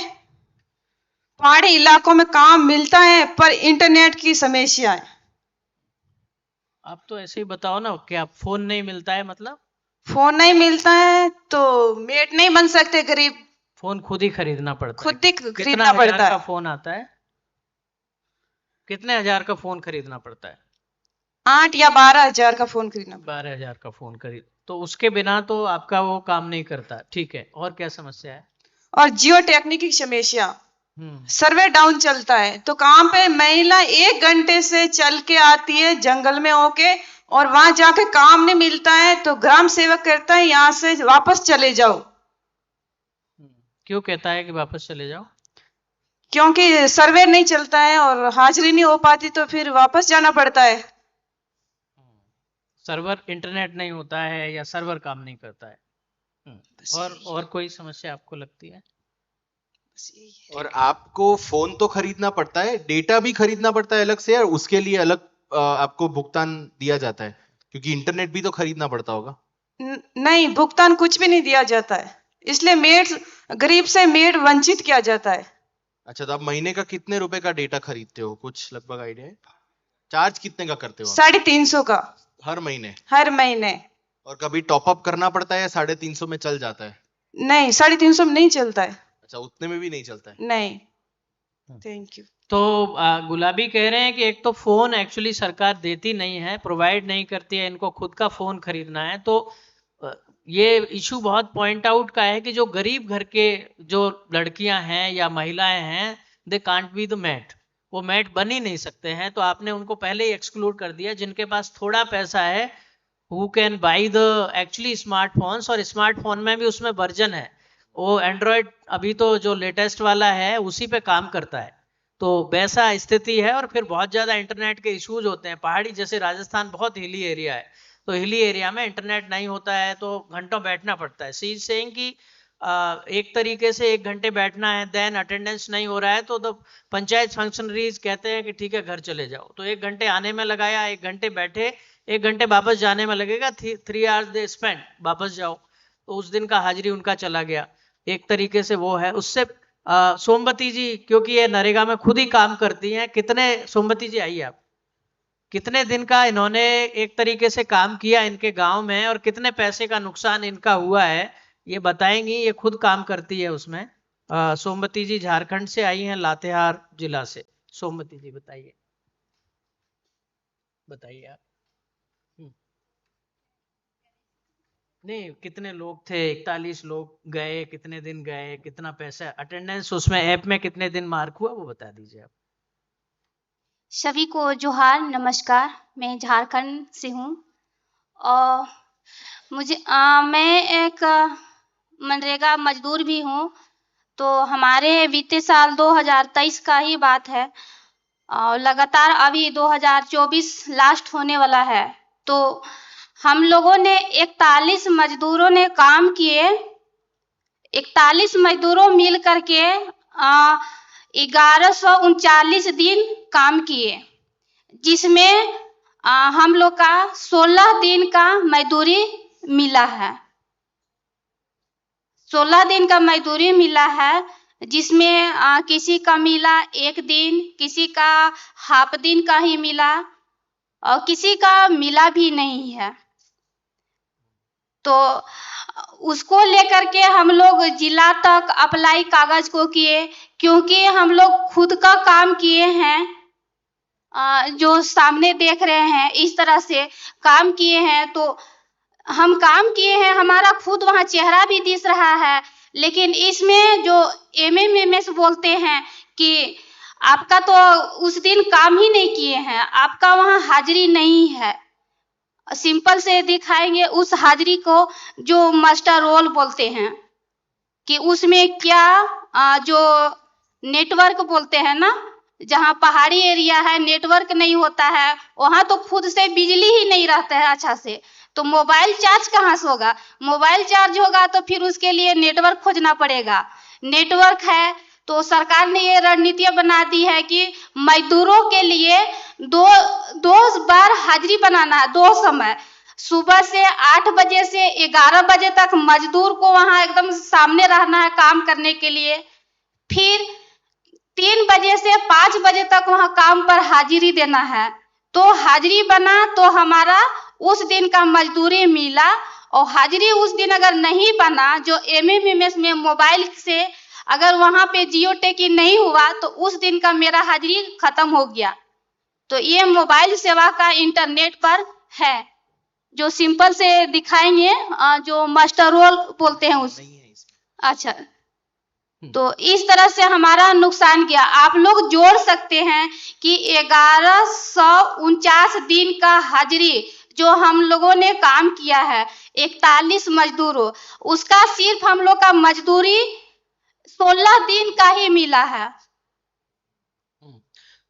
पहाड़ी इलाकों में काम मिलता है पर इंटरनेट की समस्या है। आप तो ऐसे ही बताओ ना, क्या फोन नहीं मिलता है मतलब? फोन नहीं मिलता है तो मेड नहीं बन सकते गरीब। फोन खुद ही खरीदना पड़ता है। खुद ही खरीदना पड़ता है। का फोन आता है? कितने हजार का फोन खरीदना पड़ता है? 8 या 12 हजार का फोन खरीदना। 12 हजार का फोन खरीद, तो उसके बिना तो आपका वो काम नहीं करता। ठीक है, और क्या समस्या है? और जियो टेक्निक की समस्या, सर्वे डाउन चलता है तो काम पे महिला 1 घंटे से चल के आती है जंगल में होके, और वहां जाके काम नहीं मिलता है तो ग्राम सेवक कहता है यहाँ से वापस चले जाओ। क्यों कहता है कि वापस चले जाओ? क्योंकि सर्वे नहीं चलता है और हाजिरी नहीं हो पाती तो फिर वापस जाना पड़ता है। सर्वर इंटरनेट नहीं होता है या सर्वर काम नहीं करता है। और कोई समस्या आपको लगती है? और आपको फोन तो खरीदना पड़ता है, डेटा भी खरीदना पड़ता है अलग से, और उसके लिए अलग आपको भुगतान दिया जाता है, क्योंकि इंटरनेट भी तो खरीदना पड़ता होगा। नहीं, भुगतान कुछ भी नहीं दिया जाता है, इसलिए मेड गरीब से मेड वंचित किया जाता है। अच्छा, तो आप महीने का कितने रुपए का डेटा खरीदते हो, कुछ लगभग आइडिया है? चार्ज कितने का करते हो? 350 का हर महीने? हर महीने। और कभी टॉप अप करना पड़ता है या 350 में चल जाता है? नहीं, 350 में नहीं चलता है। अच्छा, उतने में भी नहीं चलता है? नहीं। Thank you. तो गुलाबी कह रहे हैं कि एक तो फोन एक्चुअली सरकार देती नहीं है, प्रोवाइड नहीं करती है, इनको खुद का फोन खरीदना है। तो ये इशू बहुत पॉइंट आउट का है कि जो गरीब घर के जो लड़कियां हैं या महिलाएं हैं, they can't be the mat, वो मैट बन ही नहीं सकते हैं। तो आपने उनको पहले ही एक्सक्लूड कर दिया। जिनके पास थोड़ा पैसा है, who can buy the actually smartphones, और स्मार्टफोन में भी उसमें वर्जन है, वो एंड्रॉयड अभी तो जो लेटेस्ट वाला है उसी पे काम करता है। तो वैसा स्थिति है। और फिर बहुत ज़्यादा इंटरनेट के इश्यूज होते हैं। पहाड़ी जैसे राजस्थान बहुत हिली एरिया है, तो हिली एरिया में इंटरनेट नहीं होता है तो घंटों बैठना पड़ता है। सी सेइंग कि एक तरीके से 1 घंटे बैठना है, देन अटेंडेंस नहीं हो रहा है तो पंचायत फंक्शनरीज कहते हैं कि ठीक है घर चले जाओ। तो 1 घंटे आने में लगाया, 1 घंटे बैठे, 1 घंटे वापस जाने में लगेगा, 3 hours दे स्पेंड, वापस जाओ। तो उस दिन का हाजिरी उनका चला गया। एक तरीके से वो है। उससे सोमवती जी, क्योंकि ये नरेगा में खुद ही काम करती हैं, कितने, सोमवती जी आइए आप, कितने दिन का इन्होंने एक तरीके से काम किया इनके गांव में और कितने पैसे का नुकसान इनका हुआ है ये बताएंगी। ये खुद काम करती है उसमें। सोमवती जी झारखंड से आई हैं, लातेहार जिला से। सोमवती जी बताइए, बताइए आप। नहीं, कितने लोग थे? 41 लोग गए, कितने दिन गए, कितना पैसा अटेंडेंस उसमें ऐप में कितने दिन मार्क हुआ वो बता दीजिए आप। सभी को जोहार, नमस्कार। मैं झारखंड से हूँ और मैं एक मनरेगा मजदूर भी हूँ। तो हमारे बीते साल 2023 का ही बात है और लगातार अभी 2024 लास्ट होने वाला है। तो हम लोगों ने 41 मजदूरों ने काम किए। 41 मजदूरों मिल करके 1139 दिन काम किए, जिसमें हम लोग का 16 दिन का मजदूरी मिला है। 16 दिन का मजदूरी मिला है, जिसमें किसी का मिला 1 दिन, किसी का हाफ दिन का ही मिला और किसी का मिला भी नहीं है। तो उसको लेकर के हम लोग जिला तक अप्लाई कागज को किए, क्योंकि हम लोग खुद का काम किए हैं। जो सामने देख रहे हैं इस तरह से काम किए हैं। तो हम काम किए हैं, हमारा खुद वहाँ चेहरा भी दिख रहा है, लेकिन इसमें जो MMMS बोलते हैं कि आपका तो उस दिन काम ही नहीं किए हैं, आपका वहाँ हाजिरी नहीं है। सिंपल से दिखाएंगे उस हाजिरी को, जो मास्टर रोल बोलते हैं कि उसमें क्या जो नेटवर्क बोलते हैं ना, जहाँ पहाड़ी एरिया है नेटवर्क नहीं होता है, वहाँ तो खुद से बिजली ही नहीं रहता है अच्छा से, तो मोबाइल चार्ज कहाँ से होगा? मोबाइल चार्ज होगा तो फिर उसके लिए नेटवर्क खोजना पड़ेगा। नेटवर्क है तो सरकार ने ये रणनीतियां बना दी है कि मजदूरों के लिए दो बार हाजिरी बनाना है, 2 समय। सुबह से 8 बजे से 11 बजे तक मजदूर को वहां एकदम सामने रहना है काम करने के लिए। फिर 3 बजे से 5 बजे तक वहां काम पर हाजिरी देना है। तो हाजिरी बना तो हमारा उस दिन का मजदूरी मिला, और हाजिरी उस दिन अगर नहीं बना, जो MMMS में मोबाइल से अगर वहां पे जियो टेकिंग नहीं हुआ, तो उस दिन का मेरा हाजिरी खत्म हो गया। तो ये मोबाइल सेवा का इंटरनेट पर है, जो सिंपल से दिखाएंगे, जो मास्टर रोल बोलते हैं उस। अच्छा, तो इस तरह से हमारा नुकसान गया। आप लोग जोड़ सकते हैं कि 1149 दिन का हाजिरी जो हम लोगों ने काम किया है, 41 मजदूरों, उसका सिर्फ हम लोग का मजदूरी 16 दिन का ही मिला है।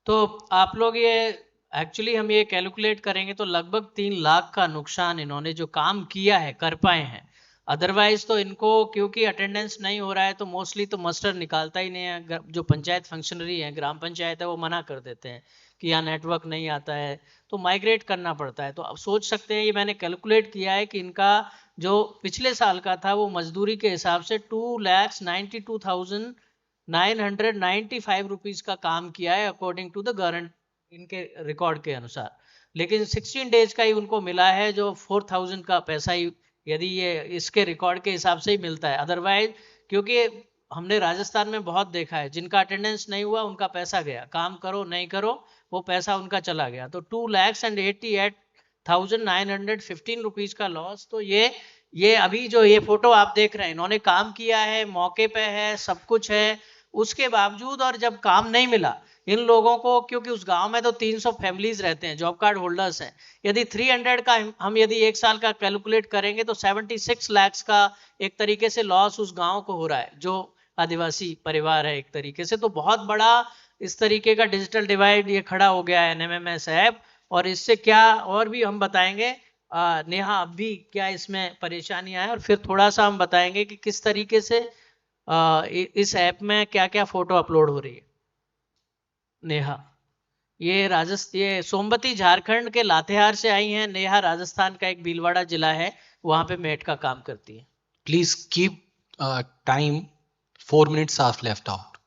तो आप लोग ये एक्चुअली हम ये कैलकुलेट करेंगे तो लगभग 3 लाख का नुकसान इन्होंने जो काम किया है कर पाए हैं। अदरवाइज तो इनको क्योंकि अटेंडेंस नहीं हो रहा है तो मोस्टली तो मस्टर निकालता ही नहीं है। जो पंचायत फंक्शनरी है, ग्राम पंचायत है, वो मना कर देते हैं कि यहाँ नेटवर्क नहीं आता है, तो माइग्रेट करना पड़ता है। तो अब सोच सकते हैं, ये मैंने कैलकुलेट किया है कि इनका जो पिछले साल का था वो मजदूरी के हिसाब से 2,92,995 रुपीज़ का काम किया है अकॉर्डिंग टू द गवर्नमेंट, इनके रिकॉर्ड के अनुसार। लेकिन 16 डेज का ही उनको मिला है, जो 4,000 का पैसा ही यदि ये इसके रिकॉर्ड के हिसाब से ही मिलता है। अदरवाइज क्योंकि हमने राजस्थान में बहुत देखा है, जिनका अटेंडेंस नहीं हुआ उनका पैसा गया, काम करो नहीं करो वो पैसा उनका चला गया। तो 2,88,915 रुपीज़ का लॉस। तो ये अभी जो ये फोटो आप देख रहे हैं, इन्होंने काम किया है, मौके पे है, सब कुछ है, उसके बावजूद और जब काम नहीं मिला इन लोगों को, क्योंकि उस गांव में तो 300 फैमिलीज रहते हैं, जॉब कार्ड होल्डर्स हैं, यदि 300 का हम यदि एक साल का कैलकुलेट करेंगे तो 76 लाख का एक तरीके से लॉस उस गांव को हो रहा है, जो आदिवासी परिवार है एक तरीके से। तो बहुत बड़ा इस तरीके का डिजिटल डिवाइड ये खड़ा हो गया है NMMS ऐप। और इससे क्या और भी हम बताएंगे। नेहा, अब भी क्या इसमें परेशानियां हैं, और फिर थोड़ा सा हम बताएंगे कि किस तरीके से इस ऐप में क्या क्या फोटो अपलोड हो रही है। नेहा, ये सोमवती झारखंड के लातेहार से आई हैं। नेहा राजस्थान का एक भीलवाड़ा जिला है, वहां पे मेट का काम करती है। Please keep time 4 minutes are left out.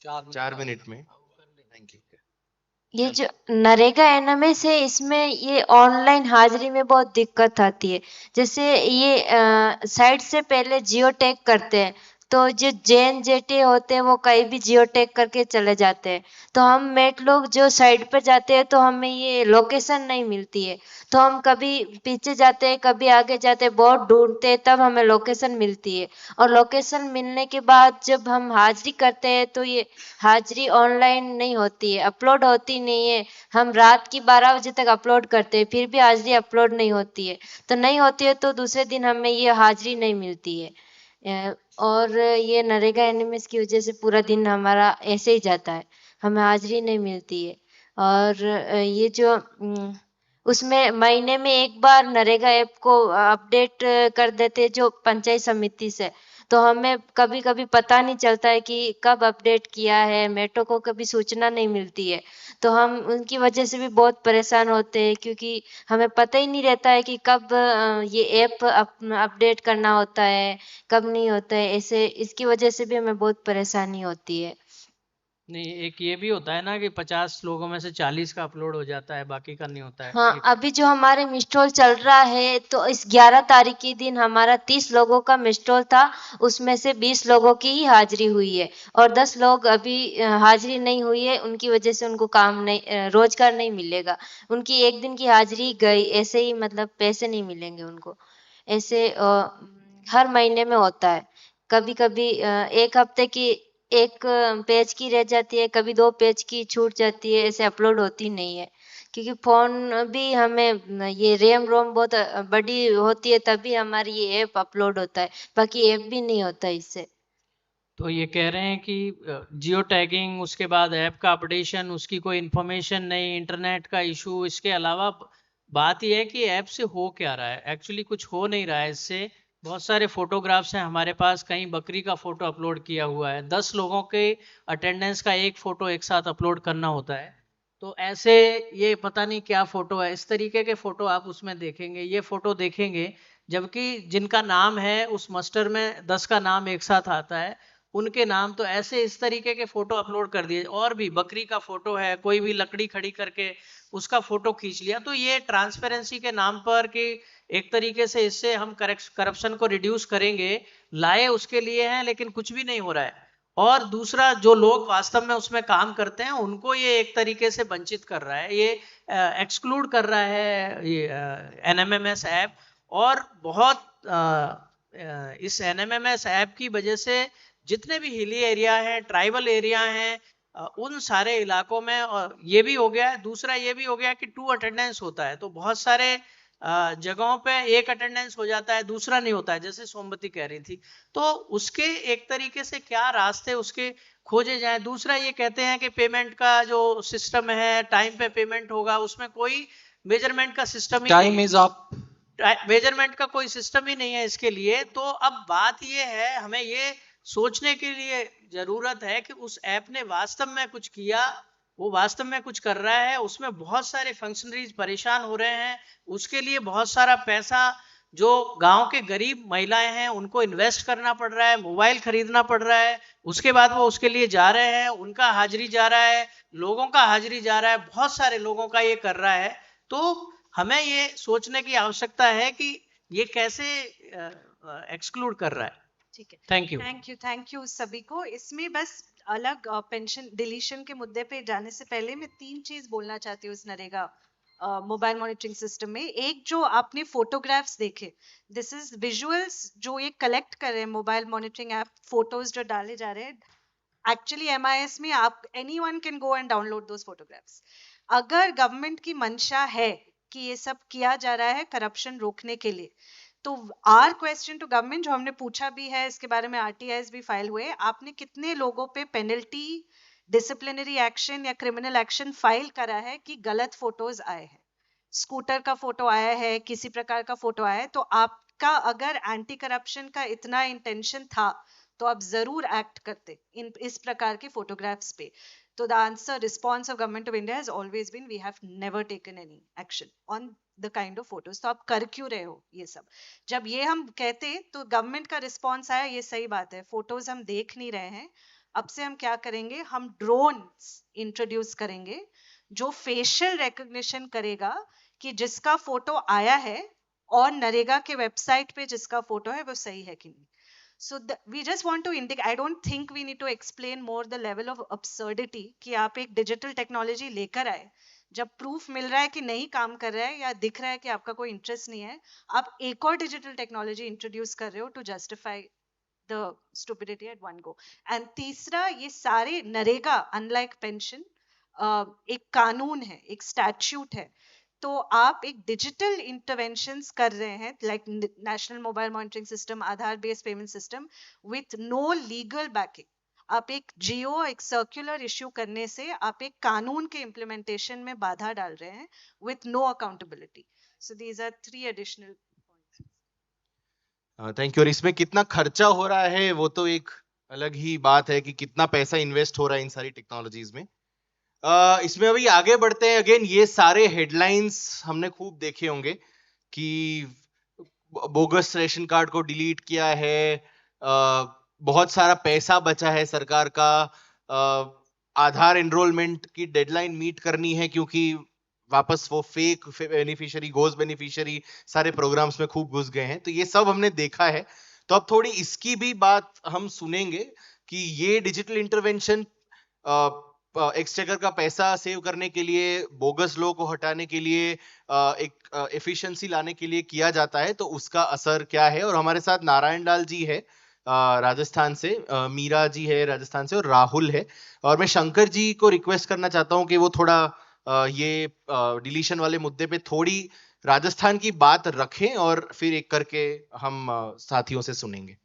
4 minute में। Thank you. ये जो नरेगा एनएमएस है इसमें ये ऑनलाइन हाजिरी में बहुत दिक्कत आती है। जैसे ये साइट से पहले जियो टैग करते हैं, तो जो जेएनजेटी होते हैं वो कहीं भी जियो टैग करके चले जाते हैं। तो हम मेट लोग जो साइट पर जाते हैं तो हमें ये लोकेशन नहीं मिलती है, तो हम कभी पीछे जाते हैं कभी आगे जाते हैं, बहुत ढूंढते हैं तब हमें लोकेशन मिलती है। और लोकेशन मिलने के बाद जब हम हाजिरी करते हैं तो ये हाजिरी ऑनलाइन नहीं होती है, अपलोड होती नहीं है। हम रात की 12 बजे तक अपलोड करते हैं फिर भी हाजिरी अपलोड नहीं होती है। तो नहीं होती है तो दूसरे दिन हमें ये हाजिरी नहीं मिलती है। और ये नरेगा एनएमएस की वजह से पूरा दिन हमारा ऐसे ही जाता है, हमें हाजिरी नहीं मिलती है। और ये जो उसमें महीने में एक बार नरेगा ऐप को अपडेट कर देते हैं जो पंचायत समिति से, तो हमें कभी कभी पता नहीं चलता है कि कब अपडेट किया है, मेटो को कभी सूचना नहीं मिलती है। तो हम उनकी वजह से भी बहुत परेशान होते हैं क्योंकि हमें पता ही नहीं रहता है कि कब ये ऐप अपडेट करना होता है, कब नहीं होता है। ऐसे इसकी वजह से भी हमें बहुत परेशानी होती है। नहीं, एक ये भी होता है ना कि 50 लोगों में से 40 का अपलोड हो जाता है, बाकी का नहीं होता है। हाँ, अभी जो हमारे मिस्टोल चल रहा है तो इस 11 तारीख के दिन हमारा 30 लोगों का मिस्टोल था, उसमें से 20 लोगों की ही हाजिरी हुई है और 10 लोग अभी हाजिरी नहीं हुई है, उनकी वजह से उनको काम नहीं रोजगार नहीं मिलेगा। उनकी एक दिन की हाजिरी गई, ऐसे ही मतलब पैसे नहीं मिलेंगे उनको। ऐसे हर महीने में होता है। कभी कभी एक हफ्ते की एक पेज की रह जाती है, कभी 2 पेज की छूट जाती है, ऐसे अपलोड होती नहीं है। क्योंकि फोन भी हमें ये रैम रोम बहुत बड़ी होती है तभी हमारी ये ऐप अपलोड होता है, बाकी ऐप भी नहीं होता इससे। तो ये कह रहे हैं कि जियो टैगिंग, उसके बाद ऐप का अपडेशन, उसकी कोई इन्फॉर्मेशन नहीं, इंटरनेट का इशू, इसके अलावा बात यह है कि ऐप से हो क्या रहा है। एक्चुअली कुछ हो नहीं रहा है इससे। बहुत सारे फोटोग्राफ्स हैं हमारे पास, कहीं बकरी का फोटो अपलोड किया हुआ है, 10 लोगों के अटेंडेंस का एक फोटो एक साथ अपलोड करना होता है। तो ऐसे ये पता नहीं क्या फोटो है, इस तरीके के फोटो आप उसमें देखेंगे, ये फोटो देखेंगे, जबकि जिनका नाम है उस मस्टर में 10 का नाम एक साथ आता है, उनके नाम तो ऐसे इस तरीके के फोटो अपलोड कर दिए। और भी बकरी का फोटो है, कोई भी लकड़ी खड़ी करके उसका फोटो खींच लिया। तो ये ट्रांसपेरेंसी के नाम पर कि एक तरीके से इससे हम करप्शन को रिड्यूस करेंगे, लाए उसके लिए हैं, लेकिन कुछ भी नहीं हो रहा है। और दूसरा, जो लोग वास्तव में उसमें काम करते हैं उनको ये एक तरीके से वंचित कर रहा है, ये एक्सक्लूड कर रहा है ये एनएमएमएस ऐप। और बहुत इस एनएमएमएस ऐप की वजह से जितने भी हिली एरिया हैं, ट्राइबल एरिया हैं, उन सारे इलाकों में ये भी हो गया है। दूसरा ये भी हो गया कि 2 अटेंडेंस होता है, तो बहुत सारे जगहों पे 1 अटेंडेंस हो जाता है, दूसरा नहीं होता है, जैसे सोमवती कह रही थी। तो उसके एक तरीके से क्या रास्ते उसके खोजे जाएं। दूसरा ये कहते हैं कि पेमेंट का जो सिस्टम है, टाइम पे पेमेंट होगा, उसमें कोई मेजरमेंट का system he time is up. Measurement का कोई सिस्टम ही नहीं है इसके लिए। तो अब बात ये है, हमें ये सोचने के लिए जरूरत है कि उस ऐप ने वास्तव में कुछ किया, वो वास्तव में कुछ कर रहा है, उसमें बहुत सारे फंक्शनरीज परेशान हो रहे हैं, उसके लिए बहुत सारा पैसा जो गांव के गरीब महिलाएं हैं उनको इन्वेस्ट करना पड़ रहा है, मोबाइल खरीदना पड़ रहा है, उसके बाद वो उसके लिए जा रहे हैं, उनका हाजिरी जा रहा है, लोगों का हाजिरी जा रहा है, बहुत सारे लोगों का ये कर रहा है। तो हमें ये सोचने की आवश्यकता है कि ये कैसे एक्सक्लूड कर रहा है। ठीक है, थैंक यू। थैंक यू सभी को। इसमें बस अलग पेंशन डिलीशन के मुद्दे पे जाने से पहले मैं 3 चीज बोलना चाहती हूँ इस नरेगा मोबाइल मॉनिटरिंग सिस्टम में। एक, जो आपने फोटोग्राफ्स देखे, दिस इज विजुअल्स जो ये कलेक्ट कर रहे हैं मोबाइल मॉनिटरिंग ऐप, फोटोज जो डाले जा रहे हैं एक्चुअली MIS में, आप anyone can go and download those photographs. अगर गवर्नमेंट की मंशा है कि ये सब किया जा रहा है करप्शन रोकने के लिए, तो आर क्वेश्चन टू गवर्नमेंट, जो हमने पूछा भी है, इसके बारे में RTIs भी फाइल हुए, आपने कितने लोगों पे पेनल्टी, डिसिप्लिनरी एक्शन या क्रिमिनल एक्शन फाइल करा है कि गलत फोटोज आए हैं, स्कूटर का फोटो आया है, किसी प्रकार का फोटो आया है, तो आपका अगर एंटी करप्शन का इतना इंटेंशन था तो आप जरूर एक्ट करते इस प्रकार के फोटोग्राफ्स पे। तो the answer, response of government of India has always been, we have never taken any action on the kind of photos। तो आप कर क्यों रहे हो ये सब? जब ये हम कहते तो गवर्नमेंट का रिस्पॉन्स आया, ये सही बात है, फोटोज हम देख नहीं रहे हैं, अब से हम क्या करेंगे, हम ड्रोन्स इंट्रोड्यूस करेंगे जो फेशियल रिकग्निशन करेगा कि जिसका फोटो आया है और नरेगा के वेबसाइट पे जिसका फोटो है वो सही है कि नहीं. So we just want to indicate, I don't think we need to explain more the level of absurdity कि आप एक digital technology लेकर आए, जब proof मिल रहा है कि नहीं काम कर रहा है या दिख रहा है कि आपका कोई interest नहीं है, आप एक और digital technology introduce कर रहे हो to justify the stupidity at one go. And तीसरा, ये सारे नरेगा unlike pension एक कानून है, एक statute है. तो आप एक डिजिटल इंटरवेंशंस कर रहे हैं like national mobile monitoring system, Aadhaar based payment system with no legal backing. आप एक जियो, एक सर्कुलर इश्यू करने से आप एक कानून के इम्प्लीमेंटेशन में बाधा डाल रहे हैं with no accountability. So these are 3 additional. Thank you. और इसमें कितना खर्चा हो रहा है वो तो एक अलग ही बात है कि कितना पैसा इन्वेस्ट हो रहा है इन सारी टेक्नोलॉजीज में. इसमें अभी आगे बढ़ते हैं. अगेन ये सारे हेडलाइंस हमने खूब देखे होंगे कि बोगस रेशन कार्ड को डिलीट किया है, बहुत सारा पैसा बचा है सरकार का, आधार एनरोलमेंट की डेडलाइन मीट करनी है क्योंकि वापस वो फेक बेनिफिशियरी, घोस्ट बेनिफिशियरी सारे प्रोग्राम्स में खूब घुस गए हैं. तो ये सब हमने देखा है. तो अब थोड़ी इसकी भी बात हम सुनेंगे कि ये डिजिटल इंटरवेंशन एक्सचेकर का पैसा सेव करने के लिए, बोगस लो को हटाने के लिए, एक एफिशिएंसी लाने के लिए किया जाता है, तो उसका असर क्या है. और हमारे साथ नारायण लाल जी है राजस्थान से, मीरा जी है राजस्थान से और राहुल है. और मैं शंकर जी को रिक्वेस्ट करना चाहता हूं कि वो थोड़ा ये डिलीशन वाले मुद्दे पे थोड़ी राजस्थान की बात रखें और फिर एक करके हम साथियों से सुनेंगे.